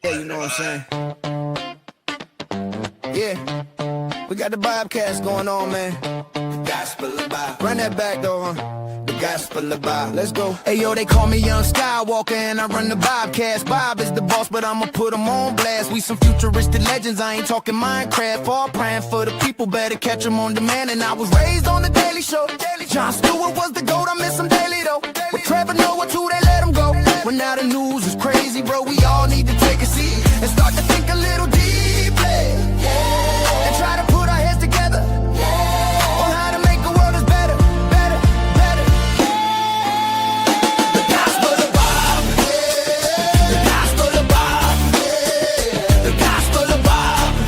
Yeah, you know what I'm saying? Yeah, we got the Bobcats going on, man. The gospel of Bob. Run that back, though, huh? The gospel of Bob. Let's go. Hey, yo, they call me Young Skywalker, and I run the Bobcats. Bob is the boss, but I'ma put him on blast. We some futuristic legends, I ain't talking Minecraft. All praying for the people, better catch them on demand. And I was raised on the Daily Show. Jon Stewart was the GOAT, I miss him daily, though. But Trevor Noah, too, they let him go. When now the news is crazy, bro, we all need to take a seat and start to think a little deeply, and try to put our heads together on how to make the world is better, better, better. The gospel of Bob, the gospel of Bob, the gospel of Bob,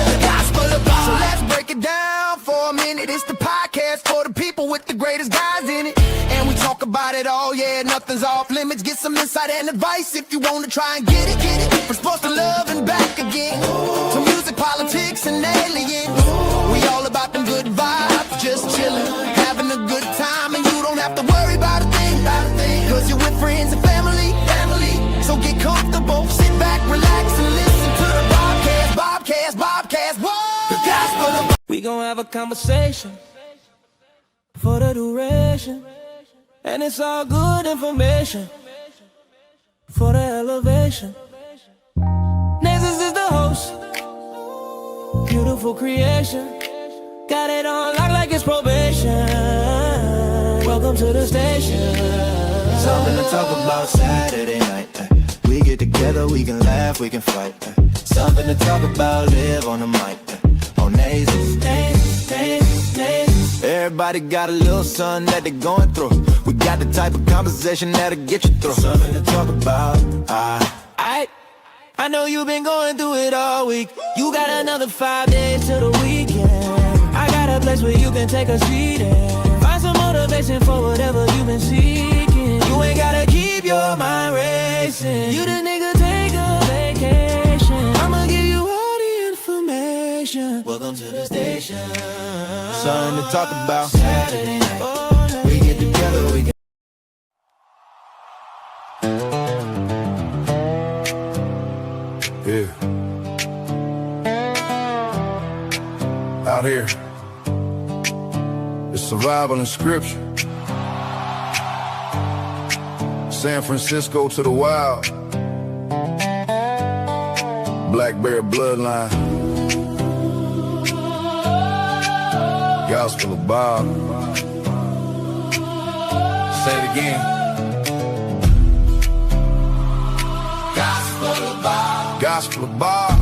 the gospel of Bob. So let's break it down for a minute. It's the podcast for the people with the greatest guys in it. Talk about it all, yeah, nothing's off limits. Get some insight and advice if you want to try and get it, get it. From sports to love and back again, to music, politics, and aliens. We all about them good vibes, just chilling, having a good time. And you don't have to worry about a thing, cause you're with friends and family. So get comfortable, sit back, relax, and listen to the Bobcast, whoa! The gospel of... We gon' have a conversation for the duration. And it's all good information for the elevation. Nexus is the host, beautiful creation. Got it on lock like it's probation. Welcome to the station. Something to talk about Saturday night. We get together, we can laugh, we can fight. Something to talk about, live on the mic. On Nexus. Everybody got a little something that they're going through. We got the type of conversation that'll get you through. Something to talk about. I know you've been going through it all week. You got another 5 days till the weekend. I got a place where you can take a seat and find some motivation for whatever you've been seeking. You ain't gotta keep your mind racing. You the nigga, take a vacation. I'ma give you all the information. Welcome to the station. Something to talk about. Saturday night. We get together, we get... Yeah. Out here, it's survival in scripture. San Francisco to the wild. Blackberry bloodline. Gospel of Bob. Say it again. Gospel of Bob. Gospel of Bob.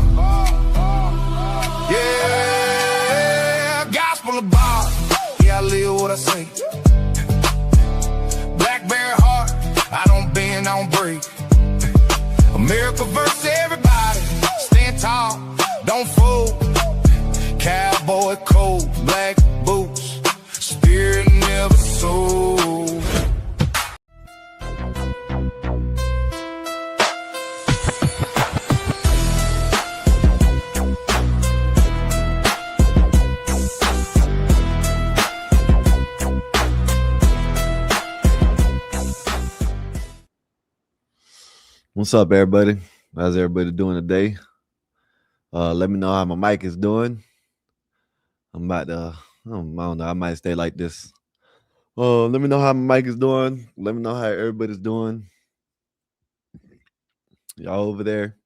Yeah, gospel of Bob. Yeah, I live what I say. Blackberry heart, I don't bend, I don't break. America versus everybody. Stand tall, don't fold. Cowboy coat, black boots, spirit never sold. What's up, everybody? How's everybody doing today? Let me know how my mic is doing. I'm about to, I don't know, I might stay like this. Let me know how my mic is doing. Let me know how everybody's doing. Y'all over there.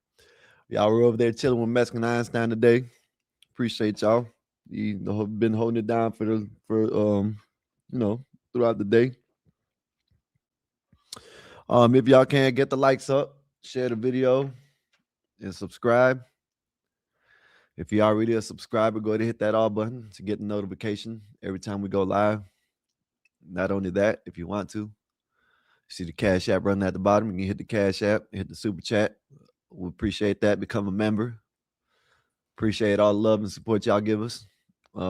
Y'all were over there chilling with Mexican Einstein today. Appreciate y'all. You've been holding it down for throughout the day. If y'all can get the likes up, share the video, and subscribe. If you're already a subscriber, go ahead and hit that all button to get the notification every time we go live. Not only that, if you want to, see the Cash App running at the bottom. You can hit the Cash App, hit the Super Chat. We appreciate that. Become a member. Appreciate all the love and support y'all give us. If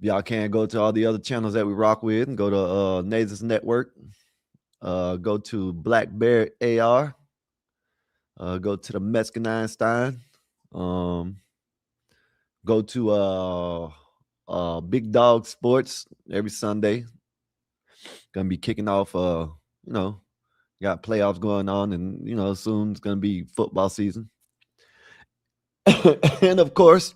y'all can, go to all the other channels that we rock with and go to Nexus Network. Go to Blackberry AR. Go to the Mexican Einstein. Go to Big Dog Sports every Sunday. Gonna be kicking off you know, got playoffs going on, and soon it's gonna be football season. And of course,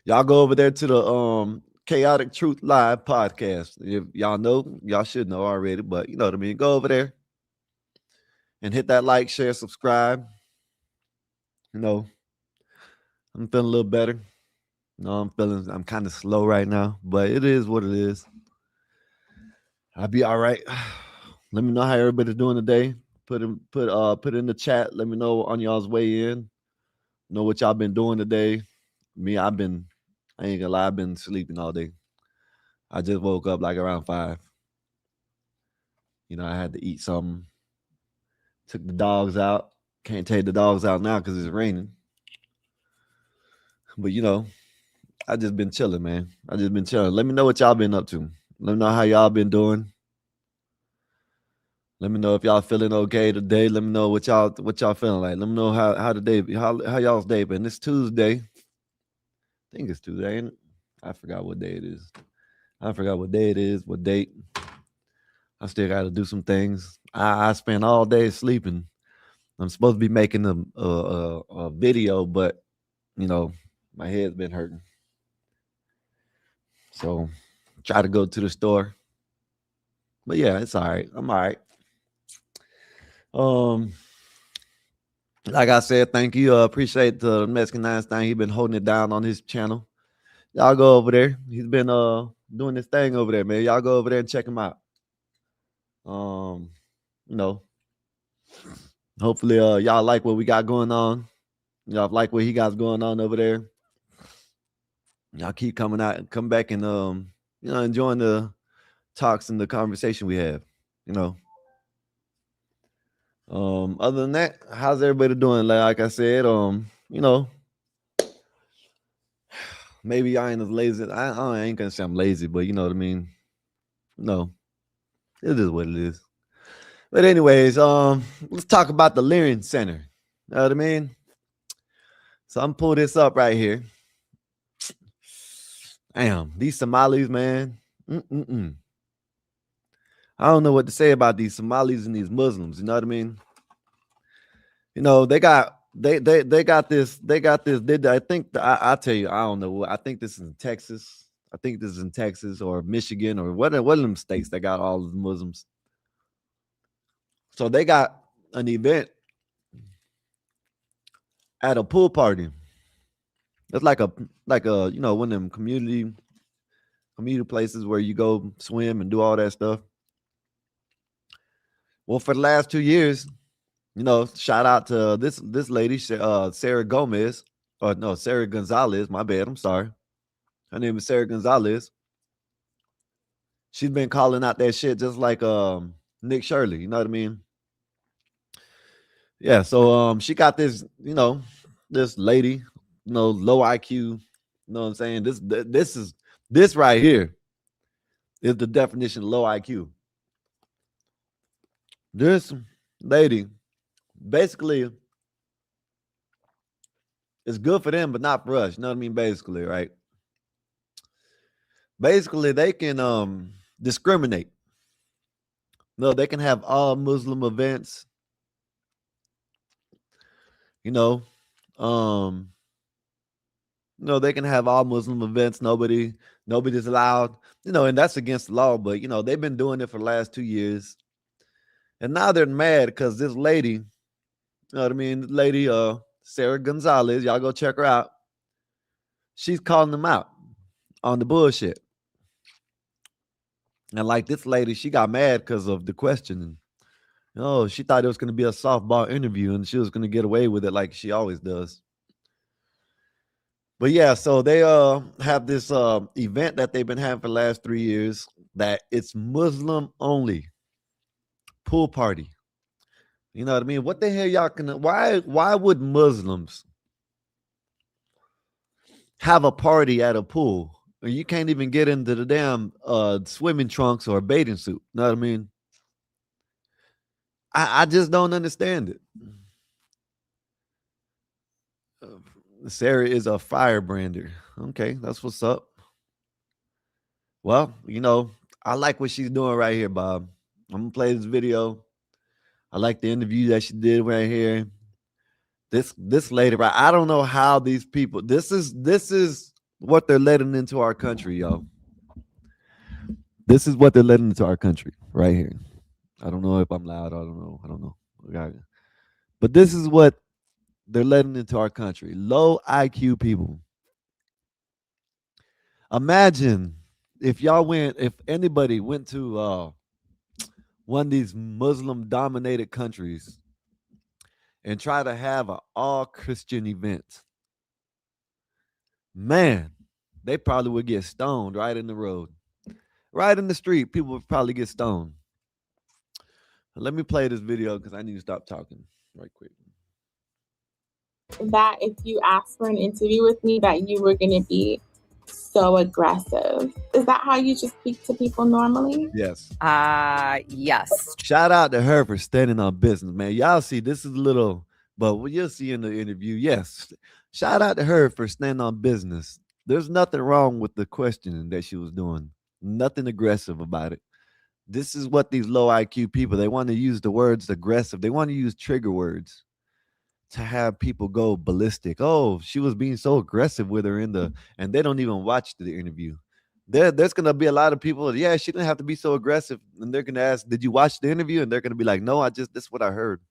y'all go over there to the Chaotic Truth Live podcast. If y'all know, y'all should know already, but you know what I mean. Go over there and hit that like, share, subscribe. I'm feeling a little better. I'm kind of slow right now, but it is what it is. I'll be all right. Let me know how everybody's doing today. Put it in the chat. Let me know on y'all's way in. Know what y'all been doing today. Me, I ain't gonna lie, I've been sleeping all day. I just woke up like around 5. I had to eat something. Took the dogs out. Can't take the dogs out now because it's raining. But I just been chilling, man. I just been chilling. Let me know what y'all been up to. Let me know how y'all been doing. Let me know if y'all feeling okay today. Let me know what y'all feeling like. Let me know how the day, how y'all's day been. It's Tuesday. I think it's Tuesday, ain't it? I forgot what day it is. What date. I still got to do some things. I spent all day sleeping. I'm supposed to be making a video, but my head's been hurting. So try to go to the store. But yeah, it's all right. I'm all right. Like I said, thank you. Appreciate the Mexican Einstein. He's been holding it down on his channel. Y'all go over there. He's been doing this thing over there, man. Y'all go over there and check him out. Hopefully y'all like what we got going on. Y'all like what he got going on over there. Y'all keep coming out, come back and enjoying the talks and the conversation we have. Other than that, how's everybody doing? Like I said, maybe I ain't as lazy. I ain't gonna say I'm lazy, but you know what I mean. No, it is what it is. But anyways, let's talk about the Learning Center. You know what I mean? So I'm pull this up right here. Damn, these Somalis, man. I don't know what to say about these Somalis and these Muslims. You know what I mean? They got this. I think I tell you, I don't know. I think this is in Texas. I think this is in Texas or Michigan or what of them states that got all the Muslims. So they got an event at a pool party. It's like a one of them community places where you go swim and do all that stuff. Well, for the last 2 years, shout out to this lady, Sarah Gomez, or no, Sarah Gonzalez. My bad. I'm sorry. Her name is Sarah Gonzalez. She's been calling out that shit just like Nick Shirley. You know what I mean? Yeah. So she got this, this lady, low IQ. You know what I'm saying? This right here is the definition of low IQ. This lady basically is good for them, but not for us. You know what I mean? Basically, right? Basically, they can discriminate. No, they can have all Muslim events. They can have all Muslim events. Nobody's allowed. And that's against the law. But they've been doing it for the last 2 years, and now they're mad because this lady, you know what I mean? Lady, Sarah Gonzalez, y'all go check her out. She's calling them out on the bullshit. And like this lady, she got mad because of the questioning. She thought it was going to be a softball interview and she was going to get away with it like she always does. But yeah, so they have this event that they've been having for the last 3 years that it's Muslim only pool party. You know what I mean? What the hell y'all can? Why would Muslims have a party at a pool? You can't even get into the damn swimming trunks or bathing suit. You know what I mean? I just don't understand it. Sarah is a firebrander. Okay, that's what's up. Well, I like what she's doing right here, Bob. I'm gonna play this video. I like the interview that she did right here. This lady, right? I don't know how these people. This is what they're letting into our country, yo. This is what they're letting into our country right here. I don't know if I'm loud. I don't know. I don't know. Okay. But this is what they're letting into our country. Low IQ people. Imagine if anybody went to one of these Muslim dominated countries and try to have an all Christian event. Man, they probably would get stoned right in the road. Right in the street, people would probably get stoned. Let me play this video because I need to stop talking right quick. That if you asked for an interview with me, that you were going to be so aggressive. Is that how you just speak to people normally? Yes. Yes. Shout out to her for standing on business, man. Y'all see, this is a little, but what you'll see in the interview, yes. Shout out to her for standing on business. There's nothing wrong with the questioning that she was doing. Nothing aggressive about it. This is what these low IQ people, they want to use the words aggressive. They want to use trigger words to have people go ballistic. Oh, she was being so aggressive with her and they don't even watch the interview. There's gonna be a lot of people. Yeah, she didn't have to be so aggressive, and they're gonna ask, "Did you watch the interview?" And they're gonna be like, "No, this is what I heard."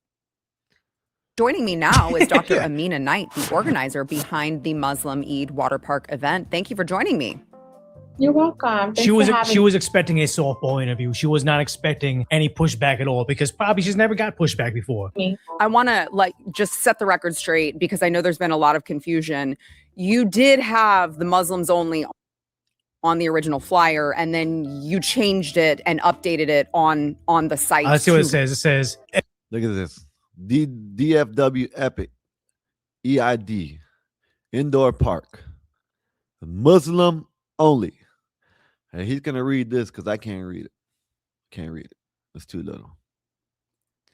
Joining me now is Dr. Amina Knight, the organizer behind the Muslim Eid Water Park event. Thank you for joining me. You're welcome. She was expecting a softball interview. She was not expecting any pushback at all because probably she's never got pushback before. I want to just set the record straight because I know there's been a lot of confusion. You did have the Muslims only on the original flyer, and then you changed it and updated it on the site. Let's see what it says. It says, "Look at this: DFW Epic EID Indoor Park, Muslim only." And he's gonna read this because I can't read it. Can't read it. It's too little.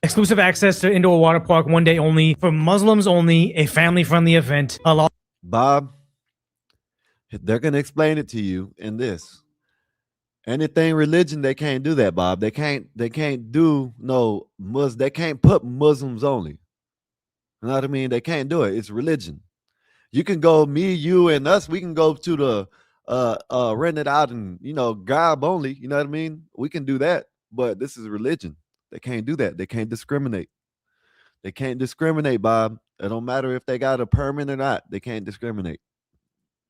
Exclusive access to indoor water park, one day only, for Muslims only, a family-friendly event. Bob, they're gonna explain it to you in this. Anything religion, they can't do that, Bob. They can't do no they can't put Muslims only. You know what I mean? They can't do it. It's religion. You can go, me, you, and us, we can go to the rent it out and gob only, you know what I mean? We can do that, but this is religion. They can't do that. They can't discriminate. They can't discriminate, Bob. It don't matter if they got a permit or not. They can't discriminate.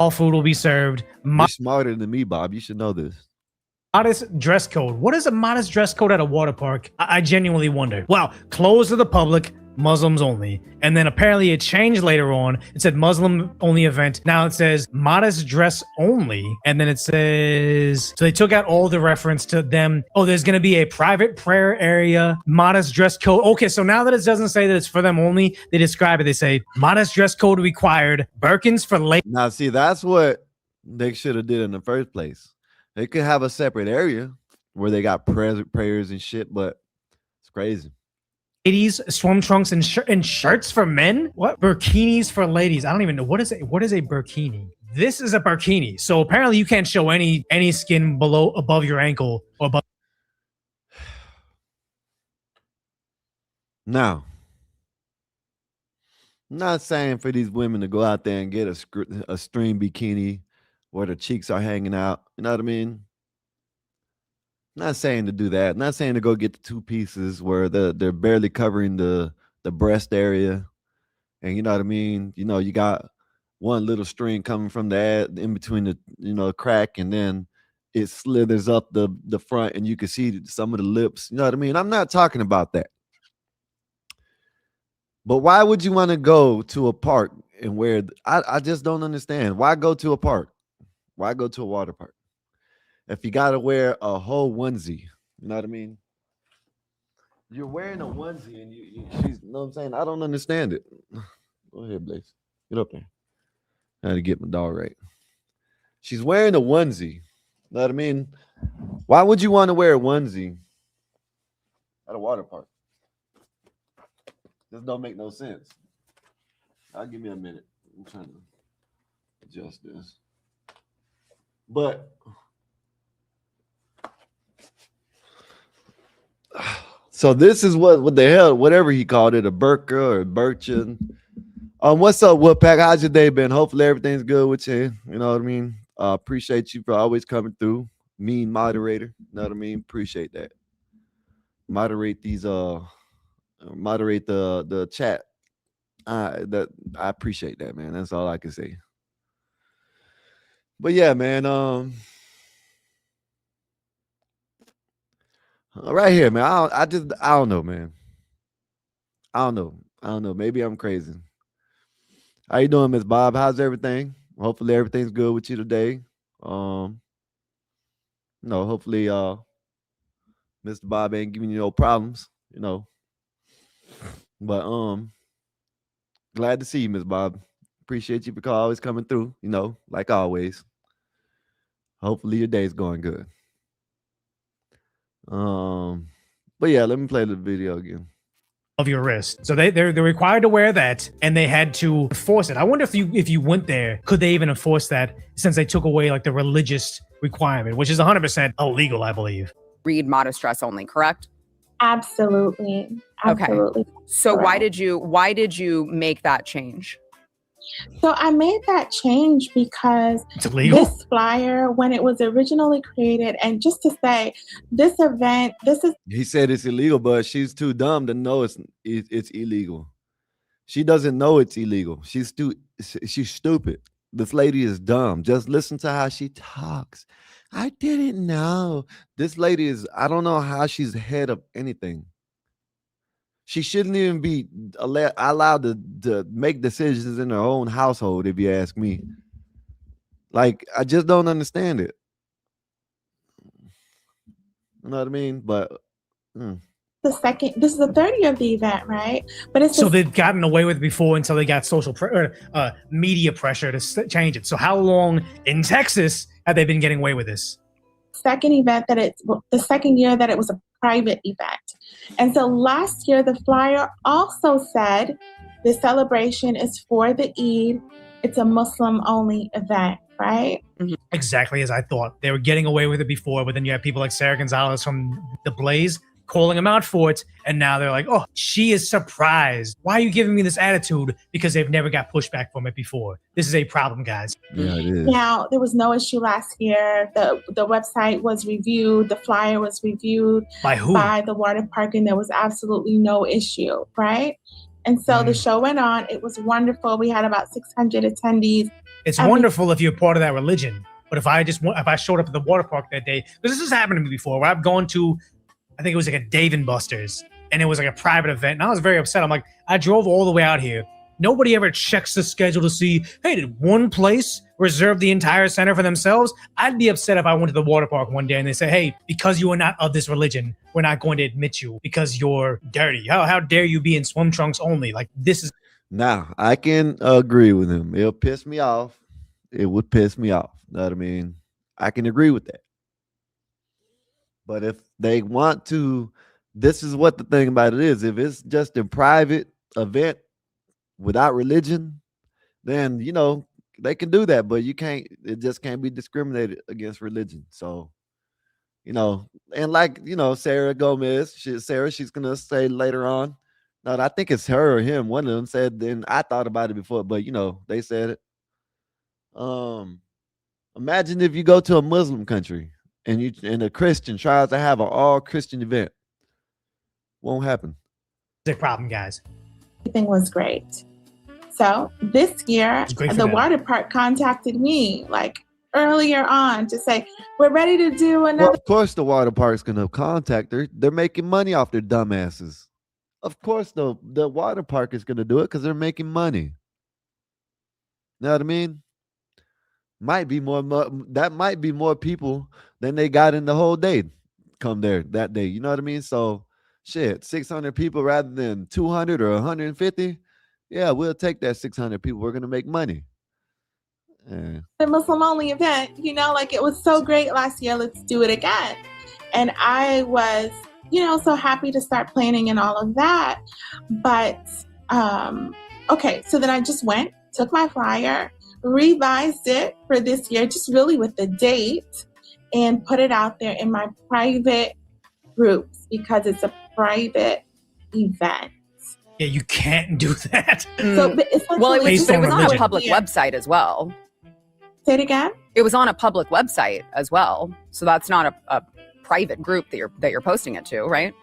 All food will be served. You're smarter than me, Bob. You should know this. Modest dress code. What is a modest dress code at a water park? I genuinely wonder. Wow, closed to the public, Muslims only. And then apparently it changed later on. It said Muslim only event. Now it says modest dress only. And then it says, so they took out all the reference to them. Oh, there's going to be a private prayer area, modest dress code. Okay, so now that it doesn't say that it's for them only, they describe it. They say modest dress code required, Birkins for ladies. Now, see, that's what they should have did in the first place. They could have a separate area where they got prayers and shit, but it's crazy. Ladies, swim trunks and shirts for men. What? Burkinis for ladies. I don't even know. What is a burkini? This is a burkini. So apparently you can't show any skin above your ankle or above. Now, I'm not saying for these women to go out there and get a string bikini where the cheeks are hanging out. You know what I mean? Not saying to do that. Not saying to go get the two pieces where they're barely covering the breast area. And you know what I mean? You got one little string coming from the in between the crack, and then it slithers up the front and you can see some of the lips. You know what I mean? I'm not talking about that. But why would you want to go to a park and wear I just don't understand. Why go to a park? Why go to a water park if you got to wear a whole onesie? You know what I mean? You're wearing a onesie and she's, you know what I'm saying? I don't understand it. Go ahead, Blaze. Get up there. I had to get my dog right. She's wearing a onesie. You know what I mean? Why would you want to wear a onesie at a water park? This don't make no sense. I'll give me a minute. I'm trying to adjust this. But So this is what the hell, whatever he called it, a Burka or Birchin. What's up, Woodpack? How's your day been? Hopefully everything's good with you. You know what I mean? Appreciate you for always coming through. Mean moderator. You know what I mean? Appreciate that. Moderate these moderate the chat. That I appreciate that, man. That's all I can say. But yeah, man. Right here, man. I don't know, man. I don't know. Maybe I'm crazy. How you doing, Miss Bob? How's everything? Hopefully everything's good with you today. Hopefully Mr. Bob ain't giving you no problems, you know. But glad to see you, Miss Bob. Appreciate you for always coming through, you know, like always. Hopefully your day's going good. But yeah, let me play the video again. Of your wrist. So they're required to wear that, and they had to enforce it. I wonder if you went there, could they even enforce that since they took away like the religious requirement, which is 100% illegal, I believe. Read modest dress only, correct? Absolutely. Absolutely. Okay. So correct. why did you make that change? So I made that change because It's illegal. this flyer, when it was originally created, and just to say, this event, He said it's illegal, but she's too dumb to know it's illegal. She doesn't know it's illegal. She's stupid. This lady is dumb. Just listen to how she talks. I didn't know. This lady is, I don't know how she's head of anything. She shouldn't even be allowed to make decisions in her own household, if you ask me. Like, I just don't understand it. You know what I mean? But this is the third year of the event, right? But it's so they've gotten away with it before until they got media pressure to change it. So how long in Texas have they been getting away with this? The second year that it was a private event. And so last year, the flyer also said the celebration is for the Eid. It's a Muslim-only event, right? Mm-hmm. Exactly as I thought. They were getting away with it before, but then you have people like Sarah Gonzalez from The Blaze calling them out for it, and now they're like, oh, she is surprised. Why are you giving me this attitude? Because they've never got pushback from it before. This is a problem, guys. Yeah, it is. Now, there was no issue last year. The website was reviewed. The flyer was reviewed. By who? By the water park, and there was absolutely no issue, right? And so the show went on. It was wonderful. We had about 600 attendees. It's wonderful if you're part of that religion. But if I showed up at the water park that day, because this has happened to me before, where I've gone to, I think it was like a Dave & Buster's, and it was like a private event, and I was very upset. I'm like, I drove all the way out here. Nobody ever checks the schedule to see, hey, did one place reserve the entire center for themselves? I'd be upset if I went to the water park one day and they say, hey, because you are not of this religion, we're not going to admit you because you're dirty. How dare you be in swim trunks only? Like, this is... Now, I can agree with him. It'll piss me off. It would piss me off. You know what I mean? I can agree with that. But if they want to, this is what the thing about it is. If it's just a private event without religion, then, you know, they can do that. But you can't, it just can't be discriminated against religion. So, you know, and like, you know, Sarah Gomez, she's going to say later on, no, I think it's her or him. One of them said, then I thought about it before, but, you know, they said it. Imagine if you go to a Muslim country and a Christian tries to have an all Christian event. Won't happen. It's a problem, guys. Everything was great. So this year, the water park contacted me like earlier on to say, we're ready to do another. Well, of course the water park's going to contact her. They're making money off their dumbasses. Of course the water park is going to do it because they're making money. You know what I mean? Might be more, that might be more people than they got in the whole day come there that day. You know what I mean? So shit, 600 people rather than 200 or 150. Yeah, we'll take that 600 people. We're going to make money. The Muslim only event, you know, like it was so great last year. Let's do it again. And I was, you know, so happy to start planning and all of that. But, okay. So then I just went, took my flyer, revised it for this year, just really with the date, and put it out there in my private groups because it's a private event. Yeah, you can't do that. So well, it was, Based but it on was on a religion. public website as well. Say it again. It was on a public website as well, so that's not a private group that you're posting it to, right?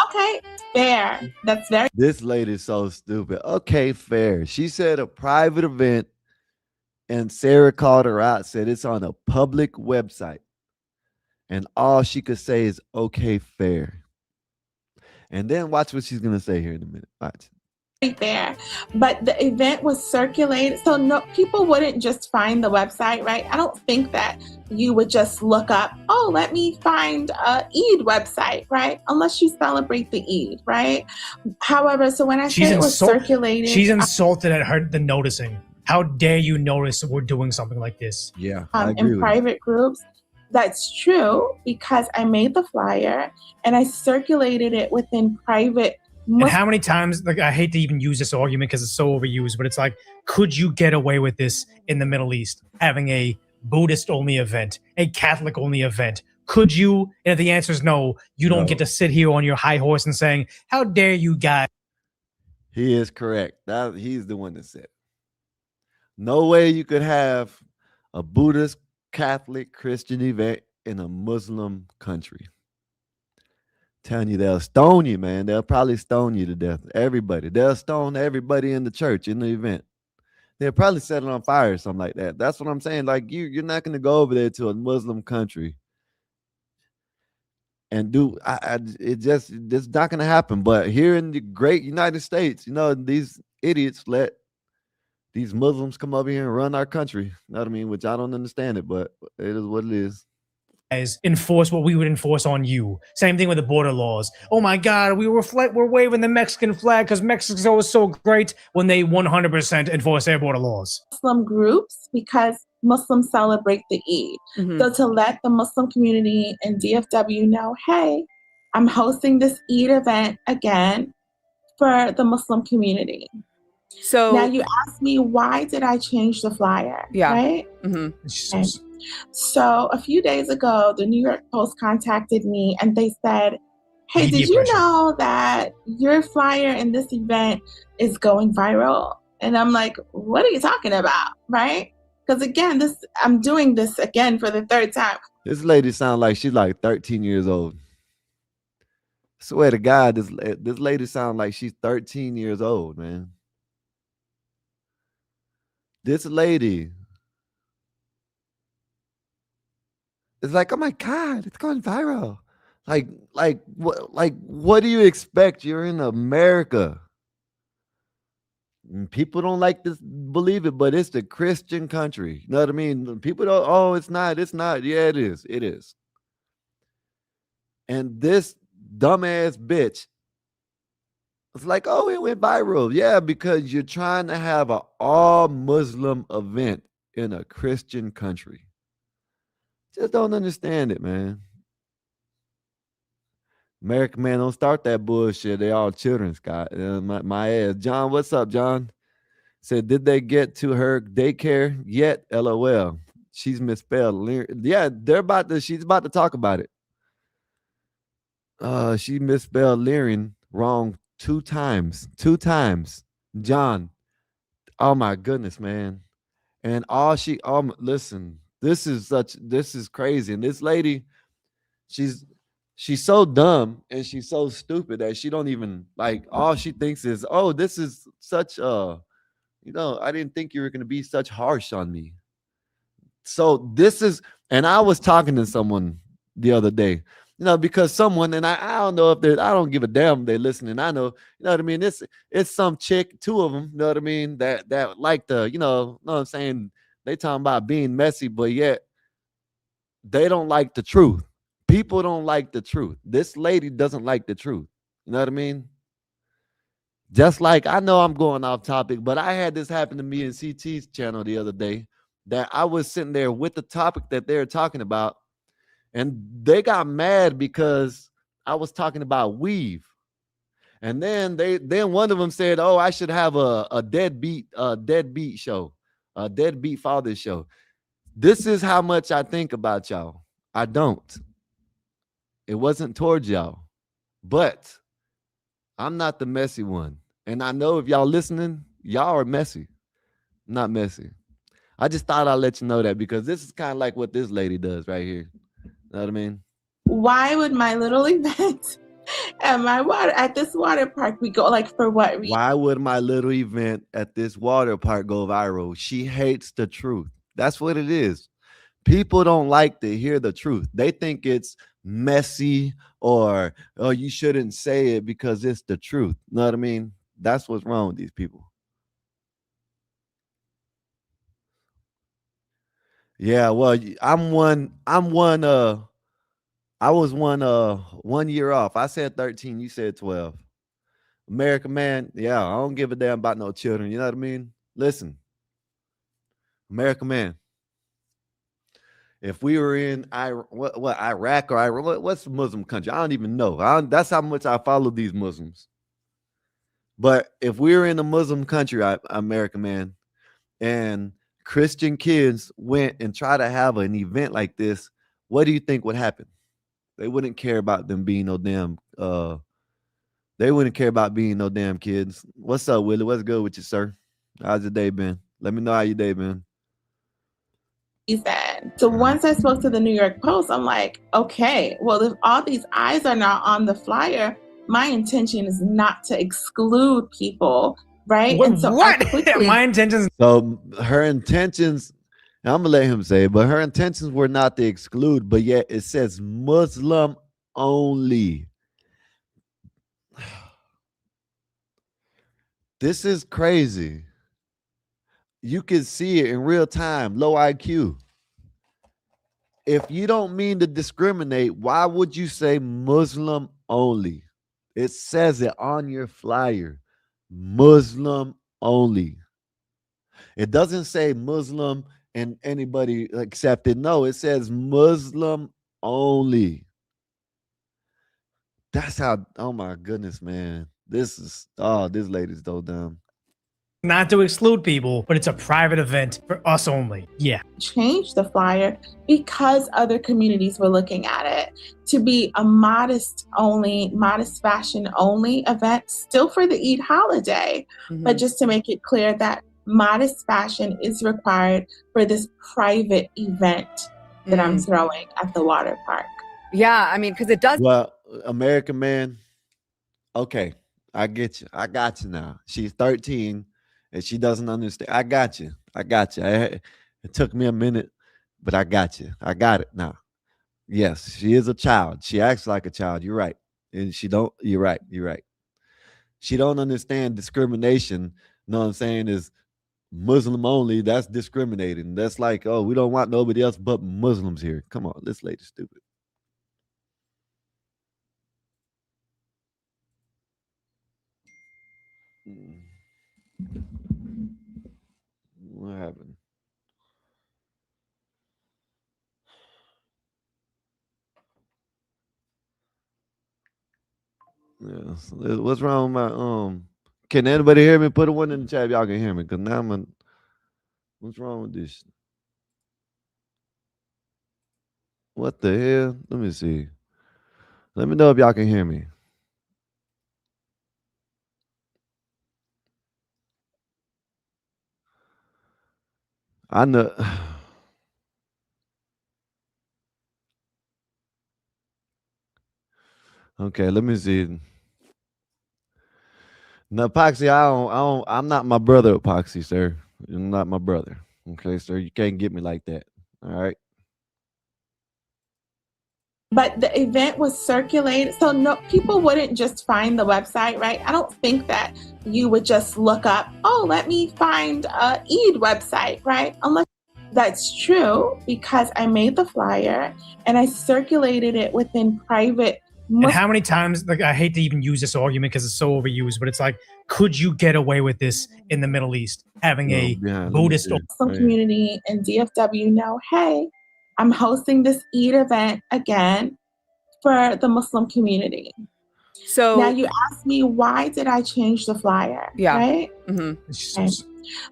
Okay, fair. That's very This lady's so stupid. Okay, fair. She said a private event, and Sarah called her out, said it's on a public website. And all she could say is, okay, fair. And then watch what she's going to say here in a minute. Watch. fair. But the event was circulated, so no people wouldn't just find the website, right? I don't think that you would just look up, oh, let me find a Eid website, right? Unless you celebrate the Eid, right? However, so when I say it was circulated, she's insulted at her the noticing. How dare you notice we're doing something like this? Yeah, I agree in with private groups. That's true because I made the flyer and I circulated it within private. And how many times, like, I hate to even use this argument because it's so overused, but it's like, could you get away with this in the Middle East, having a Buddhist only event, a Catholic only event? Could you? And if the answer is no, you don't get to sit here on your high horse and saying, how dare you guys? He is correct. He's the one that said it. No way you could have a Buddhist, Catholic, Christian event in a Muslim country. Telling you, they'll stone you, man. They'll probably stone you to death. Everybody. They'll stone everybody in the church in the event. They'll probably set it on fire or something like that. That's what I'm saying. Like, you're not going to go over there to a Muslim country and do it's not going to happen. But here in the great United States, these idiots let these Muslims come over here and run our country. You know what I mean? Which I don't understand it, but it is what it is. Enforce what we would enforce on you. Same thing with the border laws. Oh my God, we're waving the Mexican flag because Mexico is so great when they 100% enforce their border laws. Muslim groups because Muslims celebrate the Eid. Mhm. So to let the Muslim community in DFW know, hey, I'm hosting this Eid event again for the Muslim community. So now you ask me, why did I change the flyer? Yeah. Right? Mhm. Okay. So a few days ago, the New York Post contacted me and they said, hey, Media did you pressure. know that your flyer in this event is going viral? And I'm like, what are you talking about? Right? Because again, I'm doing this again for the third time. This lady sounds like she's like 13 years old. I swear to God, this lady sounds like she's 13 years old, man. This lady. It's like, oh my God, it's going viral. Like what do you expect? You're in America. And people don't like to believe it, but it's the Christian country. You know what I mean? People don't, oh, it's not. Yeah, it is. It is. And this dumbass bitch, it's like, oh, it went viral. Yeah, because you're trying to have an all-Muslim event in a Christian country. Just don't understand it, man. American man, don't start that bullshit. They all children, Scott. My ass. John, what's up, John? Said, did they get to her daycare yet? LOL. She's misspelled. Yeah, she's about to talk about it. She misspelled Lyrian wrong 2 times. 2 times. John. Oh my goodness, man. And listen, this is crazy. And this lady, she's so dumb and she's so stupid that she don't even, like, all she thinks is, oh, this is such I didn't think you were going to be such harsh on me. So and I was talking to someone the other day, because someone, and I don't know if I don't give a damn if they're listening. I know, you know what I mean? It's some chick, 2 of them, you know what I mean? That like the, know what I'm saying? They talking about being messy, but yet they don't like the truth. People don't like the truth. This lady doesn't like the truth. You know what I mean? Just like, I know I'm going off topic, but I had this happen to me in CT's channel the other day, that I was sitting there with the topic that they're talking about, and they got mad because I was talking about weave. And then one of them said, oh, I should have a deadbeat show, a deadbeat father show. This is how much I think about y'all. I don't. It wasn't towards y'all. But I'm not the messy one. And I know if y'all listening, y'all are messy. Not messy. I just thought I'd let you know that because this is kind of like what this lady does right here. You know what I mean? Why would my little event at this water park we go, like, for what reason? Why would my little event at this water park go viral? She hates the truth. That's what it is. People don't like to hear the truth. They think it's messy or oh, you shouldn't say it because it's the truth. You know what I mean? That's what's wrong with these people. Yeah, well, I was 1 year off. I said 13, you said 12. American man, yeah, I don't give a damn about no children. You know what I mean? Listen, American man. If we were in Iraq or Iran, what's the Muslim country? I don't even know. That's how much I follow these Muslims. But if we were in a Muslim country, American man, and Christian kids went and tried to have an event like this, what do you think would happen? They wouldn't care about them being no damn they wouldn't care about being no damn kids. What's up, Willie? What's good with you, sir? How's your day been? Let me know how your day been. So once I spoke to the New York Post, I'm like, okay, well, if all these eyes are not on the flyer, my intention is not to exclude people, right? And so what? My intentions. So her intentions, I'm gonna let him say it, but her intentions were not to exclude, but yet it says Muslim only. This is crazy. You can see it in real time, low IQ. If you don't mean to discriminate, why would you say Muslim only? It says it on your flyer, Muslim only. It doesn't say Muslim and anybody accepted. No, it says Muslim only. That's how, oh my goodness, man. This lady's so dumb. Not to exclude people, but it's a private event for us only. Yeah. Change the flyer because other communities were looking at it to be a modest fashion only event, still for the Eid holiday, but just to make it clear that modest fashion is required for this private event that I'm throwing at the water park. Yeah, I mean, because it does. Well, American man, okay, I get you. I got you now. She's 13 and she doesn't understand. I got you. It took me a minute, but I got you. I got it now. Yes, she is a child. She acts like a child. You're right. And you're right. She don't understand discrimination. You know what I'm saying? Is Muslim only. That's discriminating. That's like, oh, we don't want nobody else but Muslims here. Come on, this lady's stupid. What happened? Yeah. So what's wrong with my can anybody hear me? Put a one in the chat if y'all can hear me. Cause now what's wrong with this? What the hell? Let me see. Let me know if y'all can hear me. I know. Okay, let me see. No, Epoxy, I'm not my brother, Epoxy, sir. You're not my brother. Okay, sir. You can't get me like that. All right. But the event was circulated, so no, people wouldn't just find the website, right? I don't think that you would just look up, oh, let me find a Eid website, right? Unless that's true, because I made the flyer and I circulated it within private. And how many times, like, I hate to even use this argument because it's so overused, but it's like, could you get away with this in the Middle East, having a Buddhist Muslim community in DFW know, hey, I'm hosting this Eid event again for the Muslim community. So now you ask me, why did I change the flyer? Yeah. Right? Okay.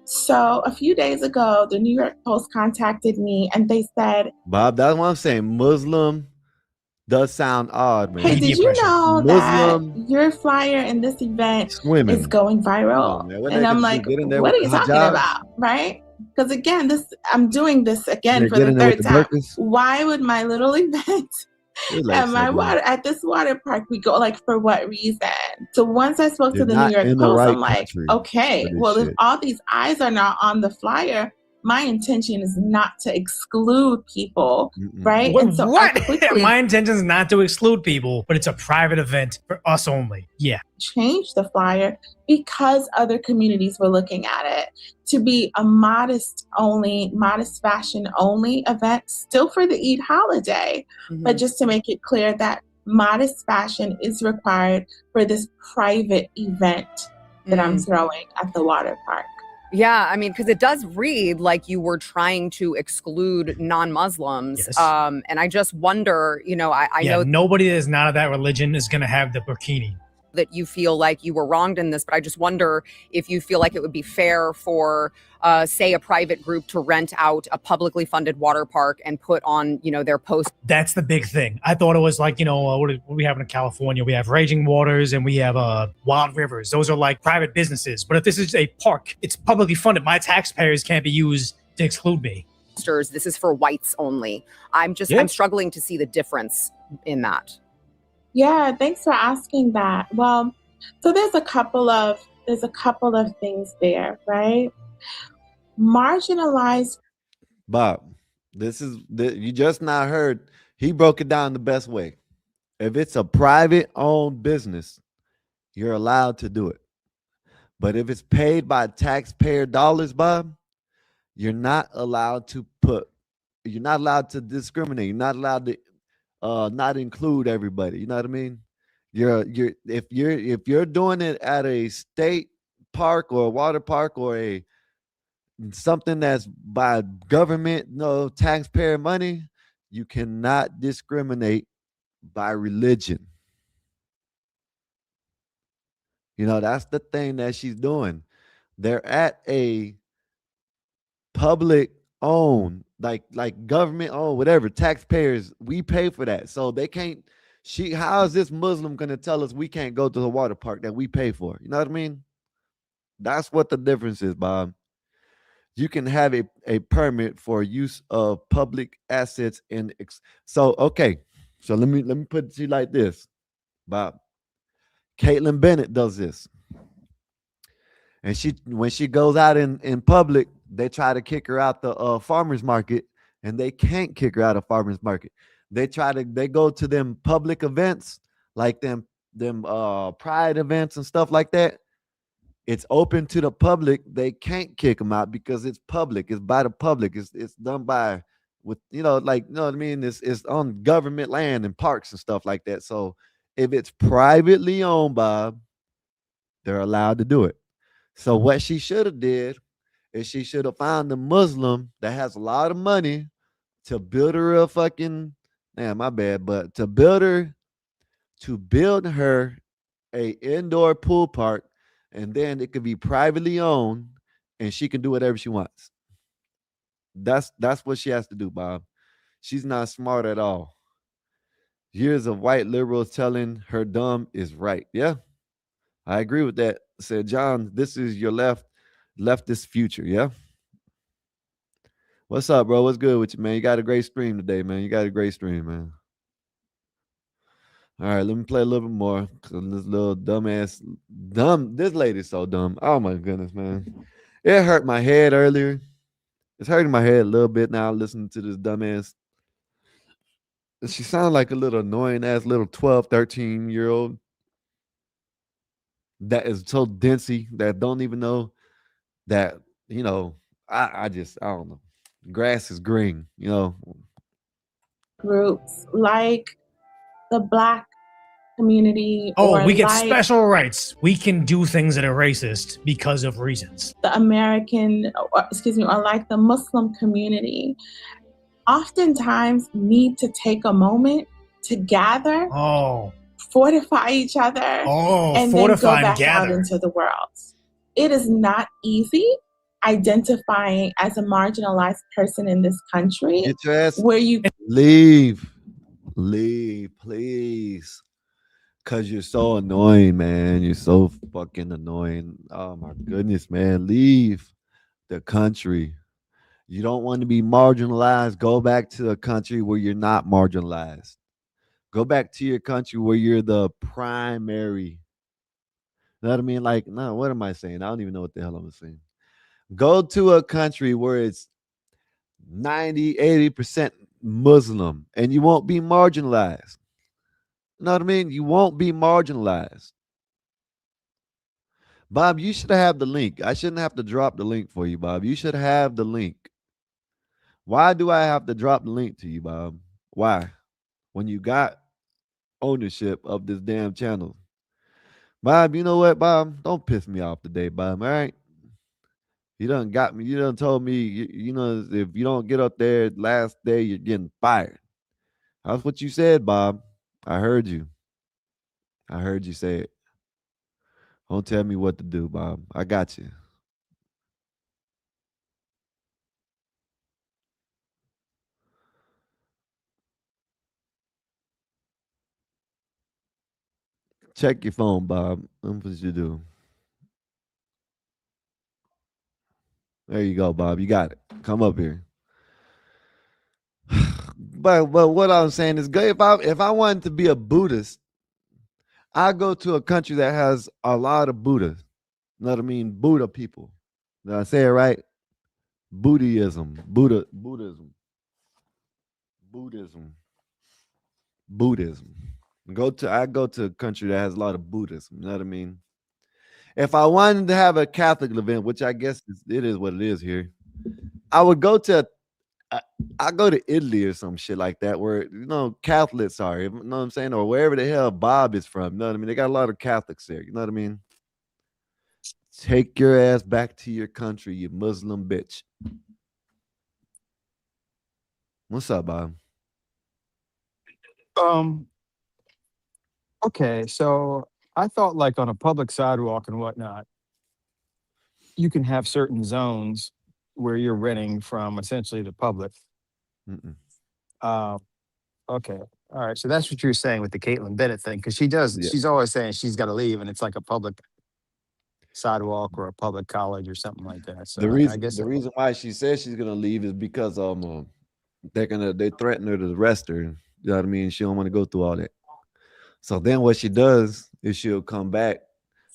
So a few days ago, the New York Post contacted me and they said, Bob, that's what I'm saying. Muslim does sound odd, man. Hey, Media did you pressure. know that Muslim your flyer in this event is swimming. going Come viral? on, man. What And they I'm gonna do? like, Get in there what with are the you talking hijabs? about? Right? Because again, I'm doing this again Yeah, for get the in there with third the time. burkas. Why would my little event This lady so dumb. at this water park, we go like, for what reason? So once I spoke to You're the New not York in the Post, right I'm like, country okay, for this well, if shit. all these eyes are not on the flyer, my intention is not to exclude people, right? What? And so I What? quickly My intention is not to exclude people, but it's a private event for us only. Yeah. changed the flyer because other communities were looking at it to be a modest fashion only event, still for the Eid holiday, but just to make it clear that modest fashion is required for this private event that I'm throwing at the water park. Yeah, I mean, because it does read like you were trying to exclude non-Muslims. Yes. And I just wonder, you know, I know nobody that is not of that religion is going to have the burkini. that you feel like you were wronged in this, but I just wonder if you feel like it would be fair for, say, a private group to rent out a publicly funded water park and put on, you know, their post. That's the big thing. I thought it was like, you know, what we have in California? We have Raging Waters and we have Wild Rivers. Those are like private businesses. But if this is a park, it's publicly funded. My taxpayers can't be used to exclude me. This is for whites only. I'm struggling to see the difference in that. Yeah, thanks for asking that. Well, so there's a couple of things there, right? Marginalized. Bob, you just not heard. He broke it down the best way. If it's a private owned business, you're allowed to do it. But if it's paid by taxpayer dollars, Bob, you're not allowed to discriminate. You're not allowed to not include everybody. You know what I mean? If you're doing it at a state park or a water park or something that's by government, no taxpayer money, you cannot discriminate by religion. You know, that's the thing that she's doing. They're at a public owned, like government owned, whatever, taxpayers, we pay for that. So they can't, how is this Muslim gonna tell us we can't go to the water park that we pay for? You know what I mean? That's what the difference is, Bob. You can have a permit for use of public assets so okay. So let me put it to you like this, Bob. Caitlin Bennett does this. And when she goes out in public, they try to kick her out the farmers market, and they can't kick her out of farmers market. They go to them public events, like them pride events and stuff like that. It's open to the public. They can't kick them out because it's public. It's by the public. It's done by with, you know, like, you know what I mean? It's on government land and parks and stuff like that. So if it's privately owned, Bob, they're allowed to do it. So what she should have did is she should have found a Muslim that has a lot of money to build her a fucking, my bad, but to build her a indoor pool park, and then it could be privately owned and she can do whatever she wants. That's what she has to do, Bob. She's not smart at all. Years of white liberals telling her dumb is right. Yeah, I agree with that. Said John, this is your leftist future. Yeah. What's up, bro? What's good with you, man? You got a great stream today, man. You got a great stream, man. All right, let me play a little bit more. This little dumbass, this lady's so dumb. Oh my goodness, man. It hurt my head earlier. It's hurting my head a little bit now listening to this dumbass. She sounds like a little annoying ass little 12, 13-year-old that is so densey that don't even know that, you know, I don't know. Grass is green, you know. Groups like the Black community. Oh, we get special rights. We can do things that are racist because of reasons. The or like the Muslim community, oftentimes need to take a moment to gather, fortify each other, and then go back out into the world. It is not easy identifying as a marginalized person in this country. Get your ass where you leave. Leave, please. Cause you're so annoying, man. You're so fucking annoying. Oh my goodness, man. Leave the country. You don't want to be marginalized. Go back to a country where you're not marginalized. Go back to your country where you're the primary. You know what I mean? Like, no, what am I saying? I don't even know what the hell I'm saying. Go to a country where it's 90, 80% Muslim and you won't be marginalized. You know what I mean? You won't be marginalized. Bob, you should have the link. I shouldn't have to drop the link for you, Bob. You should have the link. Why do I have to drop the link to you, Bob? Why? When you got ownership of this damn channel. Bob, you know what, Bob? Don't piss me off today, Bob. All right. You done got me. You done told me, you know, if you don't get up there last day, you're getting fired. That's what you said, Bob. I heard you. I heard you say it. Don't tell me what to do, Bob. I got you. Check your phone, Bob. That's what you do. There you go, Bob. You got it. Come up here. But what I'm saying is, if I wanted to be a Buddhist, I go to a country that has a lot of Buddhas. You know what I mean? Buddha people. Did I say it right? Buddhism. Buddhism. I go to a country that has a lot of Buddhism. You know what I mean? If I wanted to have a Catholic event, which I guess it is what it is here, I would go to I go to Italy or some shit like that, where Catholics are. You know what I'm saying? Or wherever the hell Bob is from. You know what I mean? They got a lot of Catholics there. You know what I mean? Take your ass back to your country, you Muslim bitch. What's up, Bob? Okay, so I thought like on a public sidewalk and whatnot, you can have certain zones where you're renting from essentially the public. Mm-mm. Okay, all right. So that's what you were saying with the Caitlin Bennett thing, because Yeah. she's always saying she's got to leave, and it's like a public sidewalk or a public college or something like that. So I guess The reason why she says she's gonna leave is because they threaten her to arrest her. You know what I mean? She don't want to go through all that. So then what she does is she'll come back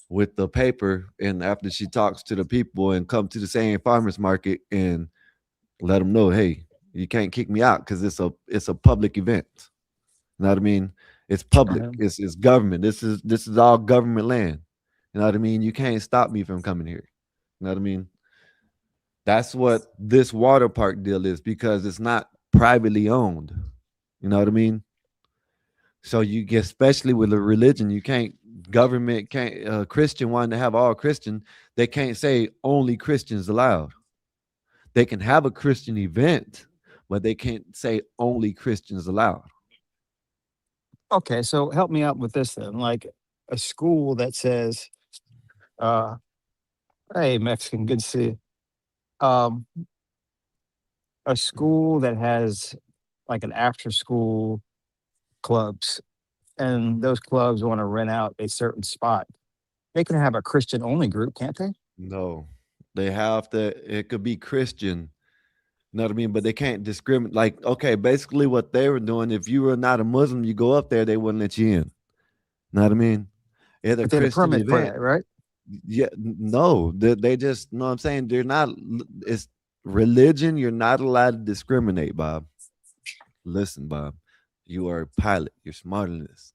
with the paper, and after she talks to the people and come to the same farmers market and let them know, hey, you can't kick me out because it's a public event. You know what I mean? It's public. It's government. This is all government land. You know what I mean? You can't stop me from coming here. You know what I mean? That's what this water park deal is, because it's not privately owned. You know what I mean? So you get, especially with a religion, you can't government can't Christian wanting to have all Christian, they can't say only Christians allowed. They can have a Christian event, but they can't say only Christians allowed. okay, so help me out with this then. Like a school that says, "Hey, Mexican, good to see you." A school that has like an after school clubs, and those clubs want to rent out a certain spot. They can have a Christian only group, can't they? No, they have to. It could be Christian. You know what I mean? But they can't discriminate. Like, okay, basically what they were doing, if you were not a Muslim, you go up there, they wouldn't let you in. You know what I mean? It's a But they had a Christian permit for event. that, right? Yeah, no, they just, you know what I'm saying? They're not, it's religion. You're not allowed to discriminate, Bob. Listen, Bob, you are a pilot. You're smarter than this.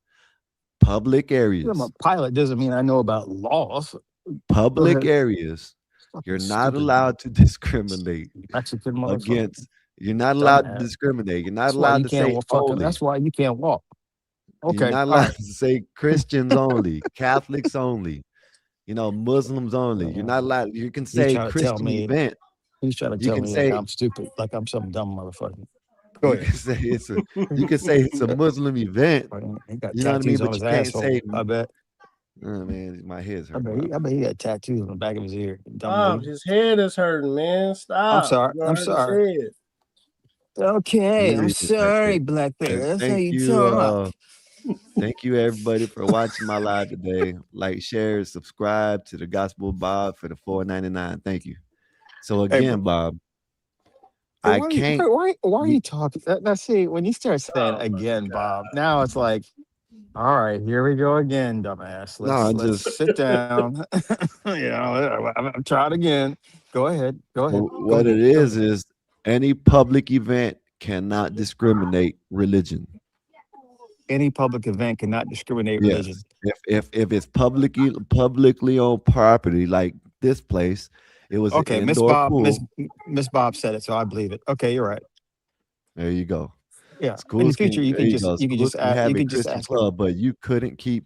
Public I'm areas, a pilot doesn't mean I know about laws. Go public ahead. areas, you're Fucking not stupid allowed to discriminate Mexican motherfucker. against, you're not allowed to Dumbass. discriminate. You're not That's why allowed you to can't say fucking. only. That's why you can't walk. You're Okay, not all right. allowed to say Christians only, Catholics only, Muslims only. You're not allowed. You can He's say trying to tell Christian me. event. He's trying to You tell can me like say I'm stupid, like I'm some dumb motherfucker. Go you ahead. can say it's a Muslim event. He got You know what I mean? tattoos on But you his can't say, asshole. I bet. oh man, my head's I hurt, bet. Bob. I bet he got tattoos on the back of his ear. Dumb Stop. nigga. His head is hurting, man. I'm Stop. sorry. You I'm already sorry. said. Okay, I'm Everything right there. sorry, Black Bear. And That's how you talk. thank you everybody for watching my live today. Like, share, subscribe to the Gospel Bob for the $4.99. Thank you. So Hey, again, Bob, hey, I can't. why are you talking? Now, see, when you start saying again, Bob, now it's like, all right, here we go again, dumbass. No, I Let's just sit down. I'm trying again. Go ahead. Go ahead. Go what it ahead. Go ahead. is any public event cannot discriminate religion. Any public event cannot discriminate religion. Yes. If it's publicly on property like this place, it was an Okay, Miss indoor Bob, pool. Miss Bob said it, so I believe it. Okay, you're right. There you go. Yeah. In the Schools future, can you there can you just go. Schools can have a Christian ask her. club, but you couldn't keep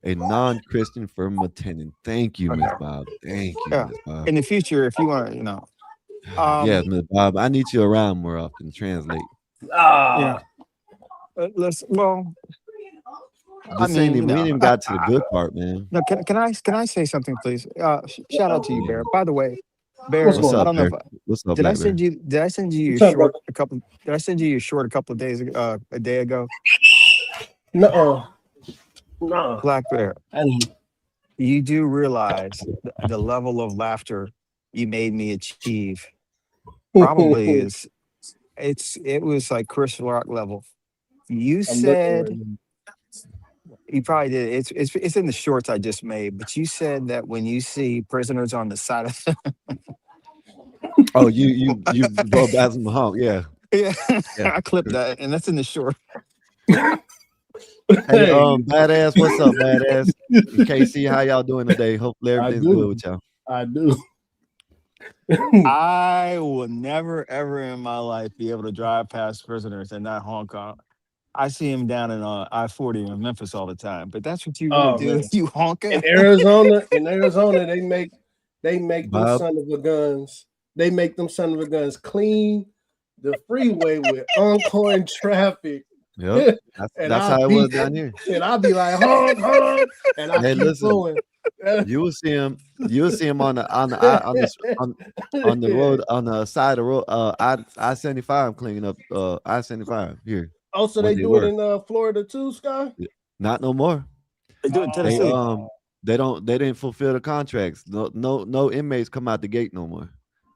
a non-Christian from attending. Thank you, Miss Okay. Bob. Thank you, Yeah. Miss Bob. In the future, if you want to, Yes, Miss Bob. I need you around more often. Translate. yeah. Well, I This ain't mean, even, we ain't even got to the good part, man. no. Can I say something, please? Shout out to you, Yeah. Bear. By the way, Bear, What's I up, don't know Bear? if What's up, did I Black Bear? send you your What's up, short bro? a couple? Did I send you your short a couple of days a day ago? No. Black Bear, And you do realize the level of laughter you made me achieve probably is it was like Chris Rock level. You I'm looking said right now. you probably did. It's in the shorts I just made, but you said that when you see prisoners on the side of Oh, you go back some honk. Yeah. yeah, Yeah. I clipped that, and that's in the short. Hey, Hey, badass, what's up, badass? KC, how y'all doing today? Hopefully I everything's good do. with y'all. I do. I will never ever in my life be able to drive past prisoners and not honk on. I see him down in I-40 in Memphis all the time, but that's what you really Oh do. man. You honk In at. Arizona, they make them Bob, son of a guns. They make them son of a guns clean the freeway with oncoming traffic. yep. And That's I how it was beat down here. and I'll be like honk, honk, and I Hey, keep listen, going. you will see him on the road on the side of the road, I-75 cleaning up I-75 here Oh, so where they they do it were. in Florida too, Scott? Not no more. They do it in They Tennessee. they didn't fulfill the contracts. No inmates come out the gate no more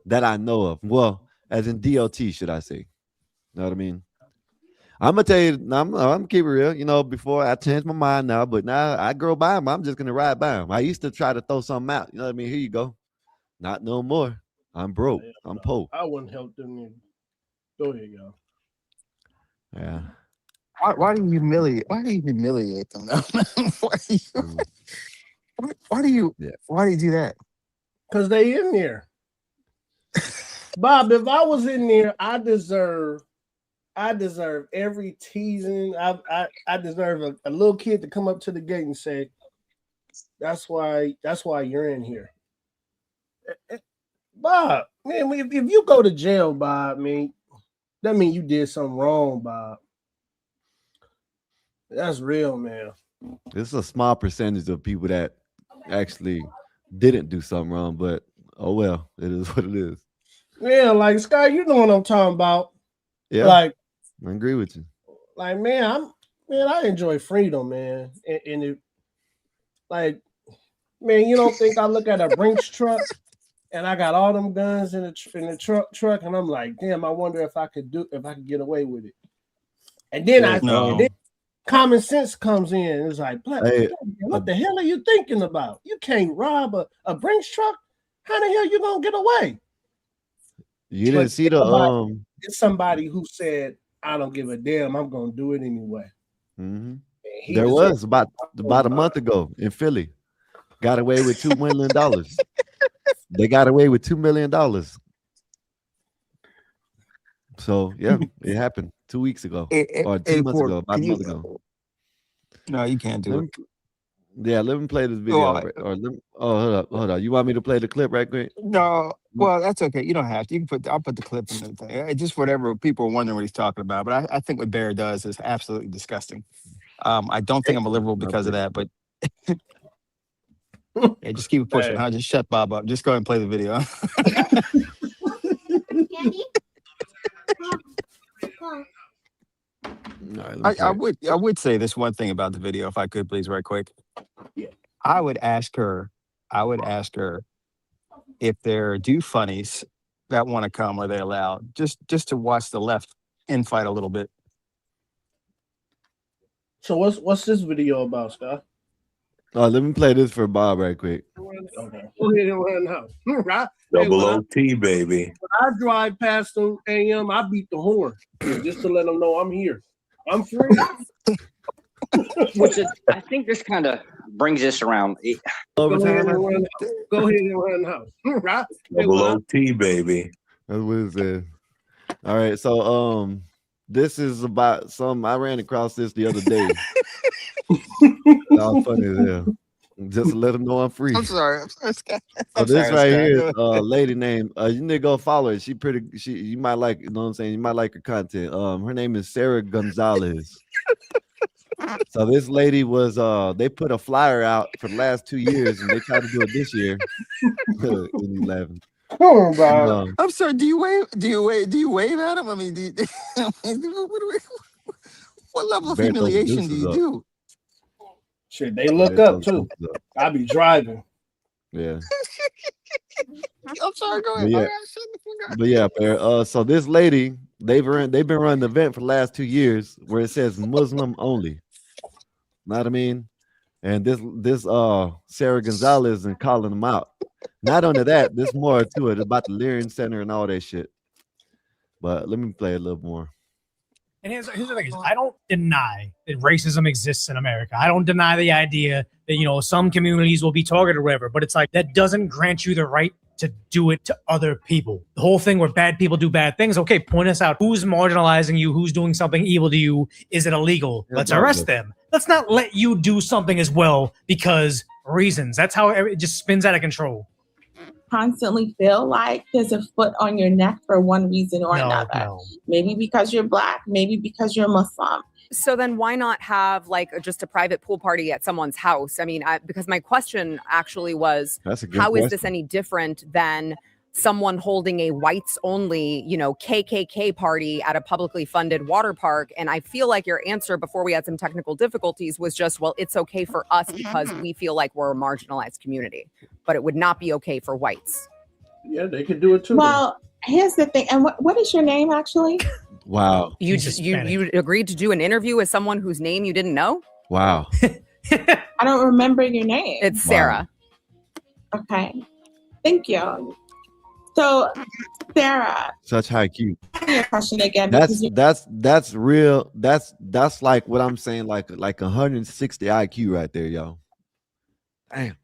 that I know of. Well, as in DOT, should I say? Know what I mean? I'm gonna tell you, I'm keep it real. Before I changed my mind now, but now I go by them. I'm just gonna ride by them. I used to try to throw something out. You know what I mean? Here you go. Not no more. I'm broke. Yeah, I'm poor. I wouldn't help them either. Go ahead, y'all. Yeah. Why do you humiliate? Why do you humiliate them? why do you? Mm, Why do you? yeah. Why do you do that? Because they in there. Bob, if I was in there, I deserve every teasing. I deserve a little kid to come up to the gate and say, that's why you're in here. Bob, man, if you go to jail, Bob, that means you did something wrong, Bob. That's real, man. It's a small percentage of people that actually didn't do something wrong, but oh well, it is what it is. Yeah, like Scott, you know what I'm talking about. Yeah, Like, I agree with you. like, man, I enjoy freedom, man. And it, like, man, you don't think I look at a Brinks truck and I got all them guns in the truck, and I'm like, damn, I wonder if I could get away with it. And then Hey, No. common sense comes in. It's like, Hey, what the hell are you thinking about? You can't rob a Brinks truck. How the hell you gonna get away? you didn't But see the it's somebody who said, I don't give a damn, I'm gonna do it anyway. mhm. He There deserves was about a month ago in Philly. Got away with $2 million. They got away with $2 million. So yeah, it happened 2 weeks ago or 2 months Port, ago, about a can month you? ago. No, you can't do Let it. me, yeah, let me play this Oh, video. Hold up. You want me to play the clip right quick? no, well, that's okay. You don't have to. You can I'll put the clip in the thing. Just whatever people are wondering what he's talking about. But I think what Bear does is absolutely disgusting. I don't think I'm a liberal because of that, but yeah, just keep it pushing. Hey. Huh? Just shut Bob up. Just go ahead and play the video. I would say this one thing about the video, if I could please, right quick. Yeah. I would ask her if there are do funnies that want to come, are they allowed? Just to watch the left infight a little bit. So what's this video about, Scott? Oh, let me play this for Bob right quick. Okay. Go ahead and run out. Right? Double OT, baby. When I drive past them AM, I beat the horn just to let them know I'm here. I'm free. Which is, I think this kind of brings us around. Go ahead and run out. Go ahead and run out. Right? Double OT, baby. That's what it said. All right, so this is about some. I ran across this the other day. How funny is that? Just to let them know I'm free. I'm sorry, Scott. So this right here is a lady named you need to go follow her. You might like, you know what I'm saying? You might like her content. Her name is Sarah Gonzalez. So this lady was they put a flyer out for the last 2 years and they tried to do it this year. And he's laughing. Oh, Bob. I'm sorry. Do you wave at him? I mean, what level of humiliation do you do? Shit, they look up too. I be driving. Yeah. I'm sorry. Go ahead. But yeah, so this lady, they've been running the event for the last 2 years where it says Muslim only. Know what I mean? And this Sarah Gonzalez and calling them out. Not only that, there's more to it about the Lyrian Center and all that shit. But let me play a little more. And here's the thing: is I don't deny that racism exists in America. I don't deny the idea that some communities will be targeted or whatever. But it's like that doesn't grant you the right to do it to other people. The whole thing where bad people do bad things. Okay, point us out. Who's marginalizing you? Who's doing something evil to you? Is it illegal? Let's arrest them. Let's not let you do something as well because reasons. That's how it just spins out of control. Constantly feel like there's a foot on your neck for one reason or another. No. Maybe because you're Black, maybe because you're Muslim. So then why not have like just a private pool party at someone's house? I mean, because my question actually was, how is this any different than someone holding a whites only, KKK party at a publicly funded water park? And I feel like your answer before we had some technical difficulties was just, well, it's okay for us because we feel like we're a marginalized community, but it would not be okay for whites. Yeah, they could do it too. Well, here's the thing. And what is your name actually? Wow. You agreed to do an interview with someone whose name you didn't know? Wow. I don't remember your name. It's Sarah. Wow. Okay. Thank you. So, Sarah, such high Q. Your question again. That's real. That's like what I'm saying, like 160 IQ right there, y'all. Damn.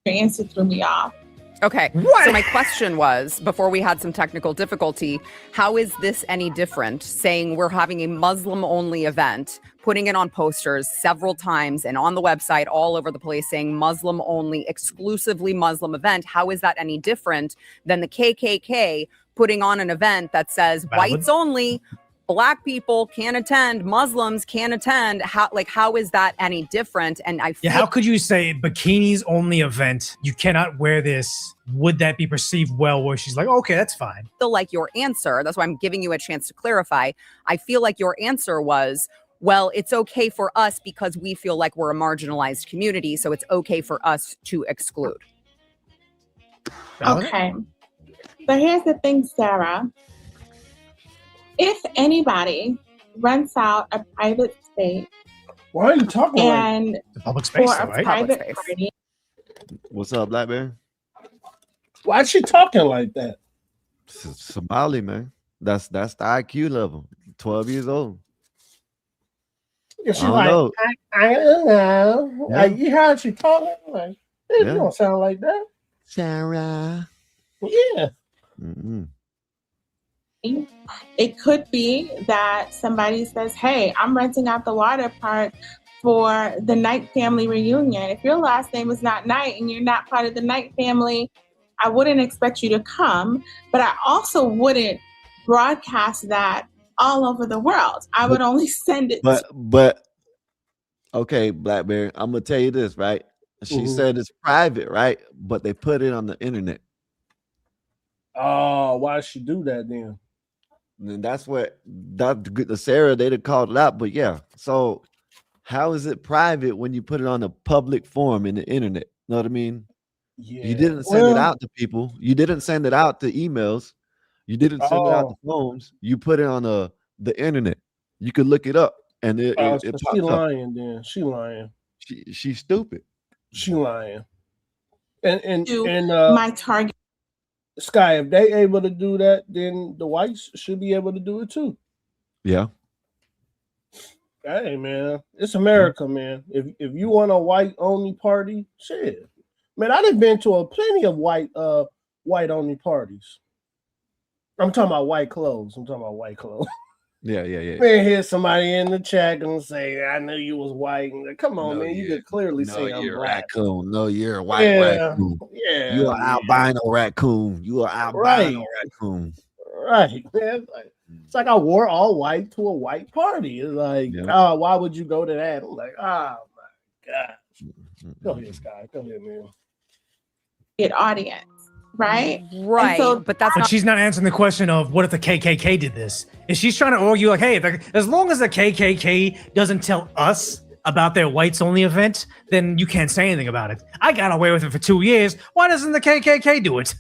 Your answer threw me off. Okay. What? So my question was, before we had some technical difficulty, how is this any different? Saying we're having a Muslim-only event, putting it on posters several times and on the website all over the place saying Muslim-only, exclusively Muslim event. How is that any different than the KKK putting on an event that says whites only, Black people can't attend, Muslims can't attend? How is that any different? And I feel how could you say bikinis only event? You cannot wear this. Would that be perceived well? Where she's like, okay, that's fine. Feel like your answer. That's why I'm giving you a chance to clarify. I feel like your answer was, well, it's okay for us because we feel like we're a marginalized community, so it's okay for us to exclude. Okay. So here's the thing, Sarah. If anybody rents out a private space, why are you talking and the public space, for a private party? What's up, Blackberry? Why is she talking like that? Somali, man. That's the IQ level. 12 years old. Yeah, she's like, I don't know. Yeah. Like, you hear how she talking? Like, you don't sound like that. Sarah. Yeah. Mm-hmm. It could be that somebody says, hey, I'm renting out the water park for the Knight family reunion. If your last name is not Knight and you're not part of the Knight family, I wouldn't expect you to come, but I also wouldn't broadcast that all over the world. I would only send it. But okay, Blackberry, I'm gonna tell you this, right? She said it's private, right? But they put it on the internet. Oh, why does she do that then? And that's what the Sarah they'd called it out. But yeah, so how is it private when you put it on a public forum in the internet? Know what I mean? Yeah. You didn't send it out to people. You didn't send it out to emails. You didn't send it out to phones. You put it on the internet. You could look it up, and it So she pops up. lying then. She lying. She's stupid. She lying. And My target. Sky, if they able to do that, then the whites should be able to do it too. Yeah. Hey man, it's America, man. If you want a white only party, shit. Man, I done been to plenty of white only parties. I'm talking about white clothes. Yeah. Man, here's somebody in the chat gonna say, "I knew you was white." And like, come on, man, you could clearly say I'm you're black. a raccoon. No, you're a white raccoon. Yeah, You are albino raccoon. You are albino raccoon. Right, man. It's like I wore all white to a white party. It's like, why would you go to that? I'm like, oh my gosh. Go ahead, Sky. Go ahead, man. Audience, right? Right. So but she's not answering the question of what if the KKK did this? Is she's trying to argue like, hey, as long as the KKK doesn't tell us about their whites only event, then you can't say anything about it. I got away with it for 2 years. Why doesn't the KKK do it?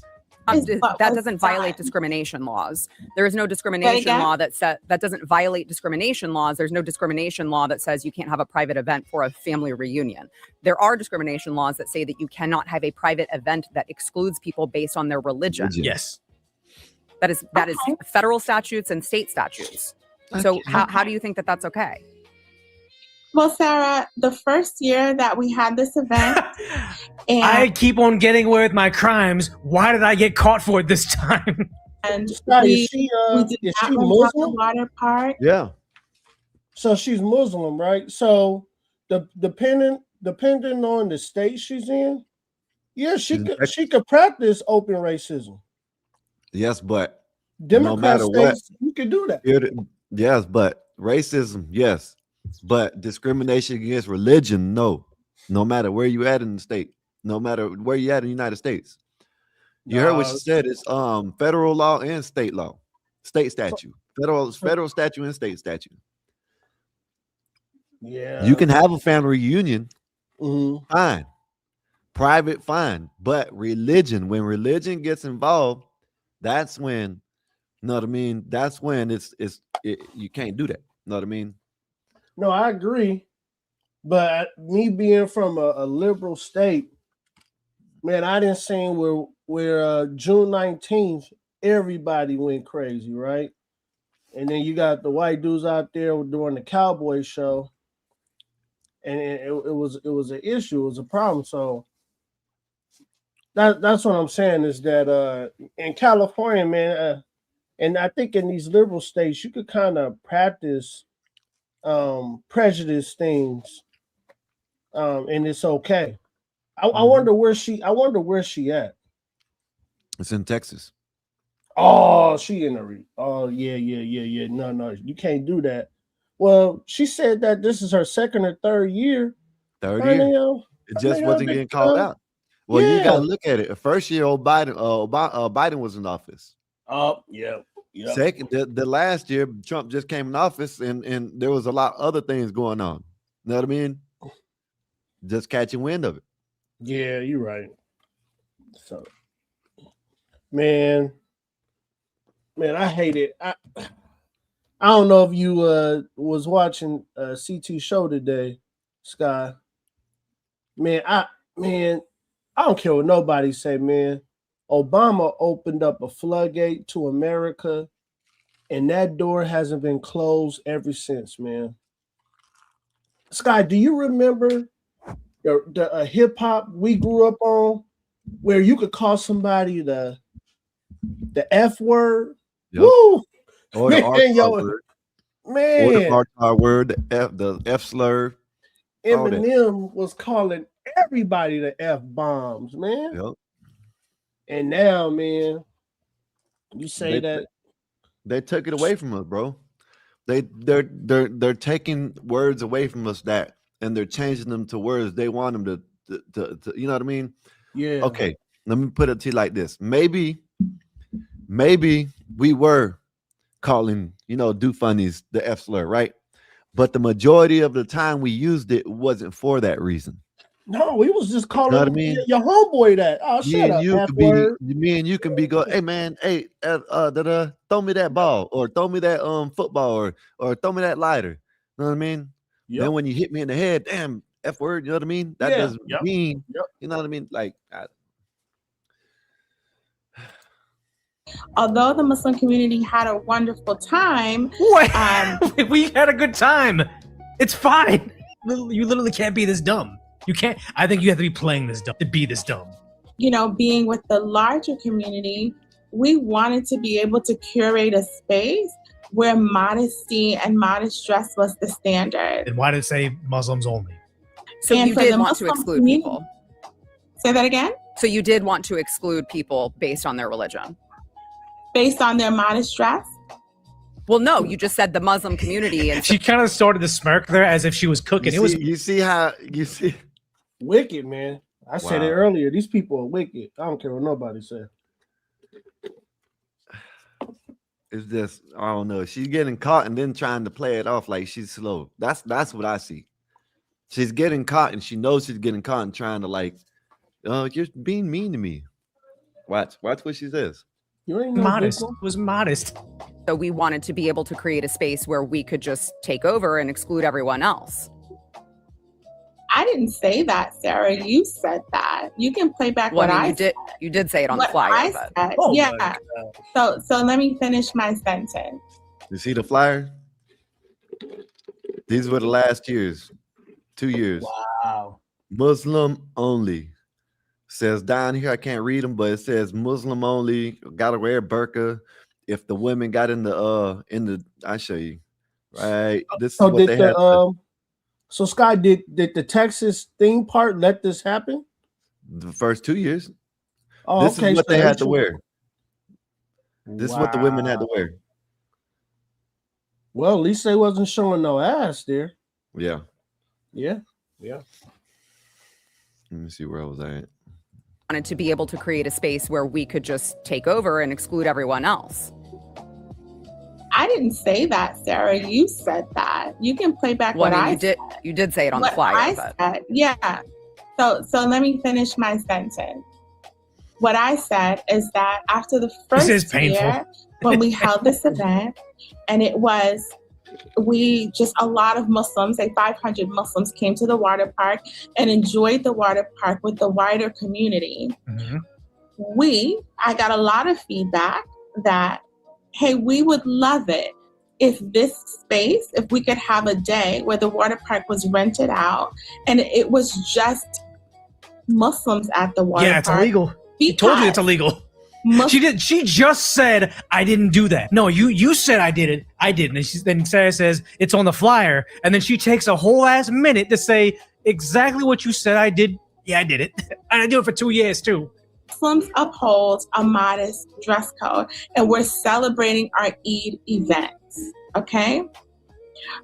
That doesn't violate discrimination laws. There is no discrimination law that doesn't violate discrimination laws. There's no discrimination law that says you can't have a private event for a family reunion. There are discrimination laws that say that you cannot have a private event that excludes people based on their religion. Yes. That is federal statutes and state statutes. So how do you think that that's okay? Well, Sarah, the first year that we had this event, and I keep on getting away with my crimes. Why did I get caught for it this time? And is she Muslim? Water park. Yeah. So she's Muslim, right? So depending on the state she's in, yeah, she could practice open racism. Yes, but Democrat no matter states, what, you can do that. Yes, but racism, yes. But discrimination against religion, no. No matter where you at in the state, no matter where you at in the United States. You heard what she said. It's federal law and state law, state statute, federal statute and state statute. Yeah, you can have a family reunion, fine, private, fine, but religion, when religion gets involved, that's when, you know what I mean? That's when you can't do that. You know what I mean? No, I agree. But me being from a liberal state, man, I didn't see where June 19th, everybody went crazy, right? And then you got the white dudes out there doing the cowboy show. And it was an issue, it was a problem. So that's what I'm saying is that in California, man, and I think in these liberal states, you could kind of practice prejudice things, and it's okay. I wonder where she at. It's in Texas. Oh, she in the oh yeah. No, you can't do that. Well, she said that this is her second or third year. It just wasn't getting called out. Well, you gotta look at it. The first year old Biden was in office. Oh, yeah. Yep. Second, the last year Trump just came in office, and there was a lot of other things going on. You know what I mean? Just catching wind of it. Yeah, you're right. So, man, I hate it. I don't know if you was watching CT show today, Sky. Man, I don't care what nobody say, man. Obama opened up a floodgate to America, and that door hasn't been closed ever since, man. Sky, do you remember the hip hop we grew up on, where you could call somebody the F word? Yep. Woo! Or the word. Man. Or the R word, the F slur. Eminem was calling everybody the F bombs, man. Yep. And now, man, you say they took it away from us, bro. They're taking words away from us and they're changing them to words they want them to you know what I mean? Yeah. Okay, let me put it to you like this. Maybe we were calling, do funnies the F slur, right? But the majority of the time we used it wasn't for that reason. No, we was just You know calling what I mean? your homeboy that. Oh, Me shut and up, you F could be, word. me and you can be going, hey man, hey, throw me that ball, or throw me that football, or throw me that lighter. You know what I mean? Yep. Then when you hit me in the head, damn, F word, you know what I mean? That doesn't mean, you know what I mean? Like, although the Muslim community had a wonderful time, we had a good time. It's fine. You literally can't be this dumb. You can't. I think you have to be playing this dumb to be this dumb. Being with the larger community, we wanted to be able to curate a space where modesty and modest dress was the standard. And why did it say Muslims only? So And you for did the want Muslim to exclude community- people. Say that again? So you did want to exclude people based on their religion. Based on their modest dress? Well, no, you just said the Muslim community, and She kind of started to smirk there as if she was cooking. you see how wicked, man. I said it Wow. earlier. These people are wicked. I don't care what nobody said. it's just, I don't know. She's getting caught and then trying to play it off like she's slow. That's what I see. She's getting caught and she knows she's getting caught and trying to like, you're being mean to me. Watch what she says. You ain't modest. It was modest. so we wanted to be able to create a space where we could just take over and exclude everyone else. I didn't say that, Sarah. You said that. You can play back Well, what I mean, I you did. You did say it on the what flyer, I but said. Oh my Yeah. God. So let me finish my sentence. You see the flyer? These were the last years, 2 years. Wow. Muslim only. Says down here, I can't read them, but it says Muslim only. Gotta wear burqa. If the women got in the, I show you. Right. This is So what did they had. so Sky, did the Texas theme part let this happen? The first 2 years. Oh, This okay. is what so they had to should- wear. This is what the women had to Wow. wear. Well, at least they wasn't showing no ass there. Yeah. Yeah. Let me see where I was at. wanted to be able to create a space where we could just take over and exclude everyone else. I didn't say that, Sarah. You said that. You can play back Well, what I mean, I you did. You did say it on the what flyer, I but said. Yeah. So let me finish my sentence. What I said is that after the This is first painful. year, when we held this event, and it was, a lot of Muslims, say 500 Muslims, came to the water park and enjoyed the water park with the wider community. Mhm. I got a lot of feedback that, hey, we would love it if if we could have a day where the water park was rented out and it was just Muslims at the water Yeah, park. it's illegal. He told you it's illegal. She just said I didn't do that. No, you said I did it. I didn't. And then Sarah says it's on the flyer, and then she takes a whole ass minute to say exactly what you said I did. Yeah, I did it. And I do it for 2 years too. Muslims uphold a modest dress code, and we're celebrating our Eid events. Okay?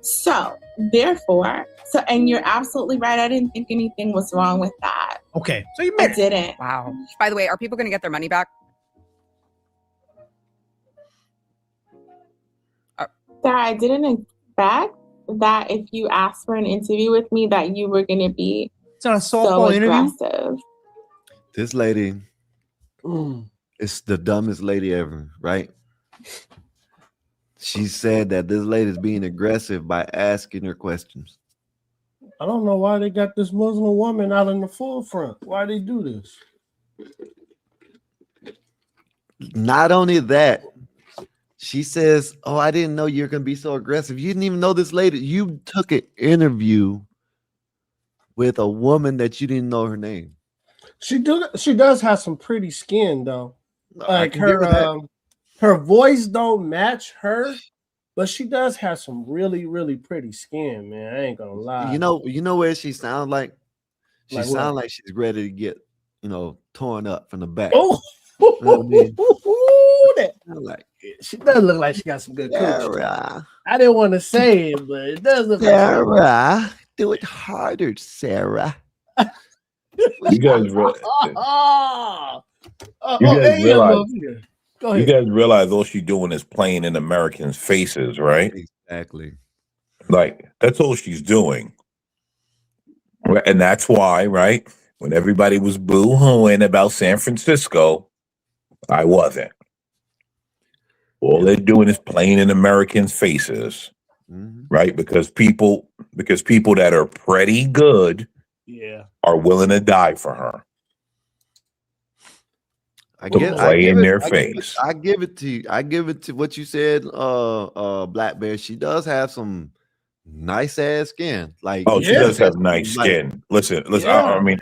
So, therefore, and you're absolutely right. I didn't think anything was wrong with that. Okay, so you I didn't. wow. By the way, are people going to get their money back? Sarah, I didn't expect that if you asked for an interview with me that you were going to be It's not a so softball interview. aggressive. This lady is the dumbest lady ever, right? She said that this lady's being aggressive by asking her questions. I don't know why they got this Muslim woman out in the forefront. Why they do this? Not only that, she says, "Oh, I didn't know you're gonna be so aggressive. You didn't even know this lady. You took an interview with a woman that you didn't know her name." She does have some pretty skin though. I Like can give her that. her voice don't match her, but she does have some really, really pretty skin, man. I ain't gonna lie. You know where she sounds like? She Like what? sounds like she's ready to get, torn up from the back. Oh, You know what I mean? Like, she does look like she got some good coochie. Sarah, I didn't want to say it, but it does look like Sarah, do it harder, Sarah. You guys, oh, You guys hey, realize- over here. Go You ahead. guys realize all she's doing is playing in Americans' faces, right? Exactly. Like that's all she's doing. And that's why, right? When everybody was boo-hooing about San Francisco, I wasn't. All they're doing is playing in Americans' faces, right? Because people that are pretty good are willing to die for her. I To give play in their I face. give it to you. I give it to what you said, Black Bear. She does have some nice ass skin. Like Oh, she does have that's nice like, skin. Listen, Yeah, I mean,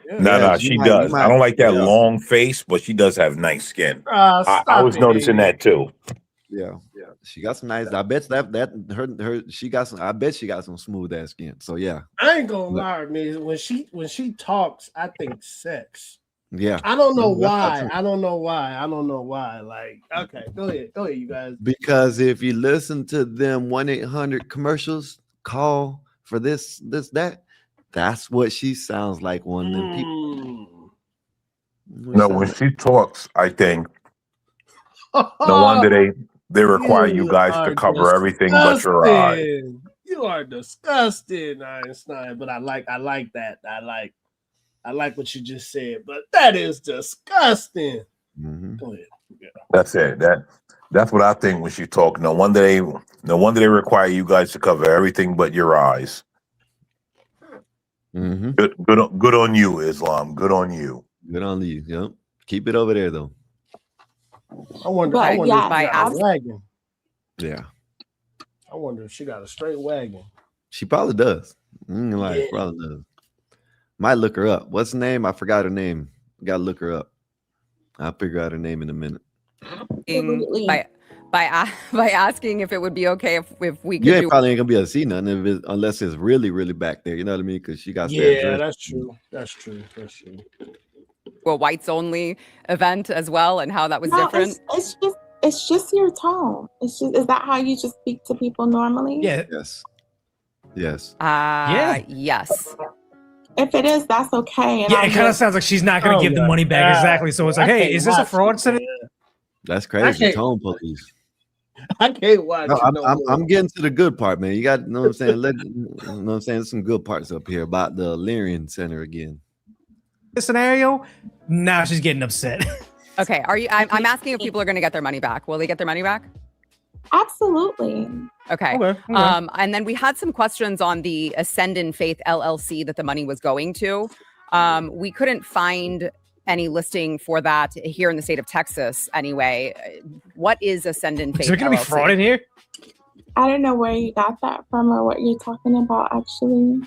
man. no, you she might does. I don't like that yeah. long face, but she does have nice skin. I Stop was it, noticing man. that too. yeah. She got some nice. I bet her she got some. I bet she got some smooth ass skin. So yeah, I ain't gonna lie, man. When she talks, I think sex. yeah. I don't know That's why. true. I don't know why. Like, okay, go ahead, you guys. Because if you listen to them 1-800 commercials, call for this, that. That's what she sounds like. One of them people. No, when she talks, I think no wonder they require you You guys to are cover everything but your eyes. disgusting. You are disgusting, Einstein. But I like that. I like what you just said, but that is disgusting. Go ahead. Yeah. That's it. That's what I think when she talk. No wonder they require you guys to cover everything but your eyes. Good on you, Islam. Good on you. Good on you. Yep. Keep it over there though. I wonder if she got a wagon. Yeah. I wonder if she got a straight wagon. She probably does. Probably does. Might look her up. What's the name? I forgot her name. Gotta look her up. I'll figure out her name in a minute. By asking if it would be okay if we could You ain't probably ain't gonna be able to see nothing unless it's really, really back there. You know what I mean? Because she got that dress. That's true. That's true. a whites only event as well, and how that was different. It's just your tone. Is that how you just speak to people normally? Yeah. Yes. Yes. Yes. If it is, that's okay. And Yeah, it kind of sounds like she's not going to give the money back. Exactly. So it's like, hey, is this a fraud? That's crazy. Tone police. I can't watch. No, I'm getting to the good part, man. You got, know what I'm saying? You know what I'm saying? There's some good parts up here about the Lyrian Center again. The scenario. Now she's getting upset. Okay. I'm asking if people are going to get their money back. Will they get their money back? Absolutely. Okay. And then we had some questions on the Ascendant Faith LLC that the money was going to. We couldn't find any listing for that here in the state of Texas anyway. What is Ascendant Faith? Is there going to be fraud in here? I don't know where you got that from or what you're talking about, actually.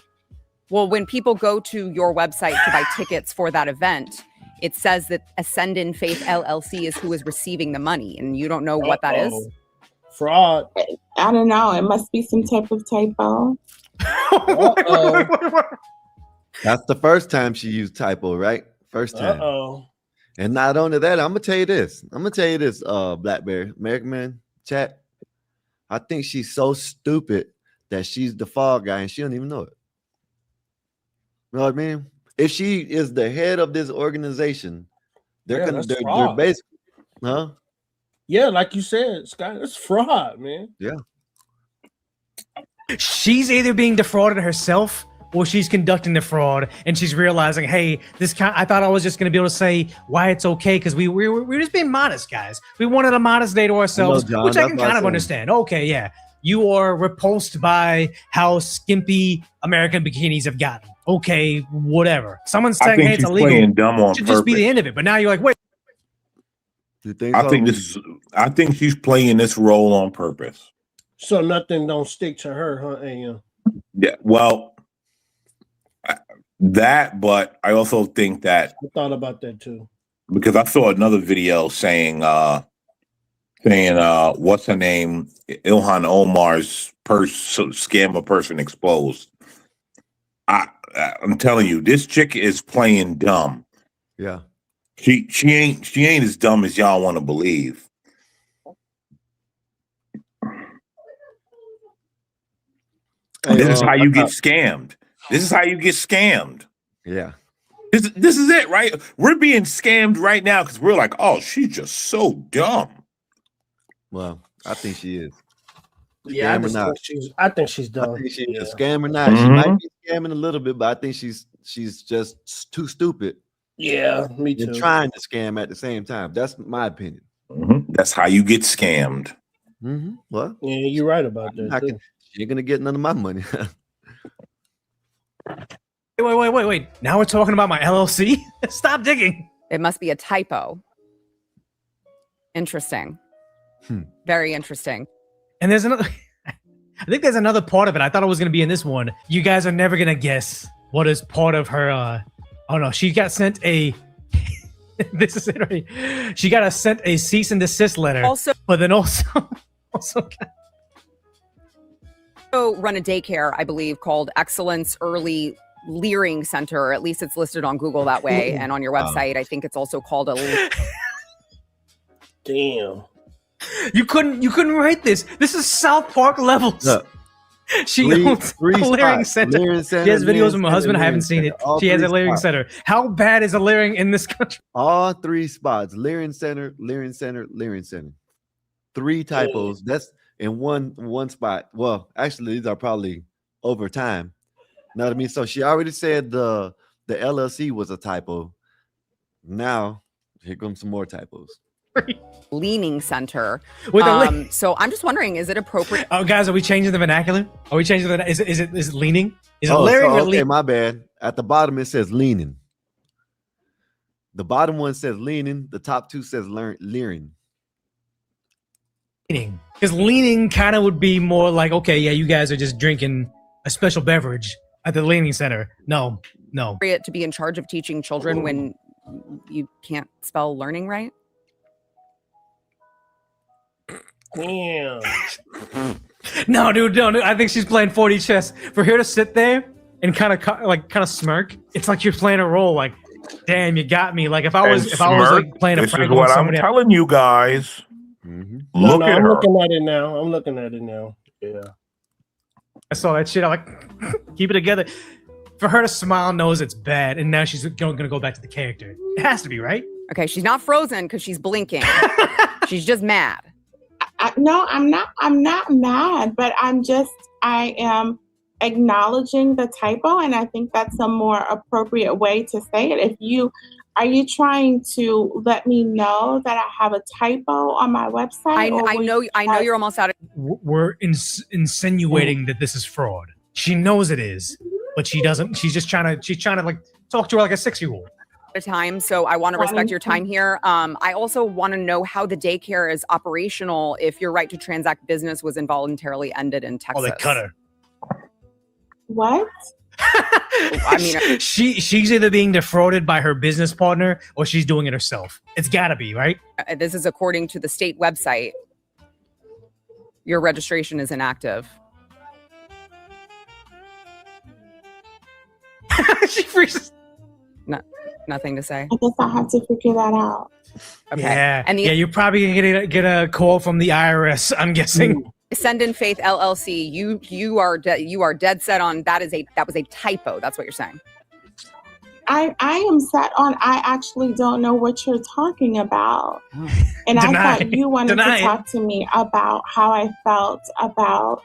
Well, when people go to your website to buy tickets for that event, it says that Ascendant Faith LLC is who is receiving the money, and you don't know what that is? Fraud. I don't know. It must be some type of typo. That's the first time she used typo, right? First time. And not only that, I'm gonna tell you this. Blackberry American Man chat. I think she's so stupid that she's the fall guy and she don't even know it. You know what I mean? If she is the head of this organization, they're basically, Yeah, like you said, Scott, it's fraud, man. Yeah. She's either being defrauded herself or she's conducting the fraud and she's realizing, hey, I thought I was just going to be able to say why it's okay because we're just being modest, guys. We wanted a modest day to ourselves, John, which I can kind of understand. Okay, yeah. You are repulsed by how skimpy American bikinis have gotten. Okay, whatever. Someone's saying, hey, it's illegal. Playing dumb on should just be the end of it. But now you're like, wait. I think she's playing this role on purpose. So nothing don't stick to her, huh? Yeah. Well, but I also think that I thought about that too. Because I saw another video saying what's her name? Ilhan Omar's scammer person exposed. I'm telling you, this chick is playing dumb. Yeah. She ain't as dumb as y'all want to believe. Hey, this is how you get scammed. This is how you get scammed. Yeah. This is it, right? We're being scammed right now because we're like, oh, she's just so dumb. Well, I think she is. Yeah, Scam or not. I think she's I dumb. think she Yeah. is. Scam or not. She might be scamming a little bit, but I think she's just too stupid. Yeah, me too. And trying to scam at the same time. That's my opinion. That's how you get scammed. Well, yeah, you're right about that. She ain't gonna get none of my money. Wait. Now we're talking about my LLC? Stop digging. It must be a typo. Interesting. Very interesting. And there's another, I think there's another part of it. I thought it was going to be in this one. You guys are never going to guess what is part of her. Oh no, she got sent a, this is it right. She got sent a cease and desist letter. But then also run a daycare, I believe, called Excellence Early Leering Center, or at least it's listed on Google that way. And on your website, I think it's also called a Damn. You couldn't write this. This is South Park levels. Look, she owns a Leering Center. She has videos of my husband. I haven't seen it. She has a Leering Center. How bad is a Leering in this country? All 3 spots. Leering Center, Leering Center, Leering Center. 3 typos. That's in one spot. Well, actually, these are probably over time. You know what I mean? So she already said the LLC was a typo. Now, here comes some more typos. Leaning Center. Wait, so I'm just wondering, is it appropriate? Oh, guys, are we changing the vernacular? Are we changing the? Is it leaning? Is it Oh, leering or okay, leaning? my bad. At the bottom it says leaning. The bottom one says leaning. The top 2 says leering. Leaning, because leaning kind of would be more like, okay, yeah, you guys are just drinking a special beverage at the Leaning Center. No. To be in charge of teaching children when you can't spell learning right? Damn. No, dude. I think she's playing 40 chess. For her to sit there and kind of smirk, it's like you're playing a role. Like, damn, you got me. Like if I was like playing a this prank is what on I'm somebody telling you guys. No, Look at I'm her. looking at it now. I'm looking at it now. Yeah. I saw that shit. I'm like, keep it together. For her to smile knows it's bad, and now she's gonna go back to the character. It has to be, right? Okay, she's not frozen because she's blinking. She's just mad. No, I'm not mad, but I am acknowledging the typo, and I think that's a more appropriate way to say it. Are you trying to let me know that I have a typo on my website? I know you're almost out of. We're insinuating that this is fraud. She knows it is, but she doesn't. She's trying to like talk to her like a 6-year-old. Time, so I want to respect your time here. I also want to know how the daycare is operational if your right to transact business was involuntarily ended in Texas. Oh, they cut her. What? I mean, she's either being defrauded by her business partner or she's doing it herself. It's got to be, right? This is according to the state website. Your registration is inactive. She freezes. Nothing to say. I guess I have to figure that out. Okay. Yeah, and you're probably gonna get a call from the IRS. I'm guessing. Send in Faith LLC. You are dead set on that was a typo. That's what you're saying. I am set on. I actually don't know what you're talking about, and I thought you wanted to talk to me about how I felt about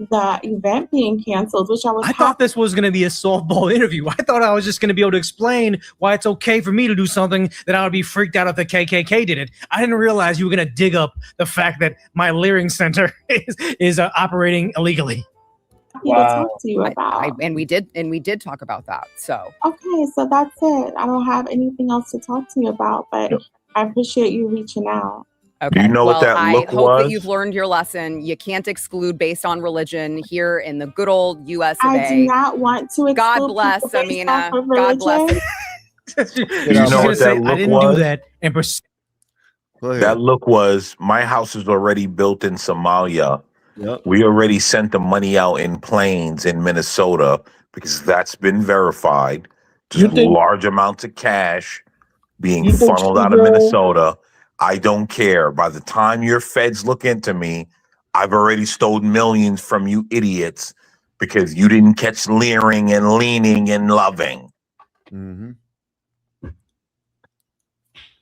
the event being canceled, which I thought this was going to be a softball interview. I thought I was just going to be able to explain why it's okay for me to do something that I would be freaked out if the KKK did it. I didn't realize you were going to dig up the fact that my Leering Center is operating illegally. Wow. To talk to you about. And we did talk about that. So okay, so that's it. I don't have anything else to talk to you about, but I appreciate you reaching out. Okay. Do you know what that look I hope was? that you've learned your lesson. You can't exclude based on religion here in the good old U.S. of I A. do not want to exclude. God bless, people based Amina. off of God bless. You know what that look I didn't was? do that. And that look was, my house is already built in Somalia. Yep. We already sent the money out in planes in Minnesota because that's been verified. Just large amounts of cash being funneled out of Minnesota. I don't care. By the time your feds look into me, I've already stolen millions from you idiots because you didn't catch leering and leaning and loving. Mm-hmm.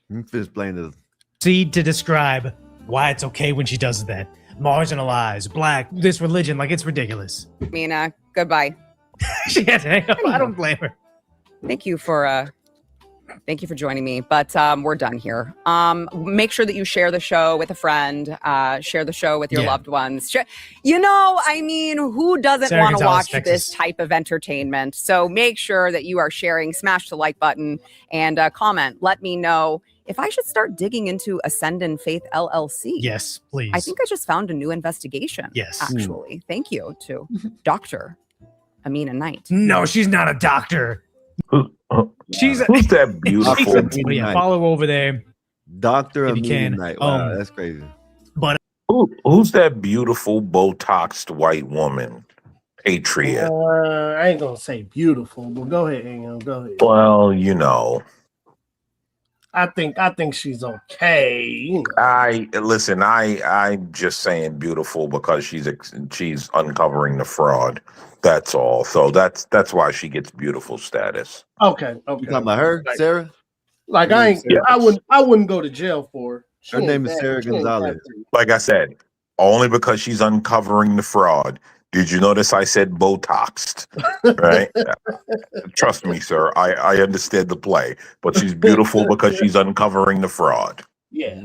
Explain this. Proceed to describe why it's okay when she does that. Marginalized, black, this religion, like it's ridiculous. Mina, goodbye. She had to hang up. I don't blame her. Thank you for joining me, but we're done here. Make sure that you share the show with a friend, share the show with your loved ones. I mean, who doesn't want to watch this type of entertainment? So make sure that you are sharing, smash the like button, and comment. Let me know if I should start digging into Ascendant Faith LLC. Yes, please. I think I just found a new investigation. Yes. Actually. Thank you to Dr. Amina Knight. No, she's not a doctor. Who's that beautiful? Yeah, follow over there. Dr. If you Amina can. Knight. Wow, that's crazy. But Who's that beautiful Botoxed white woman? Patriot. I ain't gonna say beautiful, but go ahead, Ingham. Go ahead. Well, you know. I think she's okay. You know. I'm just saying beautiful because she's uncovering the fraud. That's all. So that's why she gets beautiful status. Okay. You talking about her, Sarah? Like I wouldn't go to jail for her. Her name is Sarah Gonzalez. Like I said, only because she's uncovering the fraud. Did you notice I said Botoxed? Right? Trust me, sir. I understand the play, but she's beautiful because she's uncovering the fraud. Yeah.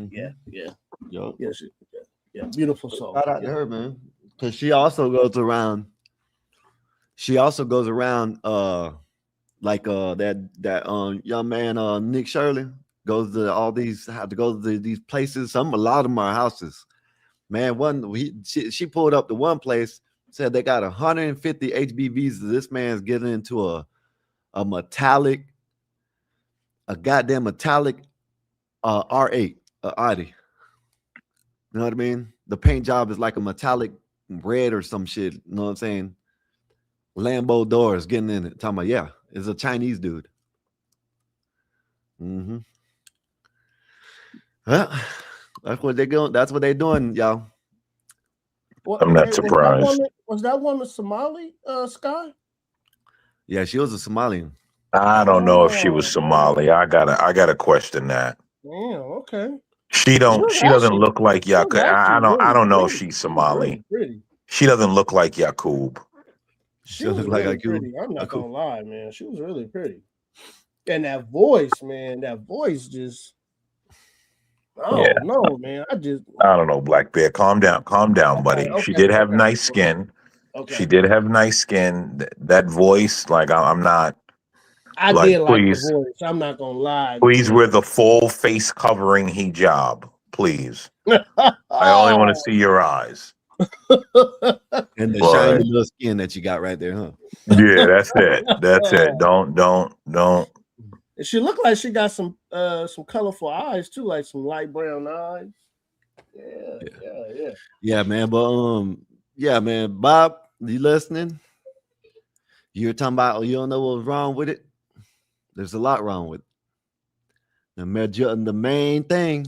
Beautiful soul. Shout out to her, man, because she also goes around. That young man Nick Shirley goes to all these these places. A lot of them are houses. Man, she pulled up to one place, said they got 150 HBVs. This man's getting into a goddamn metallic R8 Audi. You know what I mean? The paint job is like a metallic red or some shit. You know what I'm saying? Lambo doors getting in it. Talking about, yeah, it's a Chinese dude. Mm-hmm. Well, that's what they're going. That's what they're doing, y'all. I'm not surprised. Was that woman Somali, Sky? Yeah, she was a Somalian. I don't know if she was Somali. I gotta question that. Damn, okay. She doesn't look like Yaqub. I don't know if she's Somali. She doesn't look like Yaqub. She was really pretty. I'm not gonna lie, man. She was really pretty. And that voice, man, just I don't know, man. I don't know, Black Bear. Calm down, buddy. Okay, she did have nice skin. Okay. She did have nice skin. That voice, like I'm not. I did like the voice. I'm not gonna lie. Please wear the full face covering hijab, please. I only want to see your eyes. And the shiny little skin that you got right there, huh? Yeah, that's it. That's it. Don't. She looked like she got some colorful eyes too, like some light brown eyes. Yeah. Yeah, man. But yeah, man. Bob, you listening? You're talking about you don't know what was wrong with it. There's a lot wrong with it. The main thing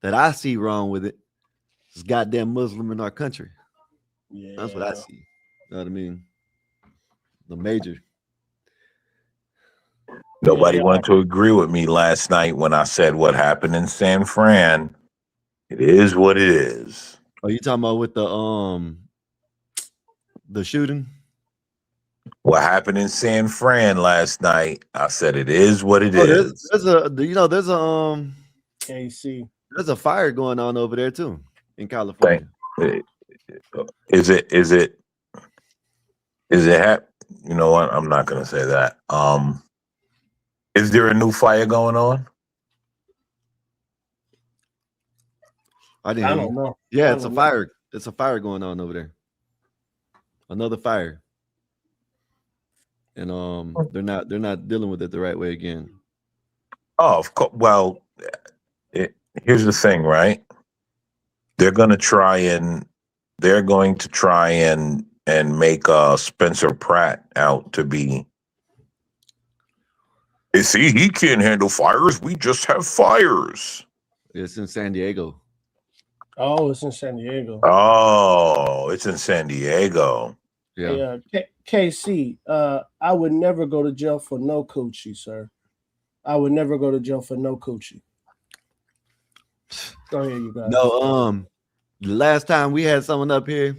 that I see wrong with it is goddamn Muslim in our country. Yeah, that's what I see. You know what I mean? The major. Nobody wanted to agree with me last night when I said what happened in San Fran. It is what it is. Are you talking about with the shooting? What happened in San Fran last night? I said it is what it is. There's a KC. There's a fire going on over there too in California. Is it? You know what? I'm not gonna say that. Is there a new fire going on? I don't know. Yeah, it's a fire. It's a fire going on over there. Another fire. And they're not dealing with it the right way again. Oh, of course. Well, here's the thing, right? They're going to try and make Spencer Pratt out to be. See, he can't handle fires. We just have fires. It's in San Diego. Oh, it's in San Diego. Oh, it's in San Diego. Yeah. KC, I would never go to jail for no coochie, sir. I would never go to jail for no coochie. Go ahead, you guys. No, the last time we had someone up here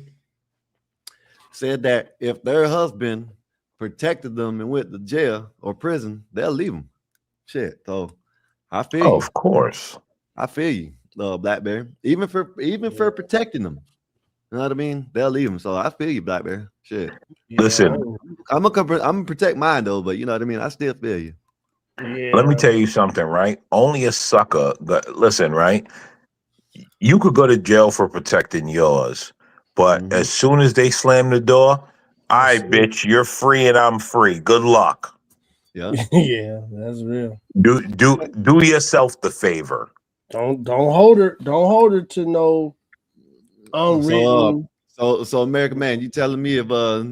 said that if their husband protected them and went to jail or prison, they'll leave them. Shit. So I feel Oh, you. of course. I feel you, Blackberry. Even for protecting them. You know what I mean? They'll leave them. So I feel you, Blackberry. Shit. Listen, I'm gonna protect mine though, but you know what I mean? I still feel you. let me tell you something, right? Only a sucker. Listen, right? You could go to jail for protecting yours, but as soon as they slam the door, all right, bitch, you're free and I'm free. Good luck. Yeah. Yeah, that's real. Do yourself the favor. Don't hold her. Don't hold her to no unwritten. So American Man, you telling me if all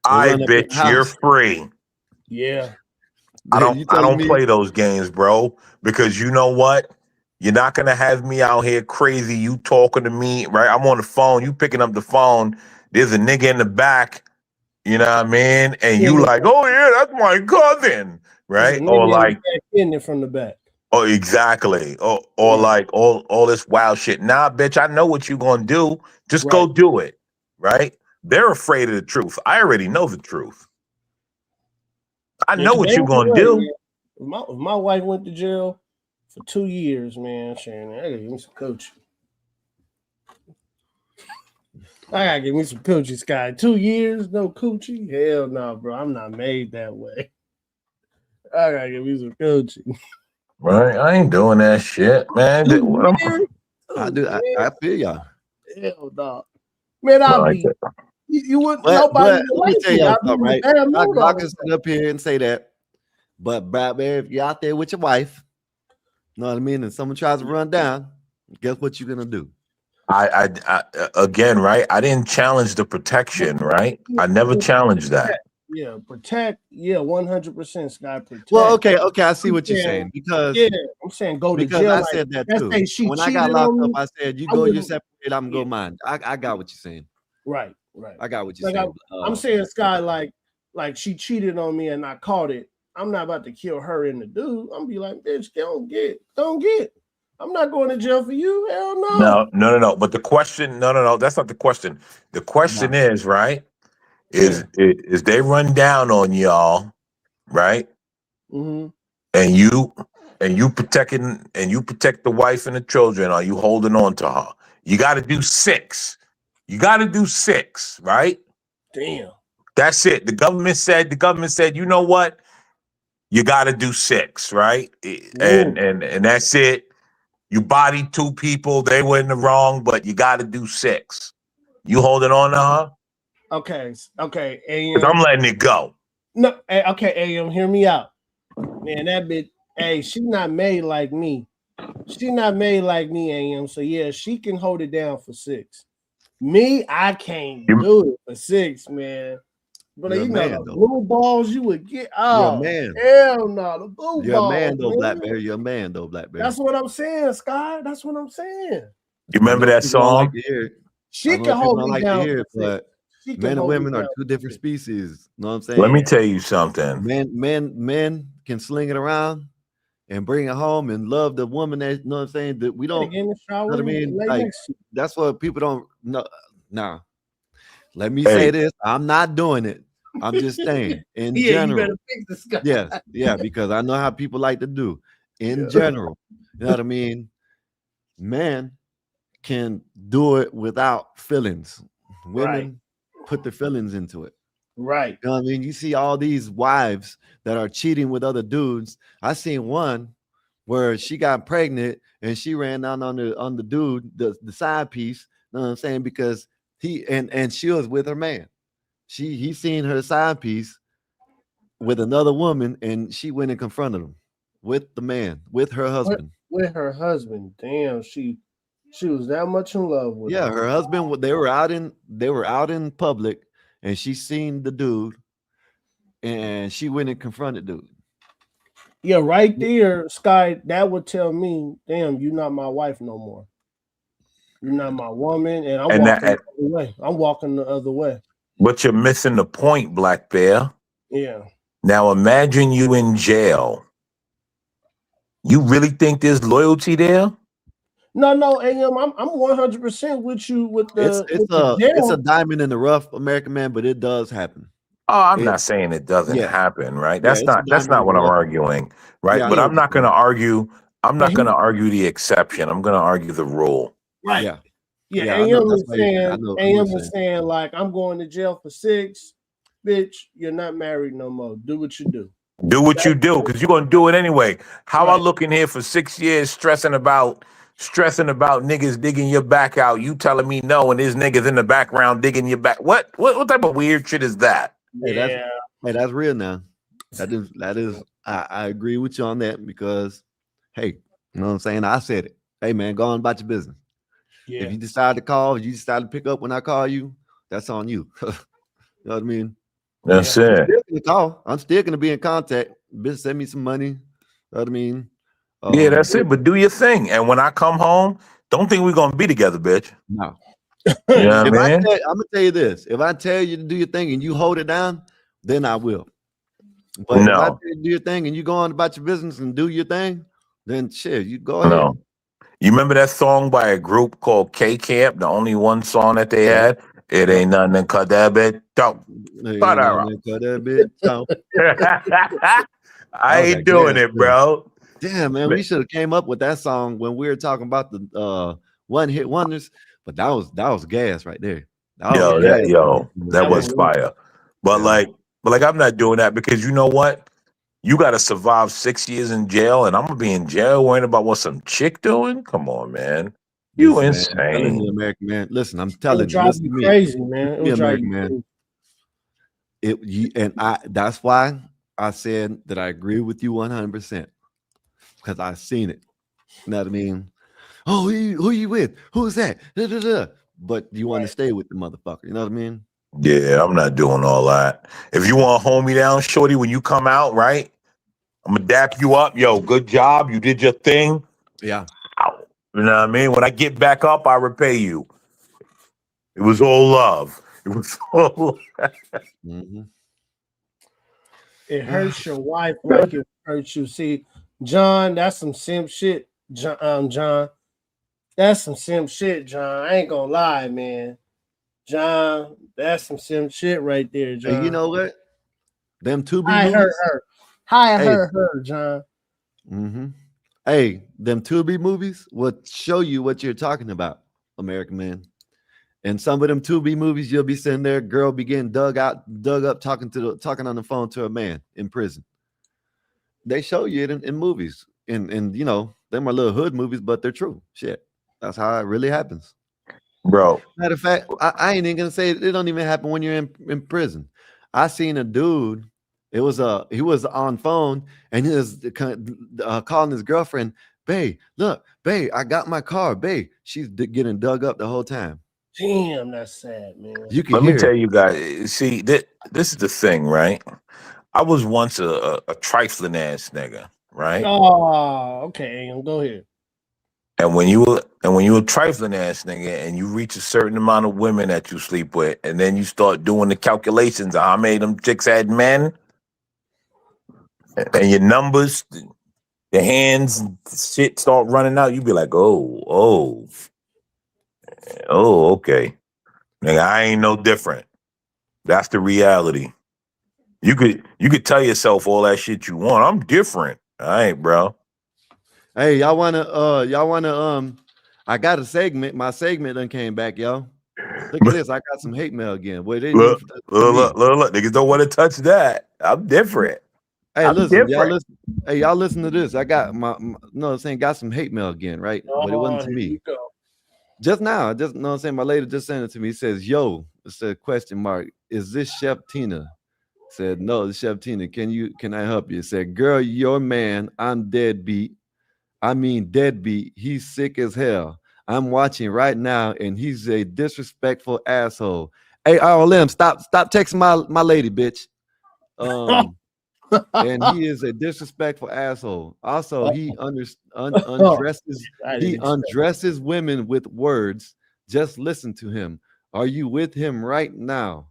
right, bitch, you're free. Yeah. I don't play those games, bro, because you know what? You're not gonna have me out here crazy. You talking to me, right? I'm on the phone. You picking up the phone. There's a nigga in the back. You know what I mean? And you like, oh yeah, that's my cousin, right? Or like in there from the back. Oh, exactly. Or like all this wild shit. Nah, bitch, I know what you gonna do. Just go do it, right? They're afraid of the truth. I already know the truth. I know what you gonna do. If my wife went to jail for 2 years, man, Shannon, I gotta give me some coaching. I gotta give me some coochie, Sky. 2 years, no coochie? Hell no, bro. I'm not made that way. I gotta give me some coochie. Right? I ain't doing that shit, man. I do. I feel y'all. Hell no. Man, I'll be. You wouldn't. Nobody would let me like tell you. y'all I'd be something, in right? the damn mood I all can the sit up here and say that, but Blackberry, if you're out there with your wife, you know what I mean, and someone tries to run down, guess what you're gonna do? I again, right? I didn't challenge the protection, right? I never challenged that. Yeah, protect. Yeah, 100%, Sky. Protect. Well, okay, I see what you're saying because I'm saying go to because jail. I said that too. When I got locked up, I said you go your separate, I'm gonna go mine. I got what you're saying. Right. I got what you're saying. I'm saying, Sky, like she cheated on me and I caught it. I'm not about to kill her and the dude. I'm be like, bitch, don't get. I'm not going to jail for you. Hell no. No. But the question, no. That's not the question. The question is, right? Is they run down on y'all, right? Mm-hmm. And you protect the wife and the children. Are you holding on to her? You got to do 6. You got to do 6, right? Damn. That's it. The government said, you know what? You got to do 6, right? And that's it. You bodied 2 people. They were in the wrong, but you got to do 6. You holding on to her? Okay. Because I'm letting it go. No. Okay. AM, hear me out. Man, that bitch. Hey, she's not made like me. She's not made like me, AM. So yeah, she can hold it down for 6. Me, I can't do it for 6, man. But you know the blue balls you would get. Oh, hell no, the blue balls. You're a man though, Blackberry. You're a man though, Blackberry. That's what I'm saying, Sky. That's what I'm saying. You remember that song? She can hold me down, but men and women are 2 different species. You know what I'm saying? Let me tell you something. Men can sling it around and bring it home and love the woman that, you know what I'm saying, that we don't, you know what I mean? Like, that's what people don't know. Nah. Let me say this. I'm not doing it. I'm just saying in general. You better fix this guy. Yeah, because I know how people like to do. In general, you know what I mean? Men can do it without feelings. Women put their feelings into it. Right. You know what I mean? You see all these wives that are cheating with other dudes. I seen one where she got pregnant and she ran down on the dude, the side piece, you know what I'm saying? Because he and she was with her man. He seen her side piece with another woman and she went and confronted him with the man, with her husband. With her husband. Damn, she was that much in love with him. Her husband, they were out in public and she seen the dude and she went and confronted dude. Yeah, right there, Sky, that would tell me, damn, you're not my wife no more. You're not my woman, and I'm walking the other way. I'm walking the other way. But you're missing the point, Black Bear. Yeah. Now imagine you in jail. You really think there's loyalty there? No, AM, I'm 100% with you with the it's a jail. diamond in the rough, American man, but it does happen. Oh, I'm It not saying it doesn't yeah, happen, right? yeah, That's it's a not diamond in what the I'm rough. arguing, right? Yeah, I But know I'm what you're not going to saying. argue. I'm But not going he to argue the exception. I'm going to argue the rule. right. Yeah, Yeah, yeah, I know. AM That's is why I saying know what you're AM is saying. saying like I'm going to jail for 6. Bitch, you're not married no more. Do what you do. Do what That's you do, because you're gonna do it anyway. How I right. look in here for 6 years stressing about niggas digging your back out? You telling me no, and there's niggas in the background digging your back. What type of weird shit is that? Hey, Yeah. that's real now. That is I agree with you on that because hey, you know what I'm saying? I said it. Hey man, go on about your business. If Yeah. you decide to call, if you decide to pick up when I call you, that's on you. You know what I mean? That's Yeah. I'm it. still gonna call. I'm still gonna be in contact. Bitch, send me some money. You know what I mean? Yeah, that's it. But do your thing, and when I come home, don't think we're gonna be together, bitch. No. You know If what I mean? I'm gonna tell you this, if I tell you to do your thing and you hold it down, then I will. But if I tell No, you to do your thing and you go on about your business and do your thing, then shit, you go ahead. no. You remember that song by a group called K Camp? The only one song that they Yeah. had. It Yep. ain't nothing to cut that bitch. Don't Hey, cut no, her no, cut that bitch out. out. I That was ain't that doing gas. it, Too. bro. Damn, man, we should have came up with that song when we were talking about the one hit wonders. But that was gas right there. That was gas. That That was one was fire. But Yeah. I'm not doing that because you know what? You got to survive 6 years in jail, and I'm gonna be in jail worrying about what some chick doing. Come on, man. You Listen, man, I'm telling you, insane. American man. Listen, I'm it'll telling you. drive Listen you to me. crazy, man. Listen to It'll me, drive American you man. crazy. That's why I said that I agree with you 100% because I've seen it. You know what I mean? Oh, who you with? Who's that? Da, da, da. But you want to Right. stay with the motherfucker. You know what I mean? Yeah, I'm not doing all that. If you want to hold me down, shorty, when you come out, right? I'm gonna dap you up. Yo, good job. You did your thing. Yeah. Ow. You know what I mean? When I get back up, I repay you. It was all love. It was all. Mm-hmm. It hurts your wife like it hurts you. See, John, that's some simp shit. John, that's some simp shit, John. I ain't gonna lie, man. John, that's some simp shit right there, Hey, you John. know what? Them 2B I hurt movies. her. I Hey, hurt her, John. mm-hmm. Hey, them 2B movies will show you what you're talking about, American man. And some of them 2B movies, you'll be sitting there, girl be getting dug up, talking on the phone to a man in prison. They show you it in movies. And you know, them are little hood movies, but they're true. Shit. That's how it really happens. Bro, Matter of fact, I ain't even gonna say it don't even happen when you're in prison. I seen a dude. He was on phone and he was calling his girlfriend. Babe, look, babe, I got my car. Babe, she's getting dug up the whole time. Damn, that's sad, man. You can let me hear tell it. you guys. See, this is the thing, right? I was once a trifling ass nigga, right? Oh, okay. Go ahead. And when you a trifling ass nigga and you reach a certain amount of women that you sleep with, and then you start doing the calculations of how many of them chicks had men, and your numbers, the hands, shit start running out, you be like, okay. Nigga, I ain't no different. That's the reality. You could tell yourself all that shit you want. I'm different. All right, bro. Hey, y'all wanna I got a segment. My segment done came back, y'all. Look at this. I got some hate mail again. What they do Look, to look, me. look, look, look. Niggas don't want to touch that. I'm different. Hey, I'm listen, y'all different. listen. Hey, y'all listen to this. I got my no I'm saying got some hate mail again, right? But it wasn't Oh, to here me. you go. Just now, I just know what I'm saying. My lady just sent it to me. It says, yo, it's a question mark. Is this Chef Tina? I said, no, it's Chef Tina. Can I help you? It said, girl, your man, I'm deadbeat. I mean deadbeat. He's sick as hell. I'm watching right now, and he's a disrespectful asshole. Hey, RLM, stop texting my lady, bitch. And he is a disrespectful asshole. Also, Oh, undresses I he didn't expect. undresses women with words. Just listen to him. Are you with him right now?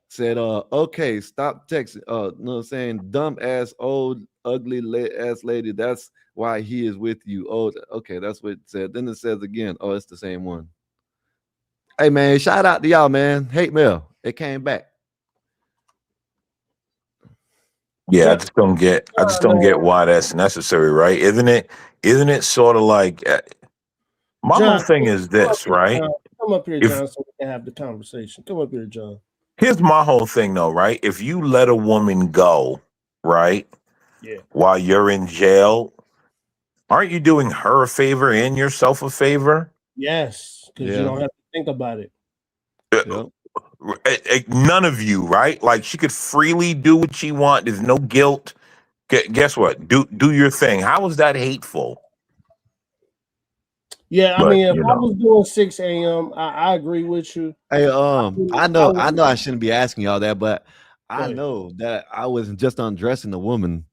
said, okay, stop texting. No, I'm saying dumb ass, old, ugly ass lady. That's why he is with you. Oh, okay, that's what it said. Then it says again, oh, it's the same one. Hey man, shout out to y'all, man. Hate mail. It came back. Yeah, I just don't get why that's necessary, right? Isn't it sort of like my John, whole thing is come up this, here, right? John. Come up here, If John, so we can have the conversation. Come up here, John. here's my whole thing though, right? If you let a woman go, right, Yeah. while you're in jail, aren't you doing her a favor and yourself a favor? Yes, because you Yeah. don't have to think about it. Yep. None of you, right? Like she could freely do what she wants. There's no guilt. Guess what? Do your thing. How is that hateful? Yeah, I But, mean, if you I know. was doing 6 a.m., I agree with you. Hey, I know wouldn't- I shouldn't be asking y'all that, but I ahead. know that I wasn't just undressing a woman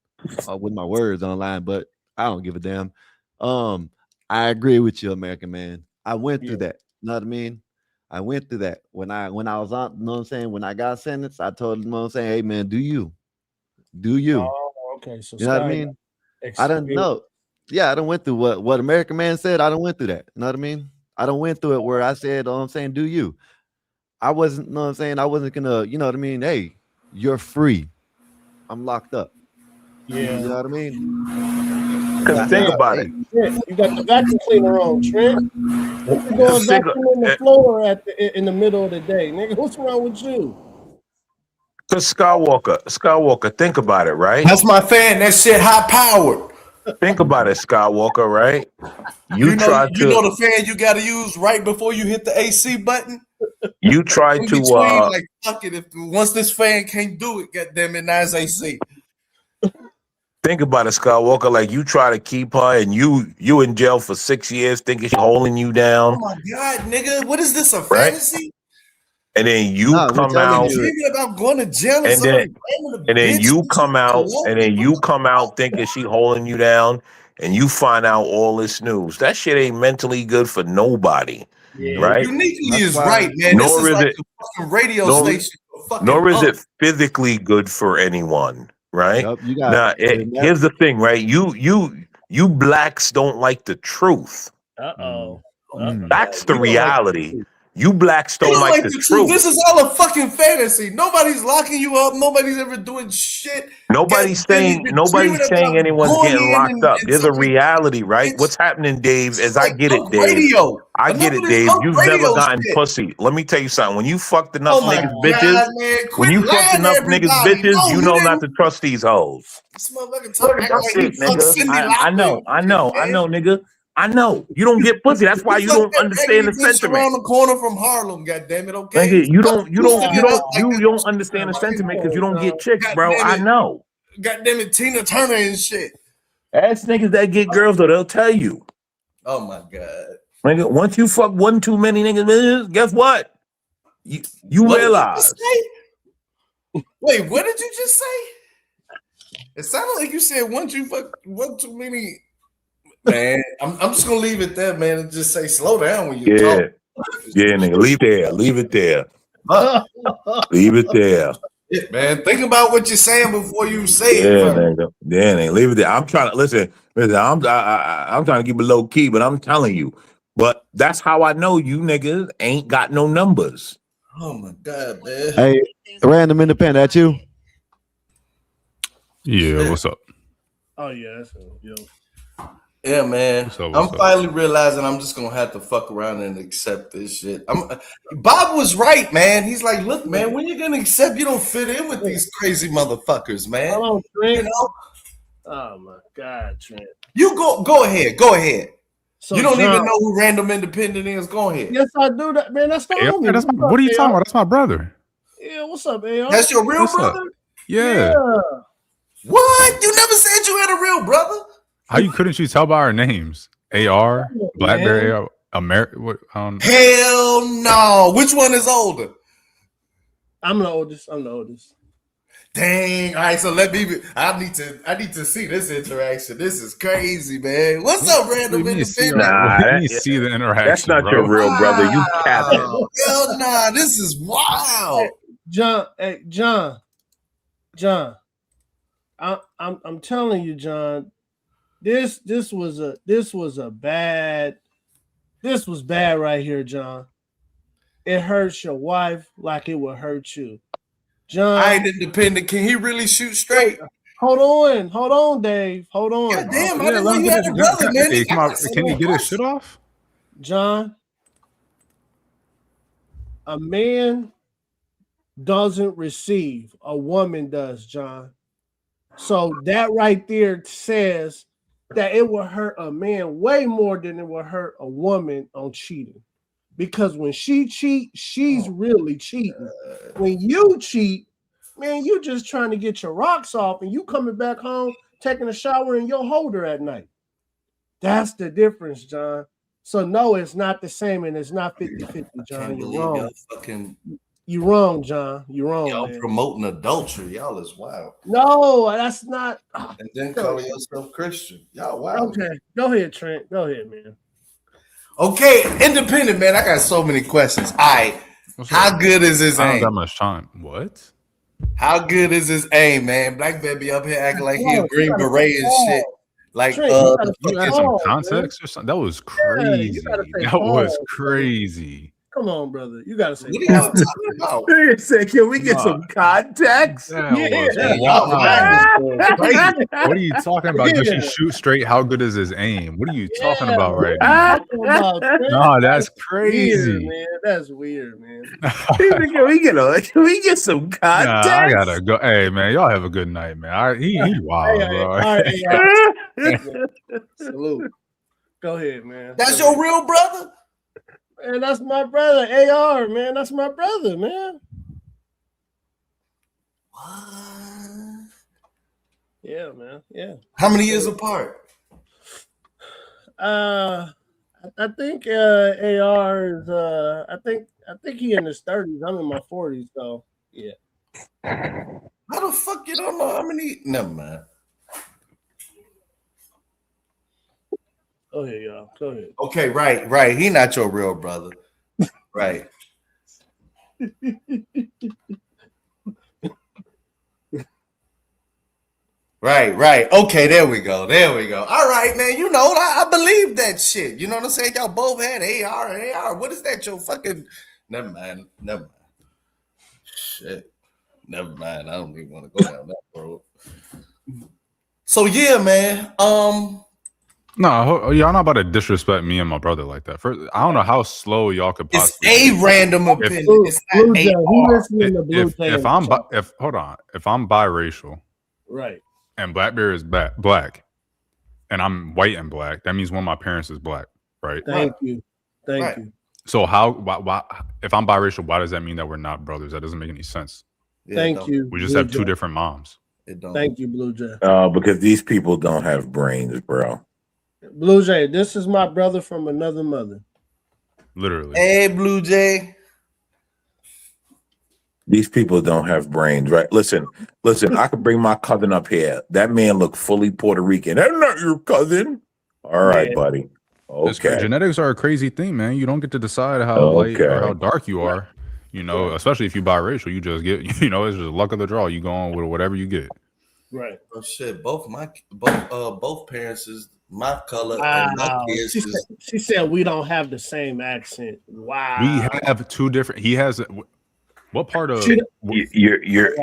with my words online, but I don't give a damn. I agree with you, American man. I went through that. You know what I mean? I went through that when I was on. You know what I'm saying? When I got sentenced, I told him, you know what I'm saying, hey man, do you? Oh, okay. So You know what I Sky mean? I don't know. Yeah, I don't went through what American man said. I don't went through that. You know what I mean? I don't went through it where I said, I'm saying, do you? I wasn't, you know what I'm saying? I wasn't gonna, you know what I mean? Hey, you're free. I'm locked up. Yeah. You know what I mean? Because think about it. Trent, you got the vacuum cleaner on, Trent. What you going Think- vacuuming the floor in the middle of the day, nigga? What's wrong with you? Because Skywalker, think about it, right? That's my fan. That shit high powered. Think about it, Skywalker, right? You know the fan you gotta use right before you hit the AC button. You try In to between, like fuck it. If once this fan can't do it, goddamn it, now it's AC. think about it, Skywalker. Like you try to keep her, and you in jail for 6 years, thinking she's holding you down. Oh my god, nigga, what is this? A Right? fantasy? And then you No, we're come telling out, you. Dreaming about going to jail or and something. then you come out thinking she holding you down, and you find out all this news. That shit ain't mentally good for nobody, right? Uniquely That's is why- right, man. This Nor is is like it- the fucking radio nor- station. For fucking Nor is punk. it physically good for anyone, right? Yup, you got Now, here's the thing, right? You blacks don't like the truth. Uh-oh. That's the We don't like reality. You blacks You don't don't like the truth. This is all a fucking fantasy. Nobody's locking you up. Nobody's ever doing shit. Nobody's Goddamn, you've been dreaming about anyone's going getting in locked up. and There's a something- reality, right? It's- What's happening, Dave, It's is I get it, punk Dave. Radio. I get Enough it, of this Dave. punk You've radio never gotten shit. pussy. Let me tell you something. When you fucked enough Oh my niggas God, bitches, man. when you Quit fucked lying to enough niggas everybody. bitches, No, you you know didn't. not to trust these hoes. This motherfucker talking like That's you it, fucked nigga. Cindy I Lauper know, and shit, man. nigga. I know. You don't get pussy. That's why you fucked don't that understand the raggedy bitch sentiment. around the corner from Harlem, goddammit, okay? Nigga, you don't Goddamn understand the sentiment because you don't get chicks, bro. I it. know. Goddamn it, Tina Turner and shit. Ask niggas that get girls though, they'll tell you. Oh my God. Nigga, once you fuck one too many niggas, guess what? You What did you realize. just say? Wait, what did you just say? It sounded like you said once you fuck one too many. Man, I'm just gonna leave it there, man, and just say slow down when you talk. Yeah, nigga. Leave it there. Leave it there. Yeah, man, think about what you're saying before you say Yeah, it. nigga. Yeah, nigga. Leave it there. I'm trying to listen. I'm trying to keep it low key, but I'm telling you. But that's how I know you niggas ain't got no numbers. Oh my God, man. Hey, random independent, that you? Yeah, what's up? Oh yeah, that's yo. Yeah, man. What's up? I'm finally realizing I'm just gonna have to fuck around and accept this shit. Bob was right, man. He's like, look, man, when you gonna accept you don't fit in with these crazy motherfuckers, man? Hello, Trent. You know? Oh my God, Trent. You go ahead. So You don't John, even know who Random Independent is. Go ahead. Yes, I do that, man. That's the homie. What are you talking about? That's my brother. Yeah, what's up, AR? That's your real What's up? brother? Yeah. What? You never said you had a real brother? How you couldn't you tell by our names? AR, Blackberry, AR, America. What? Hell no. Which one is older? I'm the oldest. Dang. All right, so I need to see this interaction. This is crazy, man. What's up, Random Independent? Nah, you see the interaction. That's not bro. your real brother. You capping. Hell nah, this is wild. John, hey, John. I'm telling you, John. This was bad right here, John. It hurts your wife like it would hurt you, John. I ain't independent. Can he really shoot straight? Hold on, Dave. Hold on. God damn, I didn't know you had a brother, man. Hey, can he get his shit off? John, a man doesn't receive, a woman does, John. So that right there says that it will hurt a man way more than it will hurt a woman on cheating. Because when she cheats, she's really cheating. When you cheat, man, you just trying to get your rocks off and you coming back home, taking a shower in your holder at night. That's the difference, John. So no, it's not the same and it's not 50-50, John. You're wrong. You're wrong, John. You're wrong. Y'all man. promoting adultery. Y'all is wild. No, that's not. And then calling yourself Christian. Y'all wild. Okay, go ahead, Trent. Go ahead, man. Okay, independent, man. I got so many questions. All right. How good is his I aim? don't got much time. What? How good is his aim, man? Black baby up here acting like he a Green Beret and shit. Like, you had some context or something? That was crazy. That was crazy. Come on, brother. You gotta say. What are you talking about? Can we get some context? What are you talking about? Does he shoot straight? How good is his aim? What are you talking about right now? No, that's crazy. Weird, man. That's weird, man. Can we get some context? Nah, I gotta go. Hey, man, y'all have a good night, man. He wild, bro. All right, salute. Go ahead, man. That's your real brother? Man, that's my brother, AR, man. That's my brother, man. What? Yeah, man. Yeah. How many years apart? I think AR is I think he in his 30s. I'm in my 40s, so yeah. How the fuck you don't know how many? Never mind. Go ahead, y'all. Go ahead. Okay, right. He not your real brother. Right. Right. Okay, there we go. All right, man. You know, I believe that shit. You know what I'm saying? Y'all both had AR. What is that? Your fucking. Never mind. Shit. Never mind. I don't even want to go down that road. So yeah, man. No, y'all not about to disrespect me and my brother like that. First, I don't know how slow y'all could possibly. It's a random opinion. It's not if I'm biracial, right, and Blackbeard is black, and I'm white and black, that means one of my parents is black, right? Thank you. So why if I'm biracial, why does that mean that we're not brothers? That doesn't make any sense. Thank you. We just have two different moms. Thank you, Blue Jay. Because these people don't have brains, bro. Blue Jay, this is my brother from another mother. Literally. Hey, Blue Jay. These people don't have brains, right? Listen. I could bring my cousin up here. That man look fully Puerto Rican. That's not your cousin. All right, buddy. Okay. Genetics are a crazy thing, man. You don't get to decide how light or how dark you are. You know, especially if you biracial, you just get. You know, it's just luck of the draw. You go on with whatever you get. Right. Oh shit! Both parents is my color. Wow. And my kids She said we don't have the same accent. Wow. We have two different. He has. What part of you're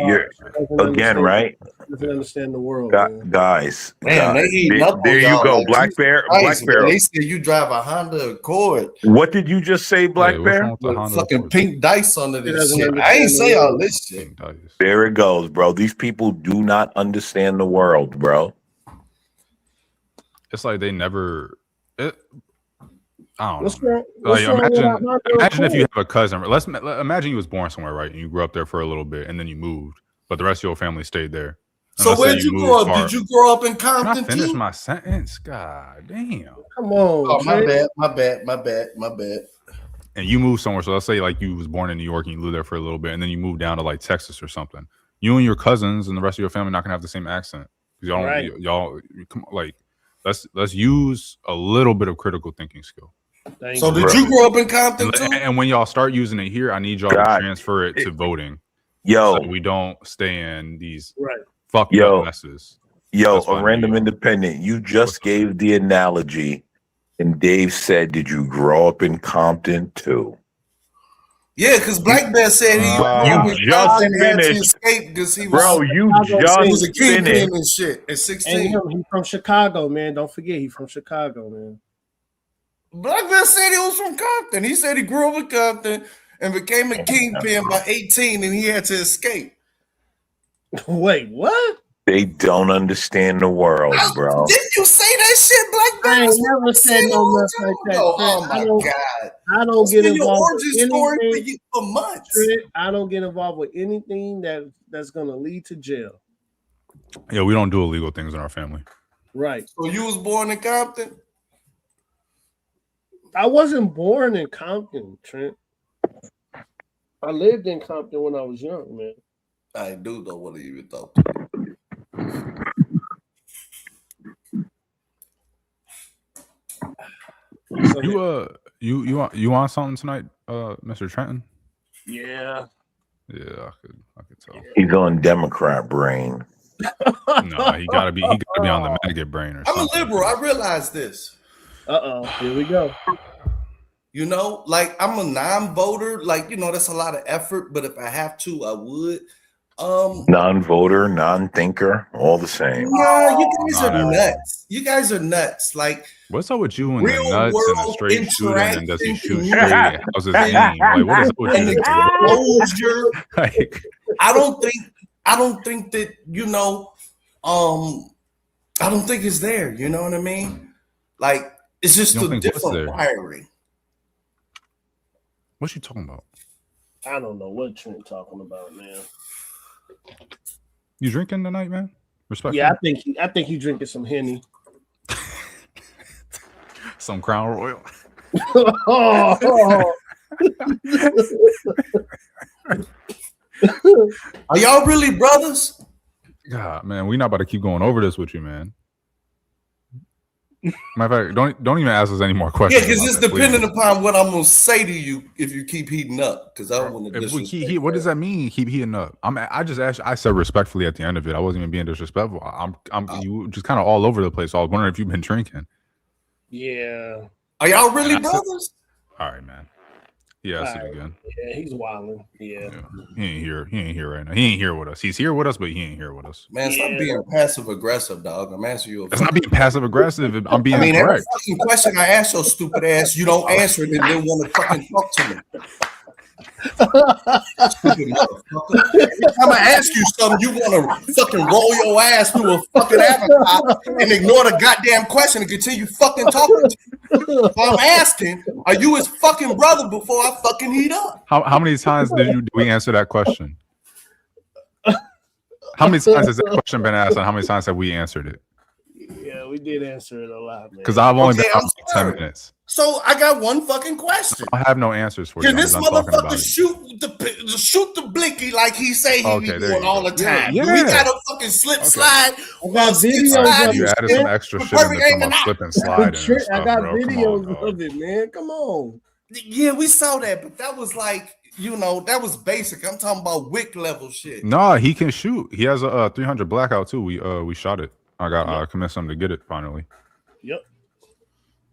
again, right? Doesn't understand the world, guys. Man, they eat up there you go, like, Black Bear. Christ, Black Bear. They said you drive a Honda Accord. What did you just say, Black Bear? Fucking pink dice under this shit. I ain't say all this shit. There it goes, bro. These people do not understand the world, bro. It's like they never. I don't know. Like, imagine if you have a cousin. Imagine you was born somewhere, right? And you grew up there for a little bit, and then you moved, but the rest of your family stayed there. So where'd you grow up? Did you grow up in Compton? Can I finish my sentence? God damn. Come on. Oh, my bad. And you moved somewhere. So let's say like you was born in New York and you lived there for a little bit, and then you moved down to like Texas or something. You and your cousins and the rest of your family not gonna have the same accent. Y'all come like let's use a little bit of critical thinking skill. So did you grow up in Compton too? And when y'all start using it here, I need y'all to transfer it to voting. so we don't stay in these fucked up messes. Yo, That's why a I random knew you. independent. You just gave the analogy, and Dave said, "Did you grow up in Compton too?" Yeah, because Black Bear said he you just had to finished, escape because he was bro. You he was just a kingpin finished. and shit at 16. And he's from Chicago, man. Don't forget, he's from Chicago, man. Black Bear said he was from Compton. He said he grew up in Compton and became a kingpin by 18, and he had to escape. Wait, what? They don't understand the world, bro. Didn't you say that shit, Black Bear? I ain't never said no nothing like that. Oh my God! I don't get your involved origin with story anything for months. Trent, I don't get involved with anything that's gonna lead to jail. Yeah, we don't do illegal things in our family. Right. So you was born in Compton? I wasn't born in Compton, Trent. I lived in Compton when I was young, man. I do know what you even thought. You want something tonight, Mr. Trenton? Yeah. Yeah, I could tell. He's on Democrat brain. No, he gotta be on the maggot brain or something. I'm a liberal. I realize this. Here we go. You know, like I'm a non-voter. Like, you know, that's a lot of effort, but if I have to, I would. Non-voter, non-thinker, all the same. Yeah, you guys are nuts. You guys are nuts. Like, what's up with you and the real nuts and the world straight shooting and does he shoot interaction straight? How's his aim? Like, what is up with and you? exposure. Like, I don't think that, you know, I don't think it's there. You know what I mean? Like, it's just a different wiring. What's you talking about? I don't know what Trent talking about, man. You drinking tonight, man? Respectfully? Yeah, I think he drinking some Henny. Some Crown Royal. Are y'all really brothers? God, man, we not about to keep going over this with you, man. Matter of fact, don't even ask us any more questions. Yeah, because it's dependent upon what I'm gonna say to you if you keep heating up. Because I don't want to. If we keep, what does that mean? Keep heating up. I just asked. I said respectfully at the end of it. I wasn't even being disrespectful. You just kind of all over the place. So I was wondering if you've been drinking. Yeah. Are y'all really brothers? All right, man. Yeah, I see it again. Yeah, he's wilding. Yeah. He ain't here. He ain't here right now. He ain't here with us. He's here with us, but he ain't here with us. Man, stop being passive aggressive, dog. I'm asking you. It's not being passive aggressive. I'm being every correct. fucking question I ask your stupid ass, you don't answer it and then want to fucking talk to me. Stupid motherfucker. Every time I ask you something, you want to fucking roll your ass through a fucking avatar and ignore the goddamn question and continue fucking talking to me. I'm asking, are you his fucking brother before I fucking heat up? How many times did we answer that question? How many times has that question been asked, and how many times have we answered it? Yeah, we did answer it a lot, man. Because I've only been out for 10 minutes. So I got one fucking question. I have no answers for you. Can this motherfucker shoot the blinky like he say he be doing all the time? Yeah. We got a fucking slip slide. I got videos of You added some extra shit in there from slip and slide. I got videos of it, man. Come on. Yeah, we saw that, but that was like, you know, that was basic. I'm talking about wick level shit. No, he can shoot. He has a 300 blackout too. We shot it. I convinced him to get it finally. Yep.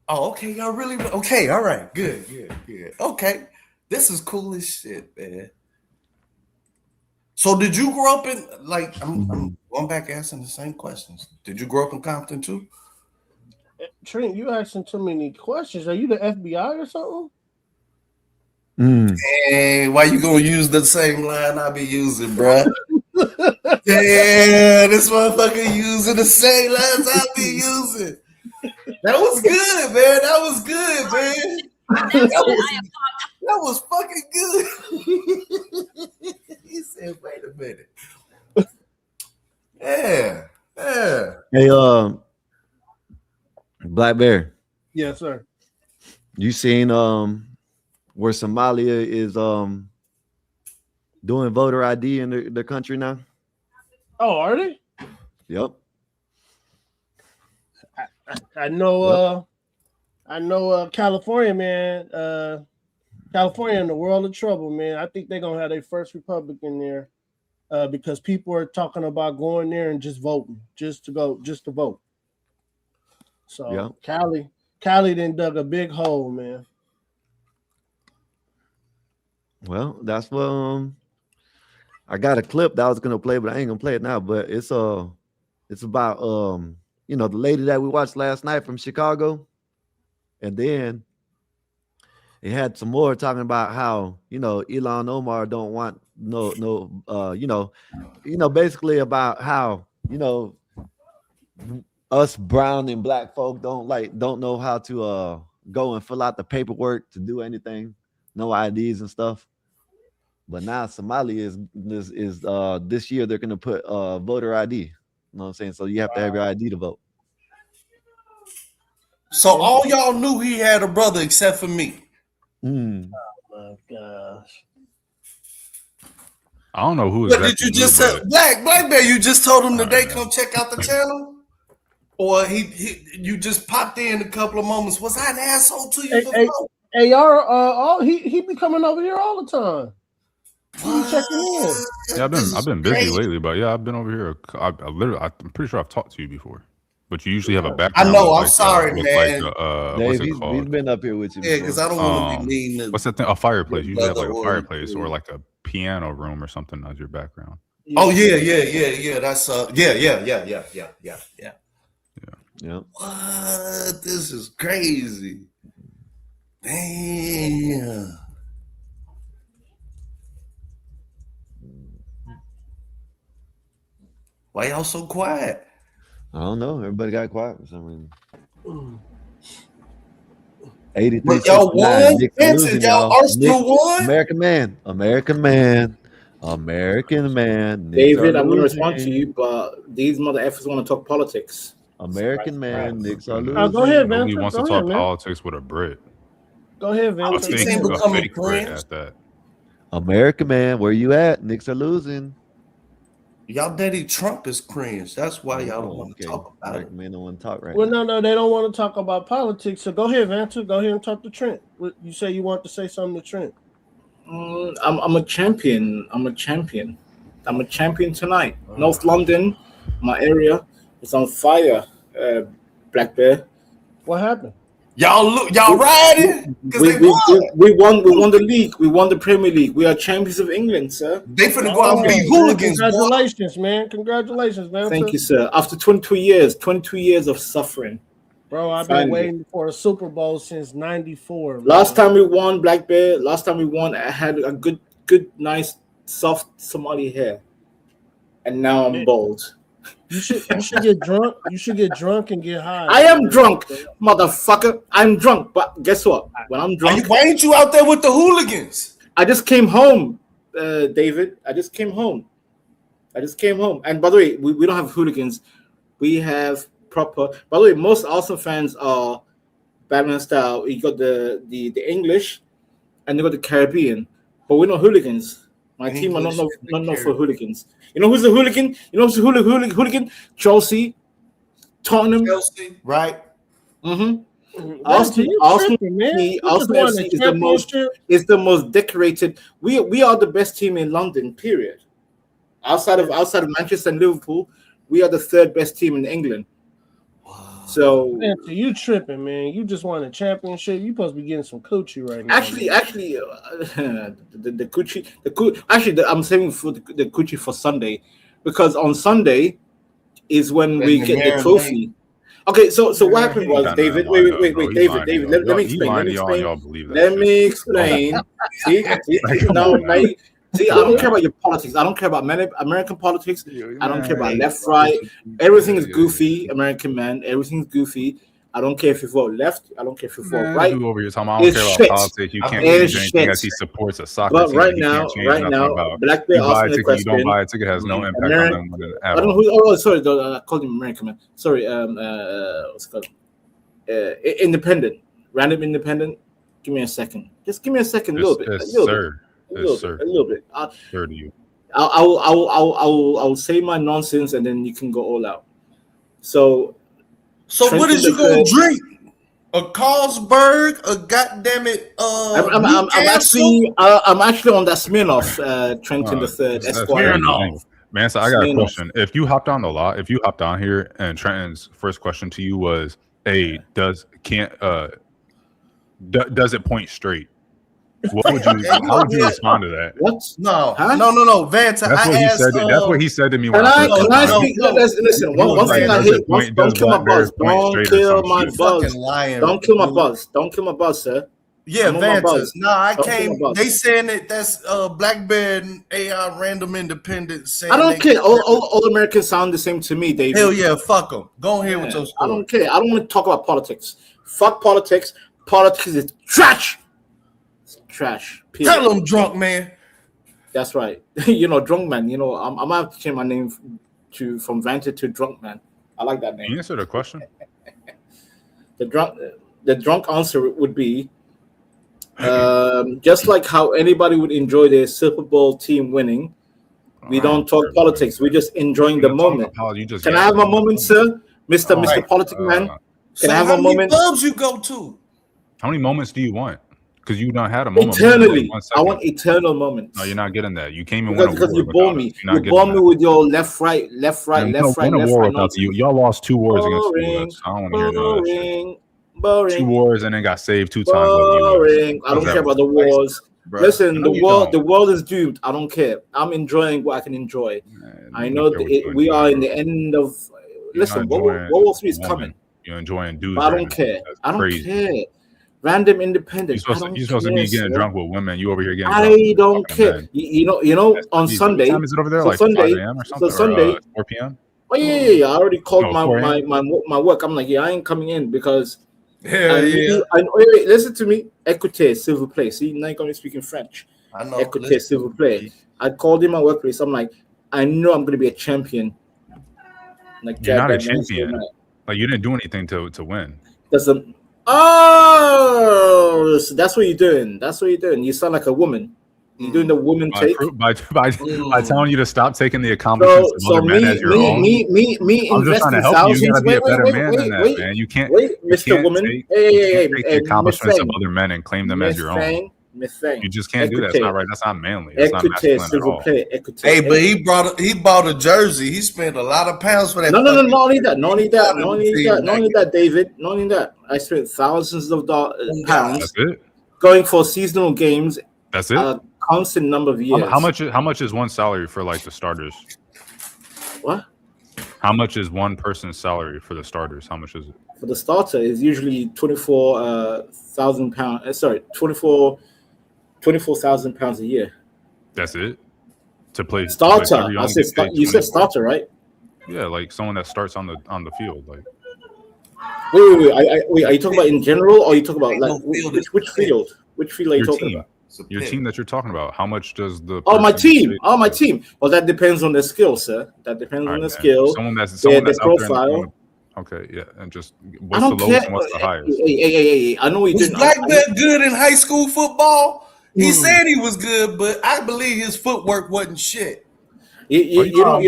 Oh, okay, y'all really okay. All right, good. Okay, this is cool as shit, man. So, did you grow up in like? I'm going back asking the same questions. Did you grow up in Compton too? Trent, you asking too many questions. Are you the FBI or something? Hey, why you gonna use the same line I be using, bruh? Yeah, this motherfucker using the same lines I be using. That was good, man. That was good, man. That was fucking good. He said, "Wait a minute." Yeah. Hey, Black Bear. Yes, sir. You seen where Somalia is doing voter ID in the country now? Oh, are they? Yep. I know. I know. California, man. California in the world of trouble, man. I think they're gonna have their first Republican there because people are talking about going there and just voting, just to vote. So Yeah. Cali then dug a big hole, man. Well, that's what I got a clip that I was gonna play, but I ain't gonna play it now. But it's about the lady that we watched last night from Chicago, and then it had some more talking about how Elon Omar don't want basically about how us brown and black folk don't know how to go and fill out the paperwork to do anything, no IDs and stuff. But now Somali is this year they're gonna put voter ID. You know what I'm saying? So you have to have your ID to vote. So all y'all knew he had a brother except for me. Mm. Oh my gosh. I don't know who What exactly did you just knew, say? but Black Bear, you just told him today come check out the channel? Or you just popped in a couple of moments. Was I an asshole to you before? Hey, y'all, he be coming over here all the time. He be checking in. yeah, I've been busy lately, but yeah, I've been over here. I'm pretty sure I've talked to you before, but you usually have a background. I know. I'm with sorry, with man. what's Dave, it called? he's been up here with you. Yeah, because I don't want to be mean. To what's that thing? A fireplace. You usually have like a or- fireplace or like a piano room or something as your background. Oh yeah. That's Yeah. What? This is crazy. Damn. Why y'all so quiet? I don't know. Everybody got quiet for some reason. 83. But y'all won? Vincent, y'all Arsenal won? American man. David, I'm going to respond to you, but these mother effers want to talk politics. American man, Knicks are losing. Go ahead, man. Nobody wants to talk politics with a Brit. Go ahead, man. A fake Brit at that. American man, where you at? Knicks are losing. Y'all daddy Trump is cringe. That's why y'all don't want to talk about it. Man don't want to talk right Well, now. no, they don't want to talk about politics. So go ahead, Vanter. Go ahead and talk to Trent. You say you want to say something to Trent. I'm a champion. I'm a champion tonight. North London, my area, is on fire. Black Bear. What happened? Y'all riding? We won the league. We won the Premier League. We are champions of England, sir. They finna go out and be hooligans. Congratulations, man. Congratulations, man. Thank you, sir. After 22 years of suffering. Bro, I've been waiting for a Super Bowl since '94. Last time we won, Black Bear. I had a good, nice, soft Somali hair, and now I'm bald. You should get drunk. You should get drunk and get high. I am drunk, motherfucker. I'm drunk, but guess what? When I'm drunk, why ain't you out there with the hooligans? I just came home, David. I just came home. And by the way, we don't have hooligans. We have proper. By the way, most Arsenal fans are Batman style. You got the English, and they got the Caribbean, but we're not hooligans. My team are not for hooligans. You know who's the hooligan? You know who's the hooligan? Chelsea, Tottenham. Chelsea, right? Mm-hmm. Arsenal FC is the most decorated. We are the best team in London. Period. Outside of Manchester and Liverpool, we are the third best team in England. So you tripping, man? You just won a championship. You supposed to be getting some coochie right now. Actually, the coochie. I'm saving for the coochie for Sunday, because on Sunday is when we get the trophy. Okay, so what happened was, David. Wait, David. Let me explain. See, now. See, I don't care about your politics. I don't care about American politics. I don't care about left, right. Everything is goofy, American man. Everything's goofy. I don't care if you vote left. I don't care if you vote right. Over your time. I don't care about politics. You can't change anything as he supports a soccer team. But right now, Black Bear asked me a question. You don't buy a ticket has no impact on them at all. I don't know who. Oh, sorry, I called him American man. Sorry, what's it called? Independent, random independent. Give me a second. Just give me a second. A little bit. A little bit. Sure to you. I'll say my nonsense and then you can go all out. So what is you gonna drink? a Carlsberg, a goddamn it, I'm Newcastle. actually on that Smirnoff, Trenton the Third Esquire. Man, so I got a question. If you hopped on here and Trenton's first question to you was, "Hey, does it point straight?" What would you? How would you respond to that? What? No, Huh? no, Vanta. That's what he said. That's what he said to me. When Can I first speak? Listen, one thing I hate. Don't kill my buzz. Don't kill my buzz. Don't kill my buzz. Don't kill my buzz, sir. Yeah, Vanta. No, I Don't came. kill my buzz. They saying that that's Black Bear and AI Random Independent. Saying I don't care. All Americans sound the same to me, David. Hell yeah, fuck them. Go ahead with your story. I don't care. I don't want to talk about politics. Fuck politics. Politics is trash. It's trash. Period. Tell them, drunk man. That's right. Drunk man. I'm gonna have to change my name from Vanta to Drunk Man. I like that name. Can you answer the question? The drunk answer would be just like how anybody would enjoy their Super Bowl team winning. We don't talk politics. We're just enjoying the moment. Can I have a moment, sir, Mr. Politic Man? Can I have a moment? How many clubs you go to? How many moments do you want? Because you don't had a moment. Eternally. I want eternal moments. No, you're not getting that. You came in because you bore me. You bore me with your left, right. Y'all lost 2 wars against the US. I don't want to hear none of that shit. Boring. 2 wars and then got saved 2 times. Boring. I don't care about the wars. Bro. Listen, the world is doomed. I don't care. I'm enjoying what I can enjoy. Man, I know we are in the end of. Listen, World War III is coming. You're enjoying dudes. I don't care. I don't care. Random independent. You're supposed to be getting drunk with women. You over here getting. I don't care. You know. On Sunday. What time is it over there? Like Sunday, 5 a.m. or something. So Sunday, 4 p.m. Oh yeah. I already called my work. I'm like, yeah, I ain't coming in because. Wait, listen to me. Écoutez, s'il vous plaît. See, now you're going to speak in French. I know. Écoutez, s'il vous plaît. I called in my workplace. I'm like, I know I'm going to be a champion. Like, you're not a champion. Like, you didn't do anything to win. So that's what you're doing. You sound like a woman. You're doing the woman take by telling you to stop taking the accomplishments of other men as your own. Me I'm just trying to help you. You gotta be a better man than that, man. You can't. Mr. Woman. Take the accomplishments of other men and claim them as your own. You just can't do that. It's not right. That's not manly. That's not masculine at all. Hey, but he bought a jersey. He spent a lot of pounds for that. No, not only that, David. Not only that. I spent thousands of pounds. That's it. Going for seasonal games. That's it. Constant number of years. How much is one salary for like the starters? What? How much is one person's salary for the starters? How much is it? For the starter is usually 24,000 pounds. Sorry, 24,000 pounds a year. That's it. To play starter. You said starter, right? Yeah, like someone that starts on the field. Like. Wait. Are you talking about in general, or are you talking about like which field? Which field are you talking about? Your team that you're talking about. How much does the my team? My team. Well, that depends on the skill, sir. That depends on the skill. Someone that's profile. Okay, yeah, and just what's the lowest and what's the highest? Hey, I know what you're doing. Was Black Bear good in high school football? He said he was good, but I believe his footwork wasn't shit. You know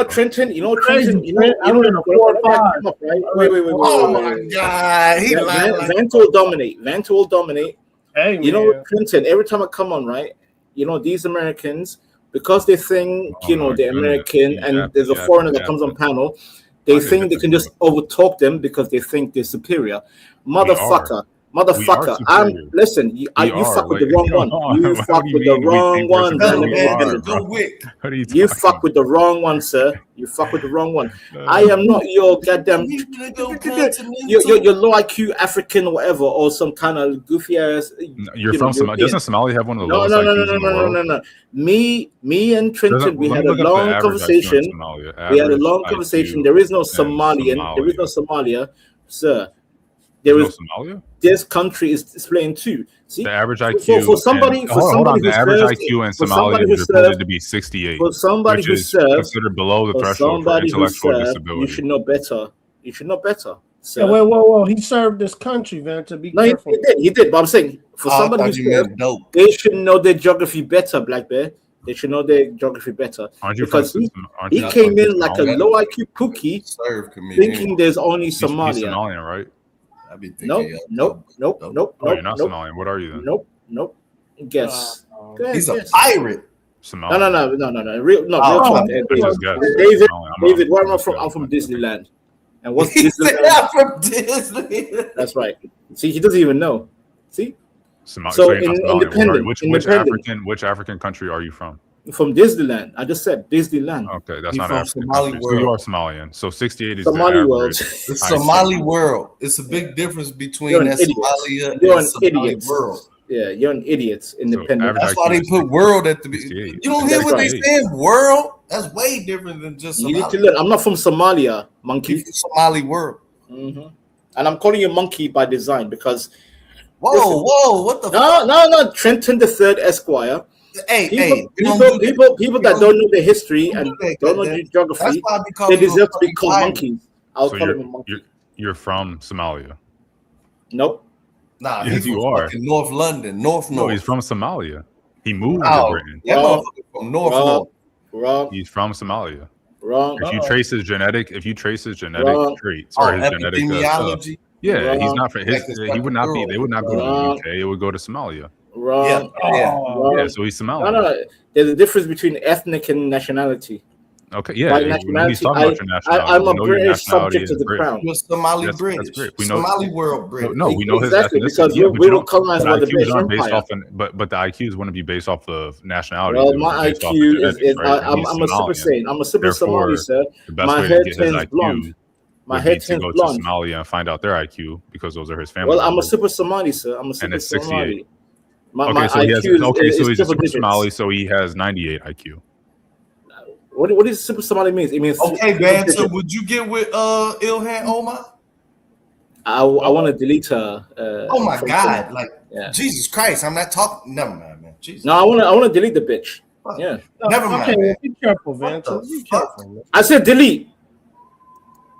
Trenton. You know Trenton. I don't know 4 or 5. Wait. Oh my God, he lied. Vanta will dominate. Hey, you know, Clinton, every time I come on, right? You know, these Americans, because they think, they're American and there's a foreigner that comes on panel, they think they can just overtalk them because they think they're superior. Motherfucker. Listen, you fuck with the wrong one. You fuck with the wrong one. You fuck with the wrong one, sir. You fuck with the wrong one. I am not your goddamn your low IQ African or whatever, or some kind of goofy ass. You're from Somalia. Doesn't Somalia have one of the lowest IQs in the world? No. Me and Trenton, we had a long conversation. There is no Somalian. There is no Somalia, sir. This country is playing too. See, the average IQ for somebody, the average IQ in Somalia is reported to be 68. For somebody who served, considered below the threshold for intellectual disability. You should know better. Sir. Yeah, whoa! He served this country, man. To be careful. He did. But I'm saying for somebody who served, they should know their geography better, Black Bear. They should know their geography better. Because he came in like a low IQ pookie, thinking there's only Somalia. He's Somalian, right? I've been thinking. Nope. Oh, you're not Somalian. What are you then? Nope. Guess. He's a pirate. Somalian. No. Real talk. David, where am I from? I'm from Disneyland. And what's Disneyland? From Disney. That's right. See, he doesn't even know. See? So independent. Independent. Which African country are you from? From Disneyland. I just said Disneyland. Okay, that's not African country. So you are Somalian. So 68 is Somali world. The Somali world. It's a big difference between Somalia and Somali world. Yeah, you're an idiot. Independent. That's why they put world at the beginning. You don't hear what they saying? World? That's way different than just Somalia. You need to learn. I'm not from Somalia, monkey. You're from Somali world. Mm-hmm. And I'm calling you monkey by design because. Whoa! What the? No! Trenton the Third Esquire. People that don't know the history and don't know the geography, they deserve to be called monkeys. I'll call him a monkey. You're from Somalia. Nope. Nah, yes, you are. North London, North. No, he's from Somalia. He moved to Britain. Yeah, from North. Wrong. He's from Somalia. Wrong. If you trace his genetic traits or his genetic epidemiology. He's not from his. He would not be. They would not go to the UK. It would go to Somalia. Wrong. Yeah. So he's Somalian. No. There's a difference between ethnic and nationality. Okay, yeah. Nationality, I'm a British subject to the crown. You're Somali British. That's great. We know Somali world British. No, we know exactly, his ethnicity. Because we were colonized by the British Empire. But the IQs wouldn't be based off of nationality. Well, my IQ is I'm a super sane. I'm a super Somali, sir. My hair turns blonde. My hair turns blonde. To Somalia and find out their IQ because those are his family. Well, I'm a super Somali, sir. I'm a super Somali. My so he's a super Somali, so he has 98 IQ. What does super Somali mean? It means okay, man. So would you get with Ilhan Omar? I want to delete her. Oh my God! Jesus Christ! I'm not talking. Never mind, man. Jesus. No, I want to delete the bitch. Yeah. Never mind. Okay, be careful, man. Be careful, man. I said delete.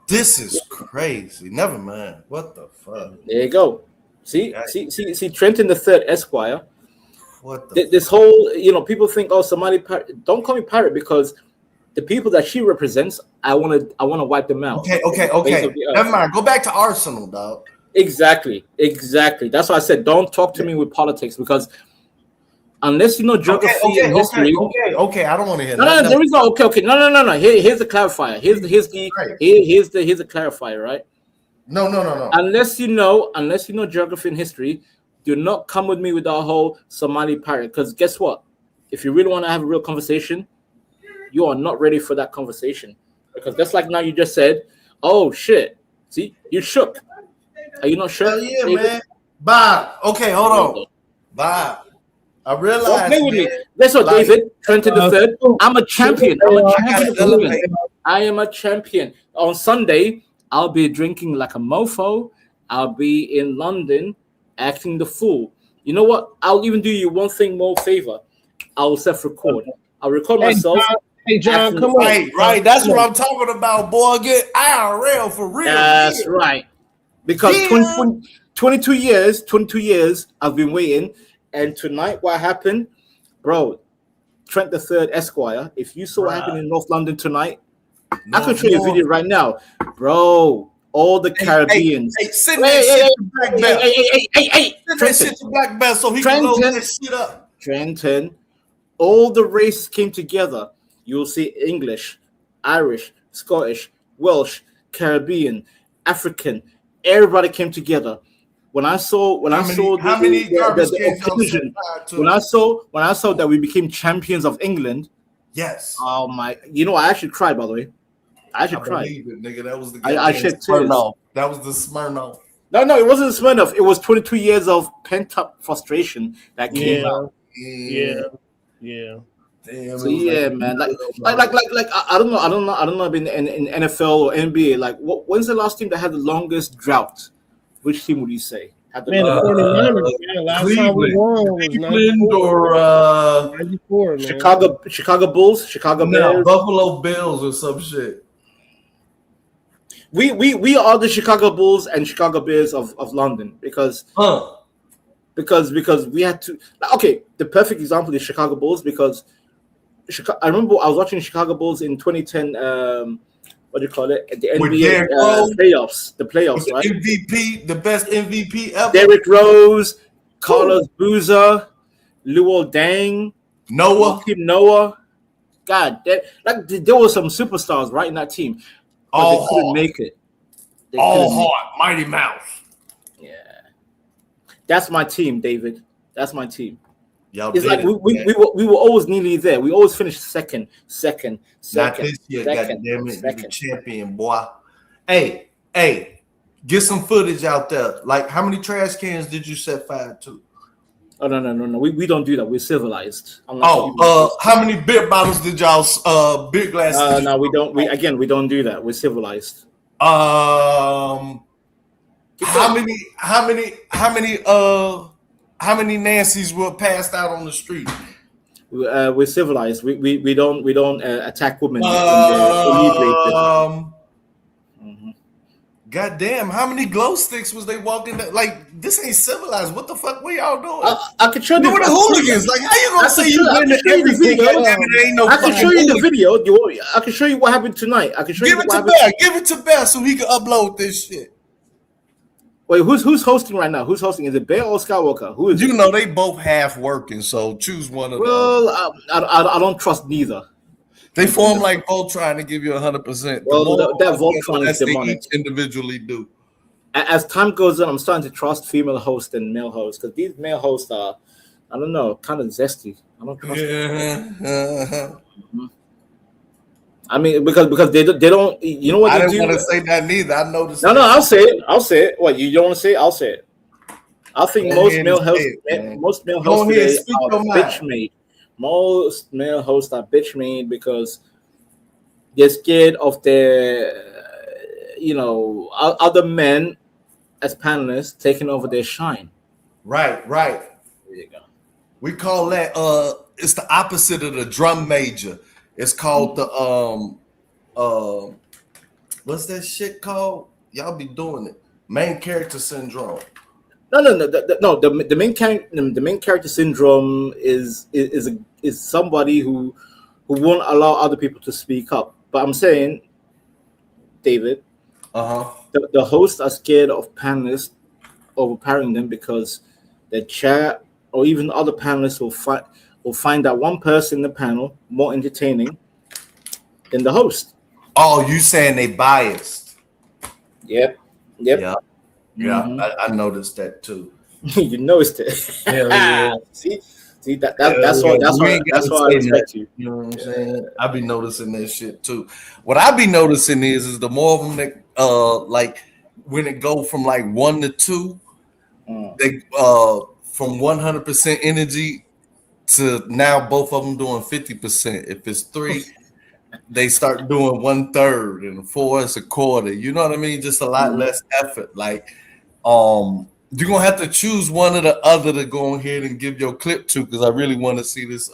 This is crazy. Never mind. What the fuck? There you go. See, Trenton the Third Esquire. What this whole, people think, oh, Somali pirate. Don't call me pirate because the people that she represents, I want to wipe them out. Okay. Never mind. Go back to Arsenal, dog. Exactly. That's why I said don't talk to me with politics because unless you know geography and history. Okay. I don't want to hear. No, there is no okay. No. Here's the clarifier. Here's the clarifier, right? No. Unless you know geography and history, do not come with me with the whole Somali pirate. Because guess what? If you really want to have a real conversation, you are not ready for that conversation. Because just like now you just said, oh shit. See, you shook. Are you not shook? Yeah, man. Bob. Okay, hold on. Bob. I realize. Don't play with me. That's what David, Trenton the Third. I'm a champion. I am a champion. On Sunday, I'll be drinking like a mofo. I'll be in London acting the fool. You know what? I'll even do you one thing more favor. I'll self-record. I'll record myself. Hey, John, come on. Right. That's what I'm talking about, boy. Get IRL for real. That's right. Because 22 years I've been waiting. And tonight, what happened? Bro, Trent the Third Esquire, if you saw what happened in North London tonight, I can show you a video right now. Bro, all the Caribbeans. Send that shit to Black Belt. Send that shit to Black Belt so he can load that shit up. Trenton, all the races came together. You'll see English, Irish, Scottish, Welsh, Caribbean, African. Everybody came together. When I saw the occasion, when I saw that we became champions of England. Yes. Oh my! I actually cried. By the way, I cried. Believe it, nigga. That was the. I shed tears. That was the Smirnoff. No, it wasn't the Smirnoff. It was 22 years of pent up frustration that came out. Yeah. Damn, so man, like I don't know. I've been in NFL or NBA. Like, when's the last team that had the longest drought? Which team would you say? The 49ers, last time we won was Cleveland or 94, man. Chicago Bulls, Chicago Bears, Buffalo Bills or some shit. We are the Chicago Bulls and Chicago Bears of London because we had to. Okay, the perfect example is Chicago Bulls because I remember I was watching Chicago Bulls in 2010 what do you call it? The With NBA Derrick Rose, playoffs. The with playoffs, the right? MVP, the best MVP ever. Derrick Rose, Carlos Boozer, Luol Deng, Noah. Noah. God, there were some superstars right in that team, but they couldn't make it. All heart, Mighty Mouse. Yeah, that's my team, David. That's my team. Y'all it's did like it, we were always nearly there. We always finished second. Not this year, goddamn it, you the champion, boy. Hey, get some footage out there. Like, how many trash cans did you set fire to? Oh no. We don't do that. We're civilized. How many beer bottles did y'all beer glasses? No, we don't. We don't do that. We're civilized. How many Nancy's were passed out on the street? We're civilized. We don't attack women. Goddamn, how many glow sticks was they walking? Like, this ain't civilized. What the fuck were y'all doing? I could show you. They were the hooligans. Like, how you gonna say you win everything? Ain't no I can show you the video. I can show you what happened tonight. I can show you. Give it to Bear so he can upload this shit. Wait, who's hosting right now? Who's hosting? Is it Bear or Skywalker? Who is? You know they both half working, so choose one of them. Well, I don't trust neither. They form like Voltron to give you 100%. Well, that Voltron is demonic. Individually do. As time goes on, I'm starting to trust female hosts and male hosts because these male hosts are, I don't know, kind of zesty. I don't trust them. I mean, because they don't. You know what? I they didn't do? want to say that neither. I noticed. No, I'll say it. What, you don't want to say it? I'll say it. I think most male hosts today are bitch made. Most male hosts are bitch made because they're scared of their, other men as panelists taking over their shine. Right. There you go. We call that it's the opposite of the drum major. It's called the what's that shit called? Y'all be doing it. Main character syndrome. No. The main character syndrome is somebody who won't allow other people to speak up. But I'm saying, David, the hosts are scared of panelists overpowering them because the chair or even other panelists will find that one person in the panel more entertaining than the host. Oh, you saying they biased? Yep. Yeah, I noticed that too. You noticed it. Yeah. See that's why I respect you. You know what I'm saying? I be noticing that shit too. What I be noticing is the more of them that like when it go from like 1 to 2, they from 100% energy to now both of them doing 50%. If it's 3, they start doing 1/3, and 4 is a quarter. You know what I mean? Just a lot less effort. Like, you're gonna have to choose one or the other to go ahead and give your clip to, because I really want to see this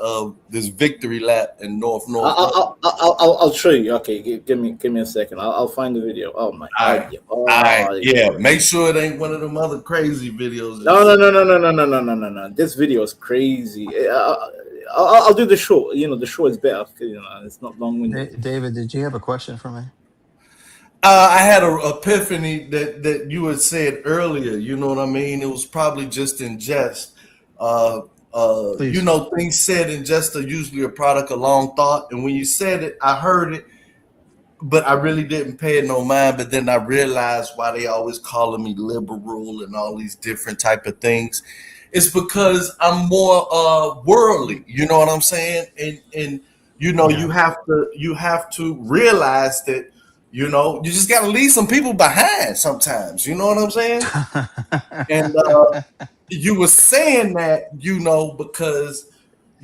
victory lap in North. I'll show you. Okay, give me a second. I'll find the video. Oh my god. All right. Yeah, make sure it ain't one of them other crazy videos. No. This video is crazy. I'll do the short. The short is better. It's not long-winded. David, did you have a question for me? I had an epiphany that you had said earlier. You know what I mean? It was probably just in jest. Things said in jest are usually a product of long thought. And when you said it, I heard it, but I really didn't pay it no mind. But then I realized why they always calling me liberal and all these different type of things. It's because I'm more worldly. You know what I'm saying? And you have to realize that. You just got to leave some people behind sometimes. You know what I'm saying? And you were saying that, because,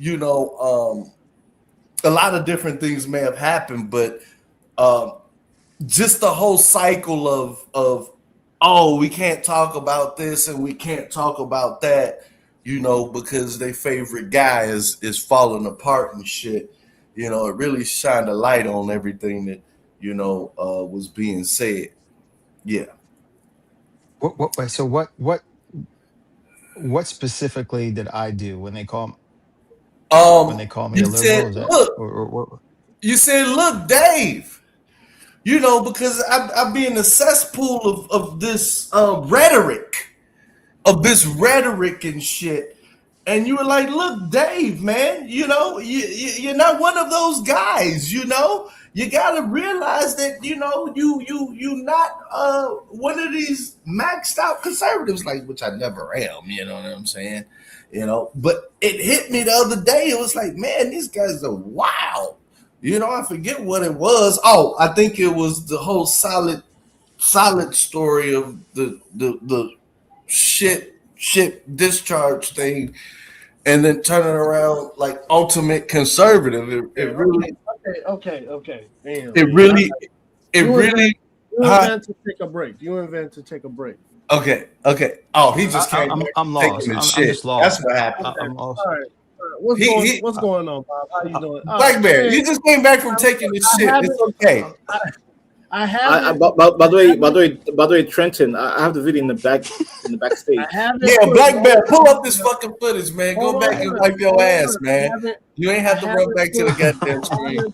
a lot of different things may have happened, but just the whole cycle of, we can't talk about this and we can't talk about that, because their favorite guy is falling apart and shit. It really shined a light on everything that, was being said. Yeah. So what specifically did I do when they call me a liberal? You said, look, Dave, You know, because I be in the cesspool of this rhetoric and shit. And you were like, look, Dave, man, you know, you're not one of those guys, you know. You gotta realize that, you know, you not one of these maxed out conservatives, like, which I never am, you know what I'm saying? You know, but it hit me the other day. It was like, man, these guys are wild. You know, I forget what it was. Oh, I think it was the whole solid story of the shit discharge thing, and then turning around like ultimate conservative. It really, Okay. Damn, it man. really, it really. You invent to take a break. You invent to take a break. Okay. Oh, he just came back I'm taking lost. his I'm shit. just lost. That's what happened. I'm lost. All right. What's going on, Bob? How you doing? Blackberry, you just came back from taking his shit. It's okay. I haven't. By the way, Trenton, I have the video in the backstage. I haven't. Yeah, Blackberry, pull up this fucking footage, man. Go back and wipe your ass, man. You ain't have to run back to the goddamn screen.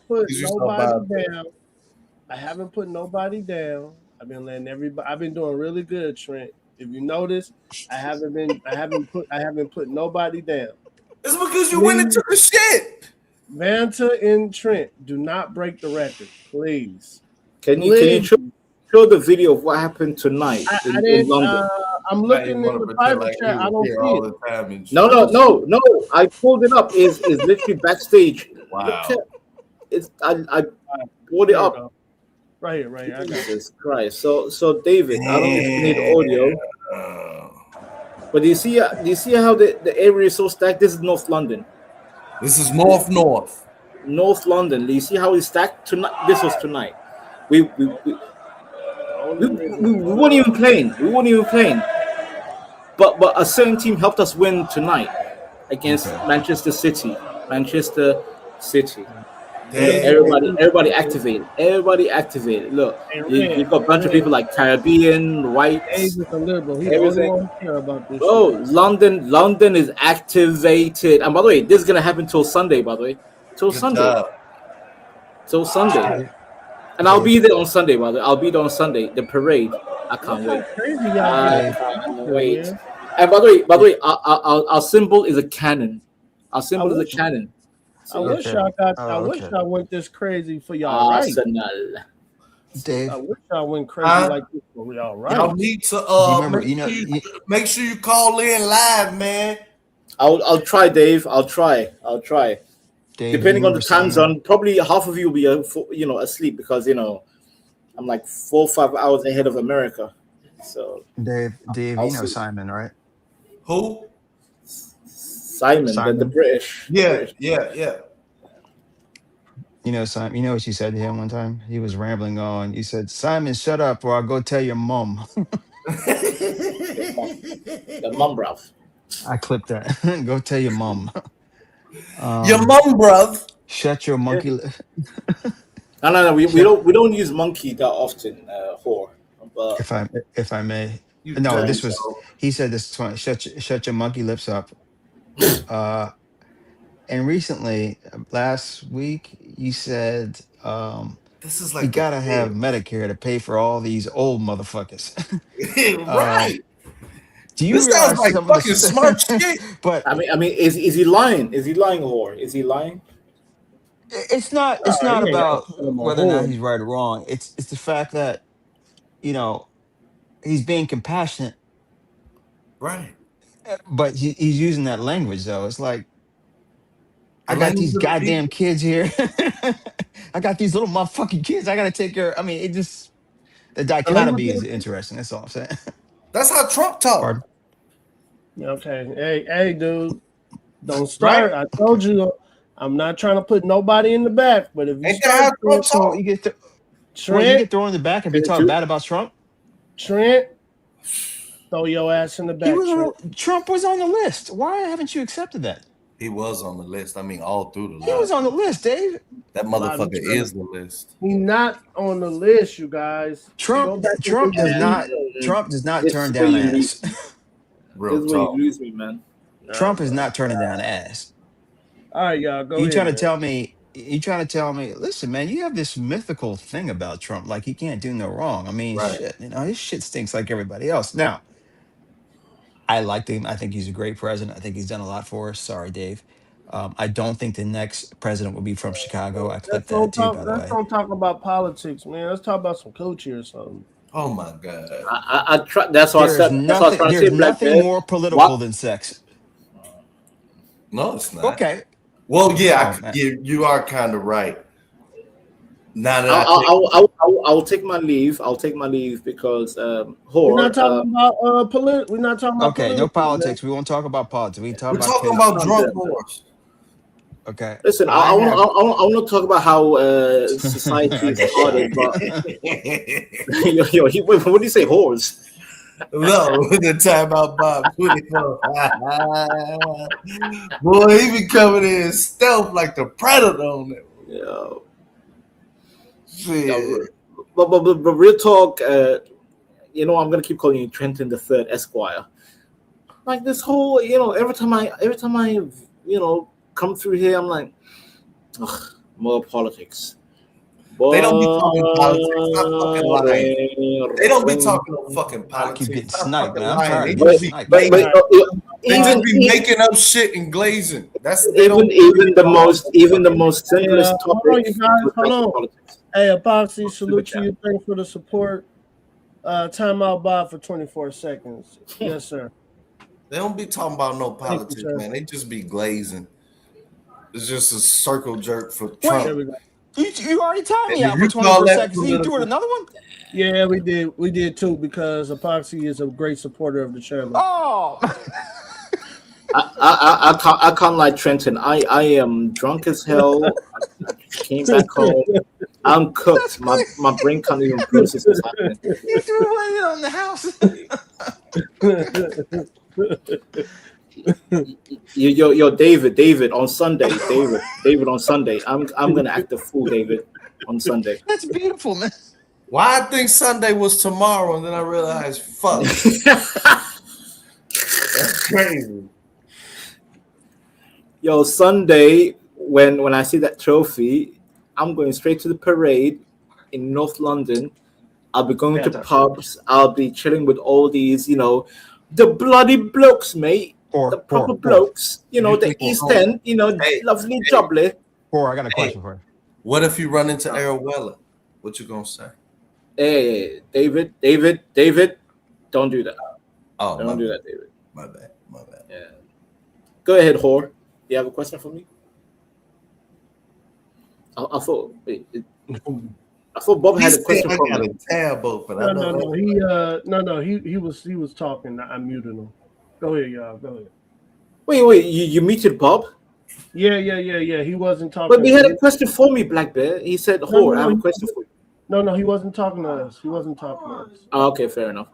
I haven't put nobody down. I've been letting everybody. I've been doing really good, Trent. If you notice, I haven't put nobody down. It's because you went into the shit. Vanta and Trent, do not break the record, please. Can you show the video of what happened tonight in London? I'm looking in the private chat. I don't see it. No. I pulled it up. It's literally backstage. Wow. I pulled it up. Right here. I got Jesus Christ. So David, I don't know if you need audio. But do you see how the area is so stacked? This is North London. This is North London. Do you see how it's stacked tonight? This was tonight. We weren't even playing. But a certain team helped us win tonight against Manchester City. Everybody activated. Look, you got a bunch of people like Caribbean, whites. Everything. Oh, London is activated. And by the way, this is gonna happen till Sunday. Till Sunday. And I'll be there on Sunday, brother. The parade. I can't wait. And by the way, our symbol is a cannon. I wish I went this crazy for y'all. Arsenal. Dave, I wish I went crazy like this for y'all. Right? Y'all need to make sure you call in live, man. I'll try, Dave. I'll try. Dave, depending on the time zone, probably half of you will be asleep because I'm like 4 or 5 hours ahead of America. So Dave, you know Simon, right? Who? Simon. The British. Yeah. You know Simon. You know what you said to him one time? He was rambling on. You said, "Simon, shut up, or I'll go tell your mom." The mom, bruv. I clipped that. Go tell your mom. Your mom, bruv. Shut your monkey. No. We don't use monkey that often, whore. But if I may. No, this was. He said this. Shut your monkey lips up. And recently, last week, you said, "This is like we gotta have Medicare to pay for all these old motherfuckers." Right. Do you this realize sounds like some fucking of the smart shit? But I mean, is he lying? Is he lying, whore? Is he lying? It's not. It's not about whether or not he's right or wrong. It's the fact that he's being compassionate, right? But he's using that language though. It's like, I got these goddamn kids here. I got these little motherfucking kids. I gotta take care. I mean, it just the dichotomy is interesting. That's all I'm saying. That's how Trump talk. Pardon? Okay, hey, dude, don't start. Right? I told you, I'm not trying to put nobody in the back. But if you start, you get thrown in the back if you talk bad about Trump. Trent, throw your ass in the back. Trump was on the list. Why haven't you accepted that? He was on the list. I mean, all through the list. He was on the list, Dave. That motherfucker is the list. He's not on the list, you guys. Trump does not turn down ass. Real talk. You lose me, man. Trump is not turning down ass. All right, y'all. Go you ahead. trying to tell me You trying to tell me? Listen, man, you have this mythical thing about Trump, like he can't do no wrong. I mean, Right. shit, his shit stinks like everybody else. Now, I like him. I think he's a great president. I think he's done a lot for us. Sorry, Dave. I don't think the next president will be from Chicago. I Let's clipped that don't too, talk. by the Let's way. don't talk about politics, man. Let's talk about some culture or something. Oh my God. I try. That's what I There's said. That's what I was nothing. trying to There's say, Black nothing Bear. more political What? than sex. No, it's not. Okay. Well, yeah, Oh man. you are kind of right. Now that I'll take my leave. I'll take my leave because We're not whore. talking about We're not talking about Okay. No politics, man. politics. We won't talk about politics. We can talk we're about talking cake. about drunk whores. Okay. Listen, I want to talk about how society is started, but what do you say, whores? No, the time out Bob 24. Boy, he be coming in stealth like the predator on it. Yeah. Shit. But real talk, I'm gonna keep calling you Trenton the Third Esquire. Like this whole, every time I come through here, I'm like, ugh, more politics. They don't be talking politics. Stop fucking lying. They don't be talking no fucking I keep politics. getting Stop sniped, fucking man. I'm lying. tired They of just getting be sniped. making, making up shit and glazing. Even the most simplest Hold on, you guys. Hold on. Hey, Epoxy, salute you. Thanks for the support. Timeout Bob for 24 seconds. Yes, sir. They don't be talking about no Thank you, politics, sir. man. They just be glazing. It's just a circle jerk for There we Trump. go. You already timed me And out if for you call 24 that seconds. You doing political- another one? Yeah, we did. We did too because Epoxy is a great supporter of the chairman. Oh, I can't lie, Trenton. I am drunk as hell. I came back home. I'm cooked. My brain can't even process what's happening. you threw away on the house. Yo, David on Sunday. David on Sunday. I'm gonna act a fool, David, on Sunday. That's beautiful, man. Why I think Sunday was tomorrow, and then I realized, fuck. That's crazy. Yo, Sunday, when I see that trophy, I'm going straight to the parade in North London. I'll be going to pubs. I'll be chilling with all these, the bloody blokes, mate. The proper blokes. The East End, lovely jubbly. I got a question for you. What if you run into Arabella? What you gonna say? Hey, David, don't do that. Oh, don't do that, David. My bad. Yeah. Go ahead, whore. You have a question for me? I thought Bob had a question for me. I got a tab open. No. He was talking. I muted him. Go ahead, y'all. Go ahead. Wait. You muted Bob? Yeah. He wasn't talking. But he had a question for me, Black Bear. He said, "Whore, I have a question for you." No, he wasn't talking to us. Oh, okay, fair enough.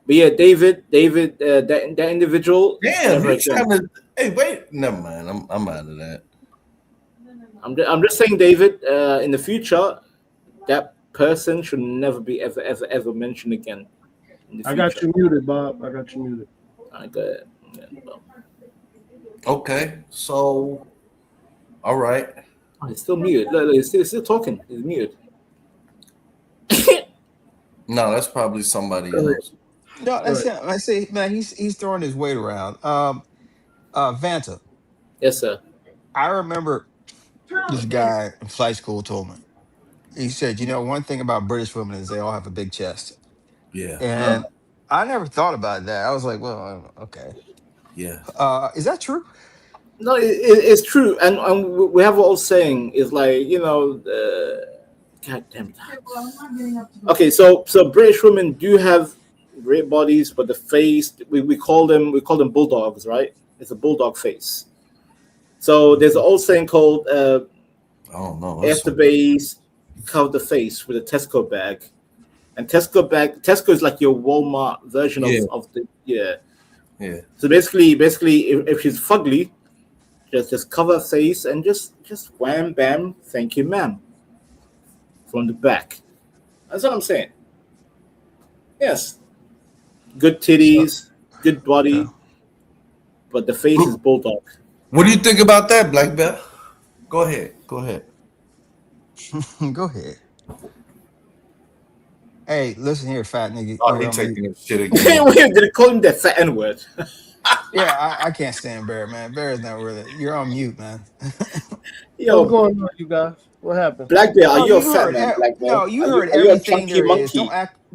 But yeah, David, that individual. Damn, he's trying to. Hey, wait. Never mind. I'm out of that. I'm just saying, David. In the future, that person should never be ever mentioned again. I got you muted, Bob. I got you muted. I got it. Yeah, well. Okay, so all right. He's still muted. Look, he's still talking. He's muted. No, that's probably somebody else. No, that's him. I say, man, he's throwing his weight around. Vanta. Yes, sir. I remember this guy in flight school told me. He said, one thing about British women is they all have a big chest. Yeah. And I never thought about that. I was like, well, okay. Yeah. Is that true? No, it's true. And we have what I was saying is like, God damn it. Okay, so British women do have great bodies, but the face we call them bulldogs, right? It's a bulldog face. So there's an old saying called after base, cover the face with a Tesco bag. And Tesco is like your Walmart version of the Yeah. So basically if she's fugly, just cover her face and just wham bam, thank you, ma'am. From the back. That's what I'm saying. Yes. Good titties, good body, but the face is bulldog. What do you think about that, Black Belt? Go ahead. Go ahead. Hey, listen here, fat nigga. Oh, You're he on mute. taking his shit again. Wait, did they call him the fat N word? Yeah, I can't stand Bear, man. Bear is not worth it. You're on mute, man. Yo, What's going on, you guys? What happened? Black Bear, are No, you a you fat heard. man, Black Bear? No, you Are heard you a everything chunky there is. monkey?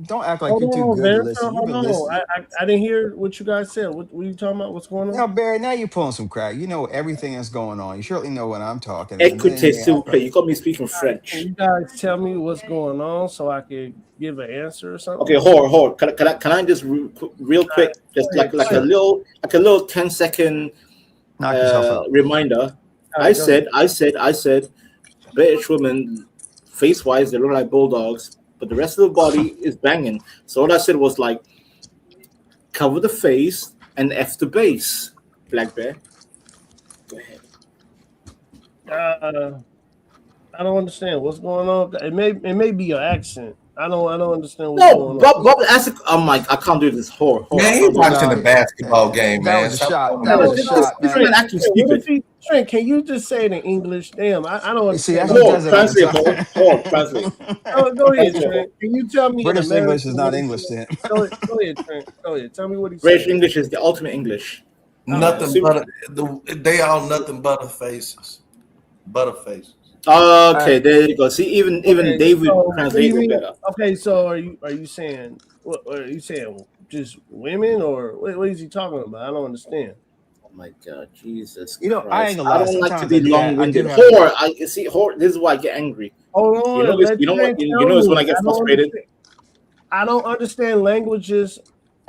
Don't act like Hold you're too on, good to Bear. listen. You've Hold been on. listening. I didn't hear what you guys said. What are you talking about? What's going Now, on? Barry, now you're pulling some crack. You know everything that's going on. You surely know when I'm talking, and then Écoutez, you s'il vous act plaît. like You got me speaking Can French. you guys tell me what's going on so I can give an answer or something? Okay, hold. Can I just real quick, just Go ahead, like go a little 10-second knock yourself out. reminder. All I right, go said, British women, face wise, they look like bulldogs, but the rest of the body is banging. So what I said was like, cover the face and F the base. Black Bear. Go ahead. I don't understand what's going on. It may be your accent. I don't understand what's No, going on. Bob ask. I'm like, I can't do this. Hold. Man, I he can't do this. watching a basketball game, That man. was a Stop shot. throwing That that was a shit. shot, This man. man acting What if stupid. Trent, can you just say it in English? Damn, I don't You see, understand. he does it all the Translate. time. Translate. Go ahead, Translate. Trent. Can you tell me in British American English is what not he English said? to him. Go ahead, Trent. Go ahead. Tell me what he British said. English is the ultimate English. Nothing but they all nothing but a faces. Butterfaces. Okay, there you go. See, even Okay, David so what do you translated mean? better. Okay, so are you saying what are you saying? Just women or what is he talking about? I don't understand. Oh my God, Jesus You know, I ain't Christ! gonna I lie. don't like to Sometimes I be do I do long-winded. have to. Whore. This is why I get angry. Hold on, let You know what? Trent You tell know it's when me. I get I don't frustrated. understand. I don't understand languages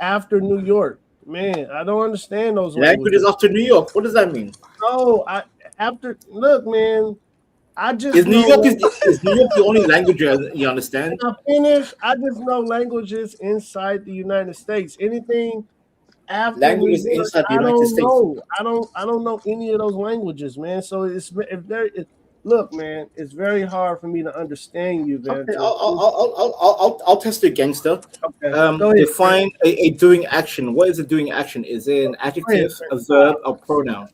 after New York. Man, I don't understand those Languages languages. after New York. What does that mean? No, I after look, man. I just Is New know York is New York the only language you understand? when I finish. I just know languages inside the United States. Anything after New Languages York, inside the I United don't States. know. I don't know any of those languages, man. So look, man. It's very hard for me to understand you, Okay, Vanta. I'll test the gangster. Okay, go ahead. Trent. Define a doing action. What is a doing action? Is it an Go ahead, adjective, Trent. a verb, Stop. or pronoun?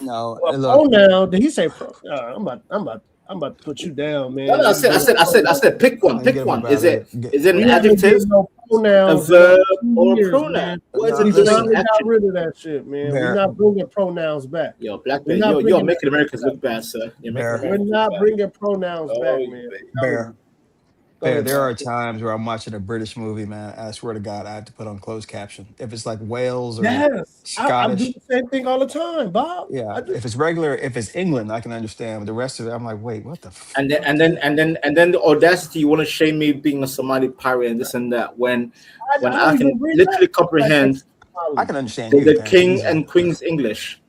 No, Well, look. pronoun. Did he say pro? I'm about to put you down, No, man. no, I You said, I being said, I said, I pronoun. said, pick one, Get pick him up one. out of here. Is it an We haven't adjective, did no a pronouns in like verb, 2 or a years, pronoun? man. What is No, a We doing listen, finally got action? rid of that shit, man. We're Bear, not bringing pronouns back. Yo, Black We're Bear, not you're bringing that making shit Americans back. look bad, sir. You're making Bear, We're Americans look not bad. bringing pronouns Oh, back, you man. baby. I'm telling Bear, you. Go Bear. ahead, There Bob. are times where I'm watching a British movie, man. I swear to God, I have to put on closed caption. If it's like Wales or Yes, I do Scottish, the same thing all the time, Bob. yeah. I do. If it's regular, if it's England, I can understand. But the rest of it, I'm like, wait, what the? And then the audacity you want to shame me being a Somali pirate and this and that when I I don't even can bring literally up like that. comprehend I Molly. can understand you, the Vanta, king easily. and queen's English.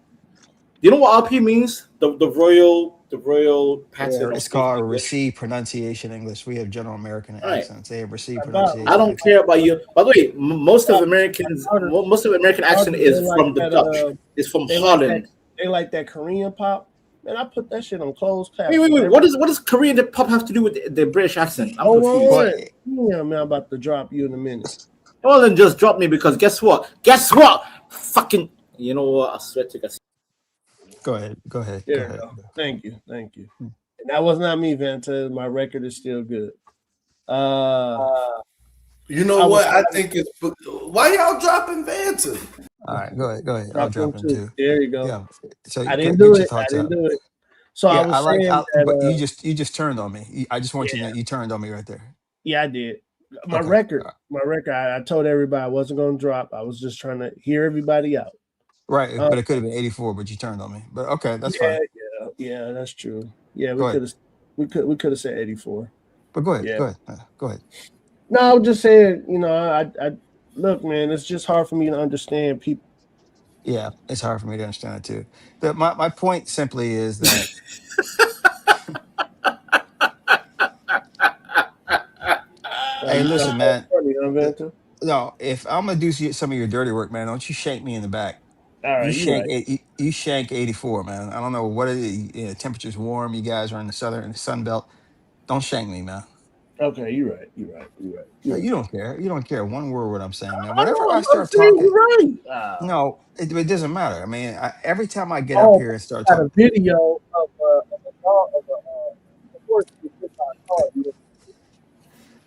You know what RP means? The royal pattern Bear, of it's speaking called English. received pronunciation English. We have general American All right. accents. They have received Bob, I pronunciation don't accents. care about you. By the way, Carter, most of American accent Carter, they is like from the that. Dutch. It's from They like that. Holland. They like that Korean pop. Man, I put that shit on closed Wait. captions. What does Korean pop have to do with the British accent? I'm Hold confused. on. Yeah, man, I'm about to drop you in a minute. Well, then just drop me because guess what? Guess what? Fucking, you know what? I swear to God. Go ahead. Go ahead. Go There you ahead. go. Thank you. And that was not me, Vanta. My record is still good. You know what? I think it's why y'all dropping Vanta? All right. Go ahead. Go ahead. I'll Drop drop them in too. too. There you go. Yeah. So I didn't get do your it. thoughts out. So I Yeah, I was like. saying But that. you just turned on me. I just want you to know you turned on me right there. Yeah, I did. My Okay. record. I told everybody I wasn't going to drop. I was just trying to hear everybody out. Right, but it could have been 84, but you turned on me. But okay, that's fine. Yeah, that's true. Yeah, Go ahead. we could have said 84. But go ahead. Yeah. Go ahead. Go ahead. No, I was just saying, I look, man, it's just hard for me to understand people. Yeah, it's hard for me to understand it too. My point simply is that hey, listen, man. Funny, huh, Vanta? No, if I'm gonna do some of your dirty work, man, don't you shank me in the back. All You right, you're right. you shank 84, man. I don't know what it is. Temperature's warm. You guys are in the sun belt. Don't shank me, man. Okay, you're right. No, you don't care. You don't care one word what I'm saying, man. I Whenever know. I I'm start saying talking, you're right. no, it doesn't matter. I mean, every time I get up Oh, here and start I got talking, a video of a dog of a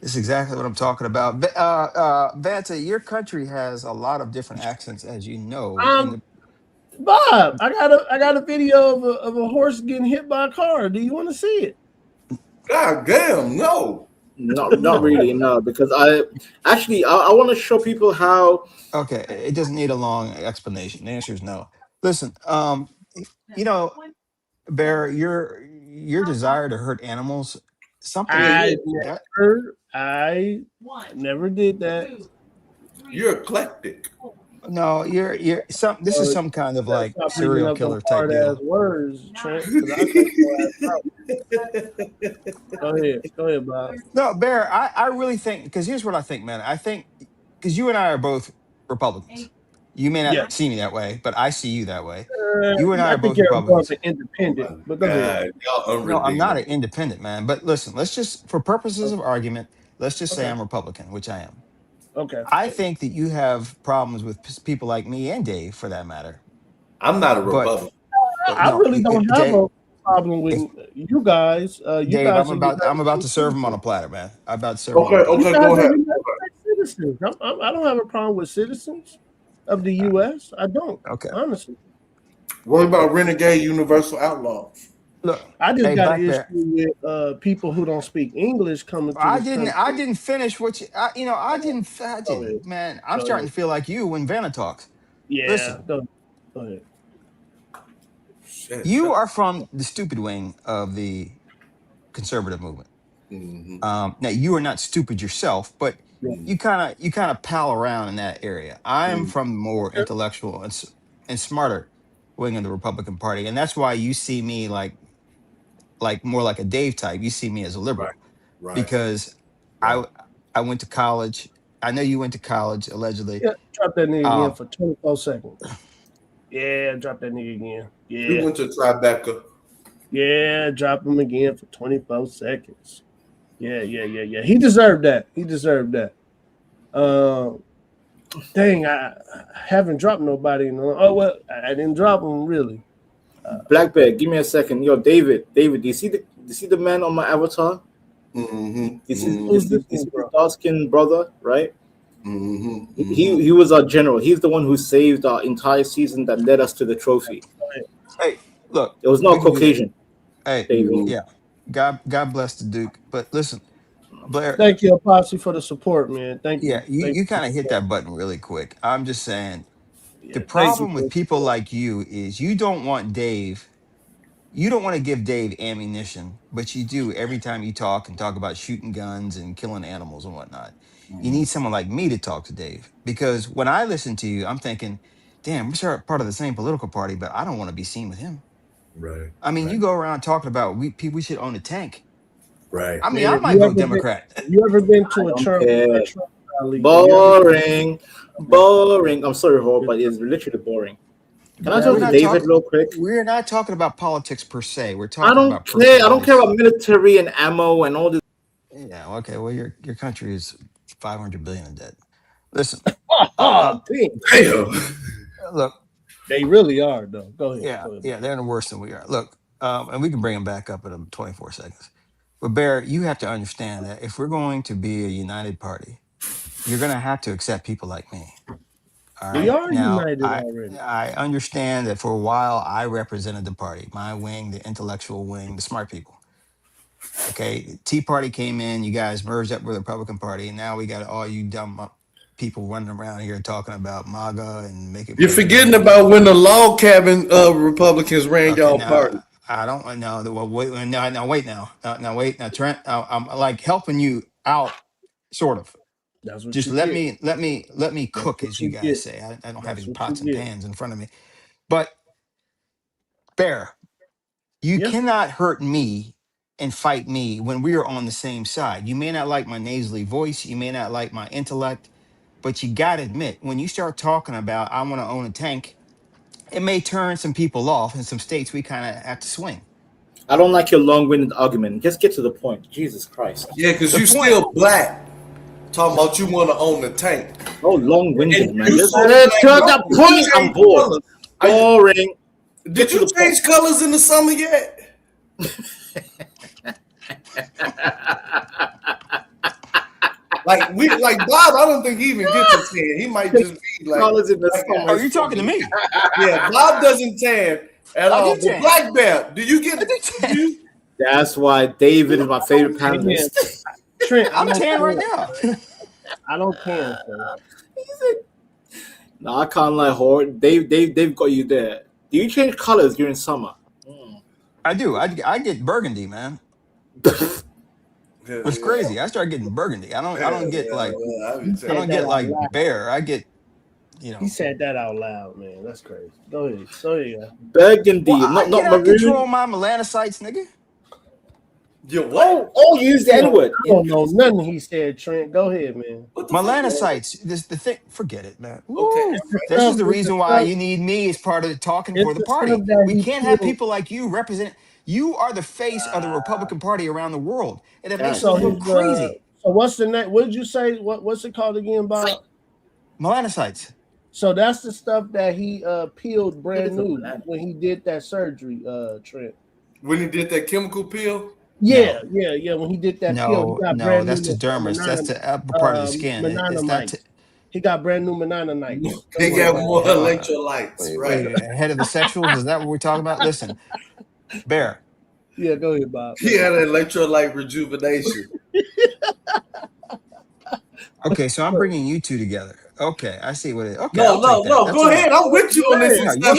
This is exactly what I'm talking about. Vanta, your country has a lot of different accents, as you know. And Bob, I got a video of a horse getting hit by a car. Do you want to see it? God damn, no. Not really, no, because I want to show people how. okay, it doesn't need a long explanation. The answer is no. Listen, you know, Bear, your desire to hurt animals, something that that I never did that. You're eclectic. no, you're some. This is some kind of like Stop using serial up them killer type hard ass deal. words, Trent. Because I take your ass out. Go ahead, Bob. No, Bear, I really think because here's what I think, man. I think because you and I are both Republicans. You may Yeah. not see me that way, but I see you that way. You and I I are think both you're more of Republicans. an independent, but go ahead. Y'all No, I'm not an unredeemable. independent, man. But listen, let's just, for purposes of argument, let's just say Okay. I'm Republican, which I am. Okay. I think that you have problems with people like me and Dave, for that matter. I'm not a But Republican. I no, really don't have Dave, a problem with if you guys. You Dave, guys are United I'm about to States serve him on citizens. a platter, man. I'm about to serve him Okay, on a platter. You okay, guys go are ahead. United States citizens. I don't have a problem with citizens of the U.S. I don't, Okay. honestly. What about renegade universal outlaws? Look, I just hey, got an Black issue Bear. with people who don't speak English coming to this country. I didn't finish what you. I Go ahead. didn't. Man, I'm Go starting ahead. to feel like you when Vanna talks. Yeah. Listen, Go ahead. Shit, you shut are from the stupid wing of the conservative movement. Mm-hmm. Now you are not stupid yourself, but Yeah. you kind of pal around in that area. I am Mm. from the more intellectual and smarter wing of the Republican Party, and that's why you see me like more like a Dave type. You see me as a Right, liberal right, because right. I went to college. I know you went to college allegedly. Yeah. Drop that nigga again Um, for 24 seconds. Yeah. Drop that nigga again. We Yeah. went to Tribeca. Yeah. Drop him again for 24 seconds. Yeah. He deserved that. Dang, I haven't dropped nobody in the. Oh well, I didn't drop him really. Black Bear, give me a second. Yo, David, do you see the man on my avatar? Mm-hmm. This Who's this is one, bro? the dark-skinned brother, right? Mm-hmm. He was our general. He's the one who saved our entire season that led us to the trophy. hey, look, It was we not can do that. Caucasian, Hey, David. yeah, God bless the Duke. But listen, Blair, Thank you, Apostle, for the support, man. Thank yeah, you. you kind of hit that button really quick. I'm just saying the Yeah, thank you problem for with the people support. like you is you don't want Dave. You don't want to give Dave ammunition, but you do every time you talk and talk about shooting guns and killing animals and whatnot. You need someone like me to talk to Dave because when I listen to you, I'm thinking, damn, we're part of the same political party, but I don't want to be seen with him. Right, I mean, right, you go around talking about we should own a tank. right. I mean, Man, I might vote Democrat. have you ever been to I a don't Trump care. rally? Boring. I'm sorry, Ho, but it's literally boring. Can I We're talk to not David talking. real quick? We're not talking about politics per se. We're I talking don't about care. I don't care personalities. about military and ammo and all this. Yeah. Okay. Well, your country is 500 billion in debt. Listen. Oh, Damn. Look. They really are, though. Go ahead. Yeah, they're in worse than we are. Look, and we can bring them back up in 24 seconds. But Bear, you have to understand that if we're going to be a united party, you're going to have to accept people like me. All We right. are Now, united already. I understand that for a while I represented the party, my wing, the intellectual wing, the smart people. Okay, Tea Party came in, you guys merged up with the Republican Party, and now we got all you dumb people running around here talking about MAGA and making. You're forgetting about when the log cabin Republicans ran Okay, y'all now party. I don't know. Well, wait, wait now, Trent. I'm like helping you out, sort of. That's what Just you get. let me That's cook, what as you you guys get. say. I don't have That's any what you pots and get. pans in front of me, but Bear, you Yeah. cannot hurt me and fight me when we are on the same side. You may not like my nasally voice, you may not like my intellect, but you got to admit, when you start talking about I want to own a tank, it may turn some people off. In some states, we kind of have to swing. I don't like your long-winded argument. Just get to the point. Jesus Christ. Yeah, because The you point, still black. Talking about you want to own the tank. Oh, long-winded, man. You Just so get black, to the you point. I'm change bored. colors. Boring. Did you change colors in the summer yet? like Bob, I don't think he even gets a tan. He might just be like. Oh, you talking to me? Yeah, Bob doesn't tan at all. But Black Bear, do you get? That's why David is my favorite panelist. Trent, I'm tan right now. I don't tan, sir. No, I can't lie, Horde. They've got you there. Do you change colors during summer? I do. I get burgundy, man. It's crazy. I start getting burgundy. I don't get like bear. I get, you know. He said that out loud, man. That's crazy. Go ahead. Burgundy, well, not I maroon. control my melanocytes, nigga. Yo, what? Oh, use the N-word. I don't know nothing he said, Trent. Go ahead, man. Melanocytes. The thing. Forget it, man. Okay. This is the reason why you need me as part of the talking for the party. We can't have people like you represent. You are the face of the Republican Party around the world, and it makes us look crazy. So what's the name? What did you say? What's it called again, Bob? Melanocytes. So that's the stuff that he peeled brand new when he did that surgery, Trent. When he did that chemical peel? Yeah. When he did that peel, he got brand that's new the dermis. That's the upper part of the skin. It's not. He got brand new menonites. He got more electrolytes. Wait, ahead of the sexuals? Is that what we're talking about? Listen, Bear. Yeah, go ahead, Bob. He had an electrolyte rejuvenation. Okay, so I'm bringing you two together. Okay, I see what it is. Okay, no. Go ahead. I'm with you on this. You're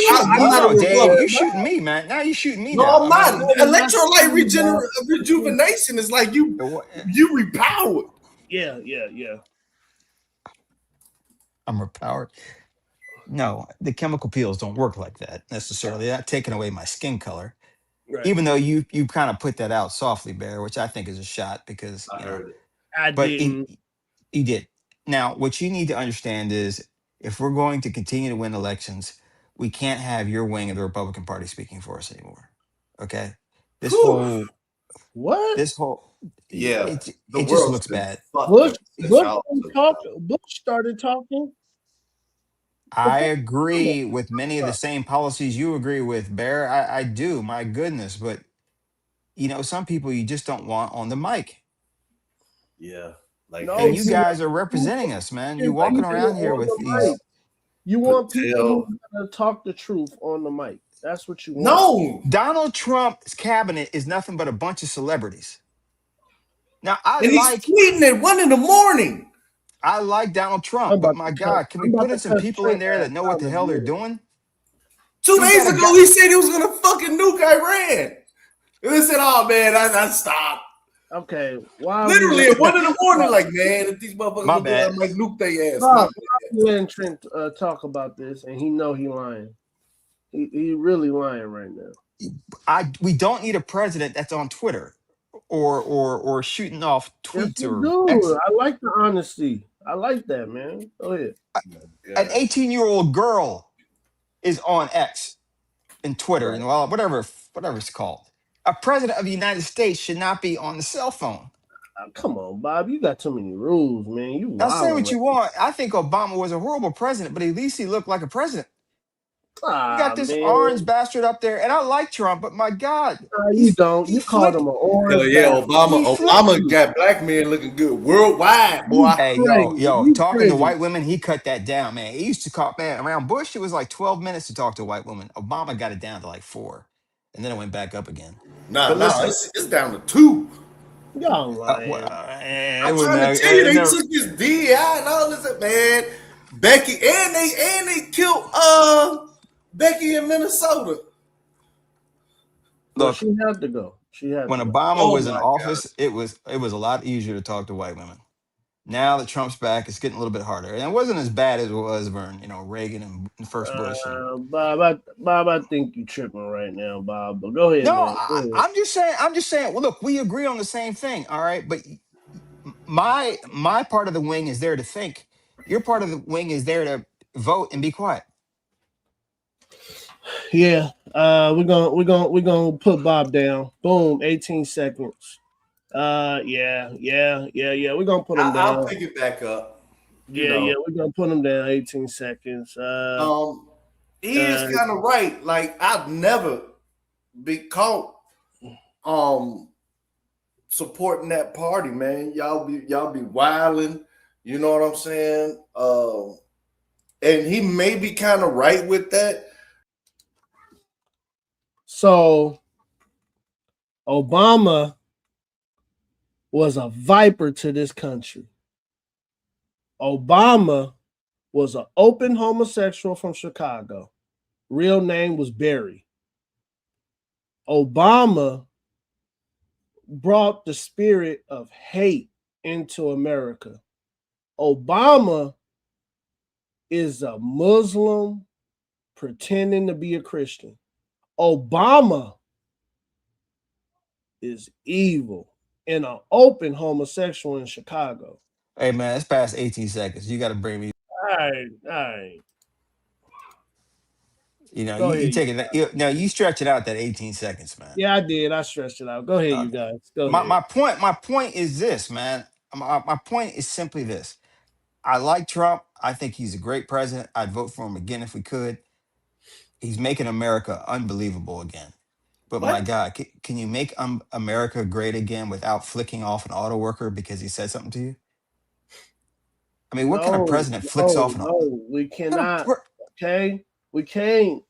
shooting me, man. Now you're shooting me. No, I'm not. Electrolyte rejuvenation is like you repowered. Yeah. I'm repowered. No, the chemical peels don't work like that necessarily. They're not taking away my skin color. Right. Even though you kind of put that out softly, Bear, which I think is a shot because I heard it. I didn't. He did. Now, what you need to understand is if we're going to continue to win elections, we can't have your wing of the Republican Party speaking for us anymore. Okay? This whole it just looks bad. Bush started talking. I agree with many of the same policies you agree with, Bear. I do, my goodness. But some people you just don't want on the mic. Yeah. And you guys are representing us, man. You're walking around here with these. You want people who are going to talk the truth on the mic. That's what you want. No. Donald Trump's cabinet is nothing but a bunch of celebrities. Now, he's tweeting at 1 a.m. I like Donald Trump, but my God, can we put in some people in there that know what the hell they're doing? 2 days ago, he said he was going to fucking nuke Iran. And they said, oh, man, I stopped. Okay, why? Literally at 1 a.m, like, man, if these motherfuckers my bad, I'm like nuke their ass. Bob, letting Trent talk about this, and he know he lying. He really lying right now. We don't need a president that's on Twitter or shooting off tweets I like the honesty. I like that, man. Go ahead. An 18-year-old girl is on X and Twitter and whatever it's called. A president of the United States should not be on the cell phone. Come on, Bob. You got too many rules, man. You now say what you want. I think Obama was a horrible president, but at least he looked like a president. You got this orange bastard up there, and I like Trump, but my God, you don't. You called him an orange. Yeah, Obama got black men looking good worldwide, boy. Hey, yo, talking to white women, he cut that down, man. He used to call, man, around Bush, it was like 12 minutes to talk to a white woman. Obama got it down to like 4, and then it went back up again. It's down to 2. Y'all lying. I'm trying to tell you, they took his DI and all this, man. Becky, and they killed Becky in Minnesota. Look, she had to go. When Obama was in office, it was a lot easier to talk to white women. Now that Trump's back, it's getting a little bit harder, and it wasn't as bad as it was when Reagan and first Bush. Bob, I think you're tripping right now, Bob. But go ahead. No, man. I'm just saying. Well, look, we agree on the same thing, all right. But my part of the wing is there to think. Your part of the wing is there to vote and be quiet. Yeah, we're gonna put Bob down. Boom, 18 seconds. Yeah. We're gonna put him down. I'll pick it back up. Yeah, we're gonna put him down 18 seconds. He is kind of right. Like, I've never been caught supporting that party, man. Y'all be wilding. You know what I'm saying? And he may be kind of right with that. So Obama was a viper to this country. Obama was an open homosexual from Chicago. Real name was Barry. Obama brought the spirit of hate into America. Obama is a Muslim pretending to be a Christian. Obama is evil and an open homosexual in Chicago. Hey man, it's past 18 seconds. You got to bring me. All right. You know, Go you ahead. take it. Now you stretch it out that 18 seconds, man. Yeah, I did. I stretched it out. Go ahead, you guys. Go ahead. My point is this, man. My point is simply this. I like Trump. I think he's a great president. I'd vote for him again if we could. He's making America unbelievable again. But my What? God, can you make America great again without flicking off an auto worker because he said something to you? I mean, what kind of president flicks off an auto? No, we cannot. Okay, we can't,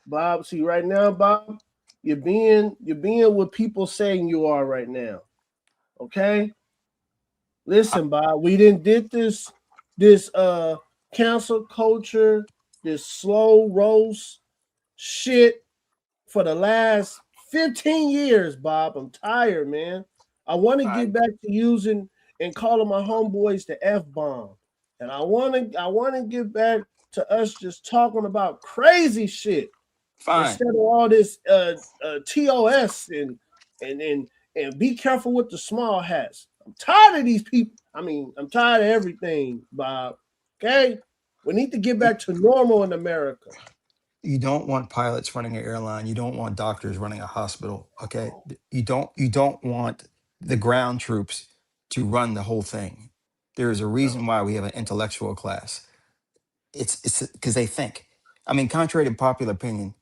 Bob. See, right now, Bob, you're being what people saying you are right now. Okay, listen, Bob. We didn't did this cancel culture, this slow roast shit for the last 15 years, Bob. I'm tired, man. I want to get back to using and calling my homeboys the F-bomb. And I want to get back to us just talking about crazy shit instead of all this TOS and be careful with the small hats. I'm tired of these people. I mean, I'm tired of everything, Bob. Okay? We need to get back to normal in America. You don't want pilots running an airline. You don't want doctors running a hospital. Okay. You don't want the ground troops to run the whole thing. There is a reason why we have an intellectual class. It's because they think. I mean, contrary to popular opinion,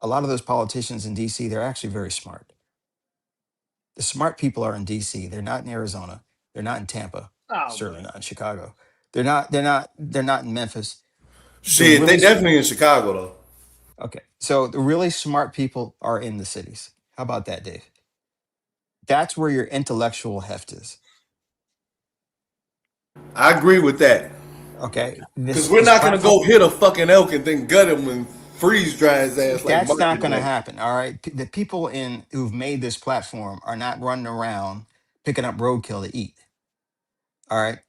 a lot of those politicians in DC, they're actually very smart. The smart people are in DC. They're not in Arizona. They're not in Tampa. Certainly not in Chicago. They're not in Memphis. Shit, they definitely in Chicago though. Okay. So the really smart people are in the cities. How about that, Dave? That's where your intellectual heft is. I agree with that. Okay. Because we're not going to go hit a fucking elk and then gut him and freeze dry his ass like That's not Martin going to did. happen. All right. The people who've made this platform are not running around picking up roadkill to eat. All right.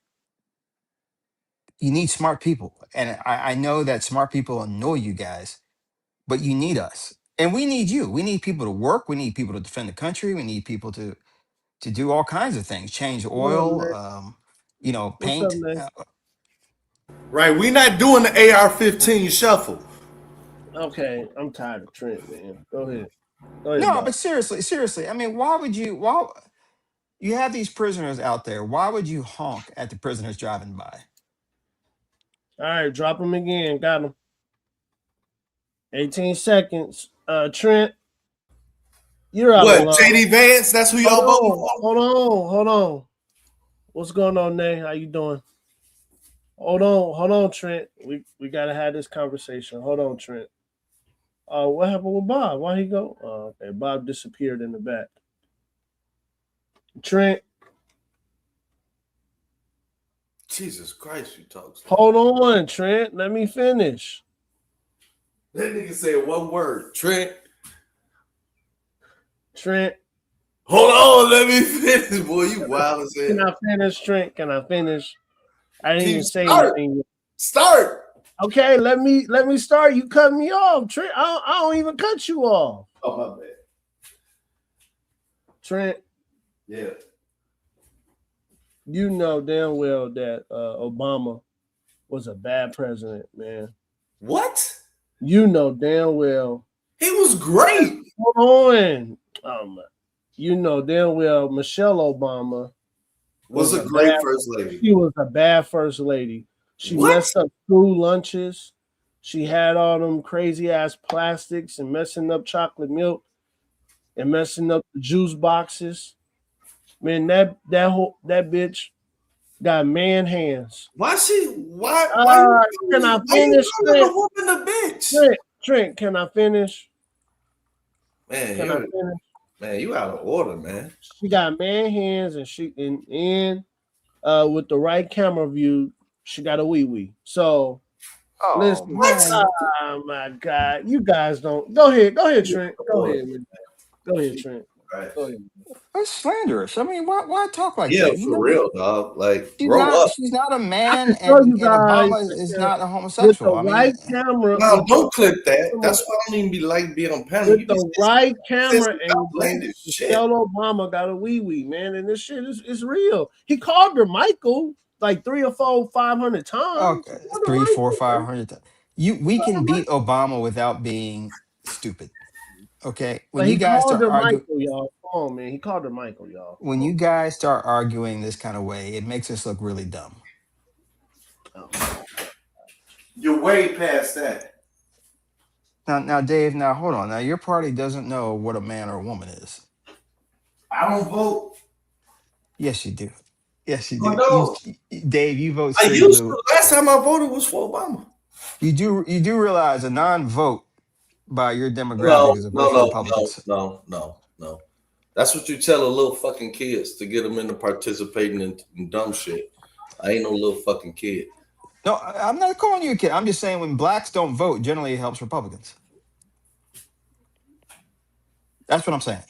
You need smart people. And I know that smart people annoy you guys, but you need us. And we need you. We need people to work. We need people to defend the country. We need people to do all kinds of things, change oil, What's up, paint. man? Right, we not doing the AR-15 shuffle. Okay, I'm tired of Trent, man. Go ahead. No, Bob. but seriously, I mean, why you have these prisoners out there? Why would you honk at the prisoners driving by? All right, drop him again. Got him. 18 seconds. Trent, you're out of luck. JD Vance? That's who y'all voting for? Hold on. What's going on, Nate? How you doing? Hold on, Trent. We gotta have this conversation. Hold on, Trent. What happened with Bob? Why he go? Okay, Bob disappeared in the back. Trent. Jesus Christ, you talk. Hold on, Trent. Let me finish. That nigga said one word. Trent. Hold on, let me finish, boy. You wild as hell. Can I finish, Trent? Can I finish? I didn't even say start? anything. Start. Okay, let me start. You cut me off, Trent. I don't even cut you off. Oh, my bad. Trent. Yeah. You know damn well that Obama was a bad president, man. What? You know damn well. He was great. Hold on. You know damn well Michelle Obama was a great first lady. She was a bad first lady. She messed up school lunches. She had all them crazy ass plastics and messing up chocolate milk and messing up the juice boxes. Man, that bitch got man hands. Why can I finish? The woman a bitch? Trent, can I finish? Man, Can I finish? Man, you out of order, man. She got man hands, and with the right camera view, she got a wee. So listen. Oh my God, you guys don't. Go ahead, Trent. Go ahead, man. Go ahead, Trent. Go ahead. That's slanderous. I mean, why talk like Yeah, that? for real, dog. Like, she's not a man, and Obama is not a homosexual. With the right camera. No, don't clip that. That's why I don't even be like being on panel. With the right camera angle, shit. Michelle Obama got a wee, man, and this shit is real. He called her Michael like 3 or 4, 500 times. Okay, 3, 4, 500 times. We can beat Obama without being stupid. Okay, when you guys start arguing, Michael, y'all. Come on, man. He called her Michael, y'all. When you guys start arguing this kind of way, it makes us look really dumb. You're way past that. Now, Dave. Now, hold on. Now, your party doesn't know what a man or a woman is. I don't vote. Yes, you do. Yes, you do. No. Dave, you vote. I used to. Last time I voted was for Obama. You do realize a non-vote by your demographic is a vote for Republicans. No. That's what you tell a little fucking kids to get them into participating in dumb shit. I ain't no little fucking kid. No, I'm not calling you a kid. I'm just saying when blacks don't vote, generally it helps Republicans. That's what I'm saying.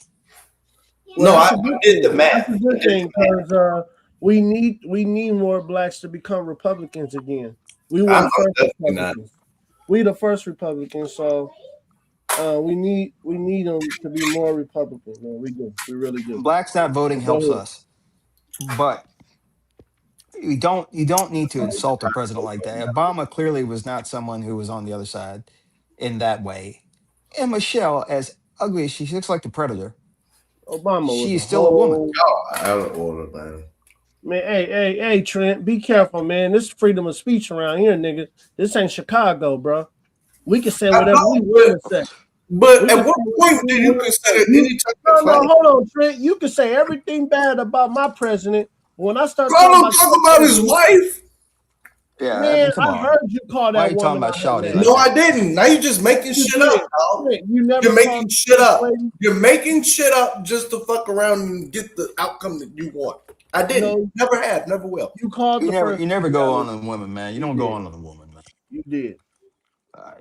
Well, I did the math. That's a good thing because we need more blacks to become Republicans again. We were the first Republicans. We the first Republicans, so we need them to be more Republican. Man, we do. We really do. Blacks not voting helps us, but you don't need to insult a president like that. Obama clearly was not someone who was on the other side in that way. And Michelle, as ugly as she looks like the Predator, Obama she's still a woman. Out of order, man. Man, hey, Trent, be careful, man. This is freedom of speech around here, nigga. This ain't Chicago, bro. We can say whatever we want to say. But at what point do you consider any type of No, hold on, Trent. You can say everything bad about my president. When I start talking about his wife. Yeah, man, come on. I heard you call that. Why are you talking about shouting? No, I didn't. Now you're just making shit up, dog. You're making shit up. You're making shit up just to fuck around and get the outcome that you want. I didn't. Never have. Never will. You called. You never go on a woman, man. You don't go on a woman, man. You did.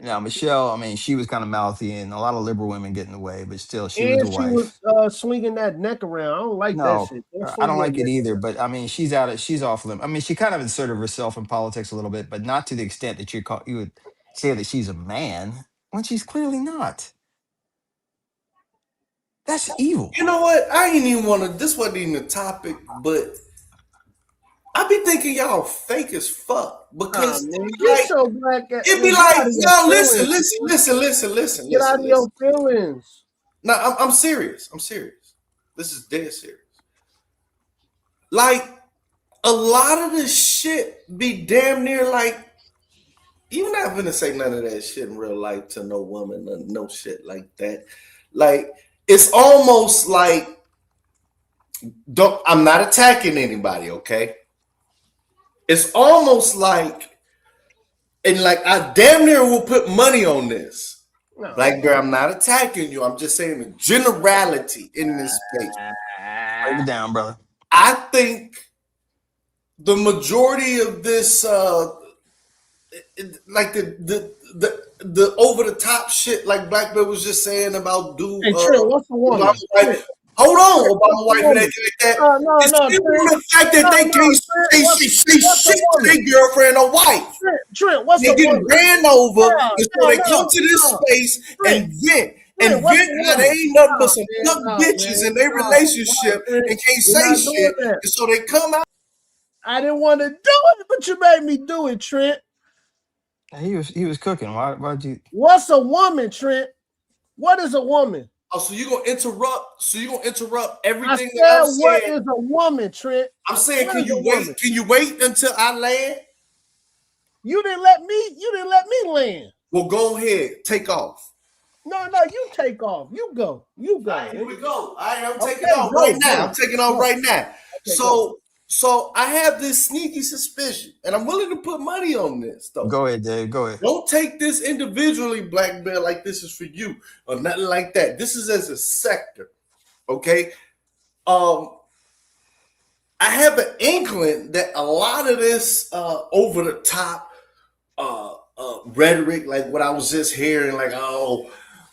Now, Michelle, I mean, she was kind of mouthy, and a lot of liberal women get in the way, but still, she was a wife. And she was swinging that neck around. I don't like that shit. I don't like it either. But I mean, she's off limit. I mean, she kind of inserted herself in politics a little bit, but not to the extent that you would say that she's a man when she's clearly not. That's evil. You know what? I ain't even want to. This wasn't even the topic, but I be thinking y'all fake as fuck because so black. It be like, no, listen. Get out of your feelings. No, I'm serious. I'm serious. This is dead serious. Like a lot of this shit be damn near like you're not gonna say none of that shit in real life to no woman, no shit like that. Like it's almost like I'm not attacking anybody, okay? It's almost like, and like I damn near will put money on this. No. Like, girl, I'm not attacking you. I'm just saying the generality in this space. Break it down, brother. I think the majority of this, like the over the top shit, like Black Bill was just saying about Hey, Trent, what's the woman? Hold on, Obama wife and everything like that. No, the fact that they can't say shit to their girlfriend or wife. Trent, what's they the get ran over, and so they come to this space and vent. And vent that they ain't nothing but some young bitches in their relationship and can't say shit. And so they come out. I didn't want to do it, but you made me do it, Trent. He was cooking. Why'd you? What's a woman, Trent? What is a woman? Oh, so you're gonna interrupt? So you're gonna interrupt everything that I'm saying? What is a woman, Trent? I'm saying, can you wait? Can you wait until I land? You didn't let me land. Well, go ahead, take off. No, you take off. You go. You go. All right, here we go. All right, I'm Okay, taking off go, right now. go, I'm taking off go. right now. Okay, go. So I have this sneaky suspicion, and I'm willing to put money on this, though. Go ahead, Dave. Go ahead. Don't take this individually, Black Bear, like this is for you or nothing like that. This is as a sector, okay? I have an inkling that a lot of this over the top rhetoric, like what I was just hearing, like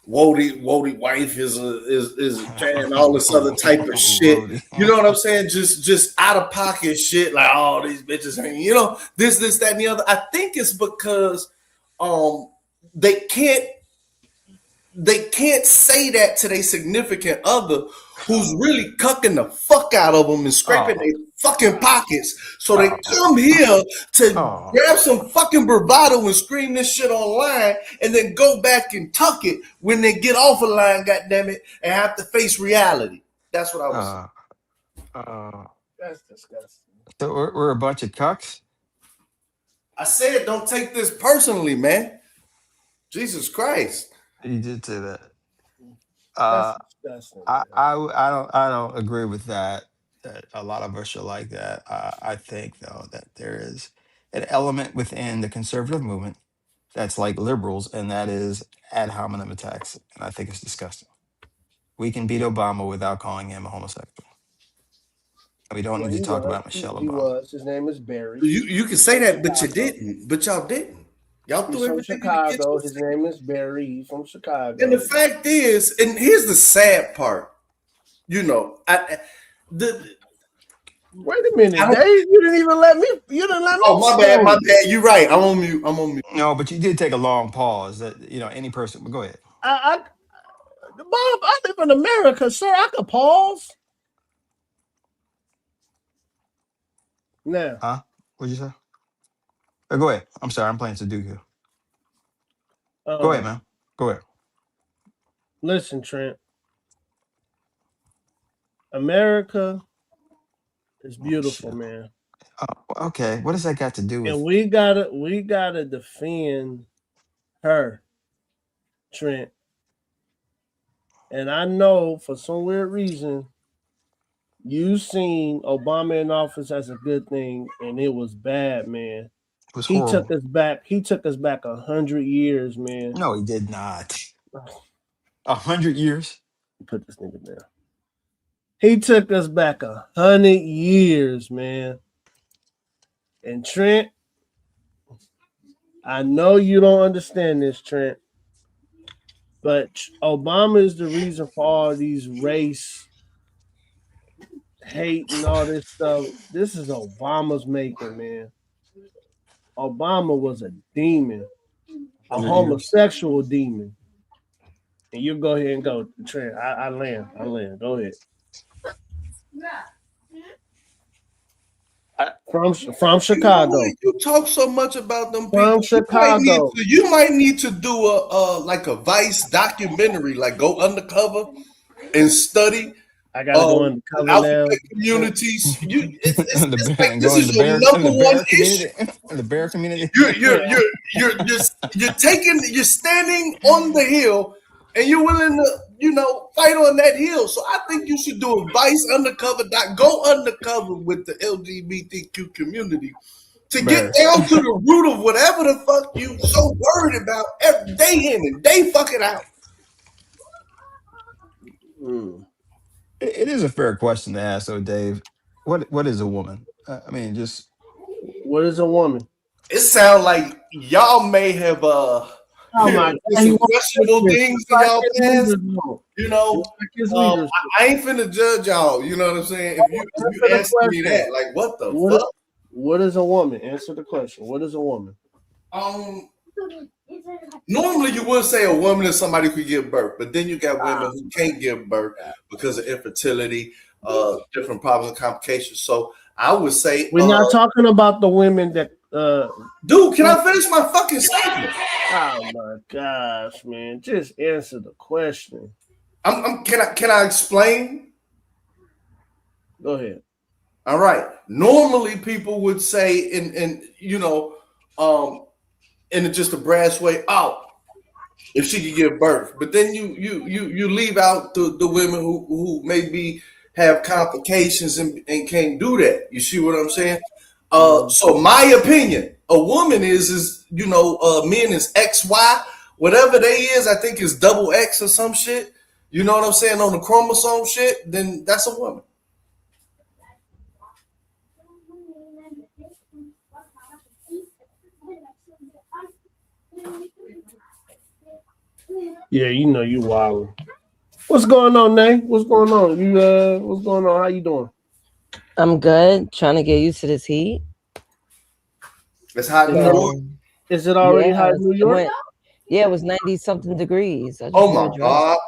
Wody wife is and all this other type of shit. You know what I'm saying? Just out of pocket shit, like these bitches ain't, this, that, and the other. I think it's because they can't say that to their significant other who's really cucking the fuck out of them and scraping their fucking pockets. So they come here to grab some fucking bravado and scream this shit online and then go back and tuck it when they get off a line, goddammit, and have to face reality. That's what I was saying. That's disgusting. So we're a bunch of cucks? I said don't take this personally, man. Jesus Christ. You did say that. That's disgusting. I don't agree with that. That a lot of us are like that. I think though that there is an element within the conservative movement that's like liberals, and that is ad hominem attacks, and I think it's disgusting. We can beat Obama without calling him a homosexual. And we don't Well, need to he talk was. about Michelle He Obama. was. His name is Barry. You can say that, but you didn't. But y'all didn't. Y'all He's threw from everything Chicago. in the His name is Barry. He's from Chicago. And the fact is, and here's the sad part, Wait a minute, Dave. You didn't even let me. You didn't let me. Oh, my bad. You're right. I'm on mute. No, but you did take a long pause. That any person. Go ahead. Bob, I live in America, sir. I could pause. Now. Huh? What'd you say? Go ahead. I'm sorry. I'm playing Sudoku. Go ahead, man. Go ahead. Listen, Trent. America is beautiful, man. Oh, okay. What does that got to do with? And we gotta defend her, Trent. And I know for some weird reason, you seen Obama in office as a good thing, and it was bad, man. He took us back 100 years, man. No, he did not. 100 years? Put this nigga down. He took us back 100 years, man. And Trent, I know you don't understand this, Trent, but Obama is the reason for all these race hate and all this stuff. This is Obama's making, man. Obama was a demon, a homosexual demon. And you go ahead and go, Trent. I land. Go ahead. From Chicago. You talk so much about them From people. Chicago. You might need to do a Vice documentary, like go undercover and study. I gotta go undercover now. Communities. This is your number one issue. The bear community. You're standing on the hill, and you're willing to, fight on that hill. So I think you should do a Vice undercover. Go undercover with the LGBTQ community to get down to the root of whatever the fuck you so worried about every day in and day fucking out. It is a fair question to ask, though, Dave. What is a woman? I mean, just what is a woman? It sounds like y'all may have some questionable things in y'all past. I ain't finna judge y'all. You know what I'm saying? If you ask me that, like, what the fuck? What is a woman? Answer the question. What is a woman? Normally you would say a woman is somebody who can give birth, but then you got women who can't give birth because of infertility, different problems and complications. So I would say we're not talking about the women that dude, can I finish my fucking statement? Oh my gosh, man. Just answer the question. Can I explain? Go ahead. All right. Normally people would say in just a brass way, if she could give birth. But then you leave out the women who maybe have complications and can't do that. You see what I'm saying? So my opinion, a woman is men is XY, whatever they is, I think is double X or some shit. You know what I'm saying, on the chromosome shit, then that's a woman. Yeah, you know you wild. What's going on, Nate? What's going on? What's going on? How you doing? I'm good. Trying to get used to this heat. It's hot in New York. Is it already hot in New York? It was 90 something degrees. I just oh my God.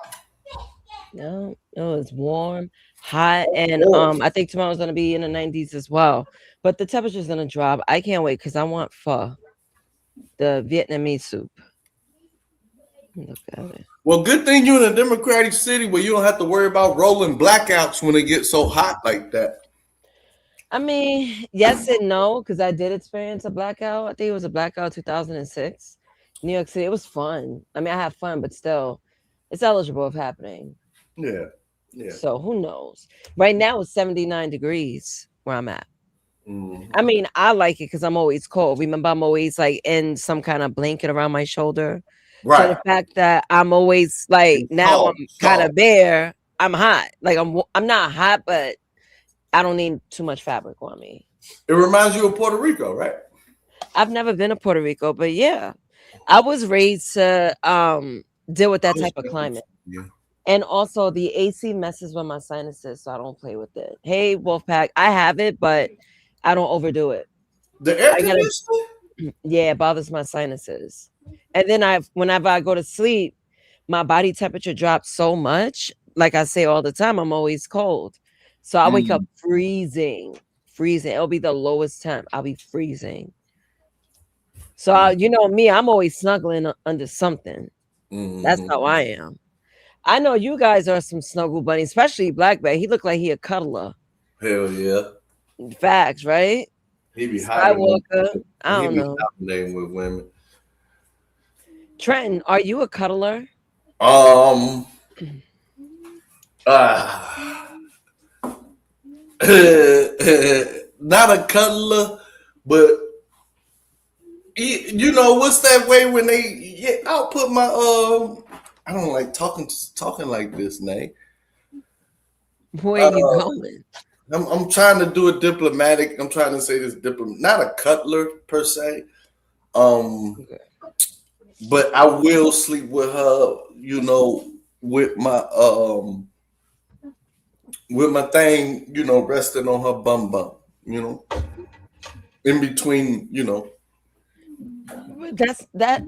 No, it was warm, hot, and I think tomorrow's gonna be in the 90s as well. But the temperature's gonna drop. I can't wait because I want pho, the Vietnamese soup. Look at it. Well, good thing you're in a democratic city where you don't have to worry about rolling blackouts when it gets so hot like that. I mean, yes and no, because I did experience a blackout. I think it was a blackout 2006. New York City. It was fun. I mean, I had fun, but still, it's eligible of happening. Yeah. Yeah. So who knows? Right now it's 79 degrees where I'm at. I mean, I like it because I'm always cold. Remember, I'm always like in some kind of blanket around my shoulder. Right. So the fact that I'm always like now I'm kind of bare, I'm hot. Like I'm not hot, but I don't need too much fabric on me. It reminds you of Puerto Rico, right? I've never been to Puerto Rico, but yeah, I was raised to deal with that type of climate. Yeah. And also the AC messes with my sinuses, so I don't play with it. Hey, Wolfpack, I have it, but I don't overdo it. The air conditioner? Yeah, it bothers my sinuses. And then whenever I go to sleep, my body temperature drops so much. Like I say all the time, I'm always cold. So I wake up freezing. It'll be the lowest temp. I'll be freezing. So you know me, I'm always snuggling under something. That's how I am. I know you guys are some snuggle bunnies, especially Black Bear. He looked like he a cuddler. Hell yeah. Facts, right? He be Skywalker. I don't know. Name with women. Trenton, are you a cuddler? Not a cuddler, but you know what's that way when I'll put my I don't like talking like this, Nate. Where are you going? I'm trying to do it diplomatic. I'm trying to say this not a cuddler per se. But I will sleep with her, you know, with my thing, you know, resting on her bum, you know, in between, you know. That's that.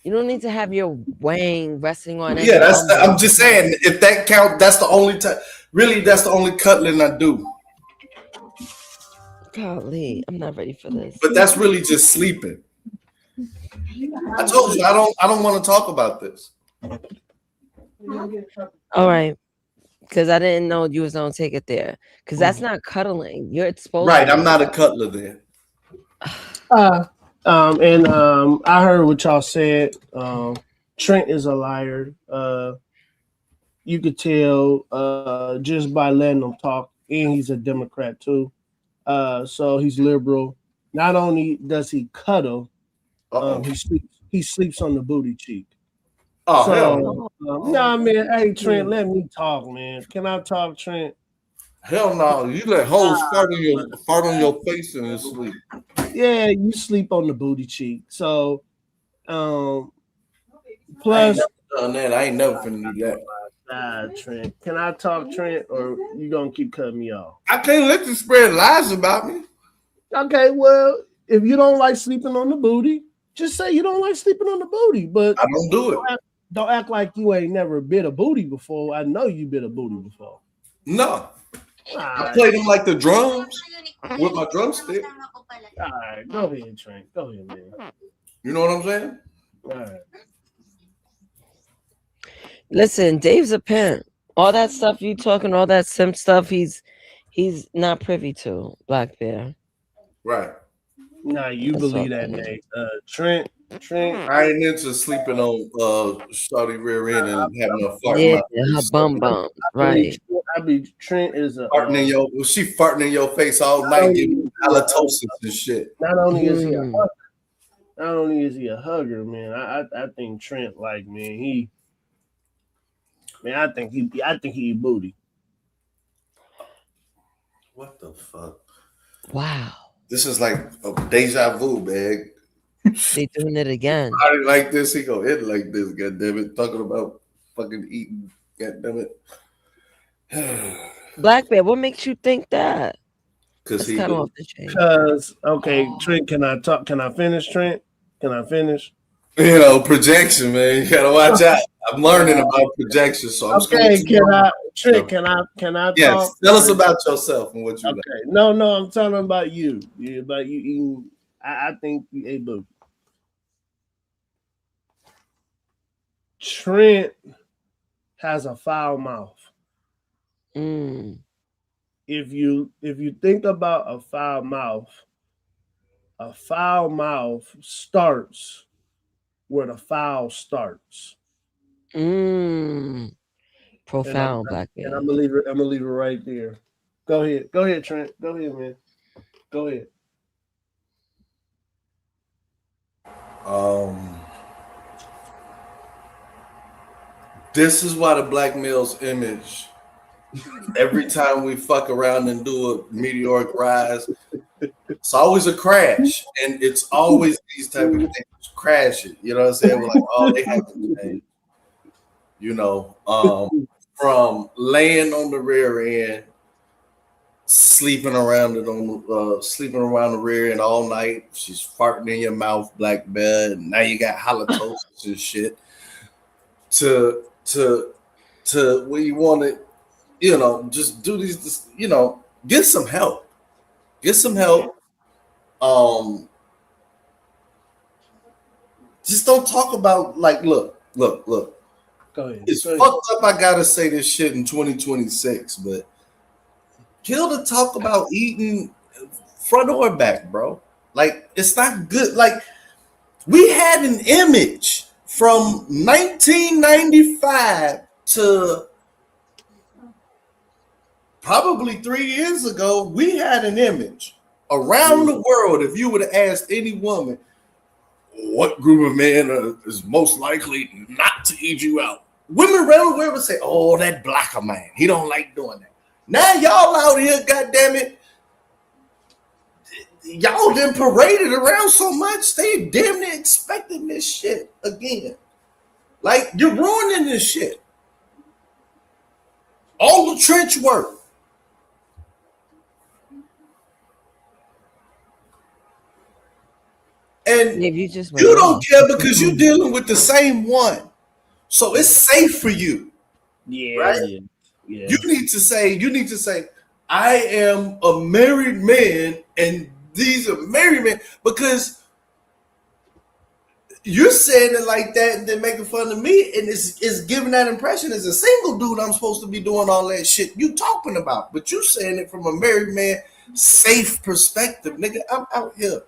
You don't need to have your wang resting on it. Yeah, I'm just saying, if that count, that's the only time. Really, that's the only cuddling I do. Golly, I'm not ready for this. But that's really just sleeping. I told you I don't want to talk about this. All right, because I didn't know you was gonna take it there. Because that's not cuddling. You're exposed. Right, I'm not a cuddler then. I heard what y'all said. Trent is a liar. You could tell just by letting him talk, and he's a Democrat too. So he's liberal. Not only does he cuddle, he sleeps on the booty cheek. Oh, so, hell no. Nah, man. Hey, Trent, let me talk, man. Can I talk, Trent? Hell no. You let hoes fart on your face and then sleep. Yeah, you sleep on the booty cheek. So, plus, I ain't never finna do that. Trent. Can I talk, Trent, or you gonna keep cutting me off? I can't let you spread lies about me. Okay, well, if you don't like sleeping on the booty, just say you don't like sleeping on the booty. But I don't do it. Don't act like you ain't never bit a booty before. I know you bit a booty before. No. I played them like the drums with my drumstick. All right, go ahead, Trent. Go ahead, man. You know what I'm saying? All right. Listen, Dave's a pimp. All that stuff you talking, all that simp stuff, he's not privy to, Black Bear. Right. Nah, you believe that, Nate. Trent Trent. I ain't into sleeping on shawty rear end and having a fart in Yeah, my her face. bum bums, right? Trent is a Farting in your, she farting in your face all night, giving you halitosis and shit. not only is he a Mm. hugger, not only is he a hugger, man. I think Trent, like, man, I think he eat booty. What the fuck? Wow. This is like a deja vu, man. They doing it again. Party like this, he go hit like this. God damn it, talking about fucking eating. God damn it. Black Bear, what makes you think that? Because That's he kind of do. off the chain. Because Trent, can I talk? Can I finish, Trent? Can I finish? You know, projection, man. You gotta watch out. I'm learning about projection, so I'm Okay, Trent? Can I Yes, talk? tell us about yourself and what you like. Okay, no, I'm talking about you. About you eating. I think you ate booty. Trent has a foul mouth. Mm. If you think about a foul mouth starts where the foul starts. Mm. Profound, Black Bear. And I'm gonna leave it right there. Go ahead, Trent. Go ahead, man. Go ahead. This is why the black male's image, every time we fuck around and do a meteoric rise, it's always a crash. And it's always these type of things crashing. You know what I'm saying? We're like, oh, they haven't changed. You know, from laying on the rear end, sleeping around the rear end all night. She's farting in your mouth, black bear, and now you got halitosis and shit. To where you want to, you know, just do these, you know, get some help. Get some help. Just don't talk about like, look. Go ahead. It's fucked up. I gotta say this shit in 2026, but kill to talk about eating front or back, bro. Like, it's not good. Like, we had an image from 1995 to probably 3 years ago. We had an image around the world. If you would have asked any woman, what group of men is most likely not to eat you out? Women around the world would say, oh, that blacker man. He don't like doing that. Now y'all out here, goddammit, y'all done paraded around so much, they damn near expecting this shit again. Like, you're ruining this shit. All the trench work. And you don't care because you're dealing with the same one. So it's safe for you. Yeah, right? Yeah. You need to say, I am a married man and these are married men, because you're saying it like that and then making fun of me, and it's giving that impression as a single dude I'm supposed to be doing all that shit you talking about, but you saying it from a married man safe perspective, nigga. I'm out here.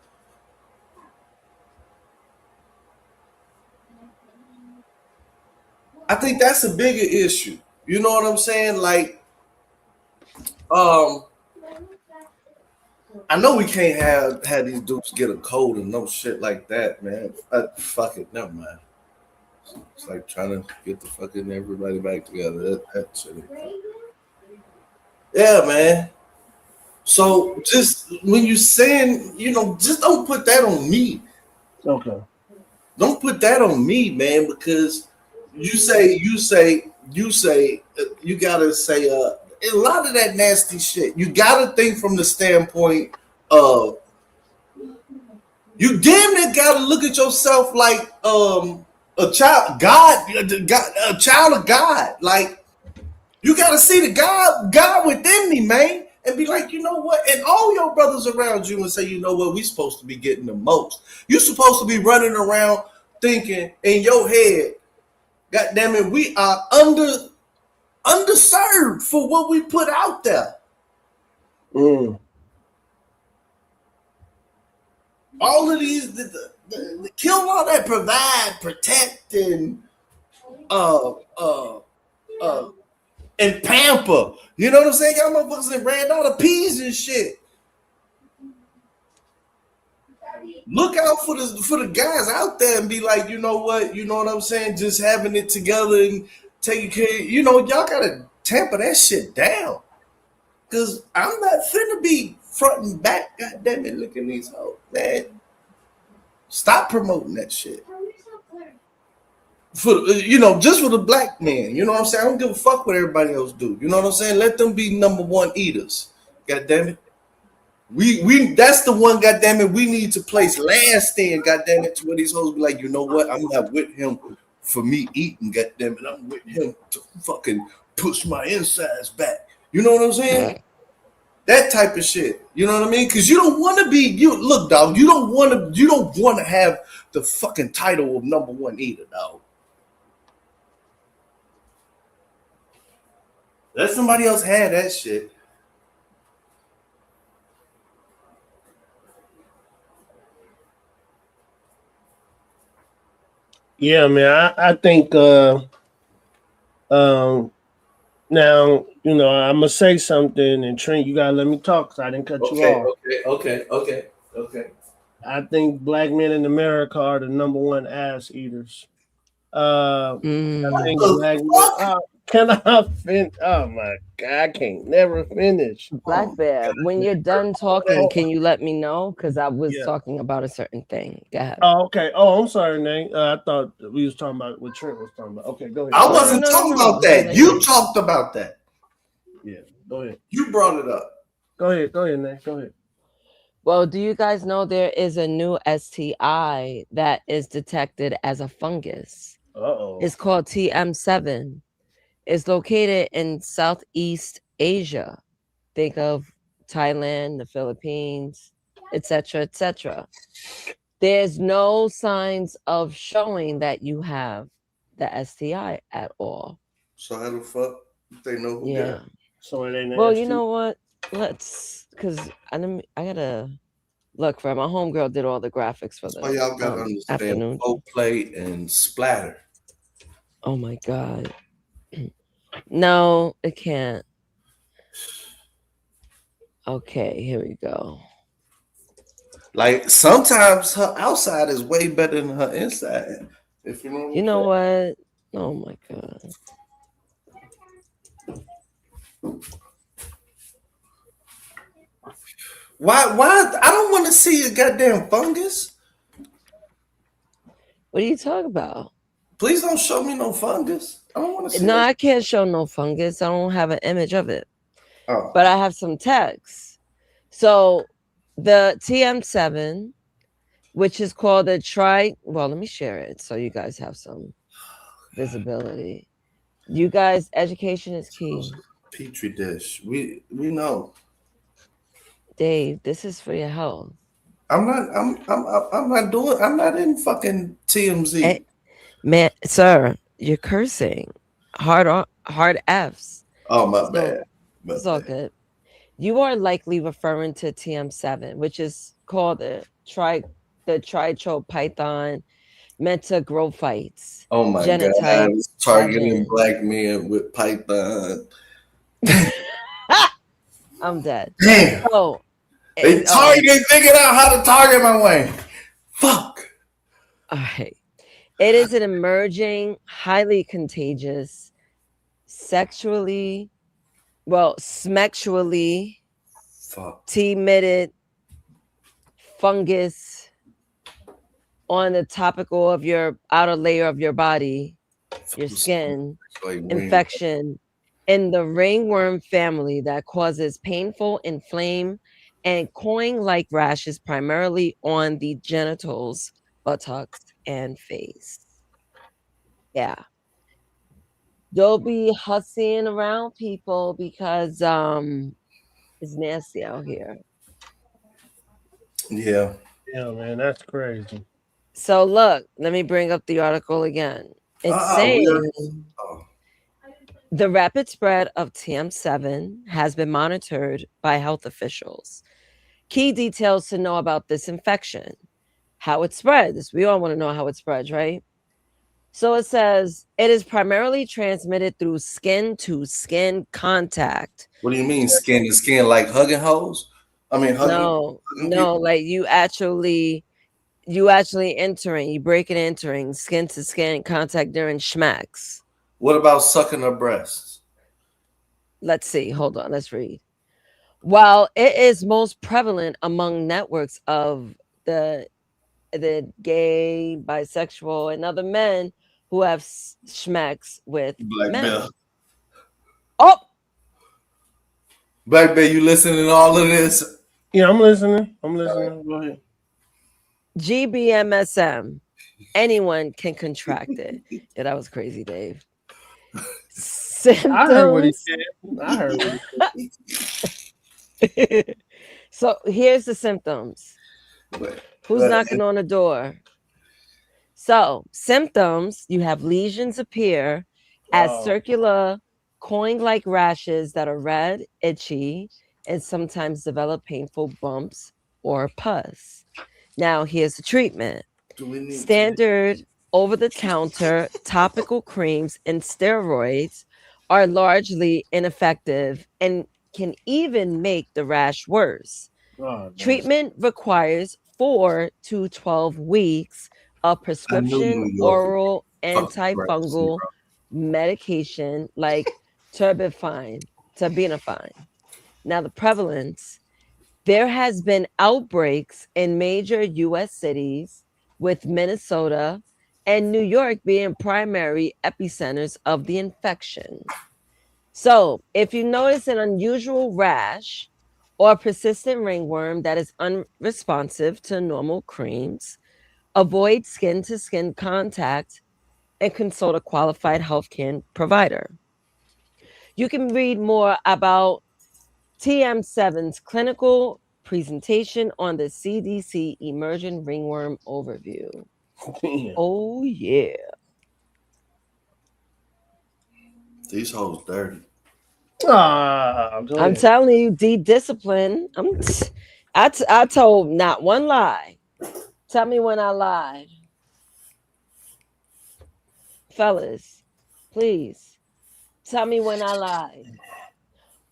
I think that's a bigger issue. You know what I'm saying? Like, I know we can't have these dudes get a cold and no shit like that, man. Fuck it, never mind. It's like trying to get the fucking everybody back together. That shit. Yeah, man. So just when you saying, you know, just don't put that on me. Okay. Don't put that on me, man, because you gotta say a lot of that nasty shit. You gotta think from the standpoint of you damn near gotta look at yourself like a child of God. Like, you gotta see the God within me, man, and be like, you know what? And all your brothers around you and say, you know what? We supposed to be getting the most. You're supposed to be running around thinking in your head, God damn it, we are underserved for what we put out there. all of these, kill all that provide, protect, and and pamper. You know what I'm saying? Y'all motherfuckers that ran out of peas and shit. Look out for the guys out there and be like, you know what I'm saying? Just having it together and taking care. Y'all gotta tamper that shit down. Cause I'm not finna be front and back. God damn it, look at these hoes, man. Stop promoting that shit. For just for the black man. You know what I'm saying? I don't give a fuck what everybody else do. You know what I'm saying? Let them be number one eaters. God damn it. We that's the one, goddamn it, we need to place last in, goddamn it, to where these hoes be like, you know what? I'm not with him for me eating, goddamn it. I'm with him to fucking push my insides back. You know what I'm saying? That type of shit. You know what I mean? Because you don't want to be look, dog, you don't want to have the fucking title of number one eater, dog. Let somebody else have that shit. Yeah, man. I think now, I'm gonna say something, and Trent, you gotta let me talk because I didn't cut you off. Okay. I think black men in America are the number one ass eaters. I think black men. Can I finish? Oh my god, I can't never finish. Black Bear, when you're done talking, can you let me know? Because I was talking about a certain thing. Go ahead. Oh, okay. Oh, I'm sorry, Nate. I thought we was talking about what Trent was talking about. Okay, go ahead. I wasn't talking about that. You talked about that. Yeah, go ahead. You brought it up. Go ahead, Nate. Go ahead. Well, do you guys know there is a new STI that is detected as a fungus? It's called TM7. It's located in Southeast Asia. Think of Thailand, the Philippines, etc., etc. There's no signs of showing that you have the STI at all. So how the fuck they know who got it? So it ain't. Well, you know what? Because I gotta look for it. My homegirl did all the graphics for the Y'all gotta understand afternoon. flow play and splatter. Oh my god. No, it can't. Okay, here we go. Like sometimes her outside is way better than her inside. If you know what You know what? Oh my god. Why I don't want to see a goddamn fungus. What are you talking about? Please don't show me no fungus. I don't want to see No, it. I can't show no fungus. I don't have an image of it. Oh. But I have some text. So the TM7, which is called the well, let me share it so you guys have some visibility. You guys, education is key. Petri dish. We know. Dave, this is for your health. I'm not in fucking TMZ. Hey, man, sir, you're cursing. Hard F's. Oh, my bad. It's all good. You are likely referring to TM7, which is called the tritropython metagrophytes. Oh my god, it's targeting black men with python. I'm dead. Damn. So, they figured out how to target my way. Fuck. All right. It is an emerging, highly contagious, smexually T-emitted fungus on the topical of your outer layer of your body, your skin, infection in the ringworm family that causes painful, inflamed, and coin-like rashes primarily on the genitals, buttocks, and face. Yeah. Don't be hustling around people because it's nasty out here. Yeah, man, that's crazy. So look, let me bring up the article again. It's saying the rapid spread of TM7 has been monitored by health officials. Key details to know about this infection. how it spreads. We all want to know how it spreads, right? So it says it is primarily transmitted through skin to skin contact. What do you mean skin to skin? Like hugging hoes? I mean No, people? like you actually entering, you break it entering skin to skin contact during schmacks. What about sucking her breasts? Let's see. Hold on. Let's read. While it is most prevalent among networks of the gay, bisexual, and other men who have schmacks with Black men. Bill. Oh, Black Bill, you listening to all of this? Yeah, I'm listening. Go ahead. GBMSM. Anyone can contract it. Yeah, that was crazy, Dave. Symptoms. I heard what he said. I heard what he said. So here's the symptoms. Who's knocking on the door? So symptoms, you have lesions appear as circular coin-like rashes that are red, itchy, and sometimes develop painful bumps or pus. Now here's the treatment. Standard over-the-counter topical creams and steroids are largely ineffective and can even make the rash worse. Treatment requires 4 to 12 weeks of prescription oral antifungal medication like terbinafine. Now the prevalence, there has been outbreaks in major U.S. cities, with Minnesota and New York being primary epicenters of the infection. So if you notice an unusual rash or a persistent ringworm that is unresponsive to normal creams, avoid skin-to-skin contact and consult a qualified healthcare provider. You can read more about TM7's clinical presentation on the CDC Emerging Ringworm Overview. Oh, yeah. These hoes dirty. I'm telling you, discipline. I told not one lie. Tell me when I lied. Fellas, please. Tell me when I lied.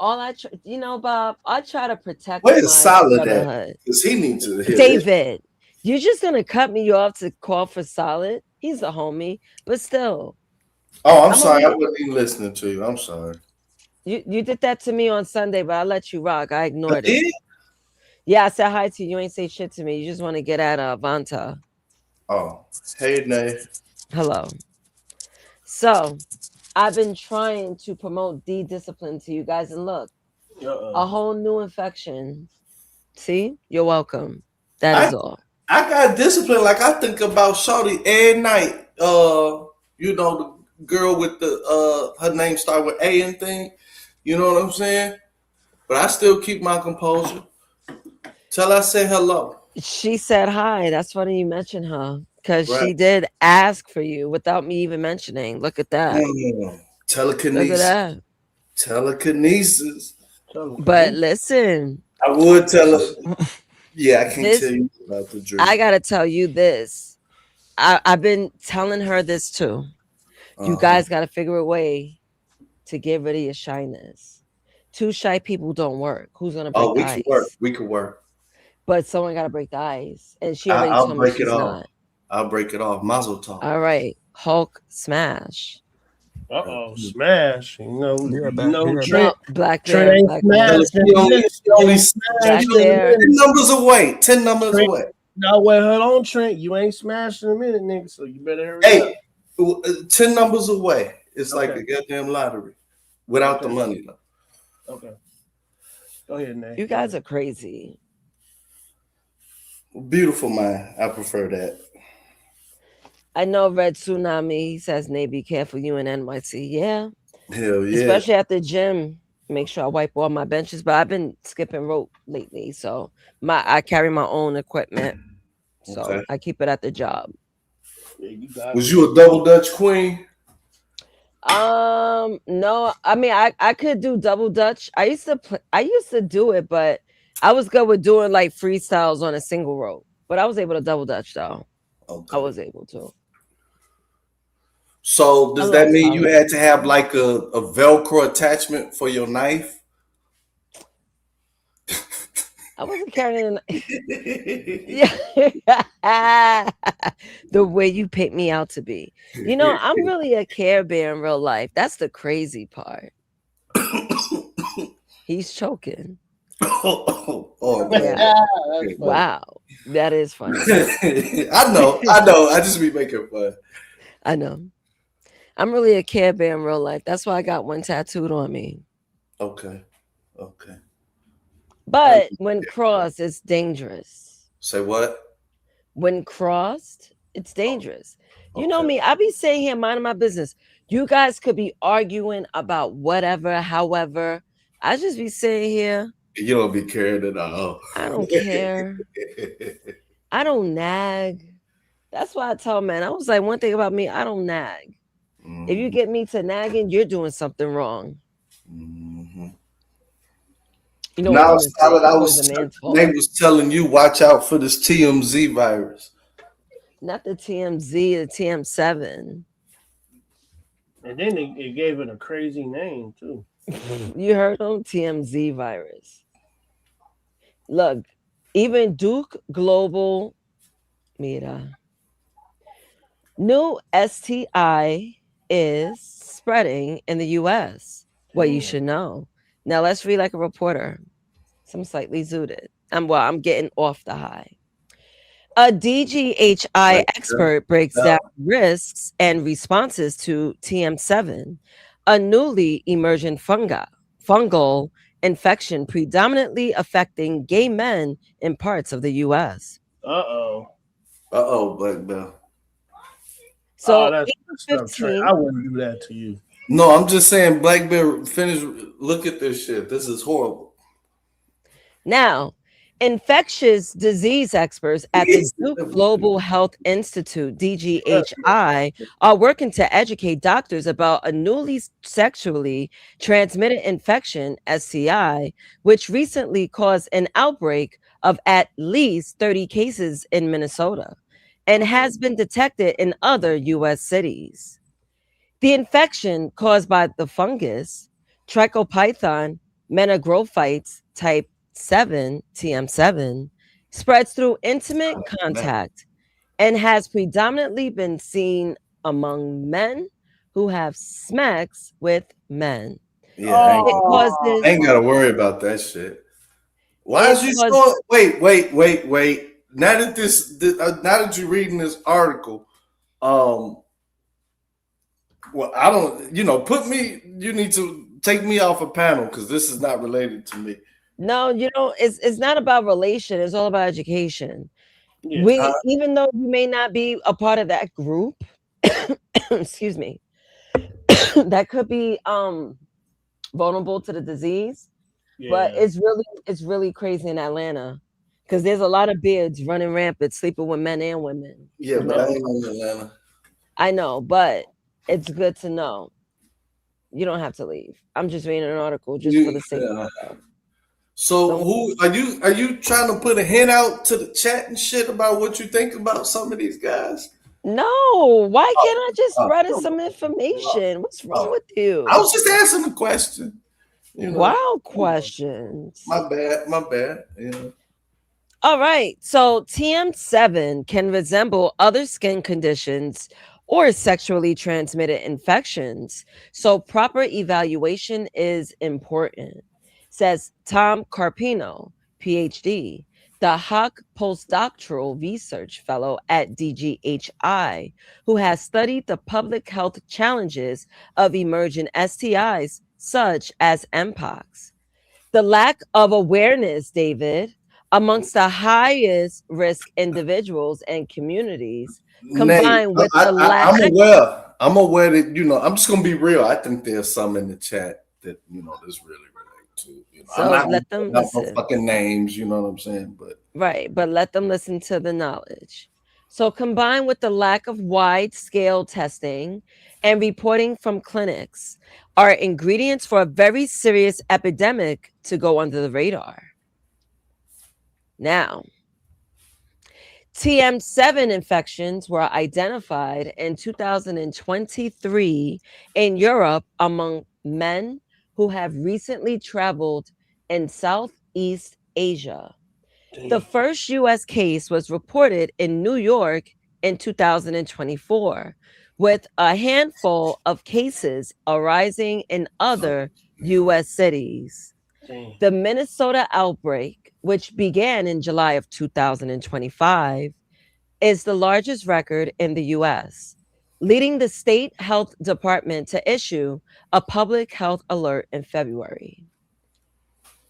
Bob, I try to protect Where's my Solid brotherhood. Because he needs to hear David, you're just gonna cut me off to call for Solid? He's a homie, but still. Oh, I'm sorry. I wasn't even listening to you. I'm sorry. You did that to me on Sunday, but I let you rock. I ignored it. Yeah, I said hi to you. You ain't say shit to me. You just want to get at Vanta. Oh, hey, Nay. Hello. So, I've been trying to promote discipline to you guys, and look, a whole new infection. See, you're welcome. That is all. I got discipline. Like I think about Shawty every night. You know, the girl with the her name start with A and thing. You know what I'm saying? But I still keep my composure. Tell her I say hello. She said hi. That's funny you mentioned her, because she did ask for you without me even mentioning. Look at that. Telekinesis. Look at that. Telekinesis. But listen, I would tell her. Yeah, I can't tell you about the dream. I gotta tell you this. I've been telling her this too. You guys gotta figure a way to get rid of your shyness. 2 shy people don't work. Who's gonna break the ice? We could work. But someone gotta break the ice. And she already told me she's not. I'll break it off. Mazel tov. All right. Hulk smash. Smash. You know, Trent. Black Trent ain't smashed. Black 10 numbers away. 10 numbers away. No, wait, hold on, Trent. You ain't smashed in a minute, nigga. So you better hurry up. 10 numbers away. It's like a goddamn lottery without the money, though. Okay. Go ahead, Nate. You guys are crazy. Beautiful mind. I prefer that. I know Red Tsunami. He says, Nate, be careful, you in NYC. Yeah. Hell yeah. Especially at the gym. Make sure I wipe all my benches. But I've been skipping rope lately. So I carry my own equipment. So I keep it at the job. Yeah, was you a double Dutch queen? No. I mean, I could do double Dutch. I used to do it, but I was good with doing like freestyles on a single rope. But I was able to double dutch though. Okay. I was able to. So A does that little mean you solid. had to have like a Velcro attachment for your knife? I wasn't carrying yeah. The way you picked me out to be. You know, I'm really a Care Bear in real life. That's the crazy part. He's choking. Oh Yeah. man. Wow. That is funny. I know. I just be making fun. I know. I'm really a Care Bear in real life. That's why I got one tattooed on me. Okay. Okay. But when crossed, it's dangerous. Say what? When crossed, it's dangerous. You know Okay. me, I be saying here, minding my business. You guys could be arguing about whatever, however. I just be saying here, You don't be caring at all. I don't care. I don't nag. That's why I tell man, I was like, one thing about me, I don't nag. If you get me to nagging, you're doing something wrong. You know what Now, women say, Solid, it's always a man's fault. they was telling you watch out for this TMZ virus. Not the TMZ, the TM7. And then they gave it a crazy name too. You heard them? TMZ virus. Look, even Duke Global, mira, new STI is spreading in the US. What you should know. Now let's read like a reporter. So I'm slightly zooted. I'm getting off the high. A DGHI expert breaks down risks and responses to TM7, a newly emergent fungal infection predominantly affecting gay men in parts of the US. Black Bell. So that's stuff, Trey. I wouldn't do that to you. No, I'm just saying, Black Bear, finish. Look at this shit. This is horrible. Now, infectious disease experts at the Duke Global Health Institute, DGHI, are working to educate doctors about a newly sexually transmitted infection, STI, which recently caused an outbreak of at least 30 cases in Minnesota and has been detected in other U.S. cities. The infection caused by the fungus, Trichophyton menagrophytes type 7, TM7, spreads through intimate contact and has predominantly been seen among men who have sex with men. Yeah, I causes, ain't got to worry about that shit. Why is you causes- so? Wait. Now that you're reading this article, well, I don't. Put me. You need to take me off a panel because this is not related to me. No, it's not about relation. It's all about education. Yeah. Even though you may not be a part of that group, excuse me, that could be vulnerable to the disease. Yeah. But it's really crazy in Atlanta because there's a lot of beards running rampant, sleeping with men and women. Yeah, but I ain't in Atlanta. I know, but it's good to know. You don't have to leave. I'm just reading an article just for the sake of it. So who are you? Are you trying to put a hint out to the chat and shit about what you think about some of these guys? No, why can't I just spread some information? What's wrong with you? I was just asking a question. Wild questions. My bad. Yeah. All right. So TM7 can resemble other skin conditions or sexually transmitted infections. So proper evaluation is important, says Tom Carpino, PhD, the Hawk postdoctoral research fellow at DGHI, who has studied the public health challenges of emerging STIs such as Mpox. The lack of awareness, David, amongst the highest risk individuals and communities, combined with the lack. I'm aware that I'm just gonna be real. I think there's some in the chat that this really relate to. So I'm not let them no listen. fucking names. You know what I'm saying? But right, but let them listen to the knowledge. So combined with the lack of wide-scale testing and reporting from clinics are ingredients for a very serious epidemic to go under the radar. Now, TM7 infections were identified in 2023 in Europe among men who have recently traveled in Southeast Asia. The first US case was reported in New York in 2024, with a handful of cases arising in other US cities. The Minnesota outbreak, which began in July of 2025, is the largest record in the US, leading the state health department to issue a public health alert in February.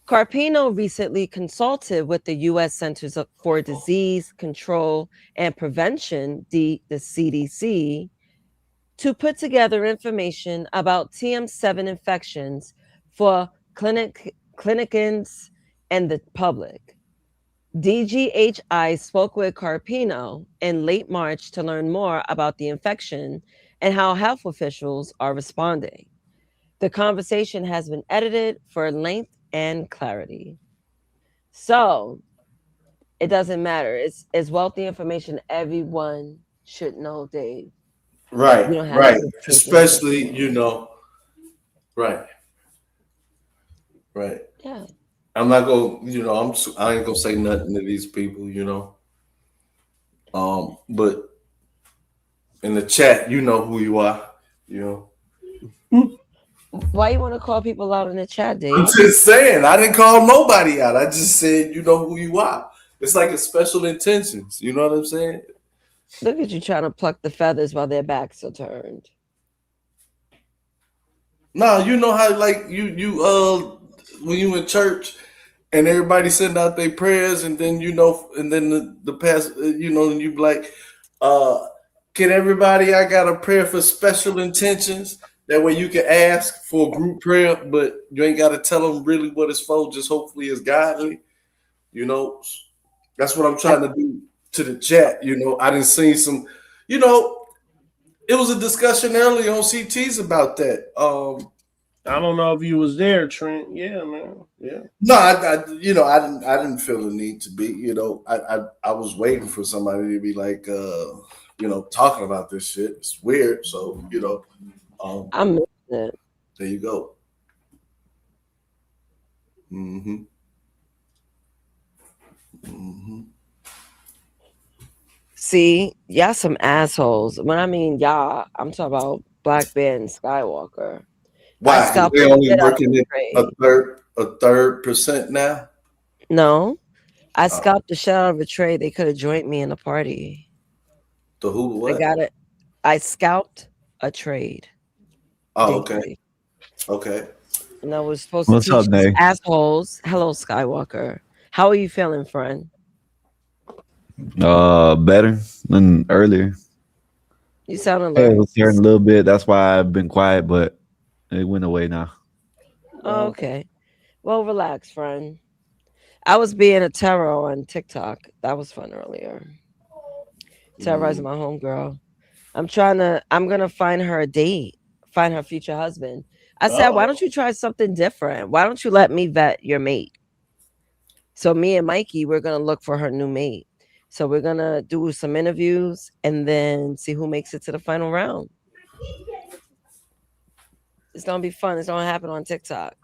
Carpino recently consulted with the U.S. Centers for Disease Control and Prevention, the CDC, to put together information about TM7 infections for clinicians and the public. DGHI spoke with Carpino in late March to learn more about the infection and how health officials are responding. The conversation has been edited for length and clarity. So it doesn't matter. It's wealthy information everyone should know, Dave. Right, You don't have right. to take Especially, right, right. Yeah. I'm not gonna, I ain't gonna say nothing to these people, but in the chat, you know who you are, Why you want to call people out in the chat, Dave? I'm just saying, I didn't call nobody out. I just said, you know who you are. It's like a special intentions. You know what I'm saying? Look at you trying to pluck the feathers while their backs are turned. No, you know how like you when you in church and everybody send out their prayers and then and then the past and you be like, can everybody, I got a prayer for special intentions. That way you can ask for a group prayer, but you ain't got to tell them really what it's for. Just hopefully it's godly. That's what I'm trying to do to the chat. I didn't see some, it was a discussion earlier on CTs about that. I don't know if you was there, Trent. Yeah, man. Yeah. No, I didn't feel the need to be. I was waiting for somebody to be like, talking about this shit. It's weird. So, I'm missing it. There you go. Mm-hmm. Mm-hmm. See, y'all some assholes. When I mean y'all, I'm talking about Black Bear and Skywalker. Why? They only working at a third percent now? No. I scalped the shit out of a trade. They could have joined me in a party. The who? What? I got it. I scalped a trade. Oh, okay. Okay. And I was supposed to teach these assholes. Hello, Skywalker. How are you feeling, friend? Better than earlier. You sound It alert. was hurting a little bit. That's why I've been quiet, but it went away now. Oh, okay. Well, relax, friend. I was being a terror on TikTok. That was fun earlier. Terrorizing my homegirl. I'm gonna find her a date, find her future husband. I said, why don't you try something different? Why don't you let me vet your mate? So me and Mikey, we're gonna look for her new mate. So we're gonna do some interviews and then see who makes it to the final round. It's gonna be fun. It's gonna happen on TikTok.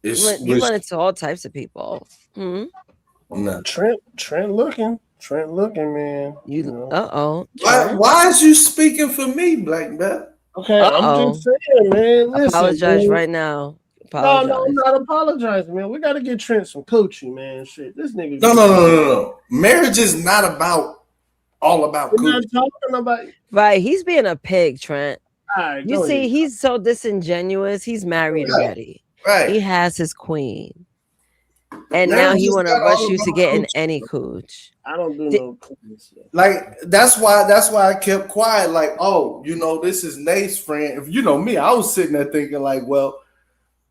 You run into all types of people. No. Trent looking, man. Why is you speaking for me, Black Belt? Okay, I'm just saying, man. Listen, apologize man. right now. No, I'm not apologizing, man. We got to get Trent some coochie, man. Shit, this nigga. No. Marriage is not all about We're not talking about. Right, he's being a pig, Trent. Right, you see, he's so disingenuous. He's married already. Right. He has his queen. And now he want to rush you to getting any cooch. I don't do no coochies. Like that's why I kept quiet. Like, this is Nate's friend. If you know me, I was sitting there thinking, like, well,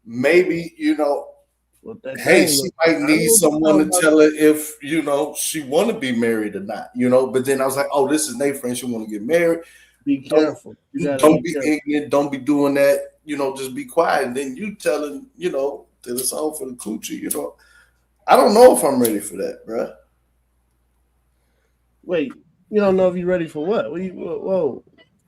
maybe hey, she might need someone to tell her if she want to be married or not. But then I was like, oh, this is Nate's friend. She want to get married. Be careful. Don't be ignorant. Don't be doing that. Just be quiet. And then you telling that it's all for the coochie. I don't know if I'm ready for that, bro. Wait, you don't know if you're ready for what? Whoa.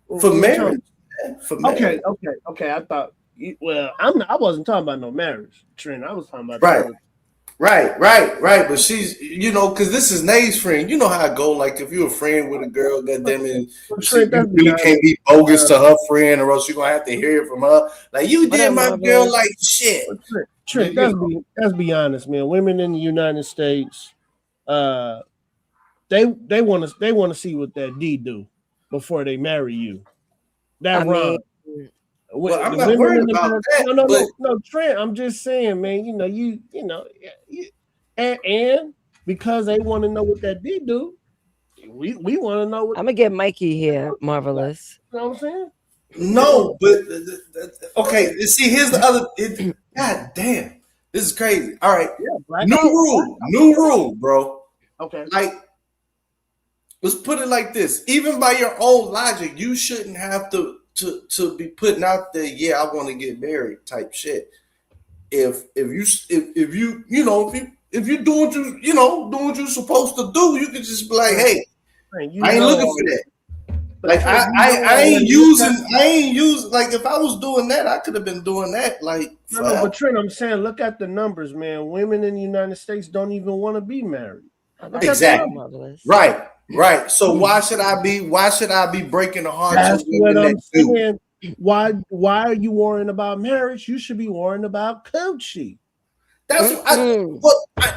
For What you marriage. talking- For marriage. Okay. I thought. Well, I wasn't talking about no marriage, Trent. I was talking about Right. trying to. Right. But she's, because this is Nate's friend. You know how I go. Like, if you're a friend with a girl, goddamn it, Trent, you really can't be bogus to her friend, or else you're gonna have to hear it from her. Like, you What did up, my Marvelous? girl like shit. Trent, let's be honest, man. Women in the United States, they want to see what that D do before they marry you. That I wrong. mean, Well, I'm not worried about that. No, Trent. I'm just saying, man. And because they want to know what that D do, we want to know what. I'm gonna get Mikey here, Marvelous. You know what I'm saying? No, but okay. See, here's the other. God damn, this is crazy. All right, new rule, bro. Okay, like, let's put it like this. Even by your own logic, you shouldn't have to be putting out there. Yeah, I want to get married type shit. If you're doing what you're supposed to do, you can just be like, hey, I ain't looking for that. Like, I ain't using like, if I was doing that, I could have been doing that. Like, no, but Trent, I'm saying, look at the numbers, man. Women in the United States don't even want to be married. Exactly. Right. So why should I be breaking the hearts That's of women what I'm that do? saying. Why are you worrying about marriage? You should be worrying about coochie. That's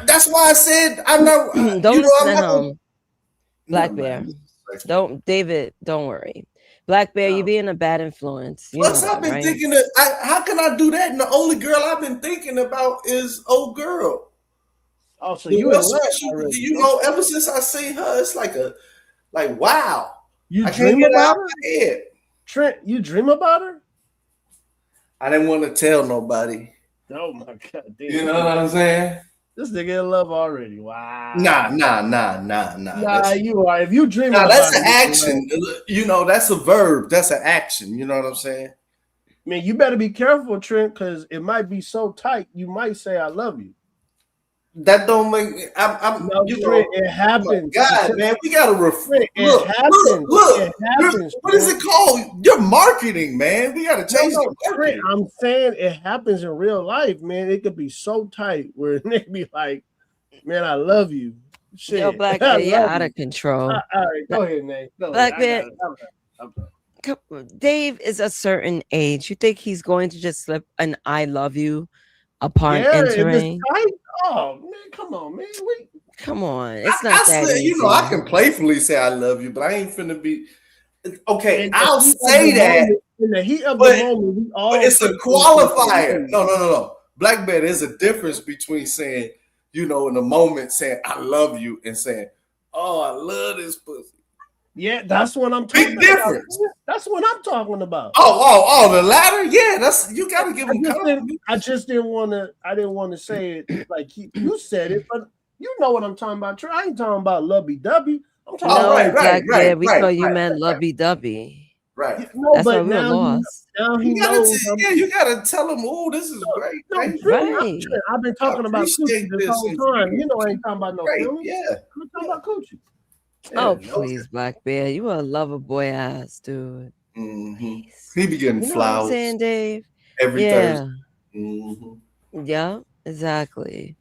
that's why I said I know. Don't listen I'm to not him. Black Bear. Don't worry. Black Bear, you being a bad influence. You Plus, know I've that, been right? thinking how can I do that? And the only girl I've been thinking about is old girl. Oh, so you in love already? Ever since I seen her, it's like wow. You I dream can't get it about out her? of my head. Trent, you dream about her? I didn't want to tell nobody. Oh my god, damn. You know what I'm saying? This nigga in love already. Wow. Nah. Nah, you are. If you dream about that's an it, action. That's a verb. That's an action. You know what I'm saying? Man, you better be careful, Trent, because it might be so tight. You might say "I love you." That don't make. It happens. Oh God, man, we gotta reflect. It happens. Look. It happens. What is it called? Your marketing, man. We gotta change the marketing. I'm saying it happens in real life, man. It could be so tight where they be like, "Man, I love you." Shit. Yo, Black Bear, you're out of control. All right, go ahead, Nate. Black Bear. Dave is a certain age. You think he's going to just slip an "I love you" upon entering? Oh man, come on, man. Come on, it's not that easy. I can playfully say I love you, but I ain't finna be. Okay, I'll say that. In the heat of the moment, we all. But it's a qualifier. No. Black Bear, there's a difference between saying, in the moment, saying I love you and saying, oh, I love this pussy. Yeah, that's what I'm talking about. Big difference. That's what I'm talking about. Oh, the latter. Yeah, that's you got to give him compliment. I just didn't want to. I didn't want to say it like you said it, but you know what I'm talking about. I ain't talking about lovey-dovey. I'm talking about Black Bear. We thought you meant lovey-dovey. Right. No, that's but why we're lost. Now he knows. You gotta tell him, oh, this is great. Right. I've been talking about coochie this whole time. You know, I ain't talking about no feelings. Yeah. I'm talking about coochie. Oh, please, Black Bear. You a lover boy ass dude. Mm-hmm. He be getting flowers. What I'm saying, Dave? Every Thursday. Mm-hmm. Yeah, exactly.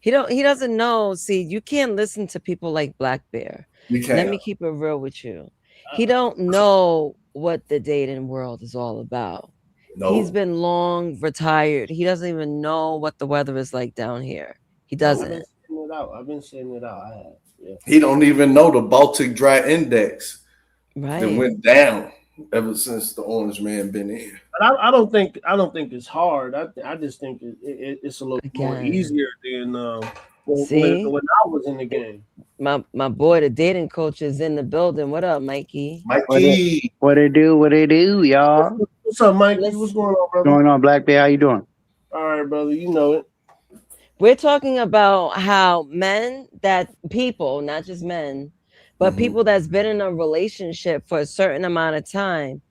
He doesn't know. See, you can't listen to people like Black Bear. Let me keep it real with you. He don't know what the dating world is all about. No. He's been long retired. He doesn't even know what the weather is like down here. He doesn't. I've been saying it out. I have. Yeah. He don't even know the Baltic Dry Index that went down ever since the Orange Man been in. But I don't think it's hard. I just think it's a little more easier than when I was in the game. My boy, the dating coach, is in the building. What up, Mikey? Mikey, what it do, y'all? What's up, Mikey? What's going on, brother? Going on, Black Bear? How you doing? All right, brother. You know it. We're talking about how people, not just men, but people that's been in a relationship for a certain amount of time,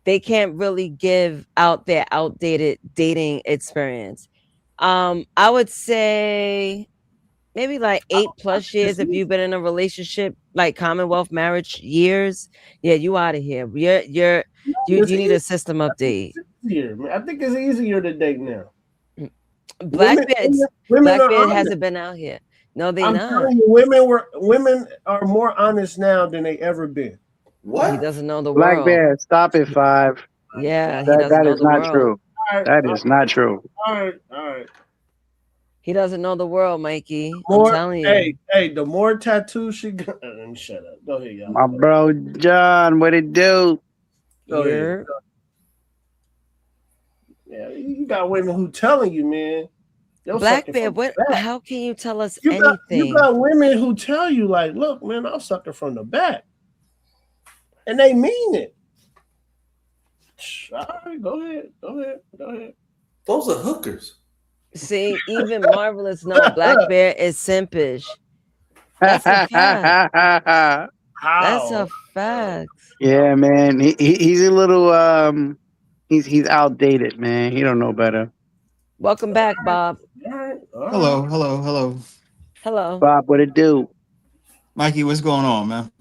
they can't really give out their outdated dating experience. I would say maybe like 8+ years if you've been in a relationship, like Commonwealth marriage years. Yeah, you out of here. You need a system update. Easier, man. I think it's easier to date now. Blackbeard are honest. hasn't been out here. No, they I'm not. telling you, women are more honest now than they ever been. He doesn't know the Black world. Bear, stop it, 5. Yeah, he that doesn't know is the not world. true. That is not true. All right. He doesn't know the world, Mikey. I'm More, telling you. hey, the more tattoos she got. Let me shut up. Go ahead, y'all. My bro John, what it do? Go ahead. Yeah, you got women who telling you, man. Blackbeard, what? How can you tell us You anything? got women who tell you, like, look, man, I'm sucking from the back, and they mean it. All right, go ahead. Those are hookers. See, even Marvelous know Blackbeard is simpish. That's a fact. That's a fact. Yeah, man. He's a little he's outdated, man. He don't know better. Welcome back, Bob. Hello. Hello. Bob, what it do? Mikey, what's going on, man?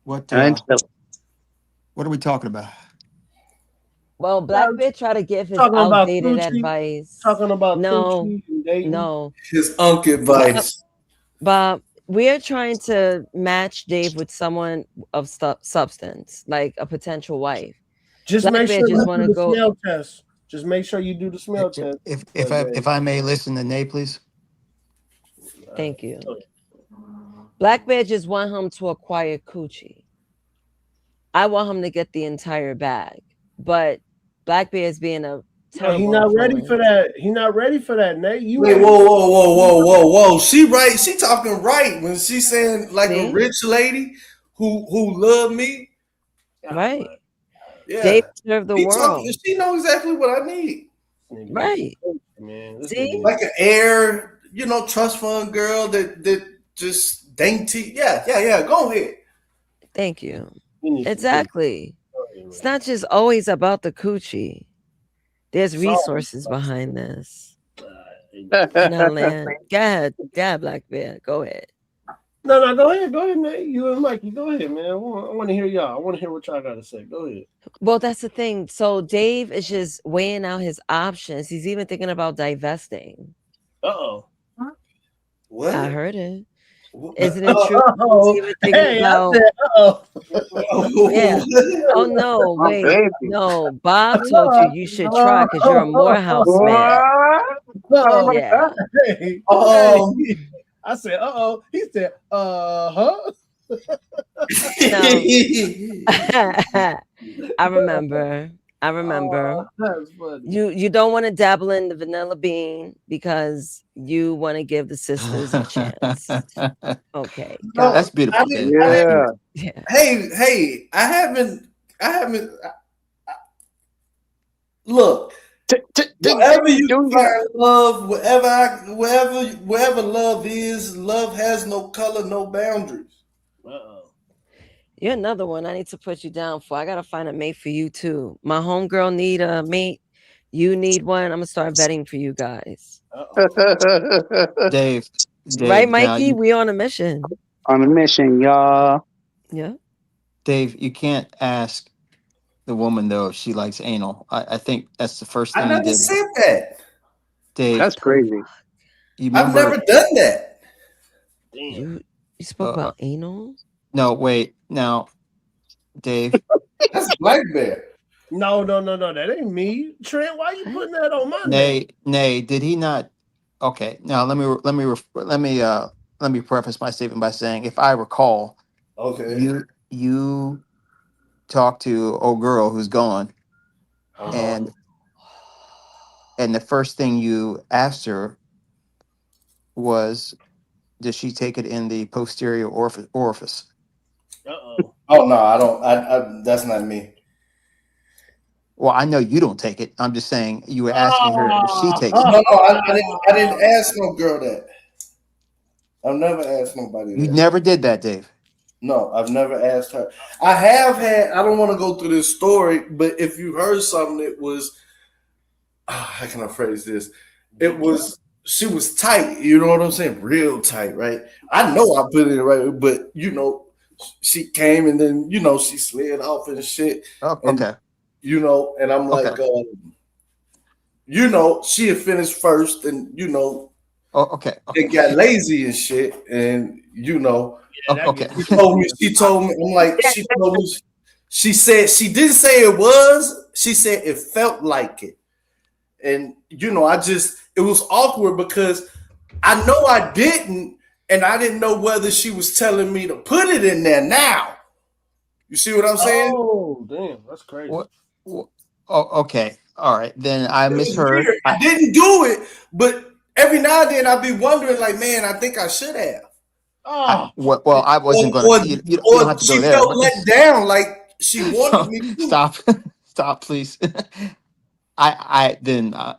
What are we talking about? Well, Blackbeard tried to give his Talking about outdated coochie, advice. Talking about No, coochie and dating. no. His unk advice. Bob, we are trying to match Dave with someone of substance, like a potential wife. Just make Blackbeard sure you wanna do the go. smell test. Just make sure you do the smell test. If I may listen to Nate, please. Thank you. Blackbeard just want him to acquire coochie. I want him to get the entire bag, but Blackbeard's being a terrible. He's not ready for that. He's not ready for that, Nate. Wait, whoa. She right. She talking right when she saying like a rich lady who love me. Right. Yeah. Dave deserve the world. She know exactly what I need. Right. Man, see, like an heir, trust fund girl that just dainty. Yeah. Go ahead. Thank you. Exactly. It's not just always about the coochie. There's resources behind this. Now, land. Go ahead, Blackbeard. Go ahead. No, go ahead, Nate. You and Mikey, go ahead, man. I want to hear y'all. I want to hear what y'all got to say. Go ahead. Well, that's the thing. So Dave is just weighing out his options. He's even thinking about divesting. What? I heard it. Isn't it true? He's even thinking about... Yeah. Oh no, wait. No, Bob told you should try because you're a Morehouse man. Yeah. I said, He said, I remember. That's funny. You don't want to dabble in the vanilla bean because you want to give the sisters a chance. Okay. No, that's beautiful. Hey, I haven't. Look, wherever you find love, wherever love is, love has no color, no boundaries. You're another one I need to put you down for. I gotta find a mate for you too. My homegirl need a mate. You need one. I'm gonna start vetting for you guys. Dave, right, Mikey? We on a mission. On a mission, y'all. Yeah. Dave, you can't ask the woman though if she likes anal. I think that's the first thing I never you did. said that. Dave, that's crazy. I've never done that. You spoke about anal? No, wait. Now, Dave. That's Black Bear. No, that ain't me. Trent, why you putting that on my name? Nay, did he not? Okay, now let me preface my statement by saying, if I recall, okay, you talked to old girl who's gone, and the first thing you asked her was, did she take it in the posterior orifice? Oh no, I don't. I that's not me. Well, I know you don't take it. I'm just saying you were asking her if she takes it. No, I didn't ask no girl that. I've never asked nobody that. You never did that, Dave. No, I've never asked her. I have had. I don't want to go through this story, but if you heard something, it was. How can I phrase this? It was. she was tight. You know what I'm saying? Real tight, right? I know I put it right, but you know, she came and then you know she slid off and shit. Oh, And okay. you know, and I'm Okay. like, you know, she had finished first, and you know, Okay. it got lazy and shit, and you know, Okay. She told me. She told me. I'm like. She told me. She said she didn't say it was. She said it felt like it, and you know, it was awkward because I know I didn't, and I didn't know whether she was telling me to put it in there now. You see what I'm saying? Oh, damn, that's crazy. What? Oh, okay. All right. Then I It was misheard. weird. I didn't do it, but every now and then I'd be wondering, like, man, I think I should have. Well, I wasn't going to. You don't have to She go there. felt But let down, like she wanted me to. stop, please. I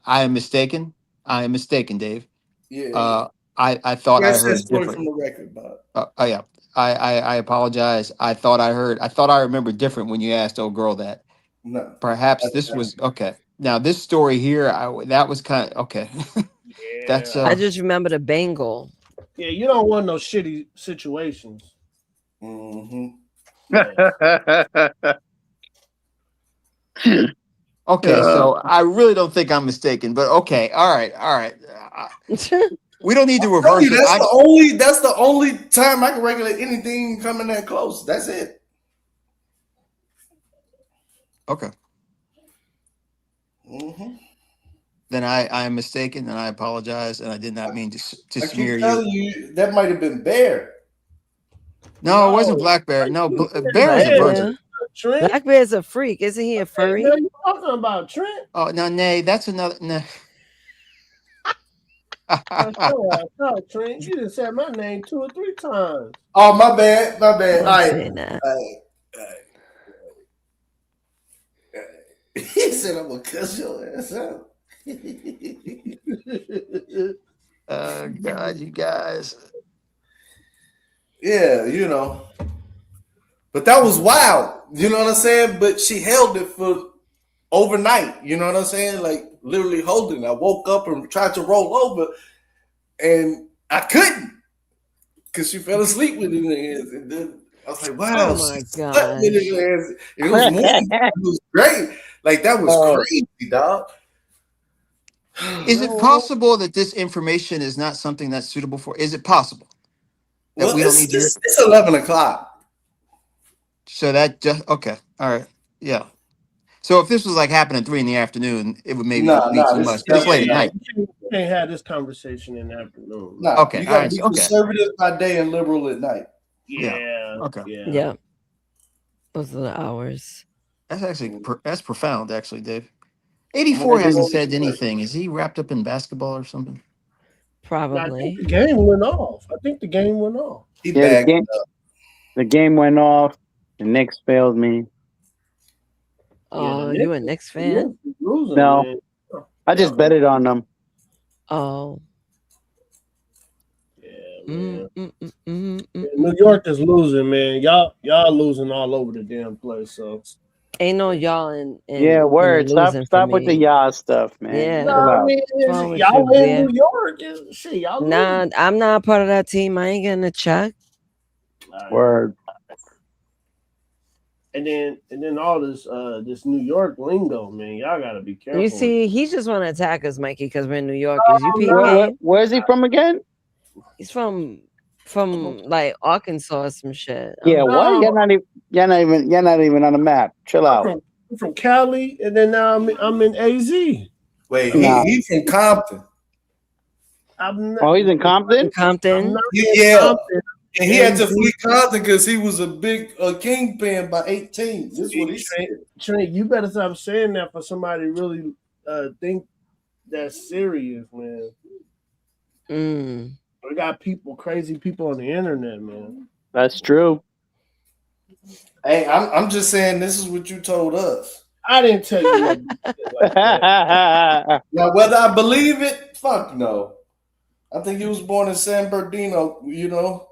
am mistaken. I am mistaken, Dave. Yeah. I thought I That's that heard story different. from the record, Bob. Yeah. I apologize. I thought I remembered different when you asked old girl that. No. Perhaps this was okay. Now this story here, that was kind of okay. That's I just remember the bangle. Yeah, you don't want no shitty situations. Mm-hmm. Okay, so I really don't think I'm mistaken, but okay, all right. We don't need to reverse it. That's the only time I can regulate anything coming that close. That's it. Okay. Mm-hmm. Then I am mistaken, and I apologize, and I did not mean to I smear keep you. telling you that might have been Bear. No, it wasn't Black Bear. No, Bear is a virgin. Black Bear's a freak, isn't he? A furry? What are you talking about, Trent? Oh no, nay, that's another. Nah. No, Trent, you just said my name 2 or 3 times. Oh, my bad. My bad. Don't say that. He said I'm gonna cuss your ass out. Oh God, you guys. Yeah, you know. But that was wild. You know what I'm saying? But she held it for overnight. You know what I'm saying? Like literally holding. I woke up and tried to roll over, and I couldn't because she fell asleep with it in the hands. And then I was like, "Wow, Oh my she slept with it in gosh. the hands." It was morning. It was great. Like that was crazy, dog. Is it possible that this information is not something that's suitable for? Is it possible that Well, we don't need to? it's 11:00. So that just okay. All right. Yeah. So if this was like happening at 3 p.m, it would maybe be too much. But it's late at night. You can't have this conversation in the afternoon. Nah, Okay, you gotta all right, be okay. conservative by day and liberal at night. Yeah. Okay. Yeah. Those are the hours. That's actually that's profound, actually, Dave. 84 hasn't said anything. Is he wrapped up in basketball or something? Probably. The game went off. I think the game went off. Yeah, the game went off. The Knicks failed me. Oh, you a Knicks fan? No, I just betted on them. Oh. New York is losing, man. Y'all losing all over the damn place. So Ain't no y'all in Yeah, word. Stop losing for with the me. y'all stuff, man. Yeah. Chill out. I mean, What's wrong with y'all you, in Bear? New York. Shit, y'all Nah, I'm not part of that team. I ain't getting a check. Word. And then all this this New York lingo, man. Y'all gotta be careful. You see, he just want to attack us, Mikey, because we're in New York. Is you peep game? Where's he from again? He's from like Arkansas or some shit. Yeah, what? You're not even on the map. Chill out. I'm from Cali, and then now I'm in AZ. Wait, Nah. he's from Compton. Oh, he's in Compton? Compton? Yeah. And he had to flee Compton because he was a big kingpin by 18. This is what he said. Trent, you better stop saying that for somebody to really think that's serious, man. We got crazy people on the internet, man. That's true. Hey, I'm just saying this is what you told us. I didn't tell you what. Like that. Now, whether I believe it, fuck no. I think he was born in San Bernardino, you know.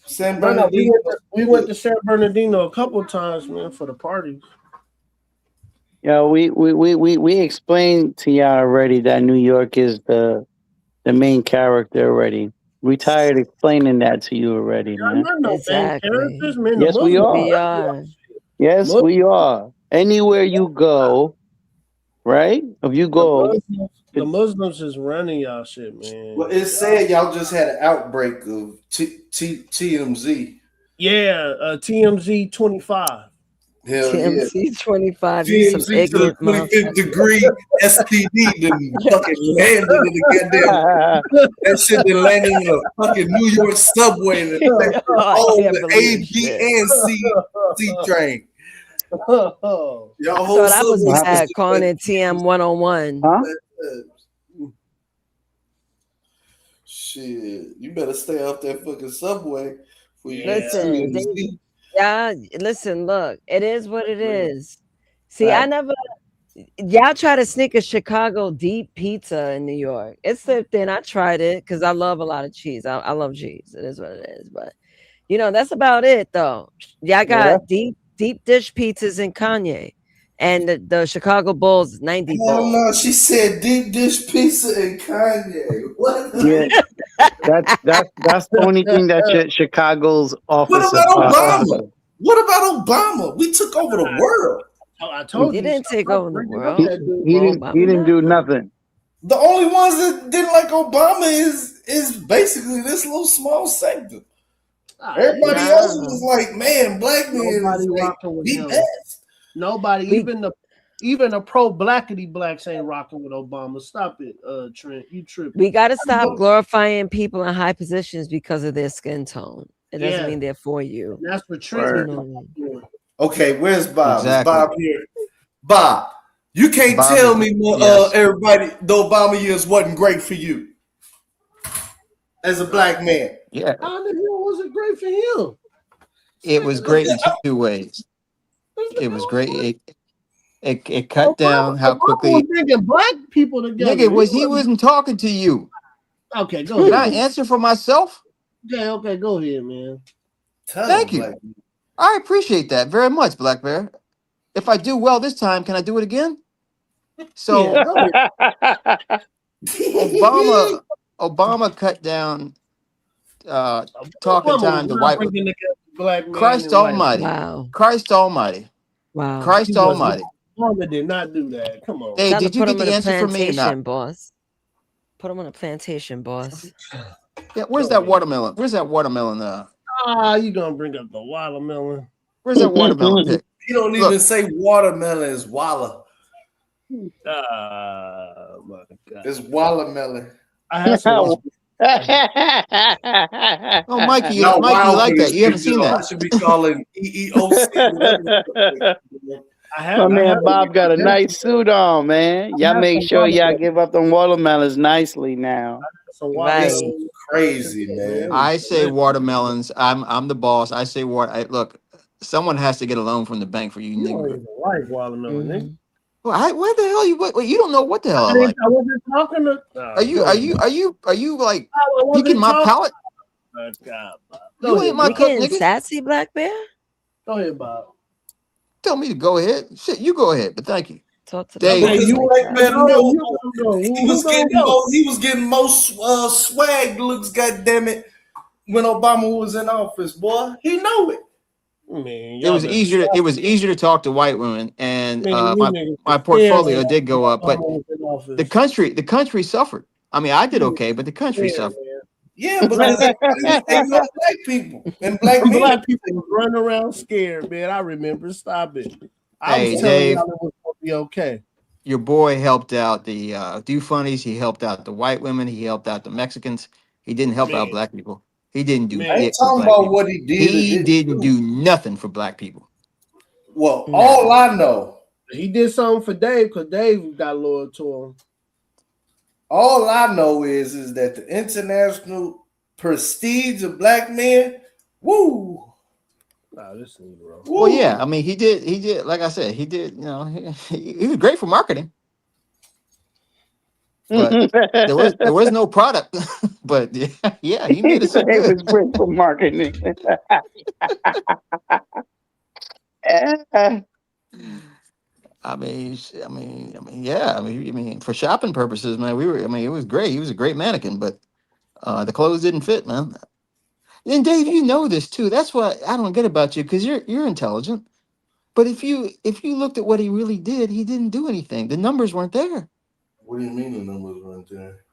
San Bernardino. We went to San Bernardino a couple of times, man, for the parties. Yeah, we explained to y'all already that New York is the the main character already. We tired explaining that to you already, I'm man. not no main Exactly. characters, man. The Yes, we Muslims. are. We are. Yes, we are. Anywhere you go, right? If you go, The Muslims is running y'all shit, man. Well, it said y'all just had an outbreak of TMZ. Yeah, TMZ 25. Hell yeah. TMC 25. You some TMZ to the ignorant 25th motherfucker. degree STD then fucking landed in the goddamn. That shit then landed in a fucking New York subway and affected Oh, I all can't the believe A, this B, shit. and C train. Y'all I whole thought I was subway bad system calling went it TM 101. Shit, you better stay off that fucking subway for you get Listen, TMZ. yeah, listen, look, it is what it is. See, Right. I never y'all try to sneak a Chicago deep pizza in New York. It's slipped in. I tried it because I love a lot of cheese. I love cheese. It is what it is. But you know, that's about it though. Y'all got deep dish pizzas in Kanye. And the Chicago Bulls 90 Hell Bulls. no, she said deep dish pizza and Kanye. What? yeah, that's the only thing that Chicago's What office about Obama? offer. What about Obama? We took over the world. I told You you. didn't take over the world. He didn't do nothing. The only ones that didn't like Obama is basically this little small sector. Everybody else was like, man, black man Nobody is like rocking with the him. best. Nobody, even the pro blackity blacks ain't rocking with Obama. Stop it, Trent. You tripping. We got to stop glorifying people in high positions because of their skin tone. It doesn't mean they're for you. That's what Trent. Okay, where's Bob? Exactly. Is Bob here? Bob, you can't Bob tell is- me yes. everybody the Obama years wasn't great for you as a black man. Yeah, How the hell was it great for him? it was great in two ways. It was great. It cut down how Obama quickly. was bringing black people together. Nigga, he wasn't talking to you. Okay, go Can I ahead. answer for myself? Okay, go ahead, man. Thank you. I appreciate that very much, Black Bear. If I do well this time, can I do it again? So Obama cut down talking time to white. Black man Christ and white. Almighty. Wow. Christ Almighty. Wow. Christ Almighty. Obama did not do that. Come on. Hey, Time to did you put get him on the a answer from me or plantation, not? boss. Put him on a plantation, boss. Yeah, where's that watermelon? Where's that watermelon? You gonna bring up the watermelon? Where's that watermelon pick? He don't even say watermelon is walla. My God. It's watermelon. I have some. Oh, Mikey, Y'all Mikey, you wild like for that? this You haven't shit, seen y'all. that? I should be calling EEOC. My man Bob got a nice suit on, man. Y'all make sure y'all give up them watermelons nicely now. Right. Crazy, man. I say watermelons. I'm the boss. I say look, someone has to get a loan from the bank for you, You don't nigga. even like watermelon, nigga. What the hell you? Wait, you don't know what the hell I I like. wasn't talking to. Are you like I wasn't picking my talking- palate? Oh, God, Bob. You ain't my You cook, getting nigga. sassy, Black Bear? Go ahead, Bob. Tell me to go ahead. Shit, you go ahead. But thank you. Talk to Dave. the You like ain't that. better know. He was getting most swag looks. Goddamn it! When Obama was in office, boy, he know it. Man, It was easier. It was easier to talk to white women, and Man, you my niggas portfolio scared did go up. But Obama was in office. the country suffered. I mean, I did okay, but the country Yeah, suffered. Yeah, because they know black people and black men. Black people was running around scared, man. I remember. Stop it. I Hey, was telling Dave. y'all it was gonna be okay. Your boy helped out the do funnies. He helped out the white women. He helped out the Mexicans. He didn't help out black people. He didn't do I ain't it for talking black about people. what he did. He didn't do nothing for black people. Well, all I know, He did something for Dave because Dave got loyal to him. all I know is that the international prestige of black men, woo. Nah, this nigga, bro. Well, yeah. I mean, he did. Like I said, he did. You know, he was great for marketing. But there was no product. But yeah, he made it so It good. was great for marketing. Yeah. For shopping purposes, man, we were. I mean, it was great. He was a great mannequin, but the clothes didn't fit, man. And Dave, you know this too. That's what I don't get about you because you're intelligent. But if you looked at what he really did, he didn't do anything. The numbers weren't there. What do you mean the numbers weren't there?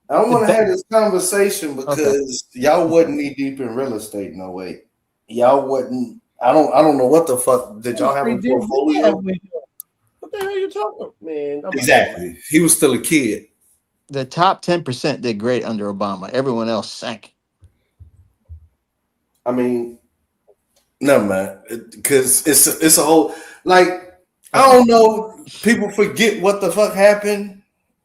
I don't want to have this conversation because y'all wasn't knee deep in real estate. No way, y'all wasn't. I don't know what the fuck did y'all have a portfolio? What the hell are you talking, man? Exactly. He was still a kid. The top 10% did great under Obama. Everyone else sank. I mean, no man, because it's a whole like I don't know. People forget what the fuck happened.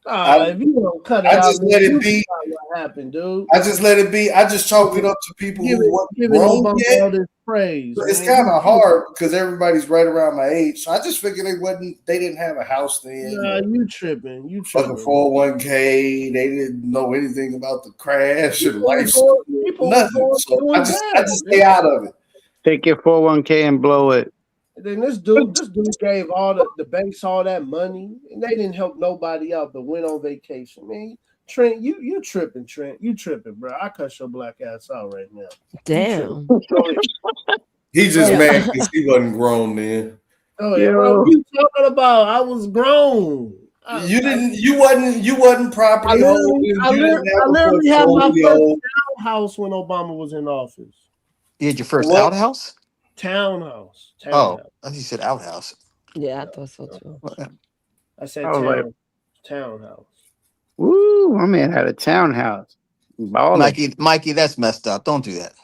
If you don't cut it I out, just let it be. What happened, dude? I just let it be. I just chalk it up to people who wasn't grown yet. All this praise. It's kind of hard because everybody's right around my age. So I just figured they didn't have a house then. Nah, you tripping. You fucking tripping. 401k. They didn't know anything about the crash and life. Nothing. So I just stay out of it. Take your 401k and blow it. And then this dude gave all the banks all that money, and they didn't help nobody out, but went on vacation. Man, Trent, you tripping, Trent. You tripping, bro. I cut your black ass out right now. Damn. He just mad because he wasn't grown then. Oh yeah, bro. What you talking about? I was grown. You wasn't property holding. I literally had my first townhouse when Obama was in office. You had your first outhouse? Townhouse. Oh, I think you said outhouse. Yeah, I thought so too. I said townhouse. Woo, my man had a townhouse. Balling. Mikey, that's messed up. Don't do that.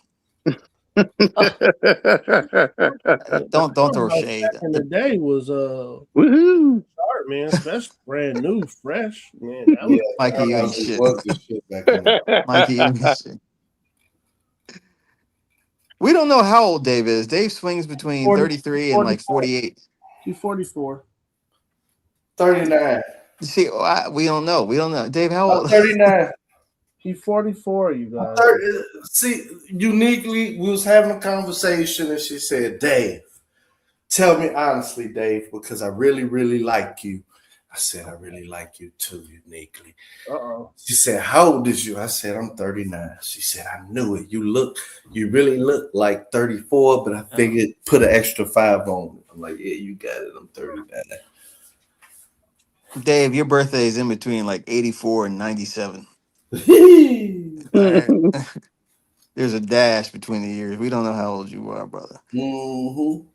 don't throw shade. Back in the day was woohoo, start, man. Especially brand new, fresh, man. That was, Mikey, you ain't shit. Mikey, you ain't shit. We don't know how old Dave is. Dave swings between 33 and like 48. He's 44. 39. You see, we don't know. We don't know. Dave, how old? 39. He's 44, you guys. See, uniquely, we was having a conversation and she said, Dave, tell me honestly, Dave, because I really, really like you. I said, I really like you too, uniquely. She said, how old is you? I said, I'm 39. She said, I knew it. You really look like 34, but I figured put an extra 5 on it. I'm like, yeah, you got it. I'm 39. Dave, your birthday is in between like 84 and 97. There's a dash between the years. We don't know how old you are, brother. Mm-hmm.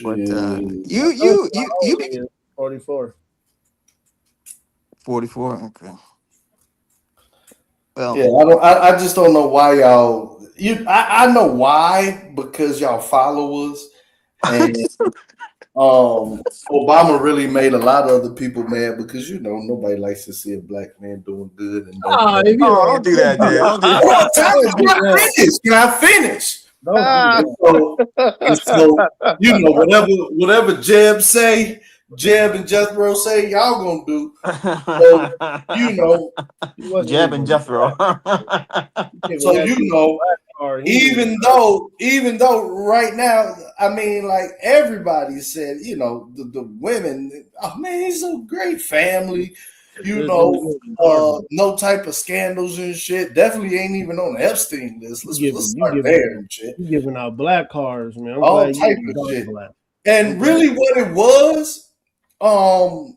But you 44. 44. Okay. Well, yeah, I just don't know why y'all. I know why, because y'all follow us, and Obama really made a lot of other people mad because nobody likes to see a black man doing good. And don't do that, Dave. Don't do that. Can I finish? Whatever Jeb and Jethro say, y'all gonna do. So, Jeb and Jethro. So even though right now, I mean, like everybody said, the women, oh man, he's a great family. No type of scandals and shit. Definitely ain't even on the Epstein list. Let's start there and shit. You giving out black cards, man. All type of shit. Black. And really, what it was, I'm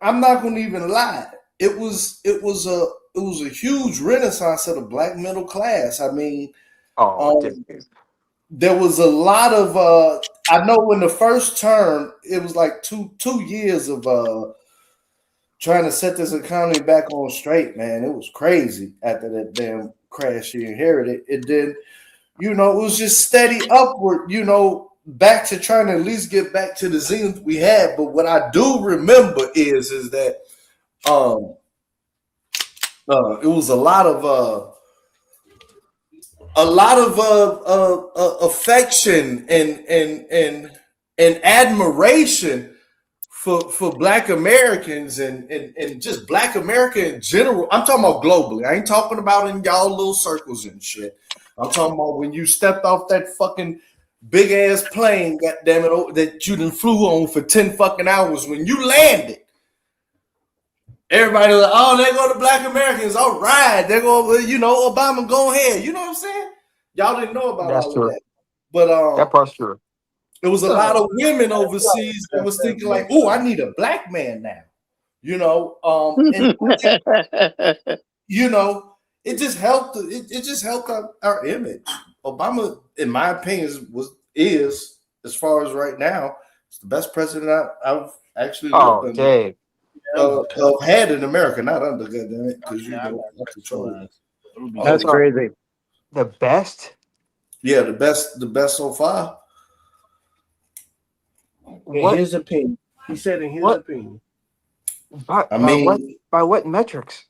not gonna even lie. It was a huge renaissance of the black middle class. I mean, there was a lot of I know in the first term it was like two years of trying to set this economy back on straight, man. It was crazy after that damn crash she inherited. It did, it was just steady upward, back to trying to at least get back to the zenith we had. But what I do remember is that it was a lot of affection and admiration for Black Americans and just Black America in general. I'm talking about globally. I ain't talking about in y'all little circles and shit. I'm talking about when you stepped off that fucking big ass plane, goddamn it, that you done flew on for 10 fucking hours. When you landed, everybody was like, oh, there go the black Americans. All right. There go, Obama, go ahead. You know what I'm saying? Y'all didn't know about That's all true. of that. But That part's true. it was a lot of women overseas that was thinking like, oh, I need a black man now. And it just helped. It just helped our image. Obama, in my opinion, is as far as right now, it's the best president I've actually lived under. Dave. Had in America, not under, goddamn it, because that's control. That's crazy. The best? Yeah, the best so far. In his opinion, he said in his opinion. By what metrics?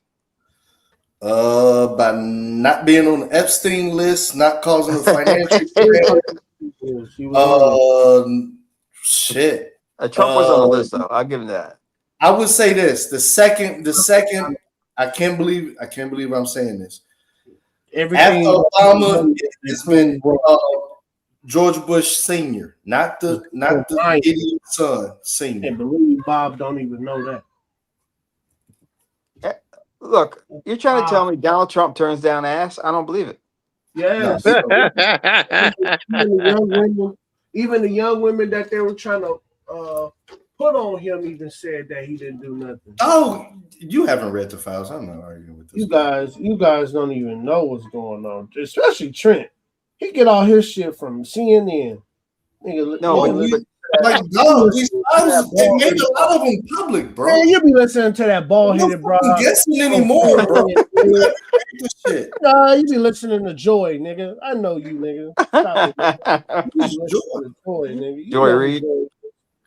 By not being on the Epstein list, not causing a financial shit. Trump was on the list, though. I'll give him that. I would say this: the second, I can't believe I'm saying this. Everything after Obama, it's been George Bush Sr., not the idiot son, Senior. And believe Bob don't even know that. Look, you're trying to tell me Donald Trump turns down ass? I don't believe it. Yes. Even the young women that they were trying to put on him even said that he didn't do nothing. Oh, you haven't read the files. I'm not arguing with this. You guys don't even know what's going on, especially Trent. He get all his shit from CNN. Nigga, like dog, these files, they made a lot of them public, bro. Man, you be listening to that bald headed bro. Guessing anymore, bro. Shit. Nah, you be listening to Joy, nigga. I know you, nigga. Stop it, nigga. Joy Reid.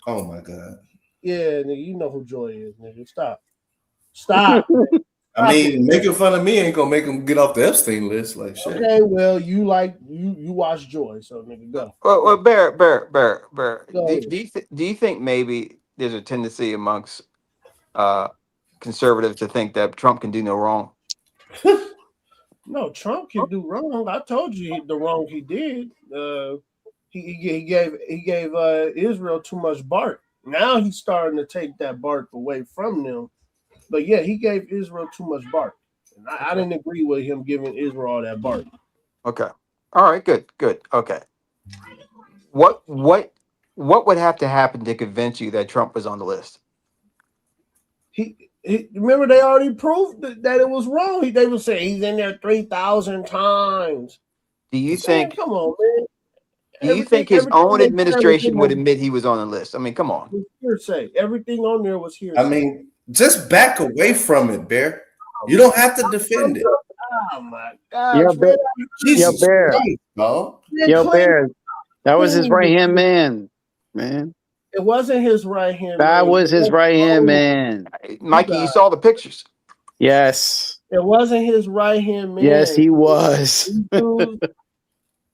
Oh my god. Yeah, nigga, you know who Joy is, nigga. Stop. I mean, making fun of me ain't gonna make him get off the Epstein list, like shit. Okay, well, you watch Joy, so nigga, go. Well, Bear. Do you think maybe there's a tendency amongst conservatives to think that Trump can do no wrong? No, Trump can do wrong. I told you the wrong he did. He gave Israel too much bark. Now he's starting to take that bark away from them. But yeah, he gave Israel too much bark. And I didn't agree with him giving Israel all that bark. Okay. All right, good. Okay. What would have to happen to convince you that Trump was on the list? He remember they already proved that it was wrong. They would say he's in there 3,000 times. Do you think? Come on, man. Do you think his own administration would admit he was on the list? I mean, come on. Hearsay. Everything on there was hearsay. I mean, just back away from it, Bear. You don't have to defend it. Oh my God. Bear. That was his right hand man, man. It wasn't his right hand. That was his right hand man. Mikey, you saw the pictures. Yes. It wasn't his right hand man. Yes, he was.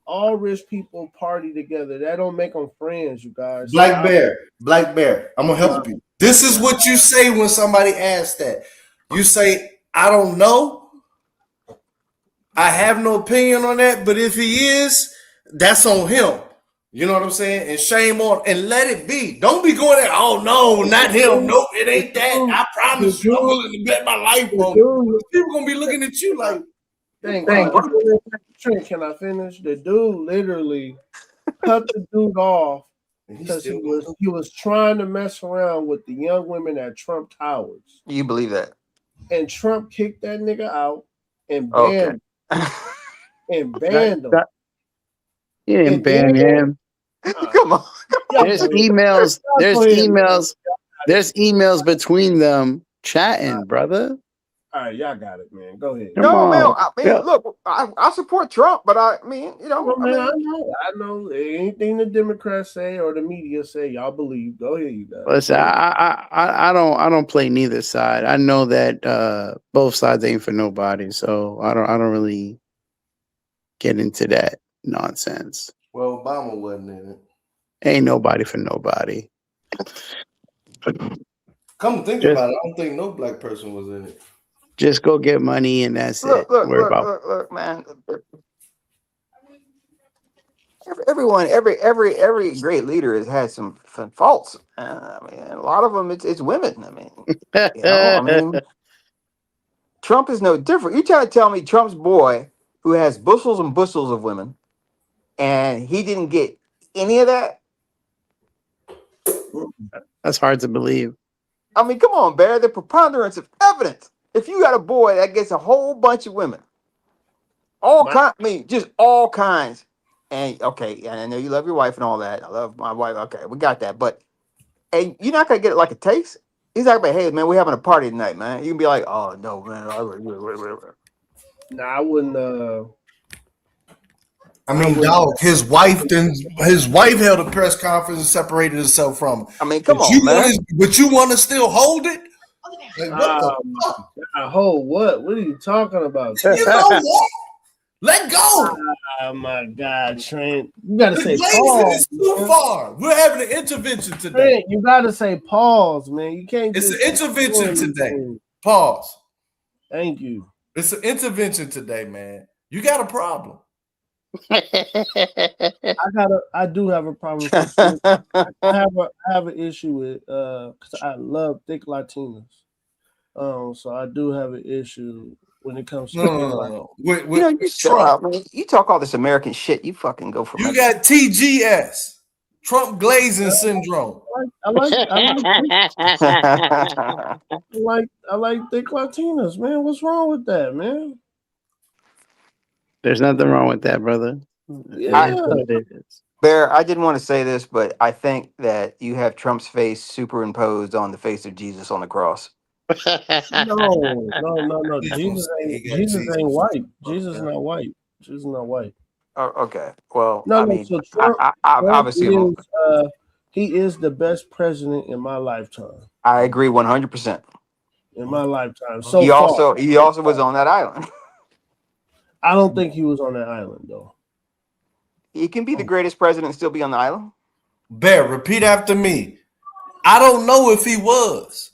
All rich people party together. That don't make them friends, you guys. Black Bear, I'm gonna help you. This is what you say when somebody asks that. You say, I don't know. I have no opinion on that, but if he is, that's on him. You know what I'm saying? And shame on, and let it be. Don't be going there. Oh no, not him. Nope, it ain't that. I promise you, I'm willing to bet my life on it. People gonna be looking at you like, Thank you. Trent, can I finish? The dude literally cut the dude off because he was trying to mess around with the young women at Trump Towers. You believe that? And Trump kicked that nigga out and banned him. He didn't ban him. Come on. There's emails. There's emails between them chatting, brother. All right, y'all got it, man. Go ahead. Look, I support Trump, but I know anything the Democrats say or the media say, y'all believe. Go ahead, you guys. Listen, I don't play neither side. I know that both sides ain't for nobody, so I don't really get into that nonsense. well, Obama wasn't in it. Ain't nobody for nobody. Come think about it. I don't think no black person was in it. Just go get money and that's it. Look, man. every great leader has had some faults. I mean, a lot of them it's women. I mean, I mean, Trump is no different. You trying to tell me Trump's boy, who has bushels and bushels of women, and he didn't get any of that? That's hard to believe. I mean, come on, Bear. The preponderance of evidence. If you got a boy that gets a whole bunch of women, all kinds, I mean, just all kinds. And okay, and I know you love your wife and all that. I love my wife. Okay, we got that. But and you're not gonna get it like a taste. He's like, hey man, we're having a party tonight, man. You can be like, oh no, man. Nah, I wouldn't. I mean, dog, his wife held a press conference and separated herself from him. I mean, come on, man. But you want to still hold it? Like, what the fuck? Hold what? What are you talking about? You know what? Let go. Oh my God, Trent. You gotta say pause. Is too far. We're having an intervention today. Trent, you gotta say pause, man. You can't. It's an intervention today. Pause. Thank you. It's an intervention today, man. You got a problem. I do have a problem. I have an issue with because I love thick Latinas. So I do have an issue when it comes to no. You talk all this American shit. You fucking go for you got TGS, Trump glazing syndrome. I like thick Latinas, man. What's wrong with that, man? There's nothing wrong with that, brother. Yeah. Bear, I didn't want to say this, but I think that you have Trump's face superimposed on the face of Jesus on the cross. No. Jesus ain't white. Jesus is not white. Jesus is not white. Oh, okay. Well, so Trump, obviously, he is the best president in my lifetime. I agree 100%. In my lifetime. So he also was on that island. I don't think he was on that island though. He can be the greatest president and still be on the island. Bear, repeat after me. I don't know if he was.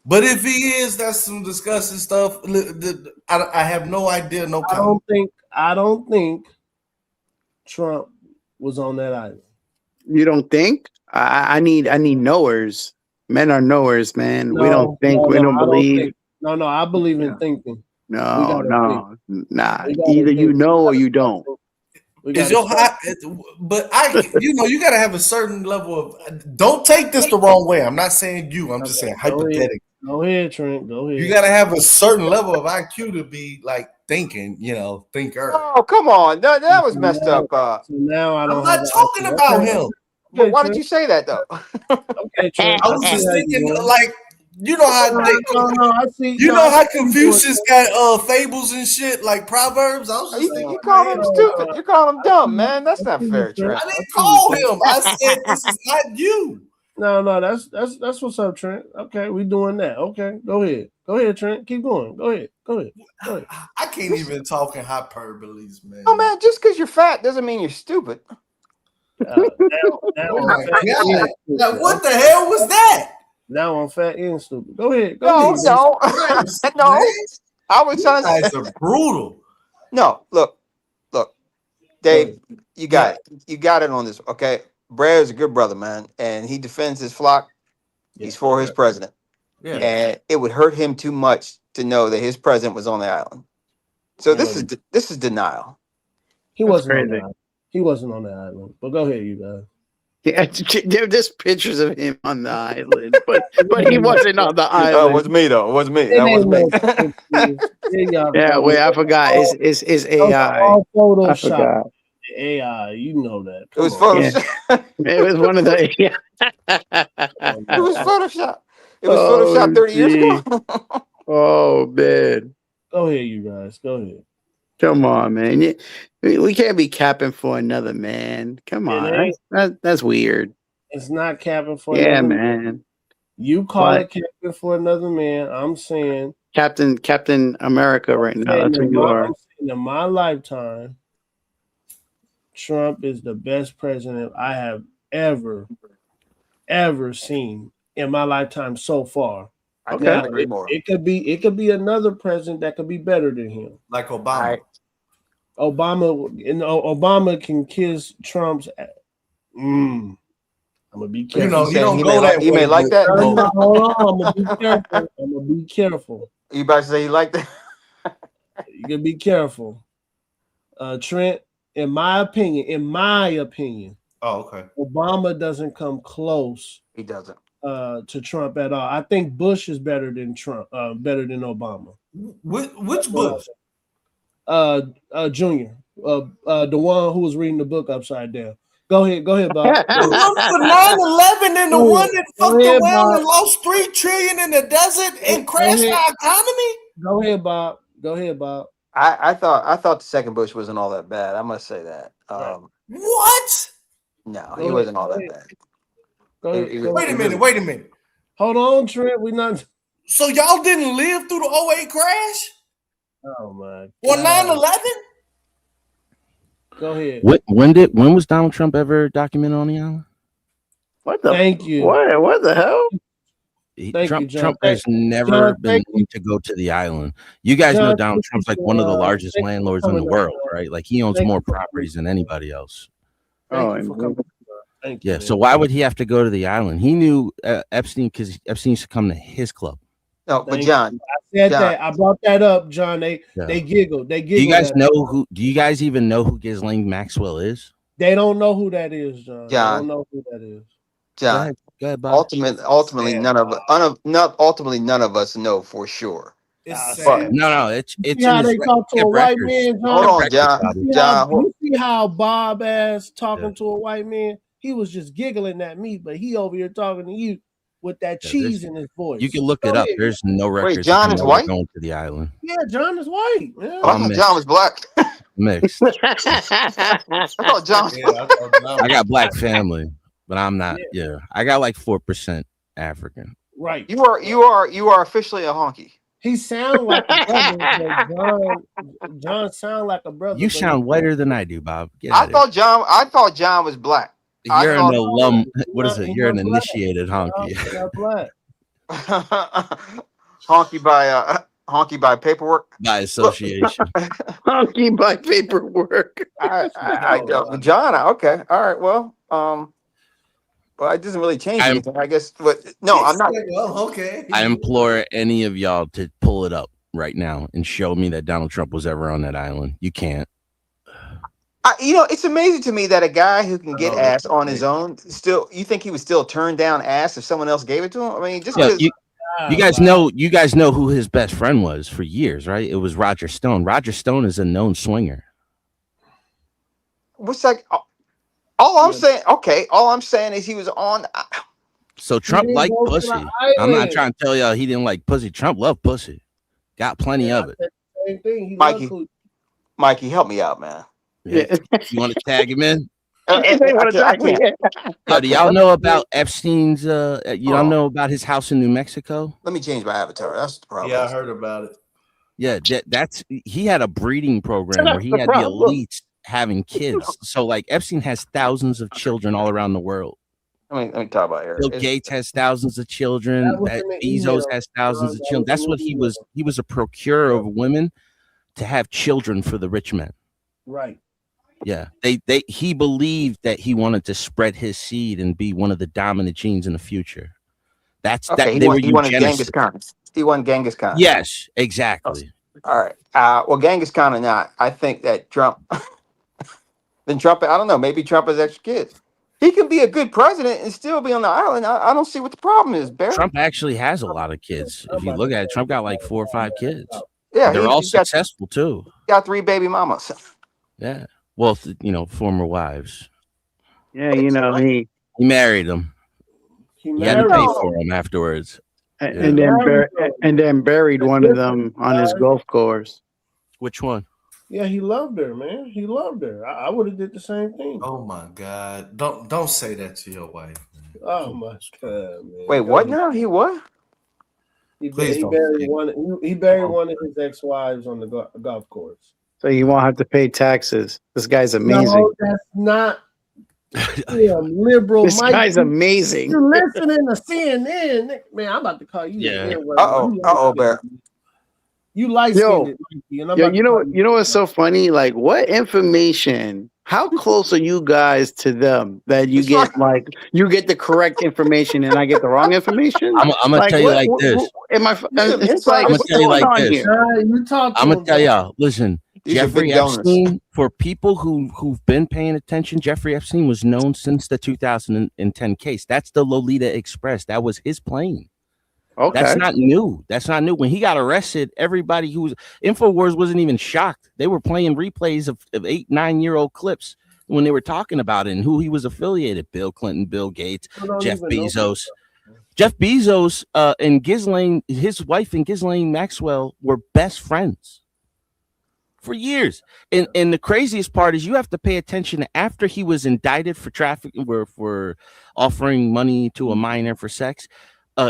But if he is, that's some disgusting stuff. I have no idea, no comment. I don't think Trump was on that island. You don't think? I need knowers. Men are knowers, man. We don't think. We don't believe. No, I believe in thinking. No. Either you know or you don't. Is your but you got to have a certain level of. Don't take this the wrong way. I'm not saying you. I'm just saying hypothetically. Go ahead, Trent. Go ahead. You got to have a certain level of IQ to be like thinking. Thinker. Oh, come on. That was messed up. So now I don't. I'm not talking about him. But why did you say that though? Okay, Trent. I was just thinking like. You know how I see. You know how Confucius got fables and shit like proverbs. I was just thinking, you call him stupid. You call him dumb, man. That's not fair, Trent. I didn't call him. I said this is not you. No, that's what's up, Trent. Okay, we doing that. Okay, go ahead, Trent. Keep going. Go ahead. I can't even talk in hyperboles, man. Oh man, just because you're fat doesn't mean you're stupid. What the hell was that? Now I'm fat and stupid. Go ahead. No. I was trying to say. Guys are brutal. No, look, Dave, you got it. You got it on this. Okay, Brad is a good brother, man, and he defends his flock. He's for his president. Yeah. And it would hurt him too much to know that his president was on the island. So this is denial. He wasn't on the island. He wasn't on the island. But go ahead, you guys. Yeah, there's pictures of him on the island, but he wasn't on the island. It was me though. It was me. That was me. Yeah, wait, I forgot. It's AI. All Photoshop. AI, you know that. It was Photoshop. Yeah. It was one of the. Yeah. It was Photoshop. It was Photoshop 30 years ago. Oh man. Go ahead, you guys. Go ahead. Come on, man. We can't be capping for another man. Come on. That's weird. It's not capping for another man. You call it capping for another man. I'm saying Captain America right now. That's what you are. I'm saying in my lifetime, Trump is the best president I have ever seen in my lifetime so far. Okay, now, agree more. It could be another president that could be better than him. Like Obama. Obama can kiss Trump's. I'm gonna be careful. You know, he saying don't he go that he way. may like that? No, hold on. I'm gonna be careful. I'm gonna be careful. You about to say he like that? You gotta be careful. Trent, in my opinion, Oh, okay. Obama doesn't come close. He doesn't. To Trump at all. I think Bush is better than Trump, better than Obama. Which Bush? Junior. The one who was reading the book upside down. Go ahead, Bob. The one for 9/11 and the one that fucked around and lost $3 trillion in the desert and crashed our economy. Go ahead, Bob. I thought the second Bush wasn't all that bad. I must say that. What? No, he wasn't all that bad. Wait a minute. Hold on, Trent. We not. So y'all didn't live through the 08 crash? Oh my. Or 9/11? Go ahead. When was Donald Trump ever documented on the island? What the? Thank you. What the hell? Trump has never been known to go to the island. You guys know Donald Trump's like one of the largest landlords in the world, right? Like he owns more properties than anybody else. Thank you. Yeah. So why would he have to go to the island? He knew Epstein because Epstein used to come to his club. No, but John, I said that. I brought that up, John. They giggled. They giggled. Do you guys know who? Do you guys even know who Ghislaine Maxwell is? They don't know who that is, John. They don't know who that is. John. Go ahead, Bob. Ultimately, none of us know for sure. No, it's how they talk to a white man. Hold on, John. You see how Bob ass talking to a white man? He was just giggling at me, but he over here talking to you with that cheese in his voice. You can look it up. There's no record. Wait, John is white? Going to the island. Yeah, John is white. Yeah. I thought John was black. Mixed. I thought John. I got black family, but I'm not. Yeah, I got like 4% African. Right. You are officially a honky. He sound like a brother. John sound like a brother. You sound whiter than I do, Bob. I thought John was black. You're an alum. What is it? You're an initiated honky. Honky by paperwork. By association. Honky by paperwork. John. Okay. All right. Well, it doesn't really change anything, I guess. But no, I'm not. Well, okay. I implore any of y'all to pull it up right now and show me that Donald Trump was ever on that island. You can't. It's amazing to me that a guy who can get ass on his own you think he would still turn down ass if someone else gave it to him? I mean, just because you guys know who his best friend was for years, right? It was Roger Stone. Roger Stone is a known swinger. What's like all I'm saying is he was on. So Trump liked pussy. I'm not trying to tell y'all he didn't like pussy. Trump loved pussy. Got plenty of it. Same thing. Mikey, help me out, man. Yeah. You want to tag him in? I can't. Do y'all know about Epstein's? You don't know about his house in New Mexico? Let me change my avatar. That's the problem. Yeah, I heard about it. Yeah, he had a breeding program where he had the elites having kids. So like Epstein has thousands of children all around the world. Let me talk about here. Bill Gates has thousands of children. Bezos has thousands of children. That's what he was. He was a procurer of women to have children for the rich men. Right. Yeah, he believed that he wanted to spread his seed and be one of the dominant genes in the future. That's okay, that. He wanted Genghis Khan. He won Genghis Khan. Yes, exactly. All right. Well, Genghis Khan or not, I think that Trump. Then Trump, I don't know. Maybe Trump has extra kids. He can be a good president and still be on the island. I don't see what the problem is, Barry. Trump actually has a lot of kids. If you look at it, Trump got like 4 or 5 kids. Yeah, they're all successful too. Got 3 baby mamas. Yeah. Well, former wives. Yeah, he married them. He had to pay for them afterwards. And then buried one of them on his golf course. Which one? Yeah, he loved her, man. He loved her. I would have did the same thing. Oh my God! Don't say that to your wife. Man. Oh my God, man! Wait, what now? He what? He buried one of his ex-wives on the golf course. So you won't have to pay taxes. This guy's amazing. No, that's not. Liberal. This guy's amazing. You're listening to CNN, man. I'm about to call you. Yeah. Uh-oh, Bear. You light skinned, and I'm about you to call know what's so funny? Like, what information? How close are you guys to them that you get you get the correct information and I get the wrong information? I'm gonna tell you like this. Am I? It's I'm like gonna what's tell you going like on this. here? You talk to I'm gonna him, tell bro. y'all. Listen, These are Jeffrey big donors. Epstein. For people who've been paying attention, Jeffrey Epstein was known since the 2010 case. That's the Lolita Express. That was his plane. Okay. That's not new. That's not new. When he got arrested, everybody who was InfoWars wasn't even shocked. They were playing replays of 8-9-year-old clips when they were talking about it and who he was affiliated. Bill Clinton, Bill Gates, Jeff Bezos. Jeff Bezos and Ghislaine, his wife and Ghislaine Maxwell were best friends for years. And the craziest part is you have to pay attention to after he was indicted for trafficking, for offering money to a minor for sex.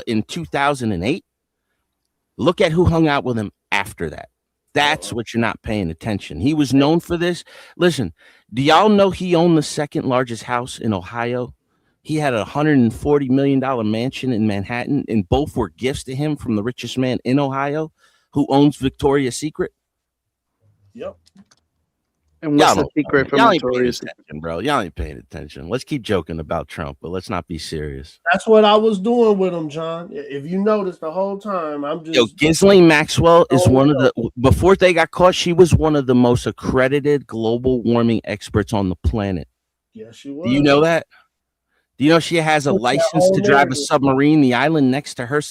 In 2008, look at who hung out with him after that. That's what you're not paying attention. He was known for this. Listen, do y'all know he owned the second largest house in Ohio? He had a $140 million mansion in Manhattan, and both were gifts to him from the richest man in Ohio, who owns Victoria's Secret. Yep. And what's the secret from y'all ain't paying Victoria's? attention, bro. Y'all ain't paying attention. Let's keep joking about Trump, but let's not be serious. That's what I was doing with him, John. If you noticed the whole time, I'm just. Yo, Ghislaine Maxwell is one of the, before they got caught, she was one of the most accredited global warming experts on the planet. Yes, she was. Do you know that? Do you know she has a license to drive a submarine? The island next to her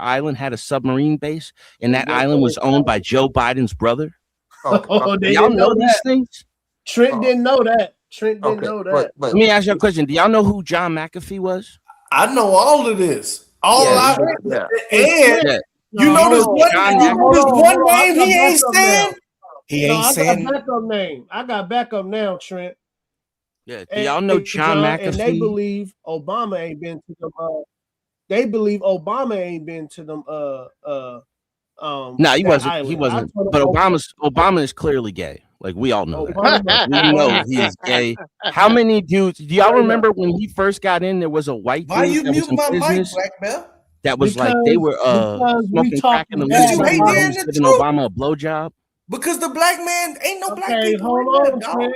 island had a submarine base, and that island was owned by Joe Biden's brother. They Y'all didn't know these that. things? Trent didn't know that. Trent didn't know that. Let me ask you a question. Do y'all know who John McAfee was? I know all of this. And Yeah. you know this one name he ain't saying? He ain't saying. I got backup name. I got backup now, Trent. Yeah. Do y'all know John McAfee? And they believe Obama ain't been to them. They believe Obama ain't been to them. No, he wasn't. Island. He wasn't. But Obama is clearly gay. Like we all know that. Like, we know he's gay. How many dudes? Do y'all remember when he first got in? There was a white dude. Why you that was mute my in mic, business Black Belt? that was like they were smoking crack in the Because you middle. hate He hearing was the giving truth. Obama a blowjob. Because the black man ain't no black Okay, people. hold in on, there, dog. Trent.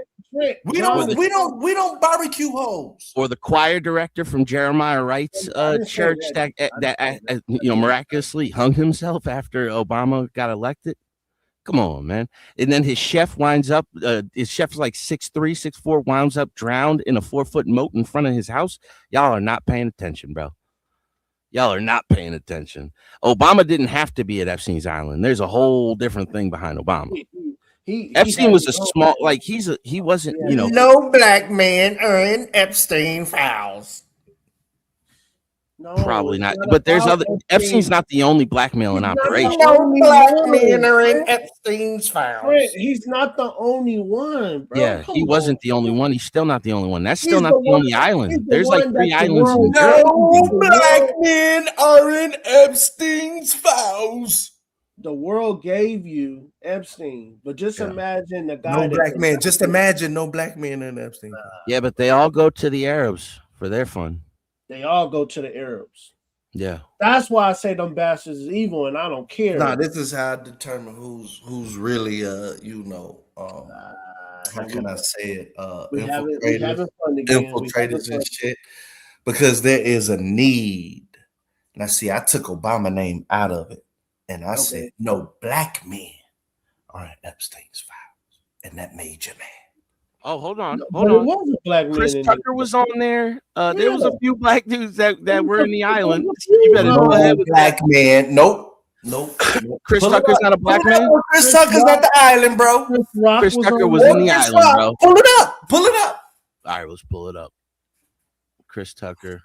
We don't barbecue hoes. Or the choir director from Jeremiah Wright's church that miraculously hung himself after Obama got elected. Come on, man. And then his chef winds up, his chef's like 6'3", 6'4", winds up drowned in a 4-foot moat in front of his house. Y'all are not paying attention, bro. Y'all are not paying attention. Obama didn't have to be at Epstein's Island. There's a whole different thing behind Obama. Epstein was a small, like he wasn't, No black man earned Epstein files. No, probably not. But there's other. Epstein's not the only blackmail in operation. No black men are in Epstein's files. Trent, he's not the only one, bro. Yeah, Come he wasn't on. the only one. He's still not the only one. That's still He's not the the only one- he's island. the There's like one 3 that the islands in world- Europe. No black men are in Epstein's files. The world gave you Epstein, but just imagine the guy. No black man. Just imagine no black men in Epstein. Yeah, but they all go to the Arabs for their fun. They all go to the Arabs. Yeah. That's why I say them bastards is evil, and I don't care. Nah, this is how I determine who's really how can I say it? Infiltrators and shit. Because there is a need. Now see, I took Obama name out of it, and I said no black men are in Epstein's files, and that made you mad. Oh, hold on. But it was a black man. Chris in Tucker was on there. There was a few black dudes that were in the island. few. You better go ahead with Black man. Nope. Chris Pull it Tucker's up. not a black Pull it man. up. Chris Tucker's not the island, bro. Chris Tucker was in the island, bro. Pull it up. Pull it up. All right, let's pull it up. Chris Tucker,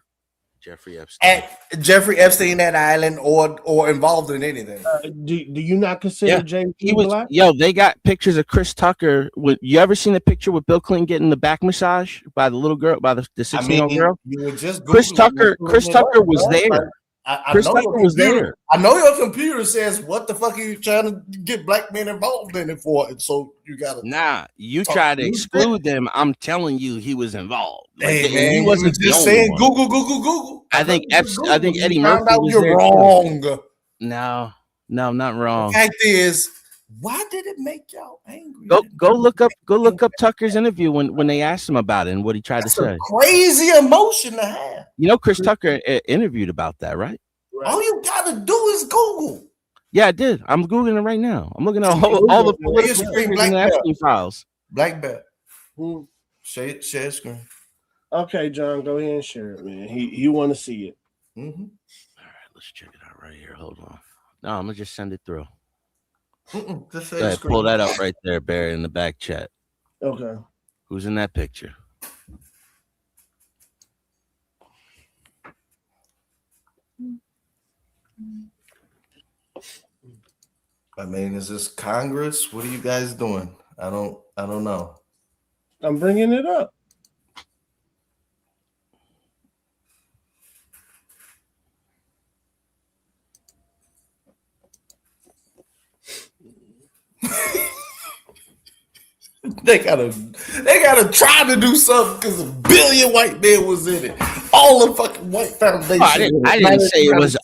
Jeffrey Epstein. At Jeffrey Epstein that island or involved in anything. Do you not consider James he was black? Yo, they got pictures of Chris Tucker. You ever seen a picture with Bill Clinton getting the back massage by the little girl, by the 16-year-old girl? You were just Chris Googling Chris it. Tucker was there. I Chris know Tucker your was computer- there. I know your computer says, "What the fuck are you trying to get black men involved in it for?" And so you gotta You talk try to to exclude them. I'm telling you, he was involved. Hey, and man, he wasn't you just the only saying one. Google. I think Eddie You Murphy found out was you're there wrong. too. No, No, not wrong. The fact is, why did it make y'all angry? Go look up Tucker's interview when they asked him about it and what he tried to say. Crazy emotion to have. You know, Chris Tucker interviewed about that, right? All you gotta do is Google. Yeah, I did. I'm googling it right now. I'm looking at all the political figures in the Epstein files. Black belt. Share screen. Okay, John, go ahead and share it, man. He want to see it. Mm-hmm. All right, let's check it out right here. Hold on. No, I'm gonna just send it through. Just Go ahead, pull that up right there, Barry, in the back chat. Okay. Who's in that picture? I mean, is this Congress? What are you guys doing? I don't know. I'm bringing it up. They gotta try to do something because a billion white men was in it. All the fucking white foundation. I didn't say it was.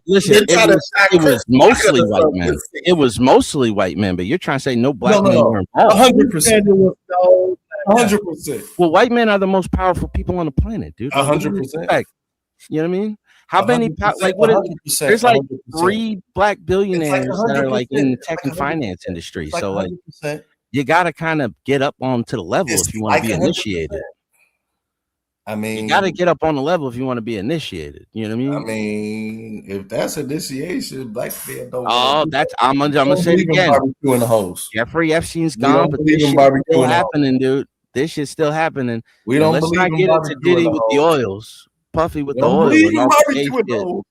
Listen, it was mostly white men. It was mostly white men, but you're trying to say no black men were involved. 100%. 100%. Well, white men are the most powerful people on the planet, dude. 100%. You know what I mean? How many? Like what? There's like 3 black billionaires that are like in the tech and finance industry. So like. You got to kind of get up onto the level if you want to be initiated. I mean, you got to get up on the level if you want to be initiated. You know what I mean? I mean, if that's initiation, black men don't. Oh, that's I'm gonna say it again. In the host. Jeffrey Epstein's gone, but this shit's still happening, dude. This shit's still happening. We don't. Let's not get into Diddy with the oils, Puffy with the oil.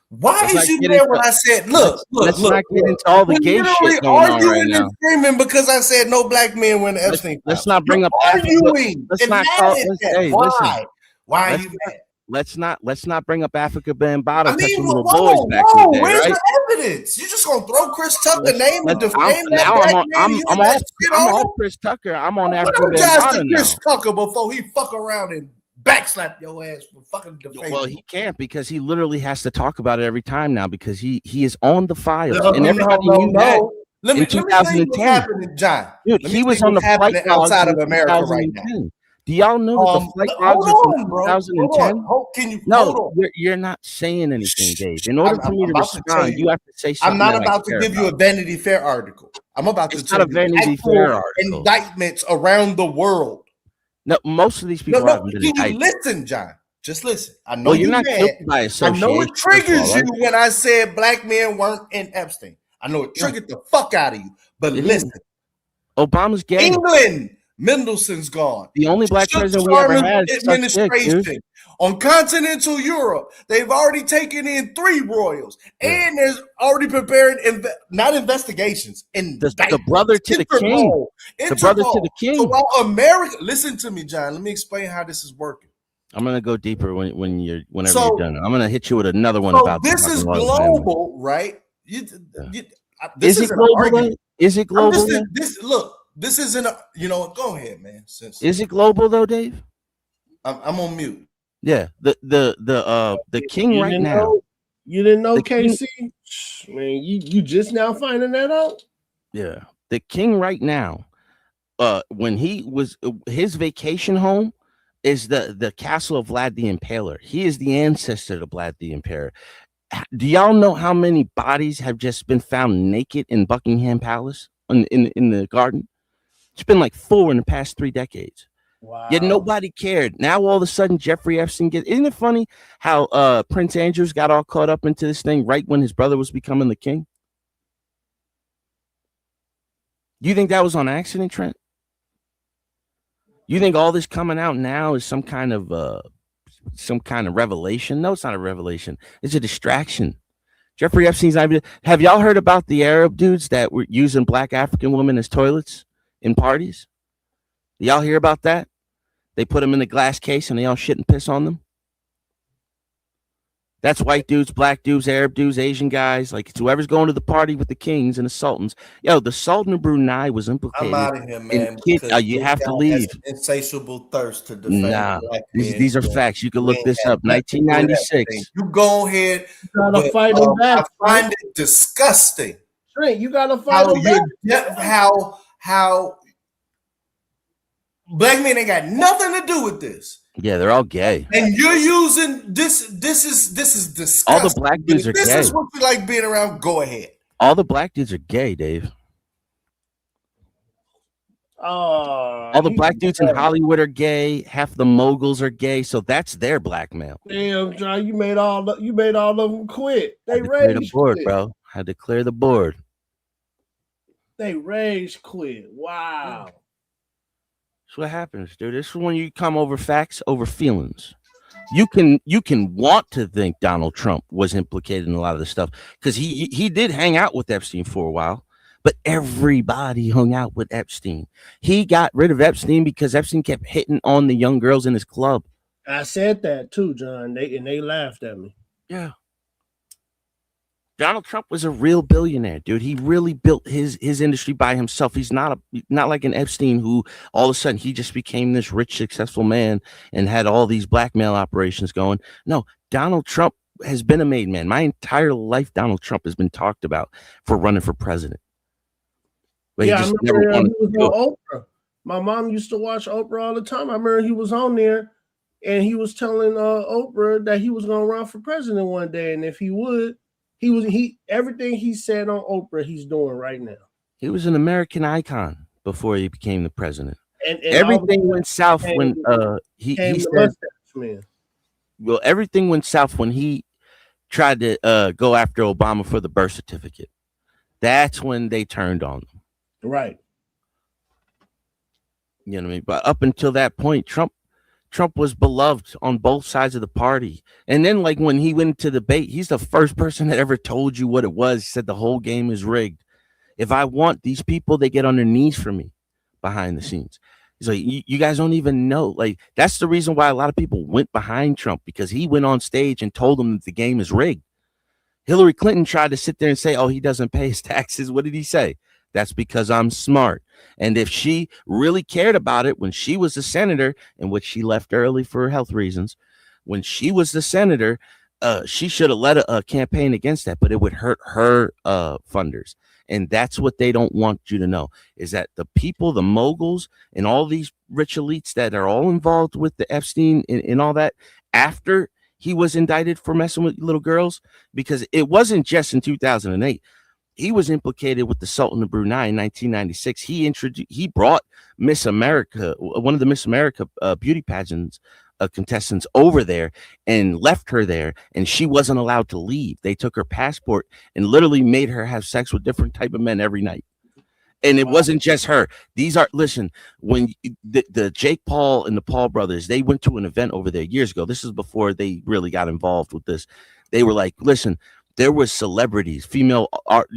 Why is you there when I said, look, let's not get into all the gay shit going on right now. Screaming because I said no black men were in the Epstein. Let's not bring up arguing. Let's not call. Hey, listen. Why are you mad? Let's not bring up Africa Bambaataa touching little boys back in the day, where's right? the evidence? You just gonna throw Chris Tucker name and defame that now black man? I'm on Chris Tucker. I'm on Africa Bambaataa now. Chris Tucker before he fuck around and backslap your ass for fucking defaming. Well, he can't because he literally has to talk about it every time now because he is on the files and everybody knew that. Let me tell you what's happening, John. Dude, he was on the flight outside of America right now. Do y'all know that the flight logs are from 2010? Can you? No, you're not saying anything, Dave. In order for me to respond, you have to say something. I'm not about to give you a Vanity Fair article. I'm about to tell you Vanity Fair article. Indictments around the world. No, most of these people haven't been indicted. Can you listen, John? Just listen. I know you're not guilty by association. I know it triggers you when I said black men weren't in Epstein. I know it triggered the fuck out of you. But listen, Obama's gay. England, Mendelssohn's gone. The only black president we ever had. Administration on continental Europe. They've already taken in 3 royals, and there's already prepared not investigations and the brother to the king. The brother to the king. So while America, listen to me, John. Let me explain how this is working. I'm gonna go deeper whenever you're done. I'm gonna hit you with another one about this. Is global, right? Is it global? Is it global? This isn't a, go ahead, man. Is it global though, Dave? I'm on mute. Yeah, the king right now. You didn't know, KC? Man, you just now finding that out? Yeah, the king right now. When he was his vacation home is the castle of Vlad the Impaler. He is the ancestor to Vlad the Impaler. Do y'all know how many bodies have just been found naked in Buckingham Palace in the garden? It's been like 4 in the past 3 decades. Wow. Yet nobody cared. Now all of a sudden Jeffrey Epstein isn't it funny how Prince Andrews got all caught up into this thing right when his brother was becoming the king? You think that was on accident, Trent? You think all this coming out now is some kind of revelation? No, it's not a revelation. It's a distraction. Jeffrey Epstein's not even. Have y'all heard about the Arab dudes that were using black African women as toilets in parties? Y'all hear about that? They put them in a glass case and they all shit and piss on them. That's white dudes, black dudes, Arab dudes, Asian guys. Like it's whoever's going to the party with the kings and the sultans. Yo, the Sultan of Brunei was implicated. I'm out of here, in man. Because you this have to guy leave. has insatiable thirst to defame Nah, black these men. are facts. You can We look ain't this had up. nothing to do with that 1996. thing. You go ahead, gotta but fight him back, I find it disgusting Trent, you gotta fight how him back. how black men ain't got nothing to do with this. Yeah, they're all gay. And you're using this. This is disgusting. All the black dudes But are if this gay. is what you like being around, go ahead. All the black dudes are gay, Dave. All the black dudes in Hollywood are gay. Half the moguls are gay. So that's their blackmail. Damn, John, you made all of them quit. They Clear the rage board, quit. bro. Had to clear the board. They rage quit. Wow. That's what happens, dude. This is when you come over facts over feelings. You can want to think Donald Trump was implicated in a lot of this stuff because he did hang out with Epstein for a while, but everybody hung out with Epstein. He got rid of Epstein because Epstein kept hitting on the young girls in his club. I said that too, John. They laughed at me. Yeah. Donald Trump was a real billionaire, dude. He really built his industry by himself. He's not like an Epstein who all of a sudden he just became this rich, successful man and had all these blackmail operations going. No, Donald Trump has been a made man. My entire life, Donald Trump has been talked about for running for president. But yeah, he just I remember never wanted he was to do it. on Oprah. My mom used to watch Oprah all the time. I remember he was on there and he was telling Oprah that he was gonna run for president one day, and if he would, everything he said on Oprah, he's doing right now. He was an American icon before he became the president. And everything went south when he the said, mustache man. well, everything went south when he tried to go after Obama for the birth certificate. That's when they turned on him. Right. You know what I mean? But up until that point, Trump was beloved on both sides of the party. And then, like, when he went to debate, he's the first person that ever told you what it was. He said the whole game is rigged. If I want these people, they get on their knees for me behind the scenes. He's like, you guys don't even know. Like, that's the reason why a lot of people went behind Trump, because he went on stage and told them that the game is rigged. Hillary Clinton tried to sit there and say, oh, he doesn't pay his taxes. What did he say? That's because I'm smart. And if she really cared about it when she was a senator, in which she left early for health reasons, when she was the senator, she should have led a campaign against that, but it would hurt her funders. And that's what they don't want you to know, is that the people, the moguls, and all these rich elites that are all involved with the Epstein and all that after he was indicted for messing with little girls, because it wasn't just in 2008. He was implicated with the Sultan of Brunei in 1996. He brought Miss America, one of the Miss America beauty pageants contestants, over there and left her there, and she wasn't allowed to leave. They took her passport and literally made her have sex with different type of men every night. And it wasn't just her. These are, listen, when the Jake Paul and the Paul brothers, they went to an event over there years ago. This is before they really got involved with this. They were like, listen, there was celebrities, female art,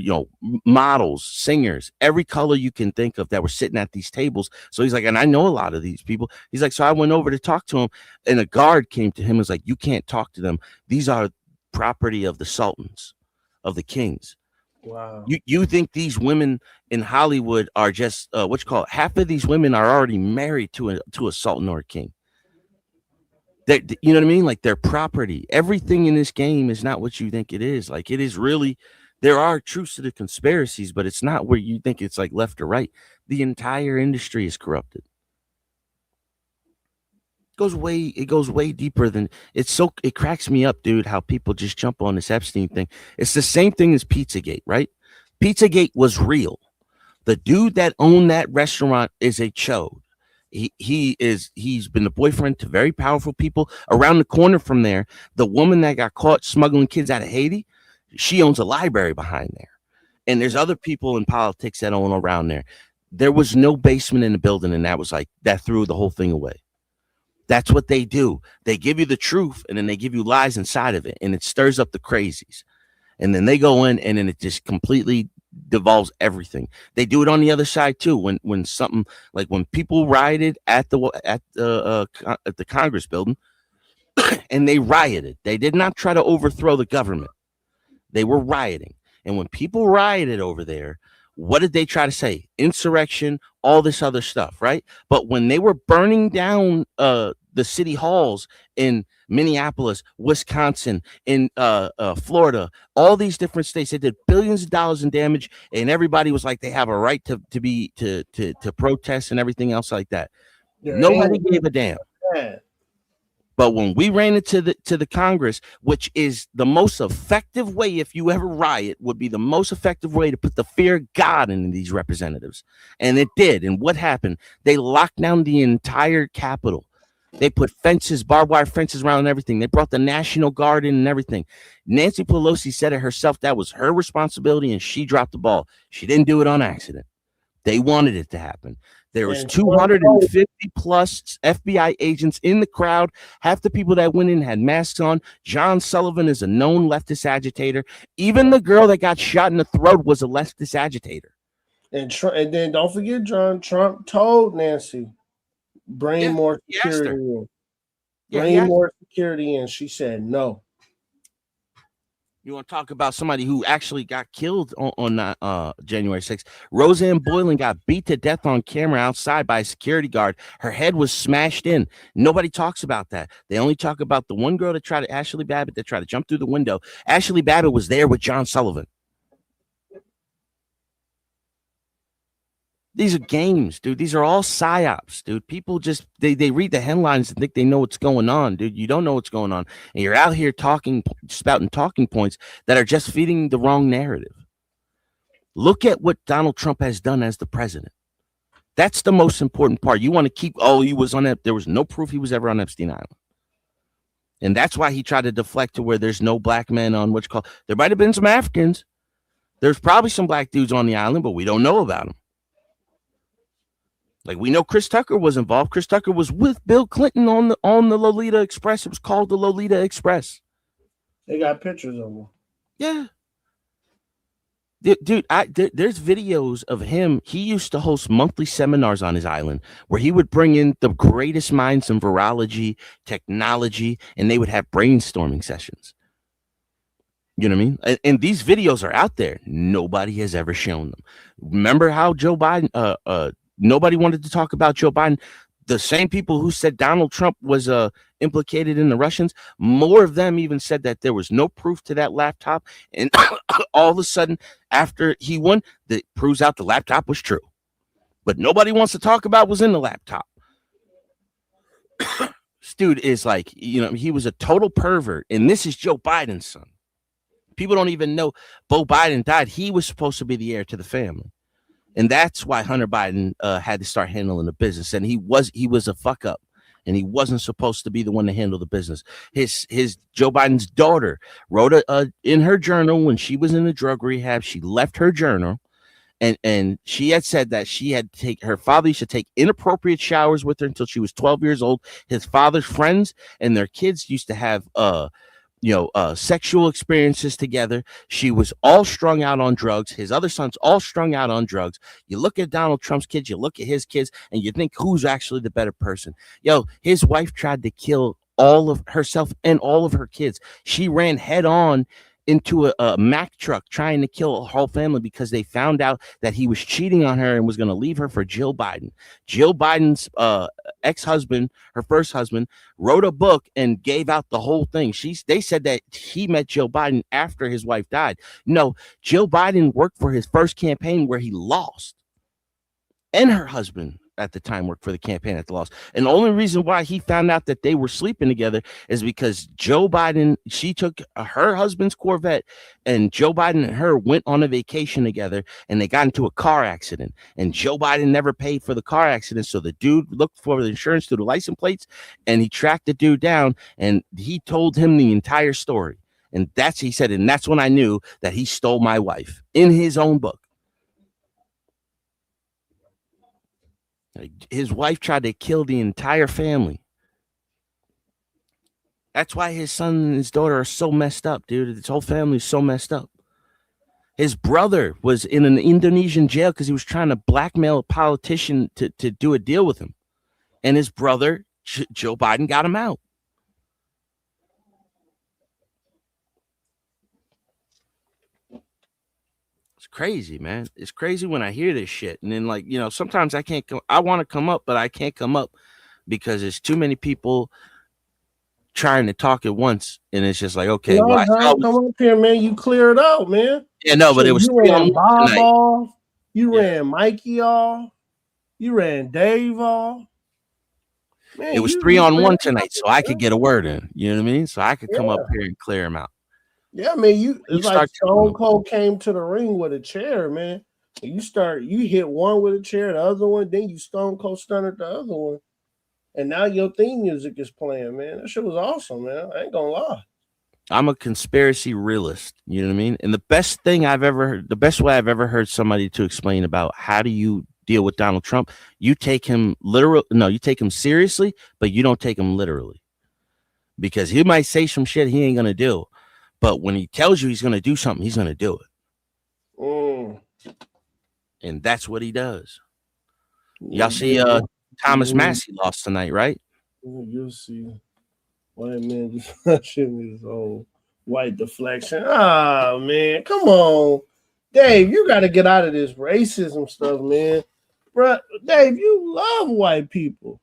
models, singers, every color you can think of that were sitting at these tables. So he's like, and I know a lot of these people. He's like, so I went over to talk to him, and a guard came to him and was like, you can't talk to them. These are property of the sultans, of the kings. Wow. You think these women in Hollywood are just half of these women are already married to a sultan or a king. You know what I mean? Like, their property. Everything in this game is not what you think it is. Like, it is really, there are truths to the conspiracies, but it's not where you think it's like left or right. The entire industry is corrupted. It goes way deeper than it cracks me up, dude, how people just jump on this Epstein thing. It's the same thing as Pizzagate, right? Pizzagate was real. The dude that owned that restaurant is a chode. He's been the boyfriend to very powerful people. Around the corner from there, the woman that got caught smuggling kids out of Haiti, she owns a library behind there. And there's other people in politics that own around there. There was no basement in the building, and that threw the whole thing away. That's what they do. They give you the truth, and then they give you lies inside of it, and it stirs up the crazies. And then they go in, and then it just completely devolves everything. They do it on the other side too. When something, like when people rioted at the Congress building, and they rioted. They did not try to overthrow the government. They were rioting. And when people rioted over there, what did they try to say? Insurrection, all this other stuff, right? But when they were burning down the city halls in Minneapolis, Wisconsin, in Florida, all these different states, they did billions of dollars in damage, and everybody was like, they have a right to protest and everything else like that. Nobody gave a damn. But when we ran into the Congress, which is the most effective way, if you ever riot, would be the most effective way to put the fear of God into these representatives. And it did. And what happened? They locked down the entire Capitol. They put fences, barbed wire fences around and everything. They brought the National Guard in and everything. Nancy Pelosi said it herself. That was her responsibility, and she dropped the ball. She didn't do it on accident. They wanted it to happen. There was 250 plus FBI agents in the crowd. Half the people that went in had masks on. John Sullivan is a known leftist agitator. Even the girl that got shot in the throat was a leftist agitator. And then don't forget, John, Trump told Nancy, bring more security in. Bring more security in. She said no. You want to talk about somebody who actually got killed on January 6th? Roseanne Boylan got beat to death on camera outside by a security guard. Her head was smashed in. Nobody talks about that. They only talk about the one girl that tried to, Ashley Babbitt, that tried to jump through the window. Ashley Babbitt was there with John Sullivan. These are games, dude. These are all psyops, dude. People just they read the headlines and think they know what's going on, dude. You don't know what's going on, and you're out here spouting talking points that are just feeding the wrong narrative. Look at what Donald Trump has done as the president. That's the most important part. You want to keep, he was on that. There was no proof he was ever on Epstein Island, and that's why he tried to deflect to where there's no black men on what's called. There might have been some Africans. There's probably some black dudes on the island, but we don't know about them. Like, we know Chris Tucker was involved. Chris Tucker was with Bill Clinton on the Lolita Express. It was called the Lolita Express. They got pictures of him. Yeah. Dude, there's videos of him. He used to host monthly seminars on his island where he would bring in the greatest minds in virology, technology, and they would have brainstorming sessions. You know what I mean? And these videos are out there. Nobody has ever shown them. Remember how Joe Biden, nobody wanted to talk about Joe Biden. The same people who said Donald Trump was implicated in the Russians, more of them even said that there was no proof to that laptop. And all of a sudden, after he won, that proves out the laptop was true. But nobody wants to talk about what's in the laptop. This dude is like, he was a total pervert. And this is Joe Biden's son. People don't even know Beau Biden died. He was supposed to be the heir to the family. And that's why Hunter Biden had to start handling the business. And he was a fuck up, and he wasn't supposed to be the one to handle the business. His Joe Biden's daughter wrote in her journal when she was in the drug rehab. She left her journal, and she had said that she had to take her father used to take inappropriate showers with her until she was 12 years old. His father's friends and their kids used to have sexual experiences together. She was all strung out on drugs. His other son's all strung out on drugs. You look at Donald Trump's kids, you look at his kids, and you think, who's actually the better person? His wife tried to kill all of herself and all of her kids. She ran head on into a Mack truck trying to kill her whole family because they found out that he was cheating on her and was going to leave her for Jill Biden. Jill Biden's ex-husband, her first husband, wrote a book and gave out the whole thing. They said that he met Jill Biden after his wife died. No, Jill Biden worked for his first campaign where he lost. And her husband at the time worked for the campaign at the loss. And the only reason why he found out that they were sleeping together is because Joe Biden, she took her husband's Corvette, and Joe Biden and her went on a vacation together, and they got into a car accident. And Joe Biden never paid for the car accident. So the dude looked for the insurance through the license plates, and he tracked the dude down, and he told him the entire story. And he said, and that's when I knew that he stole my wife in his own book. His wife tried to kill the entire family. That's why his son and his daughter are so messed up, dude. His whole family is so messed up. His brother was in an Indonesian jail because he was trying to blackmail a politician to do a deal with him. And his brother, Joe Biden, got him out. crazy, man. It's crazy when I hear this shit. And then, like, you know, sometimes I can't come. I want to come up, but I can't come up because there's too many people trying to talk at once. And it's just like, okay, No, well, John, come up here, man. You clear it out, man. yeah, no, but Shit, it was you 3 on ran 1 Bob tonight. off. You ran Mikey off. You ran Dave off. Man, It was you 3 on clear 1 it tonight, out, so I could man. get a word in. You know what I mean? So I could come up Yeah. here and clear them out. Yeah, man, you You it's like start Stone Cold came to the ring with a chair, man. And you hit one with a chair, the other one, then you Stone Cold stunned the other one. And now your theme music is playing, man. That shit was awesome, man. I ain't gonna lie. I'm a conspiracy realist. You know what I mean? And the best way I've ever heard somebody to explain about how do you deal with Donald Trump, you take him you take him seriously, but you don't take him literally. Because he might say some shit he ain't gonna do. But when he tells you he's gonna do something, he's gonna do it. Mm. And that's what he does. Yeah, Y'all see Thomas Massey lost tonight, right? You'll see. White man just touching his own white deflection. Ah, man, come on, Dave. You got to get out of this racism stuff, man. Bruh, Dave, you love white people.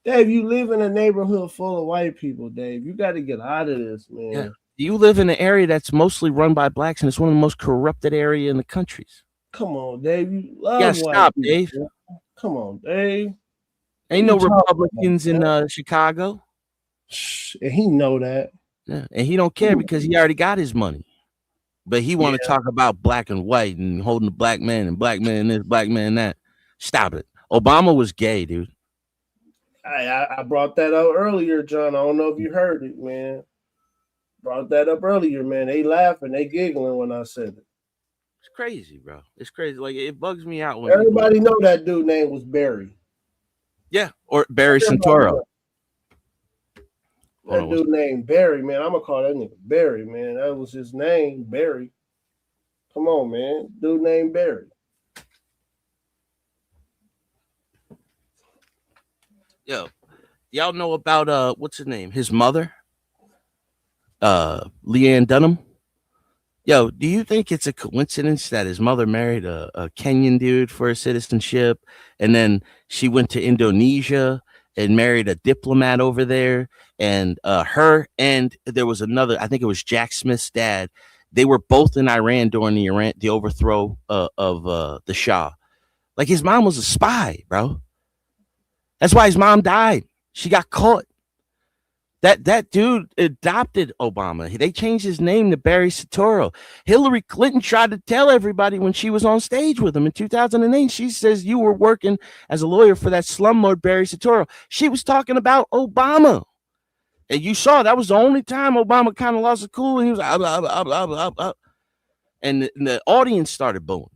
Dave, you live in a neighborhood full of white people, Dave. You got to get out of this, man. Yeah. You live in an area that's mostly run by blacks, and it's one of the most corrupted area in the countries. Come on, Dave. You love Yeah, white stop, people. Dave. Man. Come on, Dave. Ain't no Republicans in Chicago. And he know that. Yeah, and he don't care because he already got his money. But he want to talk about black and white and holding the black man and black man this, black man that. Stop it. Obama was gay, dude. I brought that up earlier, John. I don't know if you heard it, man. Brought that up earlier, man. They laughing, they giggling when I said it. It's crazy, bro. It's crazy. Like, it bugs me out when Everybody know that dude name was Barry. Yeah, or Barry Santoro. That dude named Barry, man. I'm gonna call that nigga Barry, man. That was his name, Barry. Come on, man. Dude named Barry. Yo, y'all know about what's his name? His mother? Leanne Dunham. Yo, do you think it's a coincidence that his mother married a Kenyan dude for his citizenship, and then she went to Indonesia and married a diplomat over there, and her and there was another, I think it was Jack Smith's dad. They were both in Iran during the overthrow of the Shah. Like, his mom was a spy, bro. That's why his mom died. She got caught. That dude adopted Obama. They changed his name to Barry Soetoro. Hillary Clinton tried to tell everybody when she was on stage with him in 2008. She says, you were working as a lawyer for that slumlord Barry Soetoro. She was talking about Obama. And you saw that was the only time Obama kind of lost the cool. And he was like, and the audience started booing.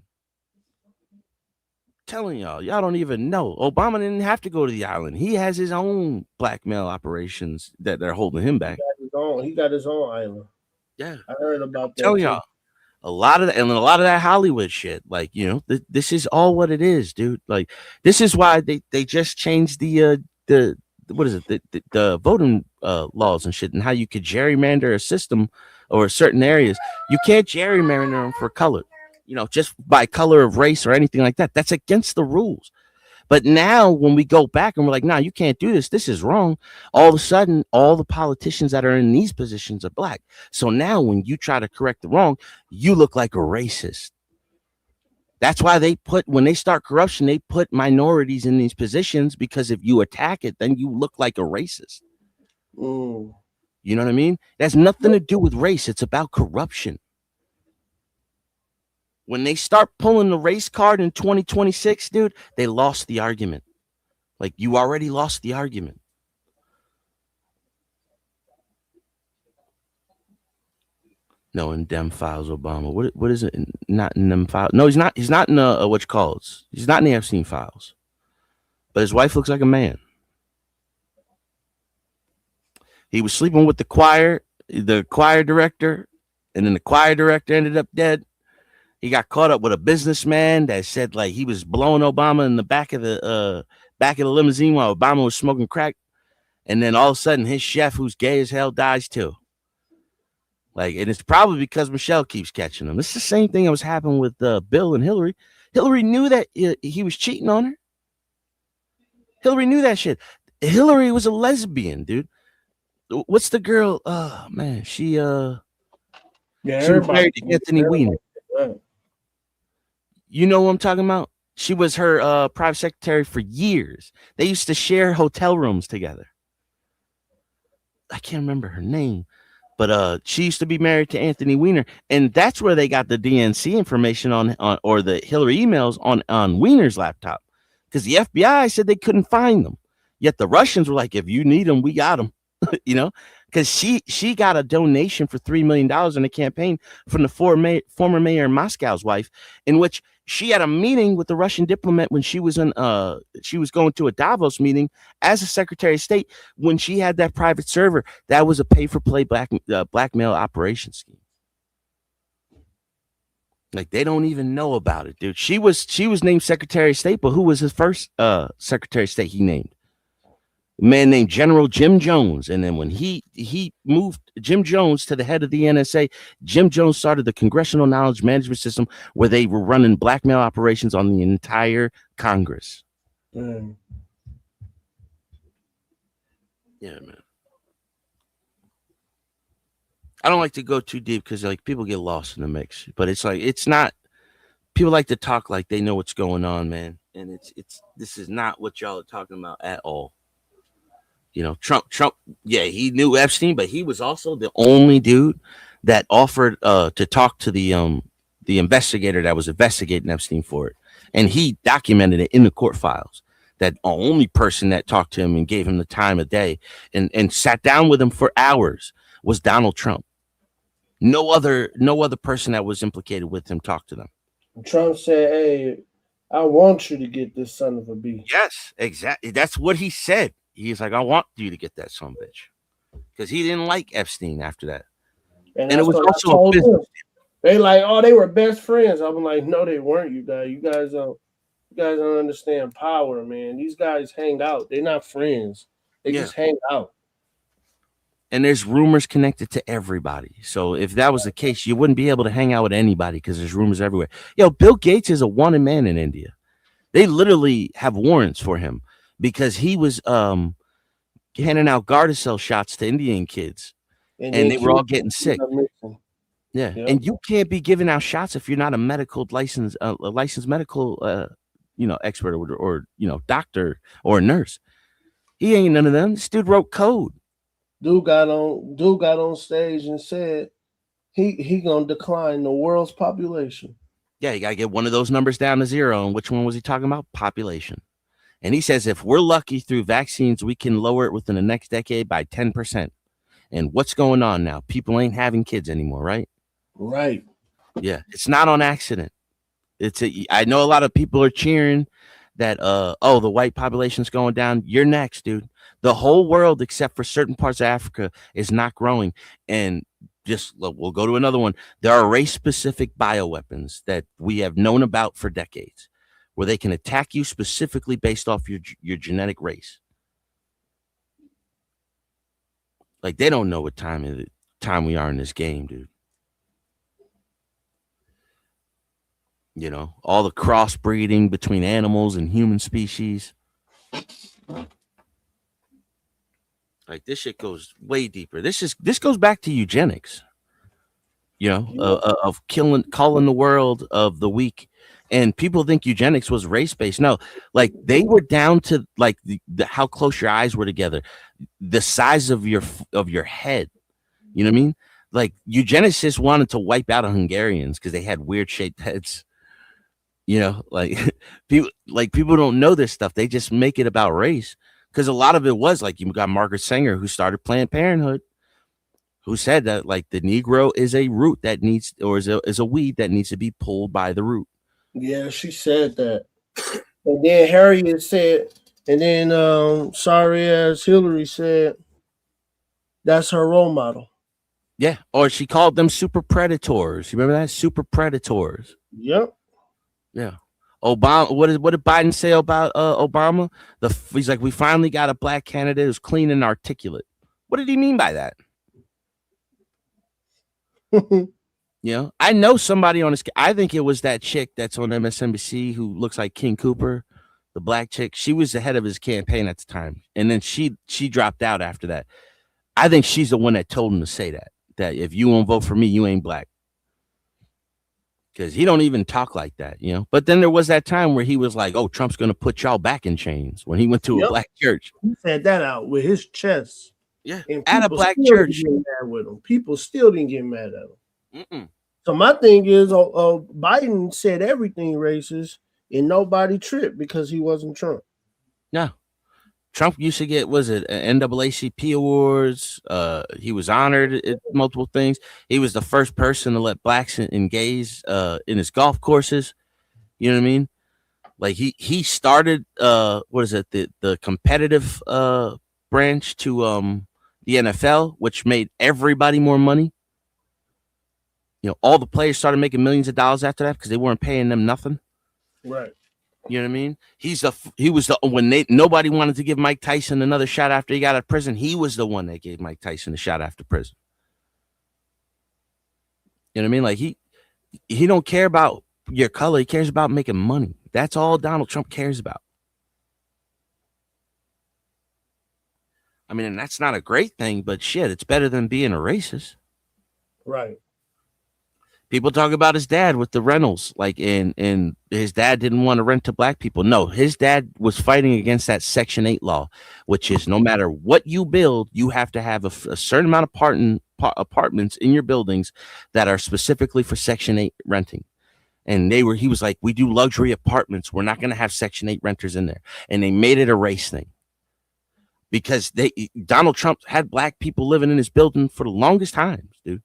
Telling y'all don't even know. Obama didn't have to go to the island. He has his own blackmail operations that they're holding him back. He got his own island. Yeah, I heard about that. Telling y'all, a lot of that Hollywood shit. Like, you know, this is all what it is, dude. Like, this is why they just changed the what is it, the voting laws and shit, and how you could gerrymander a system or certain areas. You can't gerrymander them for color. You know, just by color of race or anything like that. That's against the rules. But now when we go back and we're like, nah, you can't do this. This is wrong. All of a sudden, all the politicians that are in these positions are black. So now when you try to correct the wrong, you look like a racist. That's why when they start corruption, they put minorities in these positions, because if you attack it, then you look like a racist. Mm. You know what I mean? It has nothing to do with race. It's about corruption. When they start pulling the race card in 2026, dude, they lost the argument. Like, you already lost the argument. No, in them files, Obama. What is it? Not in them files. No, he's not. He's not in what you call it. He's not in the Epstein files. But his wife looks like a man. He was sleeping with the choir director, and then the choir director ended up dead. He got caught up with a businessman that said, like, he was blowing Obama in the back of the limousine while Obama was smoking crack. And then all of a sudden, his chef, who's gay as hell, dies too. Like, and it's probably because Michelle keeps catching them. It's the same thing that was happening with Bill and Hillary. Hillary knew that he was cheating on her. Hillary knew that shit. Hillary was a lesbian, dude. What's the girl? Oh man, she was married to Anthony Weiner. You know what I'm talking about? She was her private secretary for years. They used to share hotel rooms together. I can't remember her name, but she used to be married to Anthony Weiner, and that's where they got the DNC information on or the Hillary emails on Weiner's laptop, because the FBI said they couldn't find them. Yet the Russians were like, if you need them, we got them. You know, because she got a donation for $3 million in a campaign from the former mayor of Moscow's wife, in which she had a meeting with the Russian diplomat when she was going to a Davos meeting as a Secretary of State. When she had that private server, that was a pay-for-play blackmail operation scheme. Like, they don't even know about it, dude. She was named Secretary of State, but who was his first Secretary of State he named? A man named General Jim Jones. And then when he moved Jim Jones to the head of the NSA, Jim Jones started the Congressional Knowledge Management System, where they were running blackmail operations on the entire Congress. Yeah, man. I don't like to go too deep because like people get lost in the mix, but it's like, it's not, people like to talk like they know what's going on, man. And this is not what y'all are talking about at all. You know, Trump, yeah, he knew Epstein, but he was also the only dude that offered to talk to the investigator that was investigating Epstein for it. And he documented it in the court files. That only person that talked to him and gave him the time of day and sat down with him for hours was Donald Trump. No other person that was implicated with him talked to them. Trump said, "Hey, I want you to get this son of a bitch." Yes, exactly. That's what he said. He's like, I want you to get that son of a bitch, because he didn't like Epstein after that. And it was what also I told a business. them. They like, oh, they were best friends. I'm like, no, they weren't. You guys don't understand power, man. These guys hang out. They're not friends. They just hang out. And there's rumors connected to everybody. So if that was the case, you wouldn't be able to hang out with anybody because there's rumors everywhere. Yo, Bill Gates is a wanted man in India. They literally have warrants for him because he was handing out Gardasil shots to Indian kids, and they were all getting sick. Yeah, and you can't be giving out shots if you're not a licensed medical, expert or doctor or a nurse. He ain't none of them. This dude wrote code. Dude got on stage and said he gonna decline the world's population. Yeah, you gotta get one of those numbers down to zero. And which one was he talking about? Population. And he says if we're lucky through vaccines, we can lower it within the next decade by 10%. And what's going on now? People ain't having kids anymore, right? Right. Yeah, it's not on accident. I know a lot of people are cheering that the white population's going down. You're next, dude. The whole world, except for certain parts of Africa, is not growing. And we'll go to another one. There are race-specific bioweapons that we have known about for decades, where they can attack you specifically based off your genetic race. Like, they don't know what time we are in this game, dude. You know, all the crossbreeding between animals and human species. Like, this shit goes way deeper. This goes back to eugenics. You know, of calling the world of the weak. And people think eugenics was race-based. No, like, they were down to like the how close your eyes were together, the size of your head. You know what I mean? Like, eugenicists wanted to wipe out Hungarians because they had weird shaped heads. You know, like people don't know this stuff. They just make it about race, because a lot of it was like, you got Margaret Sanger, who started Planned Parenthood, who said that like the Negro is a root that needs, or is a weed that needs to be pulled by the root. Yeah, she said that. And then Harriet said, and then sorry ass Hillary said that's her role model. Yeah, or she called them super predators. You remember that? Super predators. Yep. Yeah. Obama, what did Biden say about Obama? He's like, we finally got a black candidate who's clean and articulate. What did he mean by that? You know, I know somebody on this. I think it was that chick that's on MSNBC who looks like King Cooper, the black chick. She was the head of his campaign at the time, and then she dropped out after that. I think she's the one that told him to say that if you won't vote for me, you ain't black. Because he don't even talk like that, you know. But then there was that time where he was like, "Oh, Trump's going to put y'all back in chains," when he went to a black church. He said that out with his chest. Yeah, and at a black still church. didn't get mad with him. People still didn't get mad at him. Mm-mm. So my thing is, Biden said everything racist, and nobody tripped because he wasn't Trump. No. Trump used to get, was it NAACP awards? He was honored at multiple things. He was the first person to let blacks and gays in his golf courses. You know what I mean? Like he started what is it, the competitive branch to the NFL, which made everybody more money. You know, all the players started making millions of dollars after that because they weren't paying them nothing. Right. You know what I mean? He was the when nobody wanted to give Mike Tyson another shot after he got out of prison. He was the one that gave Mike Tyson a shot after prison. You know what I mean? Like he don't care about your color. He cares about making money. That's all Donald Trump cares about. I mean, and that's not a great thing, but shit, it's better than being a racist. Right. People talk about his dad with the rentals, like, and his dad didn't want to rent to black people. No, his dad was fighting against that Section 8 law, which is no matter what you build, you have to have a certain amount of apartments in your buildings that are specifically for Section 8 renting. And he was like, we do luxury apartments. We're not going to have Section 8 renters in there. And they made it a race thing because Donald Trump had black people living in his building for the longest times, dude.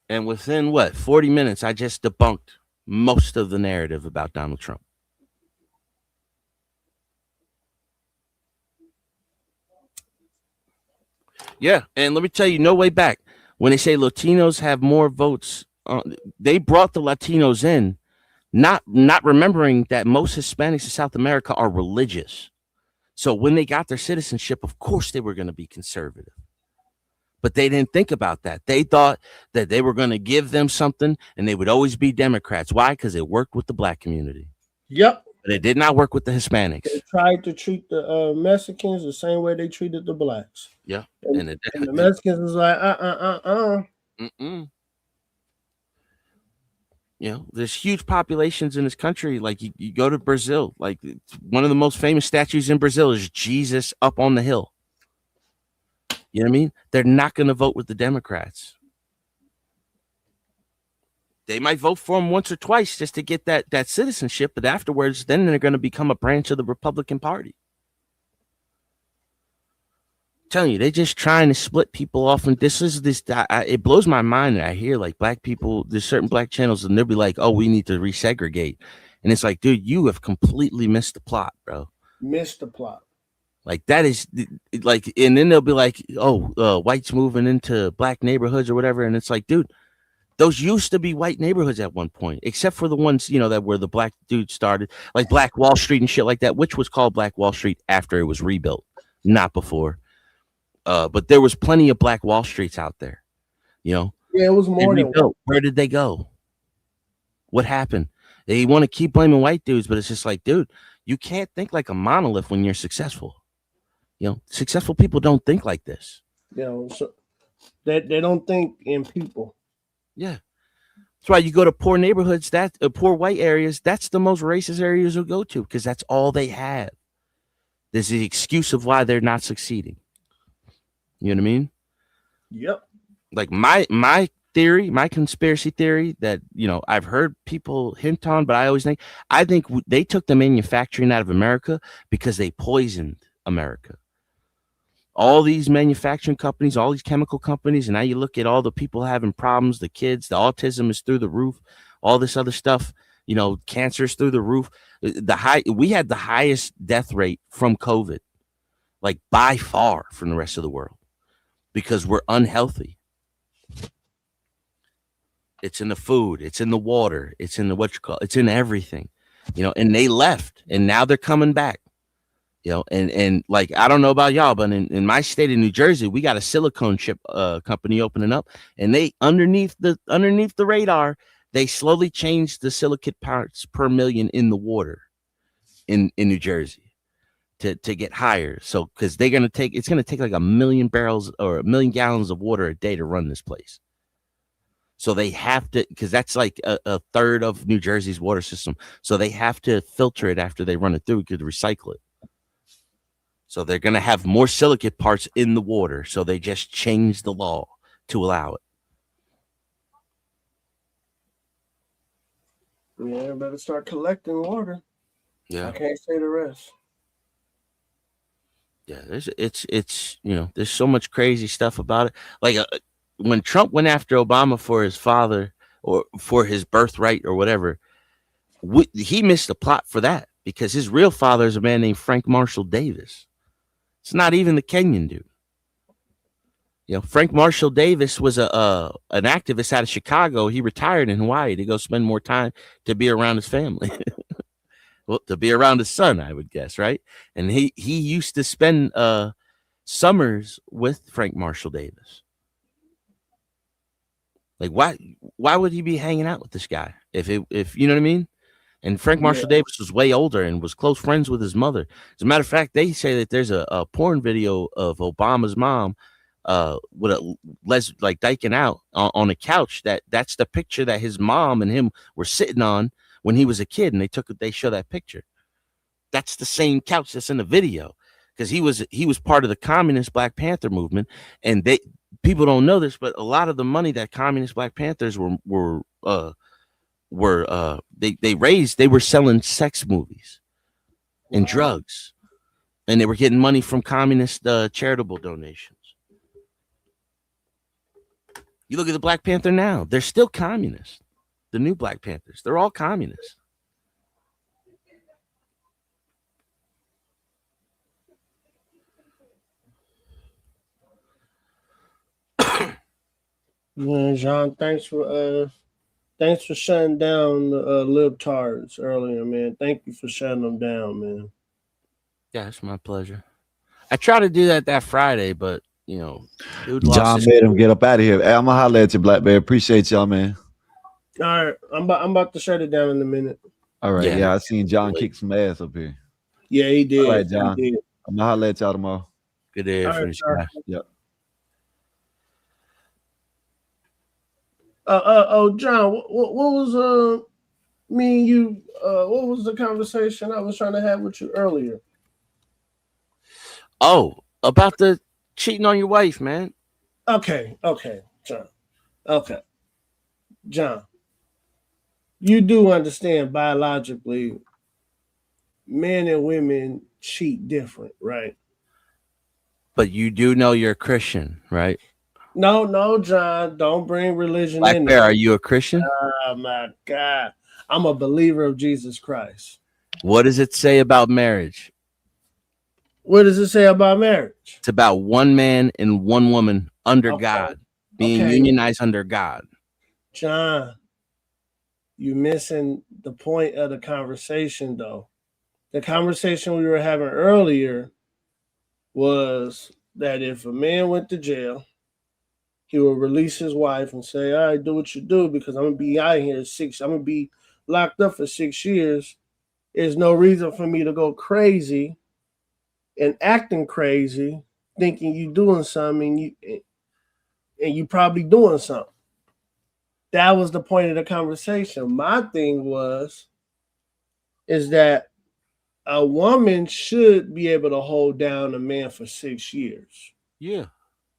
And within 40 minutes, I just debunked most of the narrative about Donald Trump. Yeah, and let me tell you, no way back. When they say Latinos have more votes, they brought the Latinos in, not remembering that most Hispanics in South America are religious. So when they got their citizenship, of course they were going to be conservative. But they didn't think about that. They thought that they were going to give them something and they would always be Democrats. Why? Because it worked with the black community. Yep. But it did not work with the Hispanics. They tried to treat the Mexicans the same way they treated the blacks. Yeah. And the Mexicans was like, Mm-mm. You know, there's huge populations in this country. Like you go to Brazil, like one of the most famous statues in Brazil is Jesus up on the hill. You know what I mean? They're not going to vote with the Democrats. They might vote for them once or twice just to get that citizenship, but afterwards, then they're going to become a branch of the Republican Party. I'm telling you, they're just trying to split people off, and it blows my mind that I hear like black people. There's certain black channels, and they'll be like, "Oh, we need to resegregate," and it's like, dude, you have completely missed the plot, bro. Missed the plot. Like that is like, and then they'll be like, "Oh, whites moving into black neighborhoods or whatever," and it's like, dude, those used to be white neighborhoods at one point, except for the ones that where the black dude started, like Black Wall Street and shit like that, which was called Black Wall Street after it was rebuilt, not before. But there was plenty of Black Wall Streets out there, Yeah, it was more than one. Where did they go? What happened? They want to keep blaming white dudes, but it's just like, dude, you can't think like a monolith when you're successful. Successful people don't think like this. So they don't think in people. Yeah. That's why you go to poor neighborhoods, poor white areas, that's the most racist areas you'll go to because that's all they have. There's the excuse of why they're not succeeding. You know what I mean? Yep. Like my theory, my conspiracy theory that, I've heard people hint on, but I think they took the manufacturing out of America because they poisoned America. All these manufacturing companies, all these chemical companies, and now you look at all the people having problems, the kids, the autism is through the roof, all this other stuff, cancer is through the roof. We had the highest death rate from COVID, like by far from the rest of the world, because we're unhealthy. It's in the food, it's in the water, it's in it's in everything, and they left and now they're coming back. You know, and like, I don't know about y'all, but in my state of New Jersey, we got a silicone chip company opening up, and they underneath the radar, they slowly change the silicate parts per million in the water in New Jersey to get higher. So because it's gonna take like 1 million barrels or 1 million gallons of water a day to run this place. So they have to, because that's like a third of New Jersey's water system. So they have to filter it after they run it through to recycle it. So they're going to have more silicate parts in the water. So they just changed the law to allow it. Yeah, better start collecting water. Yeah. I can't say the rest. Yeah, it's there's so much crazy stuff about it. Like when Trump went after Obama for his father or for his birthright or whatever, he missed the plot for that, because his real father is a man named Frank Marshall Davis. It's not even the Kenyan dude. You know, Frank Marshall Davis was an activist out of Chicago. He retired in Hawaii to go spend more time to be around his family. Well, to be around his son, I would guess, right? And he used to spend summers with Frank Marshall Davis. Like, why would he be hanging out with this guy if you know what I mean? And Frank Marshall Davis was way older and was close friends with his mother. As a matter of fact, they say that there's a porn video of Obama's mom with a like diking out on a couch. That's the picture that his mom and him were sitting on when he was a kid, and they show that picture. That's the same couch that's in the video, because he was part of the communist Black Panther movement, and people don't know this, but a lot of the money that communist Black Panthers they raised, they were selling sex movies and drugs, and they were getting money from communist charitable donations. You look at the Black Panther now, they're still communist. The new Black Panthers, they're all communists. Yeah, John, thanks for shutting down the libtards earlier, man. Thank you for shutting them down, man. Yeah, it's my pleasure. I tried to do that Friday, but dude John made him get up out of here. Hey, I'm gonna holler at you, Black Bear. Appreciate y'all, man. All right, I'm about to shut it down in a minute. All right, yeah, I seen John kick some ass up here. Yeah, he did. All right, John. He did. I'm gonna holler at y'all tomorrow. Good day, right, Yep. John, what was me and you? What was the conversation I was trying to have with you earlier? Oh, about the cheating on your wife, man. Okay, John. Okay, John. You do understand biologically, men and women cheat different, right? But you do know you're a Christian, right? No, John. Don't bring religion Black in Bear, there. are you a Christian? Oh my God, I'm a believer of Jesus Christ. What does it say about marriage? What does it say about marriage? It's about one man and one woman under God, being unionized under God. John, you're missing the point of the conversation, though. The conversation we were having earlier was that if a man went to jail, he would release his wife and say, all right, do what you do, because I'm going to be out here I'm going to be locked up for 6 years. There's no reason for me to go crazy and acting crazy, thinking you doing something, and you probably doing something. That was the point of the conversation. My thing is that a woman should be able to hold down a man for 6 years. Yeah.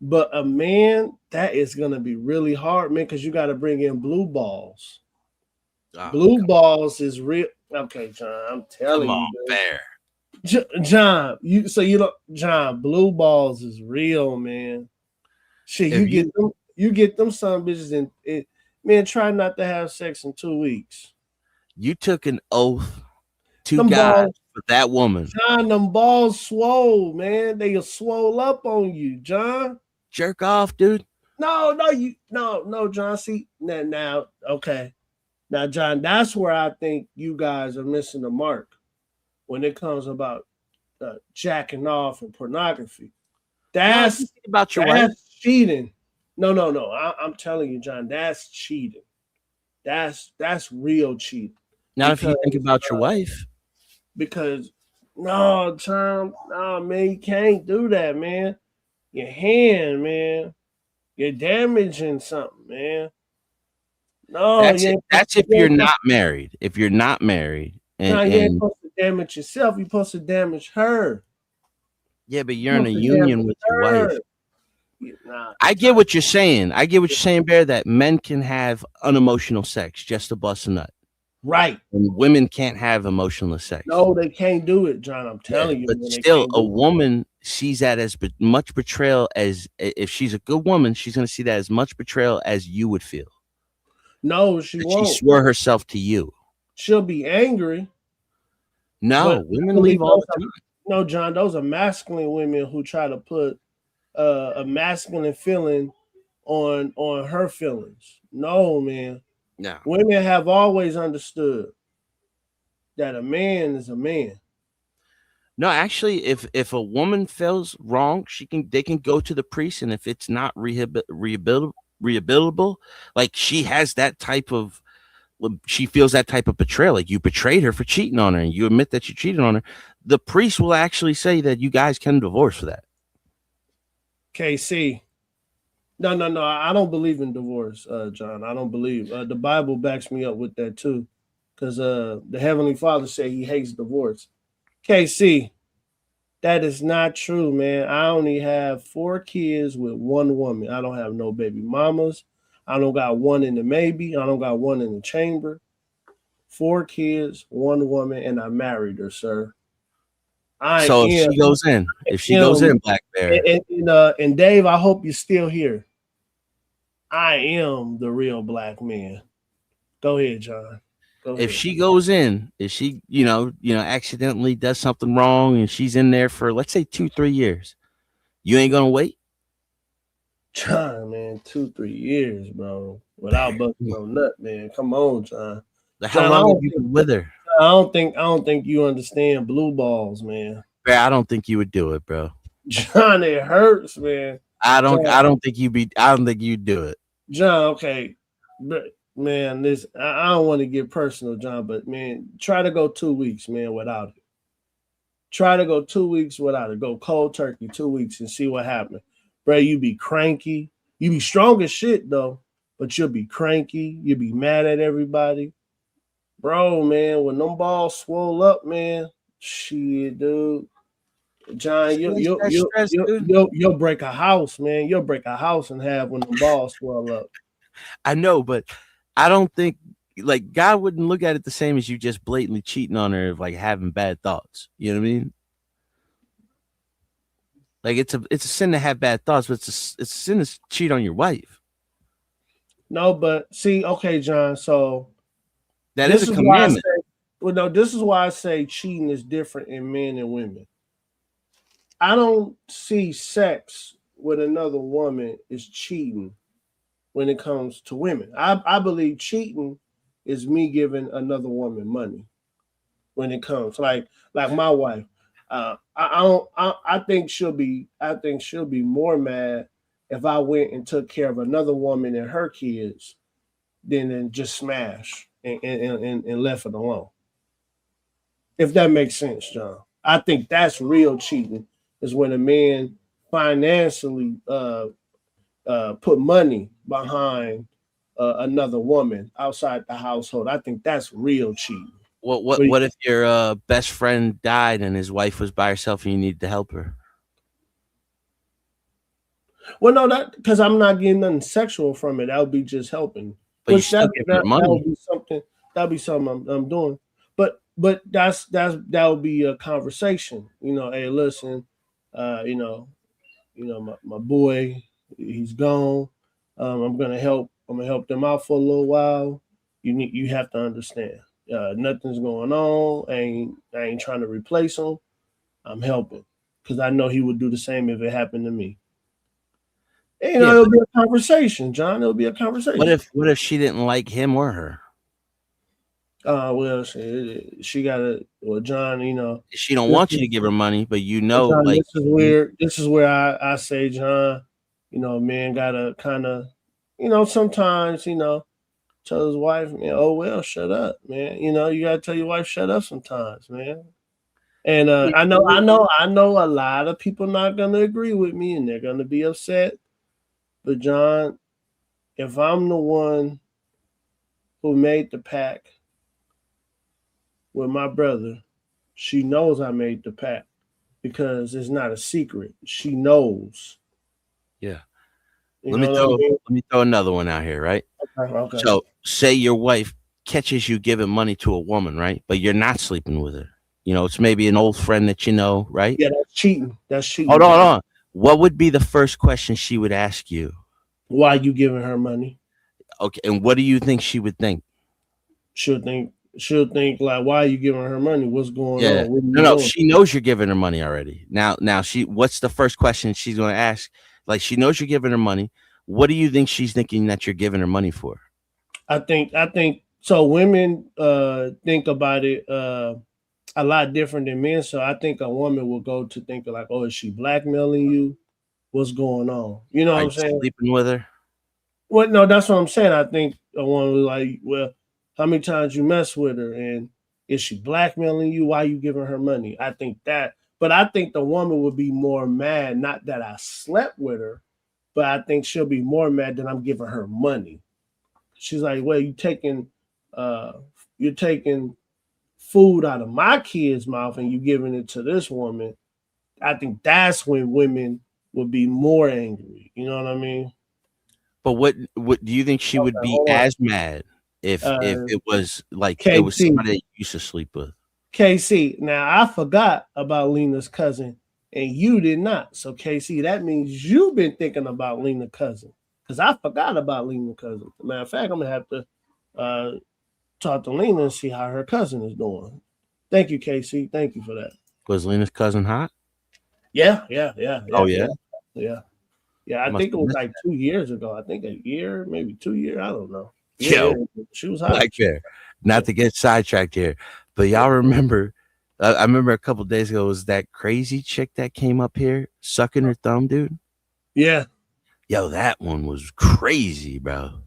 But a man, that is going to be really hard, man, because you got to bring in blue balls. Blue balls is real. Okay, John, I'm telling you. Bear. John, John, blue balls is real, man. Shit, you get them son bitches and man, try not to have sex in 2 weeks. You took an oath to God for that woman. John, them balls swole, man. They swole up on you, John. Jerk off, dude. No, John. See, now, okay. Now, John, that's where I think you guys are missing the mark when it comes about jacking off and pornography. If you think about your wife. Cheating. No. I'm telling you, John, that's cheating. That's real cheating. Now, if you think about your wife. Because no, Tom, no, man, you can't do that, man. Your hand, man. You're damaging something, man. No, that's if you're not married. If you're not married, you ain't supposed to damage yourself. You're supposed to damage her. Yeah, but you're in a union with your wife. Nah, I get what you're saying. I get what you're saying, Bear, that men can have unemotional sex just to bust a nut. Right. And women can't have emotionless sex. No, they can't do it, John. I'm telling you. But still, a woman sees that as much betrayal as, if she's a good woman, she's going to see that as much betrayal as you would feel. No, she won't. She swore herself to you. She'll be angry. No, women leave all the time. No, John, those are masculine women who try to put a masculine feeling on her feelings. No, man. No. Women have always understood that a man is a man. No, actually, if a woman feels wrong, they can go to the priest, and if it's not rehabilitable, like she has that type of, she feels that type of betrayal, like you betrayed her for cheating on her, and you admit that you cheated on her, the priest will actually say that you guys can divorce for that. KC. No. I don't believe in divorce, John. I don't believe. The Bible backs me up with that too, because the Heavenly Father said He hates divorce. KC, that is not true, man. I only have 4 kids with one woman. I don't have no baby mamas. I don't got one in the maybe. I don't got one in the chamber. 4 kids, one woman, and I married her, sir. If she goes in, Black Bear. And Dave, I hope you're still here. I am the real black man. Go ahead, John. If she goes in, if she, accidentally does something wrong and she's in there for, let's say, 2-3 years, you ain't gonna wait? John, man, 2-3 years, bro, without busting no nut, man. Come on, John. How long have you been with her? I don't think you understand blue balls, man. Bro, I don't think you would do it, bro. John, it hurts, man. I don't think you'd do it. John, okay. But man, I don't want to get personal, John, but man, try to go 2 weeks, man, without it. Try to go 2 weeks without it. Go cold turkey 2 weeks and see what happens. Bro, you be cranky. You be strong as shit, though, but you'll be cranky. You'll be mad at everybody. Bro, man, when them balls swole up, man, shit, dude. John, you'll break a house, man. You'll break a house in half when the balls swell up. I know, but I don't think, like, God wouldn't look at it the same as you just blatantly cheating on her, of like having bad thoughts. You know what I mean? Like, it's a sin to have bad thoughts, but it's a sin to cheat on your wife. No, but see, okay, John. So that is a commandment. This is why I say cheating is different in men and women. I don't see sex with another woman as cheating when it comes to women. I believe cheating is me giving another woman money when it comes like my wife. I think she'll be more mad if I went and took care of another woman and her kids than just smash and left it alone. If that makes sense, John. I think that's real cheating, is when a man financially put money behind another woman outside the household. I think that's real cheating. What if your best friend died and his wife was by herself and you needed to help her? Well, no, that because I'm not getting nothing sexual from it. That would be just helping. But you still give her money. That'll be something I'm doing. But that would be a conversation. Hey, listen, my boy, he's gone. I'm gonna help them out for a little while. You have to understand. Nothing's going on. I ain't trying to replace him. I'm helping because I know he would do the same if it happened to me. And it'll be a conversation, John. It'll be a conversation. What if she didn't like him or her? Well, she got a well, John. You know, She don't this want you is, to give her money, but you well, know, John. like This is where I say, John. You know, man, gotta kind of, you know, sometimes, you know, tell his wife, man, oh well, shut up, man. You know, you gotta tell your wife, shut up sometimes, man. And I know a lot of people not gonna agree with me, and they're gonna be upset. But John, if I'm the one who made the pact with my brother, she knows I made the pact because it's not a secret. She knows. yeah. You know what I mean? Let me throw another one out here, right? Okay. So say your wife catches you giving money to a woman, right? But you're not sleeping with her. You know, it's maybe an old friend that you know, right? Yeah, that's cheating. That's cheating. Hold on. What would be the first question she would ask you? Why you giving her money? Okay, and what do you think she would think? She'll think like, why are you giving her money? What's going Yeah. on? What are you No, doing? she knows you're giving her money already. Now what's the first question she's going to ask? Like, she knows you're giving her money. What do you think she's thinking that you're giving her money for? I think so. Women think about it a lot different than men. So I think a woman will go to think of like, oh, is she blackmailing you? What's going on? You know what Are I'm you saying? sleeping with her? Well, no, that's what I'm saying. I think a woman was like, well, how many times you mess with her, and is she blackmailing you? Why you giving her money? I think that, but I think the woman would be more mad, not that I slept with her, but I think she'll be more mad that I'm giving her money. She's like, well, uh, you're taking food out of my kid's mouth and you giving it to this woman. I think that's when women would be more angry. You know what I mean? But what do you think she would be Hold on. as mad if it was like it was KC. somebody that you used to sleep with? KC. Now I forgot about Lena's cousin, and you did not. So KC, that means you've been thinking about Lena's cousin, because I forgot about Lena's cousin. Matter of fact, I'm gonna have to talk to Lena and see how her cousin is doing. Thank you, KC. Thank you for that. Was Lena's cousin hot? Yeah. Oh yeah. Yeah, I Must think it have was missed like 2 years ago. I think a year, maybe 2 years. I don't know. Yo, She was hot. Black Bear. Not to get sidetracked here, but y'all remember? I remember a couple days ago was that crazy chick that came up here sucking her thumb, dude. Yeah. Yo, that one was crazy, bro.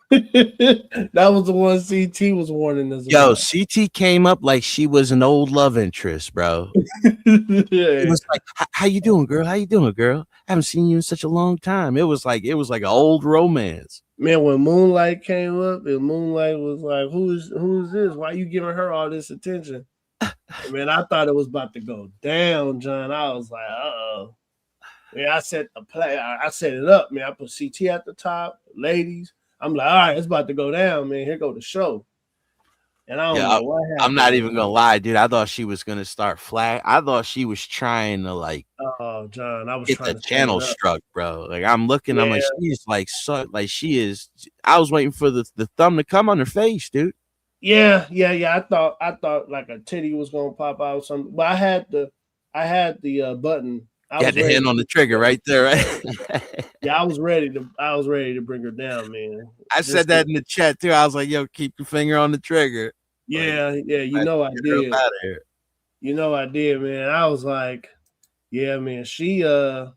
That was the one CT was warning us Yo, about. CT came up like she was an old love interest, bro. It was like, how you doing, girl? How you doing, girl? I haven't seen you in such a long time. It was like an old romance. Man, when Moonlight came up, and Moonlight was like, who's this? Why you giving her all this attention? Man, I thought it was about to go down, John. I was like, uh-oh. Man, I set it up, man. I put CT at the top, ladies. I'm like, all right, it's about to go down, man. Here go the show. And I don't know what happened. I'm not even gonna lie, dude. I thought she was gonna start flag. I thought she was trying to like Oh, John, I was get trying the to channel set it up. struck, bro. Like I'm looking, I'm like, Yeah. she's like she is. I was waiting for the thumb to come on her face, dude. Yeah. I thought like a titty was gonna pop out or something, but I had the button. I You was had the ready. hand on the trigger right there, right? Yeah, I was ready to bring her down, man. I said that in the chat too. I was like, yo, keep your finger on the trigger. Yeah, you Like, know I get her up did. outta here. You know I did, man. I was like, yeah, man. She yeah.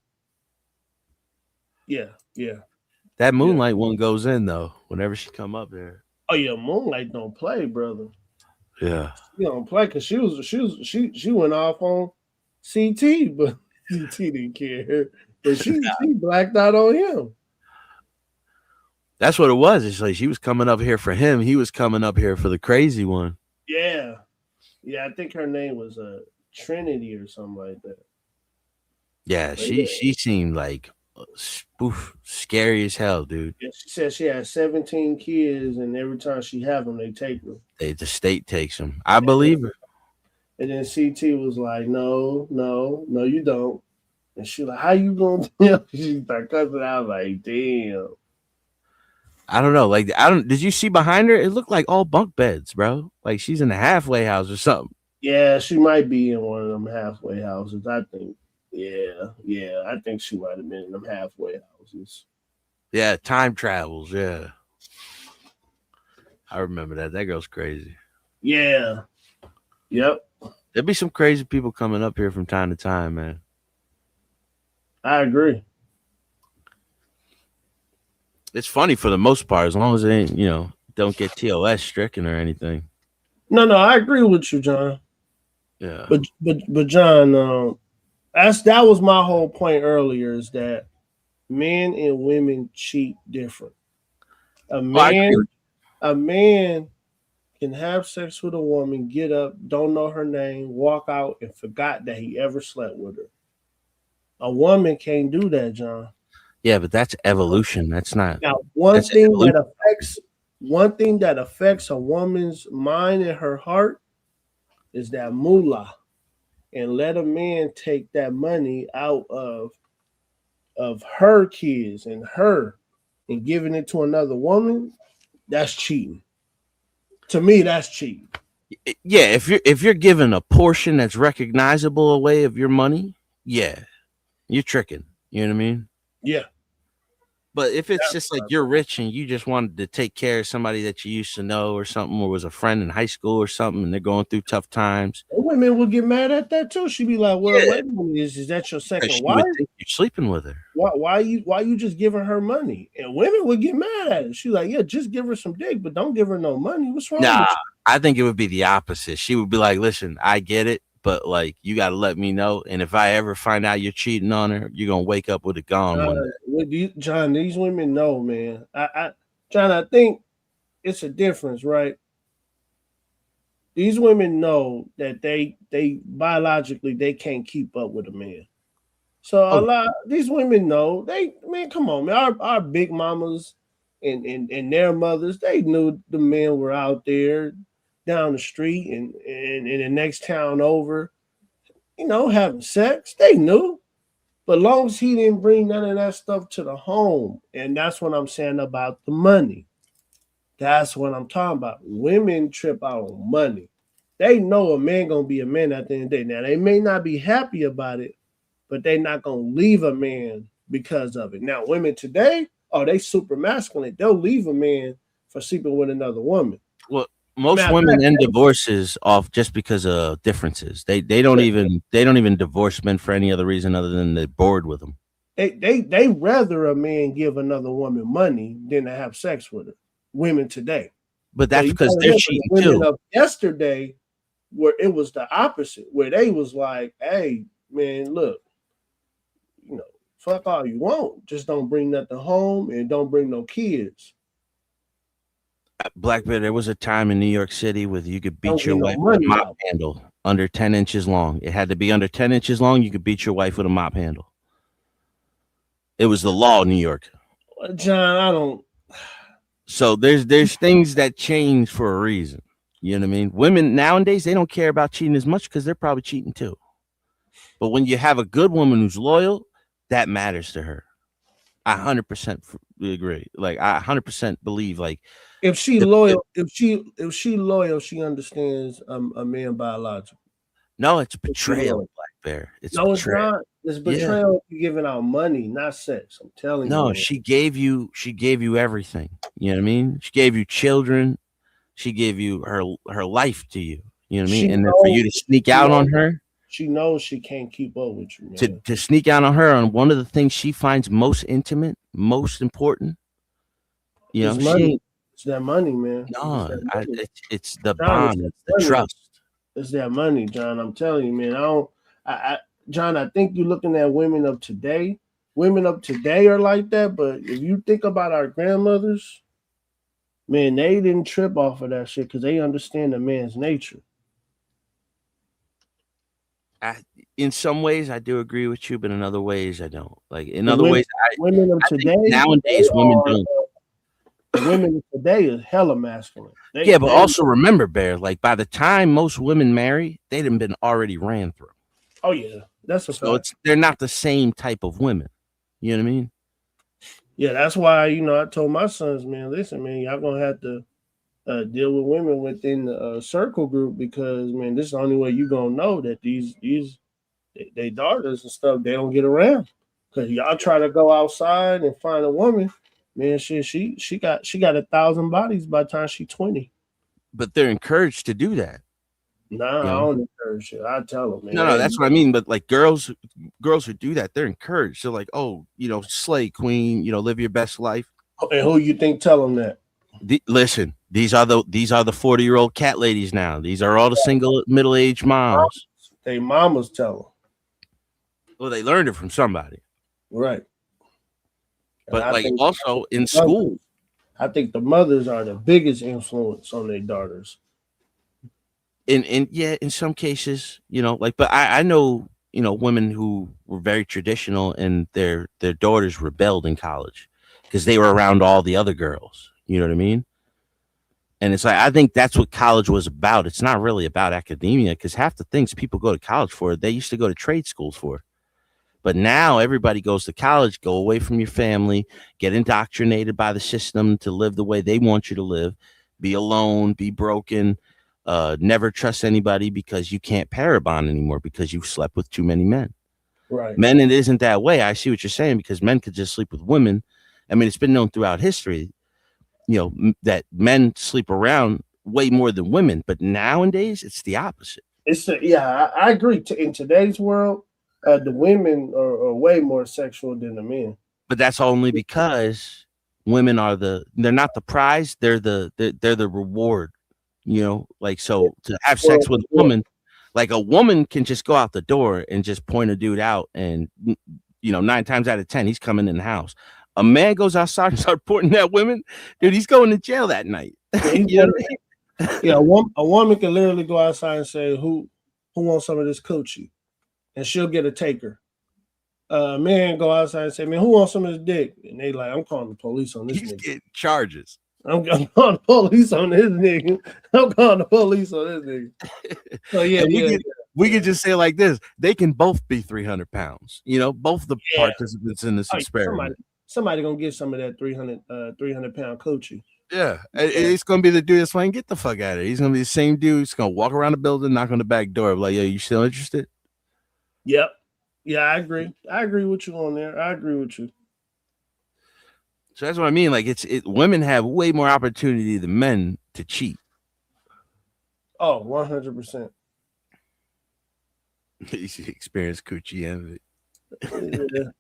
That Moonlight one goes in though. Whenever she come up there. Oh yeah, Moonlight don't play, brother. Yeah. She don't play because she went off on CT, but CT didn't care. But she blacked out on him. That's what it was. It's like she was coming up here for him. He was coming up here for the crazy one. Yeah. I think her name was Trinity or something like that. Yeah, she seemed like spoof, scary as hell, dude. Yeah, she said she had 17 kids, and every time she have them, they take them. The state takes them. I believe her. And then CT was like, no, you don't. And she like, how you gonna do? She started cussing out like, damn. I don't know. Like, did you see behind her? It looked like all bunk beds, bro. Like she's in a halfway house or something. Yeah, she might be in one of them halfway houses, I think. Yeah, I think she might have been in them halfway houses. Yeah, time travels. Yeah. I remember that. That girl's crazy. Yeah. Yep. There'll be some crazy people coming up here from time to time, man. I agree. It's funny for the most part, as long as they ain't, don't get TOS stricken or anything. No, I agree with you, John. Yeah. But John, that was my whole point earlier, is that men and women cheat different. A man can have sex with a woman, get up, don't know her name, walk out, and forgot that he ever slept with her. A woman can't do that, John. Yeah, but that's evolution. That's not. Now, one thing that affects a woman's mind and her heart is that moolah. And let a man take that money out of her kids and her and giving it to another woman, that's cheating. To me, that's cheating. Yeah, if you're given a portion that's recognizable away of your money, yeah, you're tricking. You know what I mean? Yeah. But if it's just like you're rich and you just wanted to take care of somebody that you used to know or something, or was a friend in high school or something, and they're going through tough times, women would get mad at that too. She'd be like, "Well, wait a minute, is that your second she wife? would think you're sleeping with her." Why you just giving her money?" And women would get mad at it. She's like, "Yeah, just give her some dick, but don't give her no money. What's wrong with you?" I think it would be the opposite. She would be like, "Listen, I get it, but like you got to let me know. And if I ever find out you're cheating on her, you're gonna wake up with a gun one day." John, these women know, man. John, I think it's a difference, right? These women know that they biologically they can't keep up with a man. So these women know come on, man. Our big mamas and their mothers, they knew the men were out there down the street and in the next town over, having sex. They knew. But long as he didn't bring none of that stuff to the home, and that's what I'm saying about the money. That's what I'm talking about. Women trip out on money. They know a man gonna be a man at the end of the day. Now they may not be happy about it, but they're not gonna leave a man because of it. Now women today, they super masculine. They'll leave a man for sleeping with another woman. Well, most women end divorces off just because of differences. They don't even divorce men for any other reason other than they're bored with them. They rather a man give another woman money than to have sex with her. Women today, but that's because they're cheating too. Of yesterday, where it was the opposite, where they was like, "Hey, man, look, fuck all you want, just don't bring nothing home and don't bring no kids." Black Bear, there was a time in New York City where you could beat your wife with a mop handle under 10 inches long. It had to be under 10 inches long. You could beat your wife with a mop handle. It was the law in New York. John, I don't. So there's things that change for a reason. You know what I mean? Women nowadays, they don't care about cheating as much because they're probably cheating too. But when you have a good woman who's loyal, that matters to her. I 100% agree. Like I 100% believe like if she loyal, if she loyal, she understands a man biological. No, it's betrayal, Black Bear. It's betrayal. It's not. It's betrayal. Yeah. Giving out money, not sex. I'm telling you. No, she gave you everything. You know what I mean? She gave you children. She gave you her life to you. You know what I mean? And then for you to sneak out on her. She knows she can't keep up with you, man. To sneak out on her on one of the things she finds most intimate, most important. You know, money. It's that money, man. No, it's the bond. It's the trust. It's that money, John. I'm telling you, man. John, I think you're looking at women of today. Women of today are like that, but if you think about our grandmothers, man, they didn't trip off of that shit because they understand the man's nature. In some ways, I do agree with you, but in other ways, I don't. Like in other ways, women of today nowadays, women don't. The women of today is hella masculine. But also remember, Bear, like by the time most women marry, they'd have been already ran through. Oh yeah, that's a fact. They're not the same type of women. You know what I mean? Yeah, that's why I told my sons, man, listen, man, y'all gonna have to deal with women within the circle group because, man, this is the only way you gonna know that they daughters and stuff, they don't get around. Because y'all try to go outside and find a woman, Man, she got 1,000 bodies by the time she's 20. But they're encouraged to do that. Nah, You I know? don't encourage it. I tell them, man. No, that's what I mean. But like girls who do that, they're encouraged. They're like, oh, slay queen, live your best life. And who you think tell them that? Listen, these are the 40-year-old cat ladies now. These are all the single middle-aged moms. They mamas tell them. Well, they learned it from somebody, right? But like also in school, I think the mothers are the biggest influence on their daughters. In some cases, but I know, women who were very traditional and their daughters rebelled in college because they were around all the other girls. You know what I mean? And it's like, I think that's what college was about. It's not really about academia, because half the things people go to college for, they used to go to trade schools for. But now everybody goes to college, go away from your family, get indoctrinated by the system to live the way they want you to live, be alone, be broken, never trust anybody because you can't pair a bond anymore because you've slept with too many men. Right. Men, it isn't that way. I see what you're saying, because men could just sleep with women. I mean, it's been known throughout history, that men sleep around way more than women. But nowadays, it's the opposite. I agree. In today's world, the women are way more sexual than the men. But that's only because women they're not the prize, they're the reward. So to have sex with a woman, like a woman can just go out the door and just point a dude out, and 9 times out of 10 he's coming in the house. A man goes outside and start pointing at women, dude, he's going to jail that night. Yeah, a woman can literally go outside and say, who wants some of this coochie? And she'll get a taker. Man go outside and say, man, who wants some of this dick? And they like, I'm calling the police on this nigga. Get charges. I'm calling the police on this nigga. I'm calling the police on this nigga. So we could just say like this: they can both be 300 pounds. Both the participants in this experiment. Somebody gonna get some of that 300 pound coochie. Yeah, it's gonna be the dude that's like, get the fuck out of here. He's gonna be the same dude. He's gonna walk around the building, knock on the back door, like, yo, you still interested? Yep. Yeah, I agree. I agree with you on there. I agree with you. So that's what I mean. Like, women have way more opportunity than men to cheat. Oh, 100%. You experience coochie envy. Yeah.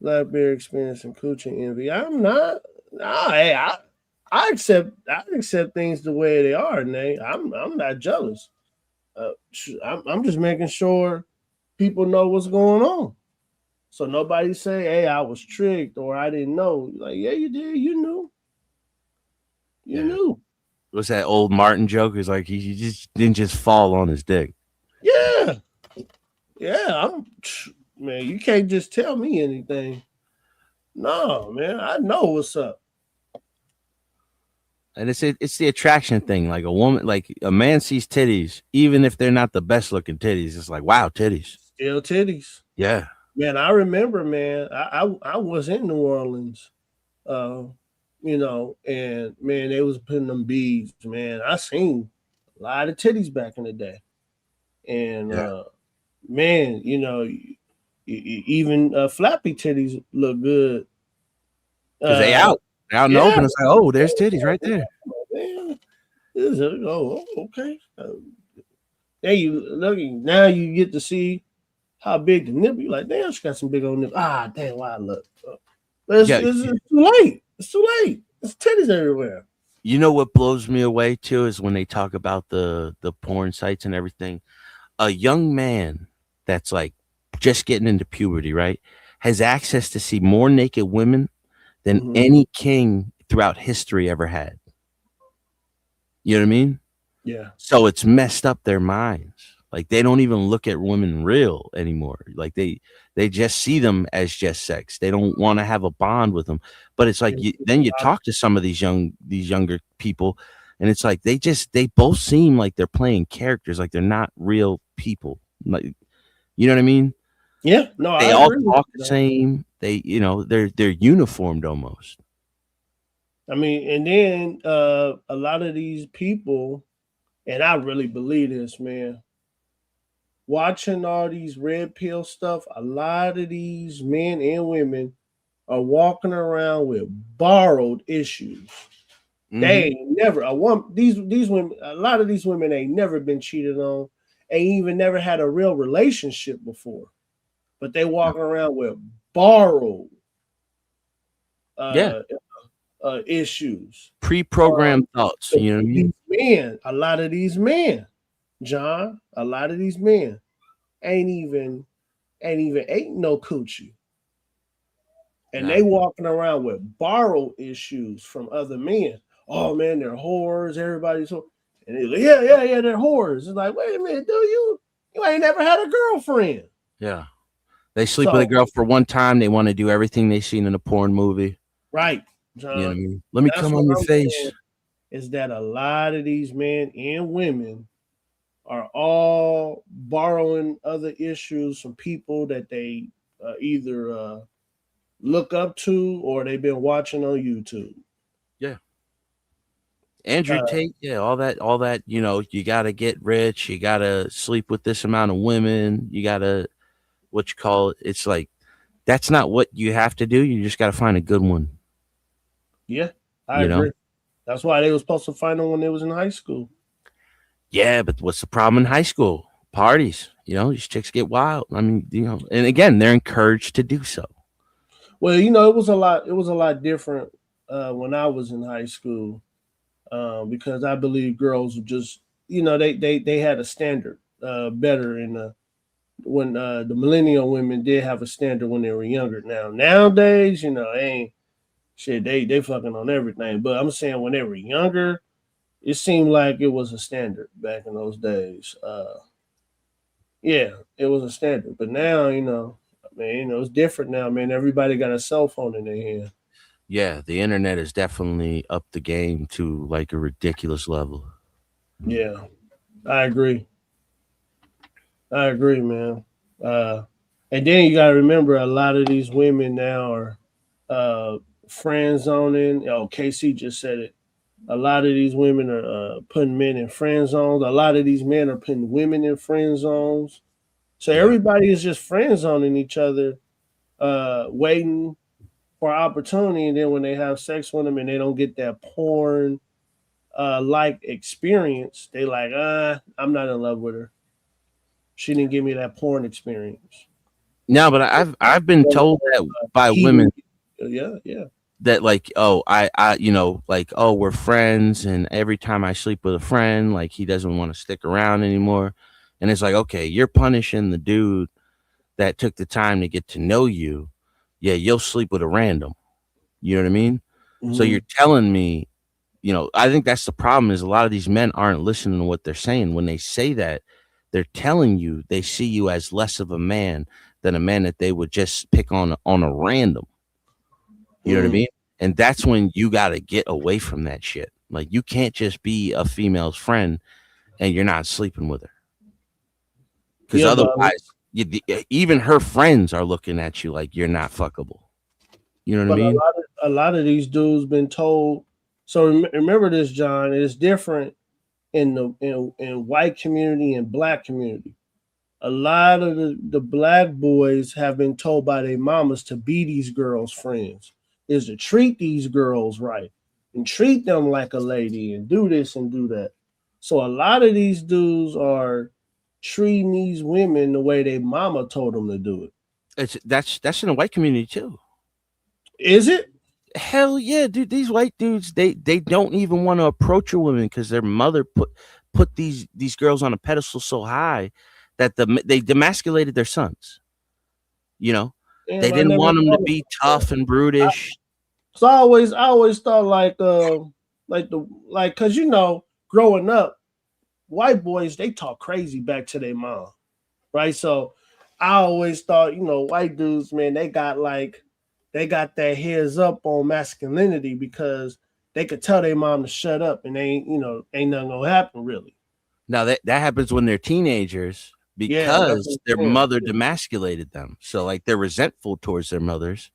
Black Bear experiencing coochie envy. I'm not. Hey, I accept things the way they are, Nate. I'm not jealous. I'm just making sure people know what's going on, so nobody say, "Hey, I was tricked" or "I didn't know." Like, yeah, you did. You knew. You knew. What's that old Martin joke? It's like he just didn't just fall on his dick. Yeah. Man, you can't just tell me anything. No, man, I know what's up. And it's the attraction thing. Like a man sees titties, even if they're not the best looking titties. It's like, wow, titties. Still titties. Yeah. Man, I remember, man, I was in New Orleans, and man, they was putting them beads, man. I seen a lot of titties back in the day. And man, even flappy titties look good. Because they out in the open. It's like, oh, there's titties right there. Man. Okay. Now you get to see how big the nipple. You're like, damn, she got some big old nipple. Ah, damn, why I look. But it's too late. It's too late. There's titties everywhere. You know what blows me away too is when they talk about the porn sites and everything. A young man that's like just getting into puberty, right, has access to see more naked women than any king throughout history ever had. You know what I mean? Yeah. So it's messed up their minds. Like, they don't even look at women real anymore. Like, they just see them as just sex. They don't want to have a bond with them. But it's like then you talk to some of these younger people, and it's like they both seem like they're playing characters, like they're not real people. Like, you know what I mean? Yeah. No, they all talk the same. They, they're uniformed almost. I mean, and then a lot of these people, and I really believe this, man, watching all these red pill stuff, a lot of these men and women are walking around with borrowed issues. They ain't never these women, a lot of these women ain't never been cheated on, ain't even never had a real relationship before. But they walking around with borrowed issues. Pre-programmed thoughts. You know what I mean? Men, a lot of these men, John, a lot of these men ain't even ate no coochie. And they walking around with borrowed issues from other men. Oh man, they're whores. Everybody's so, and they're like, yeah, they're whores. It's like, wait a minute, dude, you ain't never had a girlfriend. Yeah, they sleep with a girl for one time. They want to do everything they seen in a porn movie. Right, John. You know what I mean? Let me come on your face. Is that a lot of these men and women are all borrowing other issues from people that they either look up to or they've been watching on YouTube. Yeah. Andrew Tate, all that, you know, you got to get rich, you got to sleep with this amount of women, you got to, what you call it, it's like, that's not what you have to do, you just got to find a good one. Yeah, I agree. That's why they were supposed to find them when they was in high school. Yeah, but what's the problem in high school? Parties, you know, these chicks get wild. I mean, you know, and again, they're encouraged to do so. Well, you know, it was a lot different when I was in high school. Because I believe girls were just, you know, they had a standard better in when the millennial women did have a standard when they were younger. Nowadays, you know, ain't shit, they fucking on everything. But I'm saying when they were younger, it seemed like it was a standard back in those days. Yeah, it was a standard. But now, you know, I mean, you know, it's different now, man. Everybody got a cell phone in their hand. Yeah, the internet has definitely upped the game to like a ridiculous level. Yeah, I agree. I agree, man. And then you got to remember a lot of these women now are friend zoning. Oh, KC just said it. A lot of these women are putting men in friend zones. A lot of these men are putting women in friend zones. So everybody is just friend zoning each other, waiting for opportunity. And then when they have sex with them and they don't get that porn like experience, they like, I'm not in love with her. She didn't give me that porn experience. No, but I've been told that by women. Yeah. That like, oh, I you know, like, oh, we're friends, and every time I sleep with a friend, like he doesn't want to stick around anymore. And it's like, okay, you're punishing the dude that took the time to get to know you. Yeah, you'll sleep with a random. You know what I mean? Mm-hmm. So you're telling me, you know, I think that's the problem is a lot of these men aren't listening to what they're saying. When they say that, they're telling you they see you as less of a man than a man that they would just pick on a random. You know what I mean? And that's when you got to get away from that shit. Like, you can't just be a female's friend and you're not sleeping with her. Because otherwise, even her friends are looking at you like you're not fuckable. You know what I mean? A lot of these dudes been told. So remember this, John. It's different in white community and black community. A lot of the black boys have been told by their mamas to be these girls' friends, is to treat these girls right and treat them like a lady and do this and do that. So a lot of these dudes are treating these women the way their mama told them to do it. That's in the white community too. Is it? Hell yeah, dude. These white dudes, they don't even want to approach a woman because their mother put these girls on a pedestal so high that they demasculated their sons. You know, they didn't want them to be tough and brutish. So I always thought because you know, growing up, white boys, they talk crazy back to their mom, right? So I always thought, you know, white dudes, man, they got their heads up on masculinity because they could tell their mom to shut up and ain't nothing gonna happen really. Now that happens when they're teenagers because their mother demasculated them. So like they're resentful towards their mothers.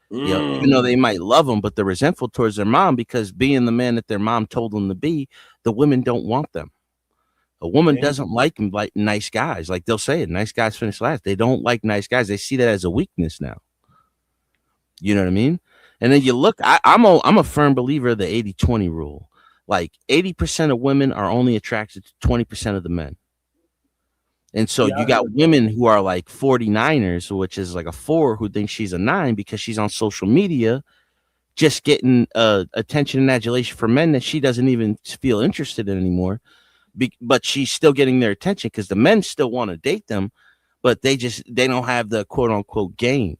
You know, even though they might love them, but they're resentful towards their mom because being the man that their mom told them to be, the women don't want them. A woman doesn't like nice guys. Like they'll say it, nice guys finish last. They don't like nice guys. They see that as a weakness now. You know what I mean? And then you look, I'm a firm believer of the 80-20 rule. Like 80% of women are only attracted to 20% of the men. And so Yeah, you I got heard women who are like 49ers, which is like a 4, who thinks she's a 9 because she's on social media, just getting attention and adulation for men that she doesn't even feel interested in anymore. But she's still getting their attention because the men still want to date them, but they don't have the quote unquote game.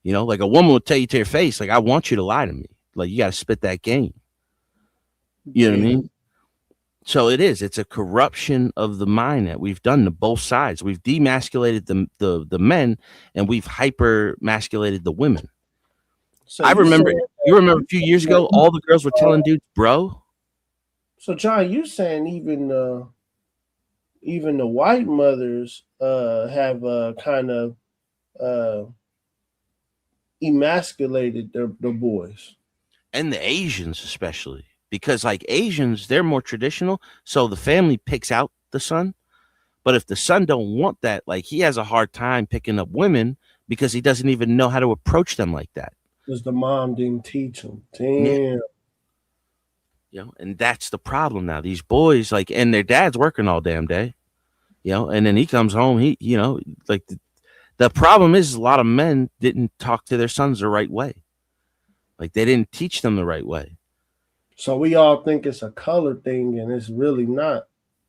You know, like a woman will tell you to your face, like, I want you to lie to me. Like, you got to spit that game. You know what I Yeah. mean? So it's a corruption of the mind that we've done to both sides. We've demasculated the men, and we've hyper masculated the women. So I you remember, saying you remember a few years ago, all the girls were telling dudes, bro. So John, you saying even the white mothers have kind of emasculated their boys. And the Asians especially, because like Asians, they're more traditional, so the family picks out the son. But if the son don't want that, like, he has a hard time picking up women because he doesn't even know how to approach them like that. Because the mom didn't teach him. Yeah. Damn. You know, and that's the problem now. These boys, like, and their dad's working all damn day, you know, and then he comes home, like the problem is a lot of men didn't talk to their sons the right way. Like, they didn't teach them the right way. So we all think it's a color thing, and it's really not.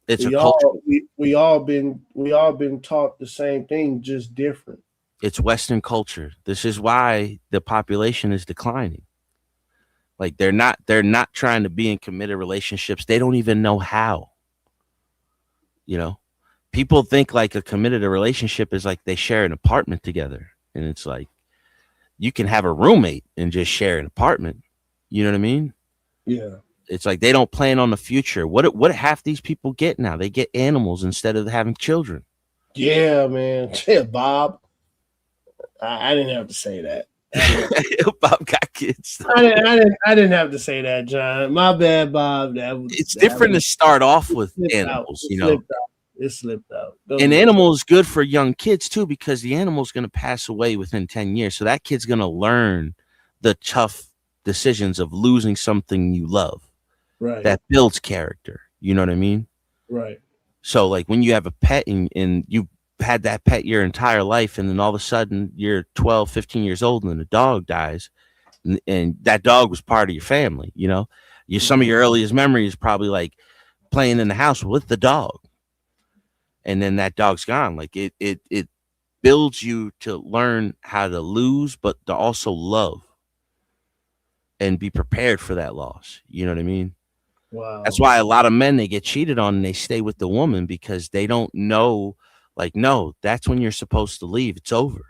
It's we a culture. we all been taught the same thing, just different. It's Western culture. This is why the population is declining. Like, they're not trying to be in committed relationships. They don't even know how. You know, people think like a committed relationship is like they share an apartment together, and it's like you can have a roommate and just share an apartment. You know what I mean? Yeah. It's like they don't plan on the future. What half these people get now? They get animals instead of having children. Yeah, man. Yeah, Bob. I didn't have to say that. Bob got kids. I didn't have to say that, John. My bad, Bob. It's different to start off with animals, you know. It slipped out. An animal is good for young kids too, because the animal's going to pass away within 10 years. So that kid's going to learn the tough decisions of losing something you love. Right. That builds character. You know what I mean? Right. So like when you have a pet and you've had that pet your entire life, and then all of a sudden you're 12, 15 years old and the dog dies, and that dog was part of your family, you know? Some of your earliest memories probably like playing in the house with the dog. And then that dog's gone. Like it builds you to learn how to lose, but to also love and be prepared for that loss. You know what I mean? Wow. That's why a lot of men, they get cheated on and they stay with the woman because they don't know, like, no, that's when you're supposed to leave. It's over.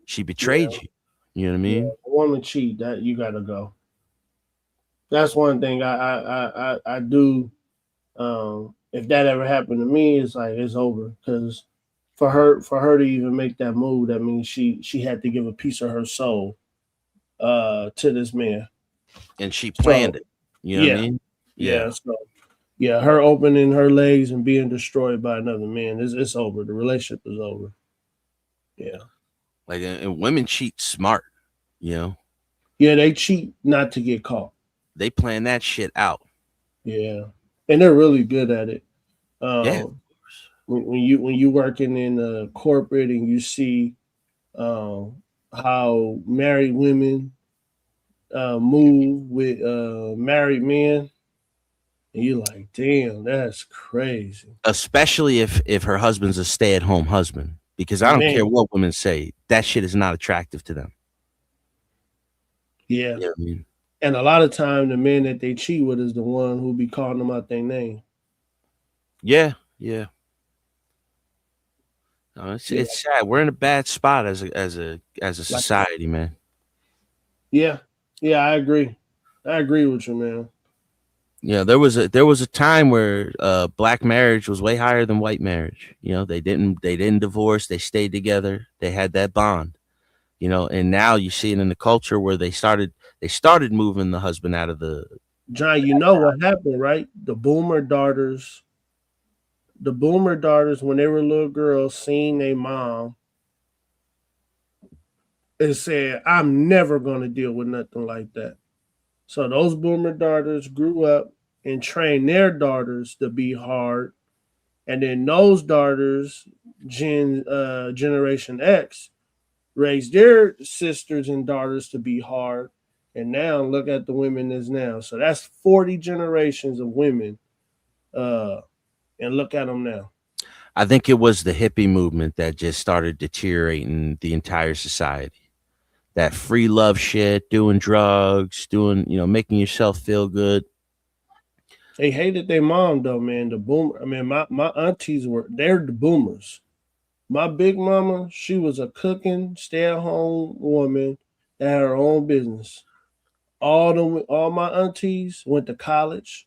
She betrayed you. You know what I mean? Yeah, a woman cheat, that you gotta go. That's one thing I do. If that ever happened to me, it's like it's over. Because for her to even make that move, that means she had to give a piece of her soul to this man. And she planned it. You know what I mean? Yeah. So yeah, her opening her legs and being destroyed by another man, it's over. The relationship is over. Yeah. Like, and women cheat smart, you know? Yeah, they cheat not to get caught. They plan that shit out. Yeah. And they're really good at it. Yeah. When you working in corporate and you see how married women move with married men, and you're like, damn, that's crazy. Especially if her husband's a stay-at-home husband, because I don't care what women say, that shit is not attractive to them. Yeah. You know what I mean? And a lot of time the men that they cheat with is the one who be calling them out their name. Yeah, yeah. No, it's sad. We're in a bad spot as a society, man. Yeah. Yeah, I agree. I agree with you, man. Yeah, there was a time where black marriage was way higher than white marriage. You know, they didn't divorce, they stayed together, they had that bond. You know, and now you see it in the culture where they started moving the husband out of the. John, you know what happened, right? The boomer daughters, when they were little girls, seeing their mom and said, I'm never going to deal with nothing like that. So those boomer daughters grew up and trained their daughters to be hard. And then those daughters, Generation X, raised their sisters and daughters to be hard. And now look at the women as now. So that's 40 generations of women. And look at them now. I think it was the hippie movement that just started deteriorating the entire society. That free love shit, doing drugs, making yourself feel good. They hated their mom though, man. The boomer. I mean, my aunties they're the boomers. My big mama, she was a cooking, stay-at-home woman that had her own business. All my aunties went to college.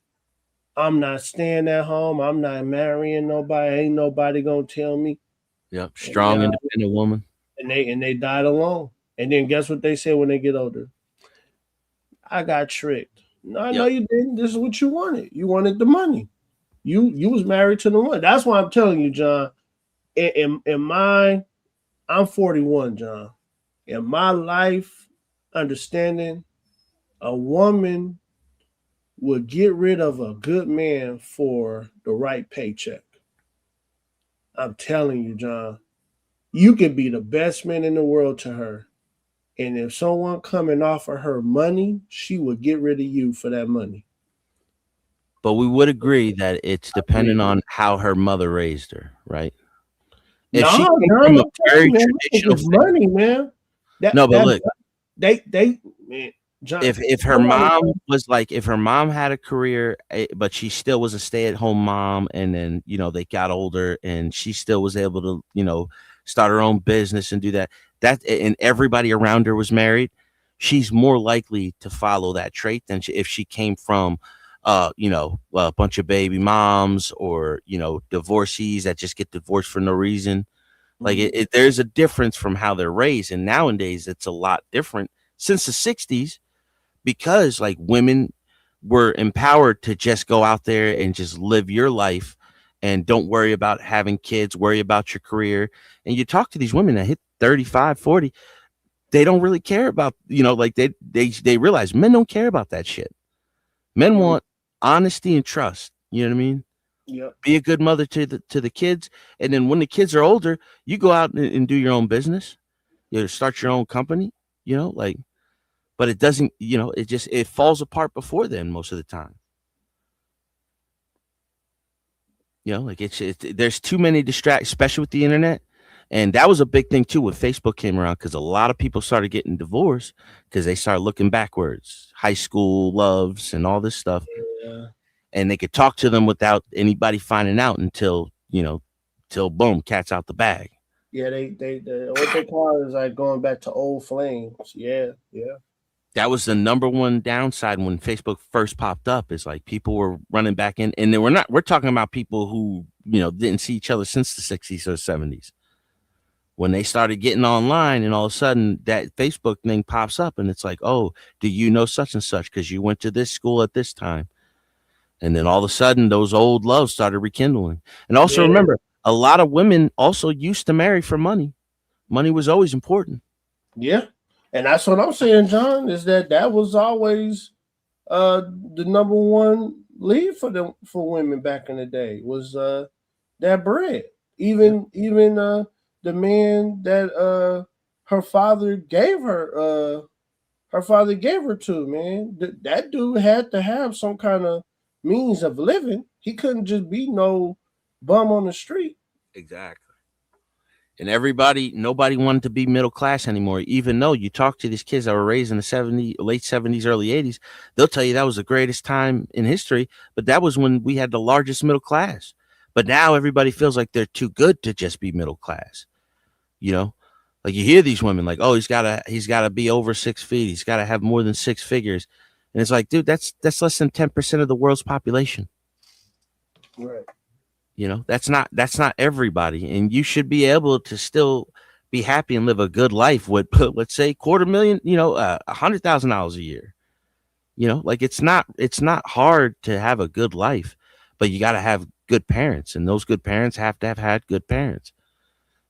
I'm not staying at home. I'm not marrying nobody. Ain't nobody gonna tell me. Yep, strong, independent woman. And they died alone. And then guess what they say when they get older? I got tricked. No, you didn't. This is what you wanted. You wanted the money. You was married to the one. That's why I'm telling you, John. In my, I'm 41, John. In my life understanding, a woman would get rid of a good man for the right paycheck. I'm telling you, John. You could be the best man in the world to her. And if someone come and offer her money, she would get rid of you for that money. But we would agree that it's dependent on how her mother raised her, right? If she came from a very traditional money, man. Look, man, John, if her mom was like, if her mom had a career, but she still was a stay-at-home mom, and then they got older, and she still was able to start her own business and do that, and everybody around her was married, she's more likely to follow that trait than if she came from a bunch of baby moms or divorcees that just get divorced for no reason. Like there's a difference from how they're raised, and nowadays it's a lot different since the 60s, because like women were empowered to just go out there and just live your life and don't worry about having kids, worry about your career. And you talk to these women that hit 35, 40, they don't really care about, like they realize men don't care about that shit. Men want honesty and trust. You know what I mean? Yep. Be a good mother to the kids. And then when the kids are older, you go out and do your own business. You start your own company, but it doesn't, it falls apart before then most of the time. There's too many distractions, especially with the internet. And that was a big thing too when Facebook came around, because a lot of people started getting divorced because they started looking backwards, high school loves and all this stuff. Yeah. And they could talk to them without anybody finding out until boom, cat's out the bag. Yeah, they what they call it is like going back to old flames. Yeah. That was the number one downside when Facebook first popped up, is like people were running back in, and we're talking about people who, didn't see each other since the 60s or 70s. When they started getting online, and all of a sudden that Facebook thing pops up, and it's like, oh, do you know such and such because you went to this school at this time? And then all of a sudden those old loves started rekindling. And also remember, a lot of women also used to marry for money. Money was always important. Yeah. And that's what I'm saying, John, is that was always the number one lead for women back in the day was that bread. Even the man that her father gave her to, man. That dude had to have some kind of means of living. He couldn't just be no bum on the street. Exactly. And nobody wanted to be middle class anymore. Even though you talk to these kids that were raised in the late 70s, early 80s, they'll tell you that was the greatest time in history. But that was when we had the largest middle class. But now everybody feels like they're too good to just be middle class. Like you hear these women like, oh, he's gotta be over 6 feet. He's got to have more than 6 figures. And it's like, dude, that's less than 10% of the world's population. Right. That's not everybody, and you should be able to still be happy and live a good life with, let's say, $250,000, $100,000 a year. Like it's not hard to have a good life, but you got to have good parents, and those good parents have to have had good parents,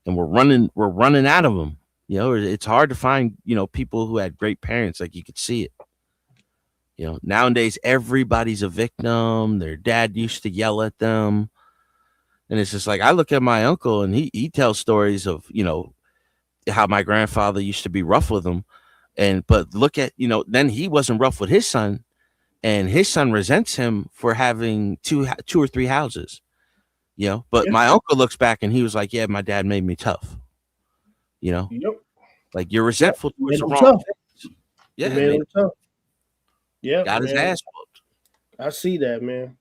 and we're running out of them. You know, it's hard to find, you know, people who had great parents. Like, you could see it. You know, nowadays everybody's a victim. Their dad used to yell at them. And it's just like, I look at my uncle and he tells stories of, you know, how my grandfather used to be rough with him. But look at, you know, then he wasn't rough with his son, and his son resents him for having two or three houses, you know. But my uncle looks back and he was like, yeah, my dad made me tough, you know. Yep. Like, you're resentful towards the Made him wrong tough. things. Yeah, It made him tough. Yeah, got his man. ass whooped. I see that, man.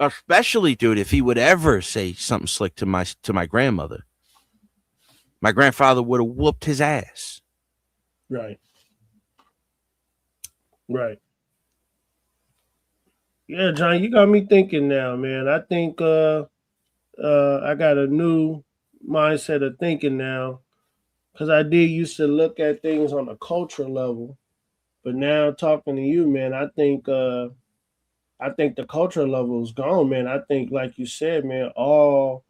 Especially, dude, if he would ever say something slick to my grandmother, my grandfather would have whooped his ass. Right. Right. Yeah, John, you got me thinking now, man. I think I got a new mindset of thinking now, because I did used to look at things on a cultural level, but now talking to you, man, I think the cultural level is gone, man. I think, like you said, man, all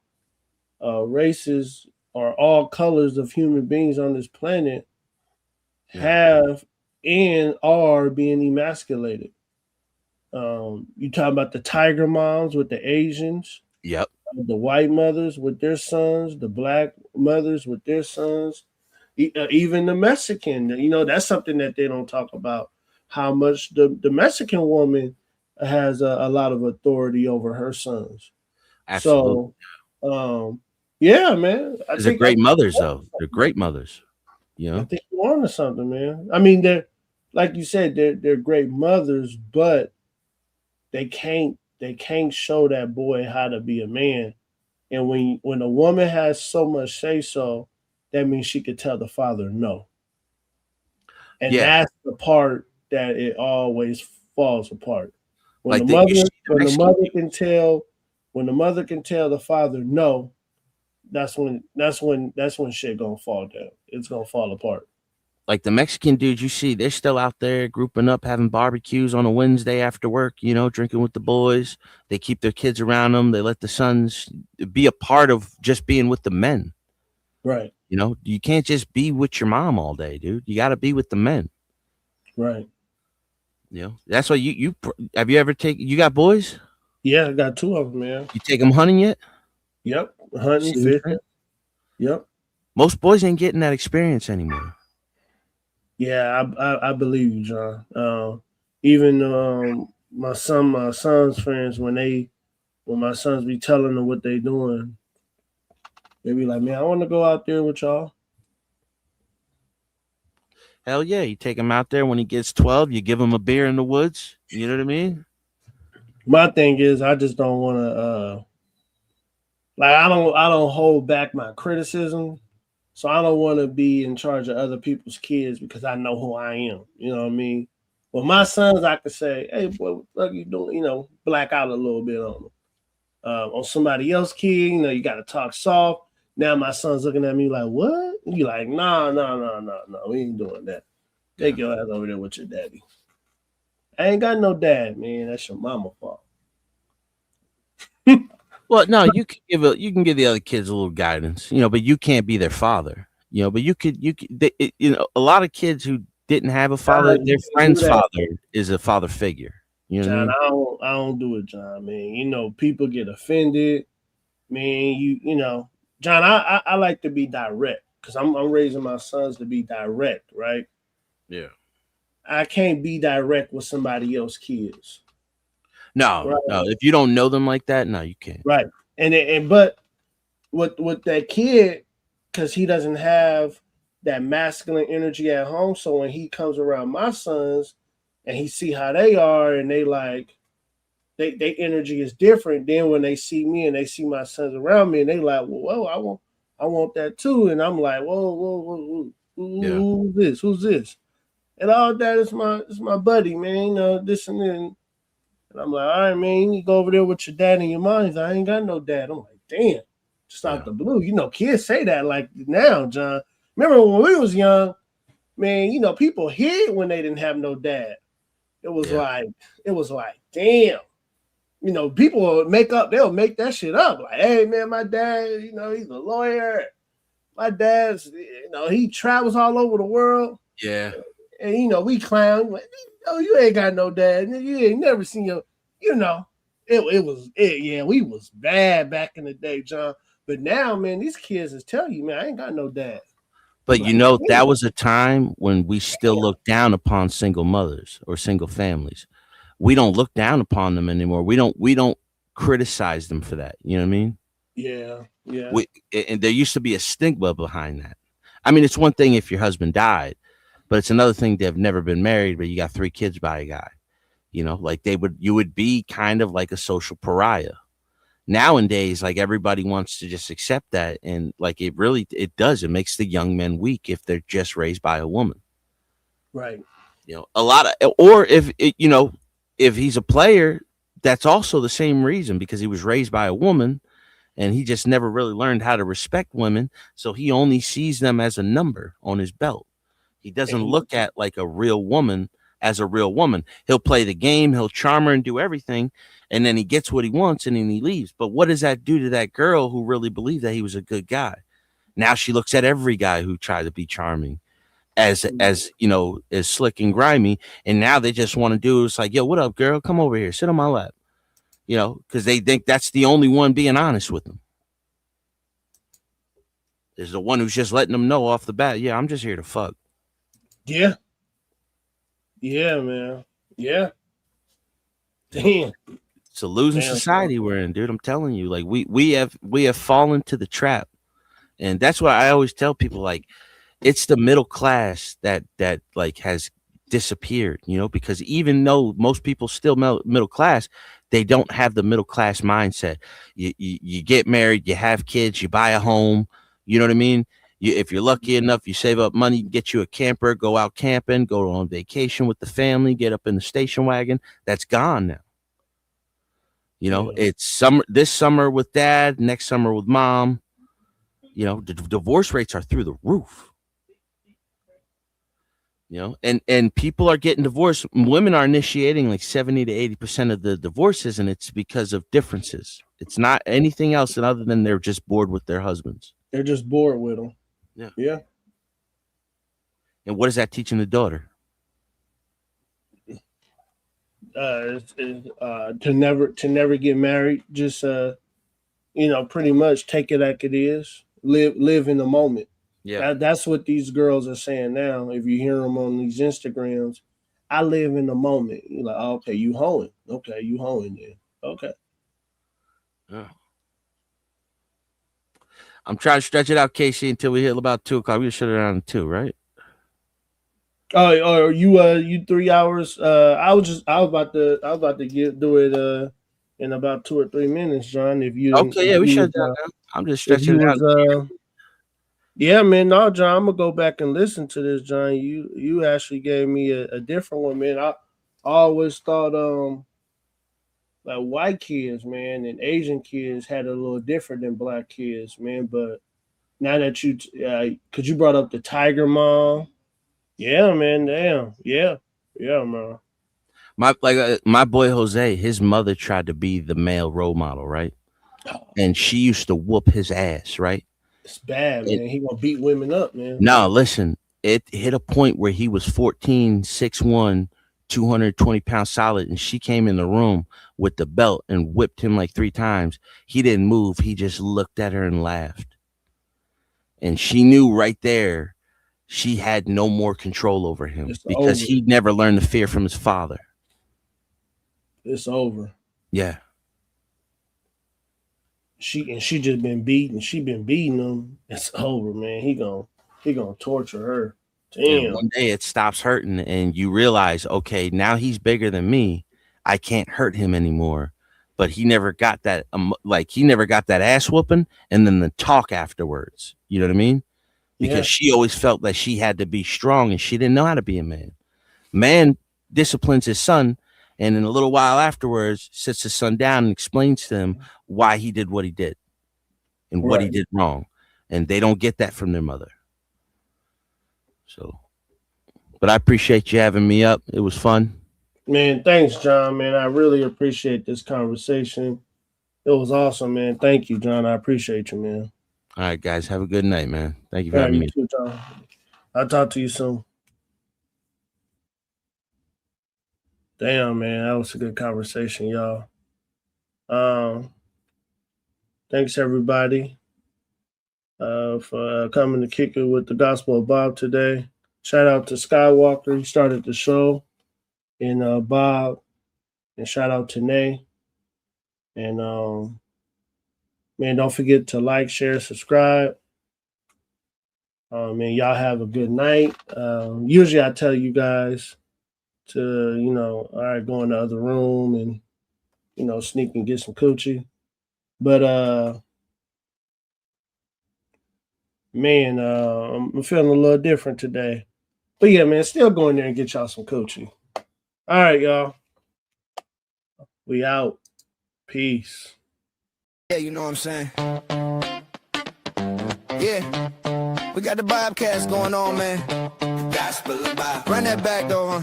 races or all colors of human beings on this planet have and are being emasculated. You talk about the tiger moms with the Asians, Yep. the white mothers with their sons, the black mothers with their sons, even the Mexican. You know, that's something that they don't talk about. How much the Mexican woman has a lot of authority over her sons. Absolutely. So, yeah, man. They're great mothers, though. They're great mothers. You know, I think you're on to something, man. I mean, they're, like you said, they're great mothers, but they can't show that boy how to be a man. And when a woman has so much say so, that means she could tell the father no. And that's the part that it always falls apart. When the mother can tell the father no, that's when shit gonna fall down. It's gonna fall apart. like the Mexican dudes you see, they're still out there grouping up, having barbecues on a Wednesday after work, you know, drinking with the boys. They keep their kids around them. They let the sons be a part of just being with the men. Right. You know, you can't just be with your mom all day, dude. You got to be with the men. Right. You know, that's why you have you ever you got boys? Yeah, I got two of them, man. You take them hunting yet? Yep. Hunting, fishing. Yep. Most boys ain't getting that experience anymore. Yeah, I believe you, John. Even my son's friends, when my sons be telling them what they doing, they be like, "Man, I want to go out there with y'all." Hell yeah, you take him out there when he gets 12, you give him a beer in the woods. You know what I mean? My thing is, I just don't want to I don't hold back my criticism. So I don't want to be in charge of other people's kids because I know who I am. You know what I mean? Well, my sons, I could say, "Hey, boy, what you doing?" You know, black out a little bit on them. On somebody else's kid, you know, you got to talk soft. Now my son's looking at me like, "What?" You like, "No, we ain't doing that. Take your ass over there with your daddy." I ain't got no dad, man. That's your mama fault. Well, no, you can give the other kids a little guidance, you know, but you can't be their father, you know. But you could, you know, a lot of kids who didn't have a father, their friend's father is a father figure. You know John, what I mean? I don't do it, John, man. You know, people get offended, man. You know, John, I like to be direct because I'm raising my sons to be direct, right? Yeah. I can't be direct with somebody else's kids. No, right? no. If you don't know them like that, no, you can't. Right. And but with that kid, because he doesn't have that masculine energy at home. So when he comes around my sons and he see how they are and they like they energy is different, then when they see me and they see my sons around me and they like, whoa, I want that too. And I'm like, whoa, who's this? And all that is my buddy, man. You know, this and then. And I'm like, all right, man, you go over there with your dad and your mom. He's like, I ain't got no dad. I'm like, damn, just out the blue. You know, kids say that like now, John. Remember when we was young, man, you know, people hid when they didn't have no dad. It was like, damn. You know, people they'll make that shit up. Like, hey, man, my dad, you know, he's a lawyer. my dad's, he travels all over the world. Yeah. And we clown. Like, you ain't got no dad. You ain't never seen your, we was bad back in the day, John. But now, man, these kids is telling you, man, I ain't got no dad. But that was a time when we still looked down upon single mothers or single families. We don't look down upon them anymore. We don't criticize them for that. You know what I mean? Yeah. And there used to be a stigma behind that. I mean, it's one thing if your husband died, but it's another thing to have never been married, but you got 3 kids by a guy. Like you would be kind of like a social pariah. Nowadays, like everybody wants to just accept that, and like it makes the young men weak if they're just raised by a woman. Right. A lot of, or if he's a player, that's also the same reason, because he was raised by a woman and he just never really learned how to respect women, so he only sees them as a number on his belt. He doesn't look at like a real woman as a real woman. He'll play the game, he'll charm her and do everything, and then he gets what he wants and then he leaves. But what does that do to that girl who really believed that he was a good guy? Now she looks at every guy who tried to be charming as slick and grimy, and now they just want to do, it's like, yo, what up, girl? Come over here, sit on my lap. Because they think that's the only one being honest with them. There's the one who's just letting them know off the bat, yeah, I'm just here to fuck. Yeah. Yeah, man. Yeah. Damn. It's a losing society we're in, dude. I'm telling you, like we have fallen to the trap. And that's why I always tell people, like, it's the middle class that like has disappeared, because even though most people still middle class, they don't have the middle class mindset. You get married, you have kids, you buy a home, you know what I mean? If you're lucky enough, you save up money, get you a camper, go out camping, go on vacation with the family, get up in the station wagon. That's gone now. It's this summer with dad, next summer with mom. The divorce rates are through the roof. And people are getting divorced. Women are initiating like 70 to 80% of the divorces, and it's because of differences. It's not anything else other than they're just bored with their husbands. They're just bored with them. Yeah. Yeah. And what is that teaching the daughter? To never get married. Just pretty much take it like it is. Live in the moment. Yeah. That's what these girls are saying now. If you hear them on these Instagrams, I live in the moment. You're like, oh, okay, you hoeing. Okay, you hoeing then. Okay. Yeah. I'm trying to stretch it out, Casey, until we hit about 2 o'clock. We can shut it down at 2, right? Oh, you 3 hours. I was about to do it in about 2 or 3 minutes, John. If you okay, yeah, we shut down. I'm just stretching it out. Yeah, man. No, John, I'm gonna go back and listen to this, John. You actually gave me a different one, man. I always thought like white kids, man, and Asian kids had a little different than black kids, man. But now that cause you brought up the Tiger Mom, yeah, man, damn, yeah, man. My boy Jose, his mother tried to be the male role model, right? And she used to whoop his ass, right? It's bad, man. He gonna beat women up, man. No, listen, it hit a point where he was 14, 6'1", 220-pound solid, and she came in the room with the belt and whipped him like 3 times. He didn't move. He just looked at her and laughed. And she knew right there she had no more control over him because he never learned the fear from his father. It's over. Yeah. She just been beating. She been beating him. It's over, man. He gonna torture her. Damn. And one day it stops hurting, and you realize, okay, now he's bigger than me. I can't hurt him anymore. But he never got that. He never got that ass whooping, and then the talk afterwards. You know what I mean? Because she always felt that she had to be strong, and she didn't know how to be a man. Man disciplines his son, and in a little while afterwards, sits his son down and explains to him why he did what he did and what he did wrong. And they don't get that from their mother. So, but I appreciate you having me up. It was fun. Man, thanks, John, man. I really appreciate this conversation. It was awesome, man. Thank you, John. I appreciate you, man. All right, guys. Have a good night, man. Thank you for All right, having you me. too, Tom. I'll talk to you soon. Damn, man, that was a good conversation, y'all. Thanks everybody for coming to kick it with the Gospel of Bob today. Shout out to Skywalker, he started the show, and Bob, and shout out to Nay. And man, don't forget to like, share, subscribe. And y'all have a good night. Usually I tell you guys to, all right, go in the other room and, sneak and get some coochie. But man, I'm feeling a little different today. But yeah, man, still go in there and get y'all some coochie. All right, y'all. We out. Peace. Yeah, you know what I'm saying? Yeah. We got the Bobcats going on, man. The Gospel of Bob. Run that back, though, huh?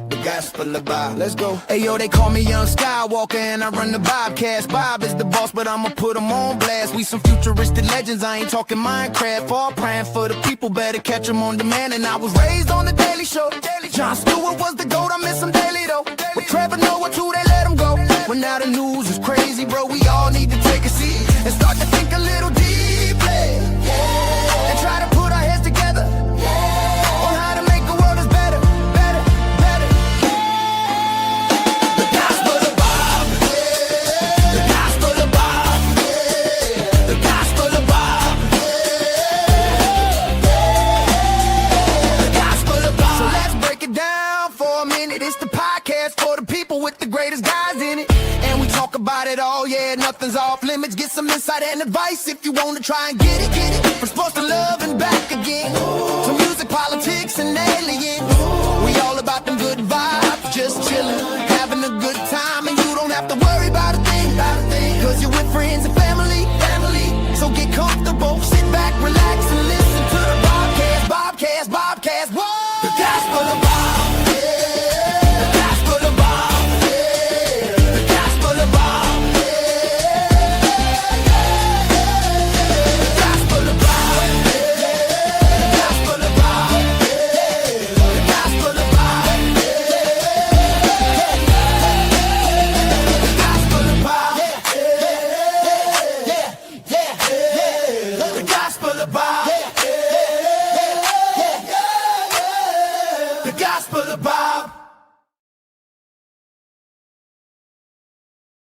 The Gospel of Bob. Let's go. Hey, yo, they call me Young Skywalker, and I run the Bobcats. Bob is the boss, but I'ma put him on blast. We some futuristic legends. I ain't talking Minecraft. All praying for the people. Better catch them on demand. And I was raised on the Daily Show. Jon Stewart was the GOAT. I miss him daily, though. With Trevor Noah, too, they let him go. When now the news is crazy, bro. We all need to take a seat and start to think a little deeply. And try to put our heads together on how to make the world is better, better, better. The Gospel of Bob, the Gospel of Bob, the Gospel of Bob, the Gospel of Bob. So let's break it down for a minute. It's the podcast for the people with the greatest guys in it. And we talk about it all, yeah, nothing's off limits. Get some insight and advice if you want to try and get it, get it. From sports to love and back again, to music, politics, and aliens. We all about them good vibes, just chillin', having a good time. And you don't have to worry about a thing, cause you're with friends and family. So get comfortable, sit back, relax, and listen to the Bobcast, whoa! The Gospel of Bob, yeah. The Gospel of Bob, yeah. The Gospel of Bob, yeah. The Gospel of Bob, yeah. The Gospel of Bob, yeah. The Gospel of Bob, yeah. The Gospel of Bob, yeah. The Gospel of Bob, yeah. The Gospel of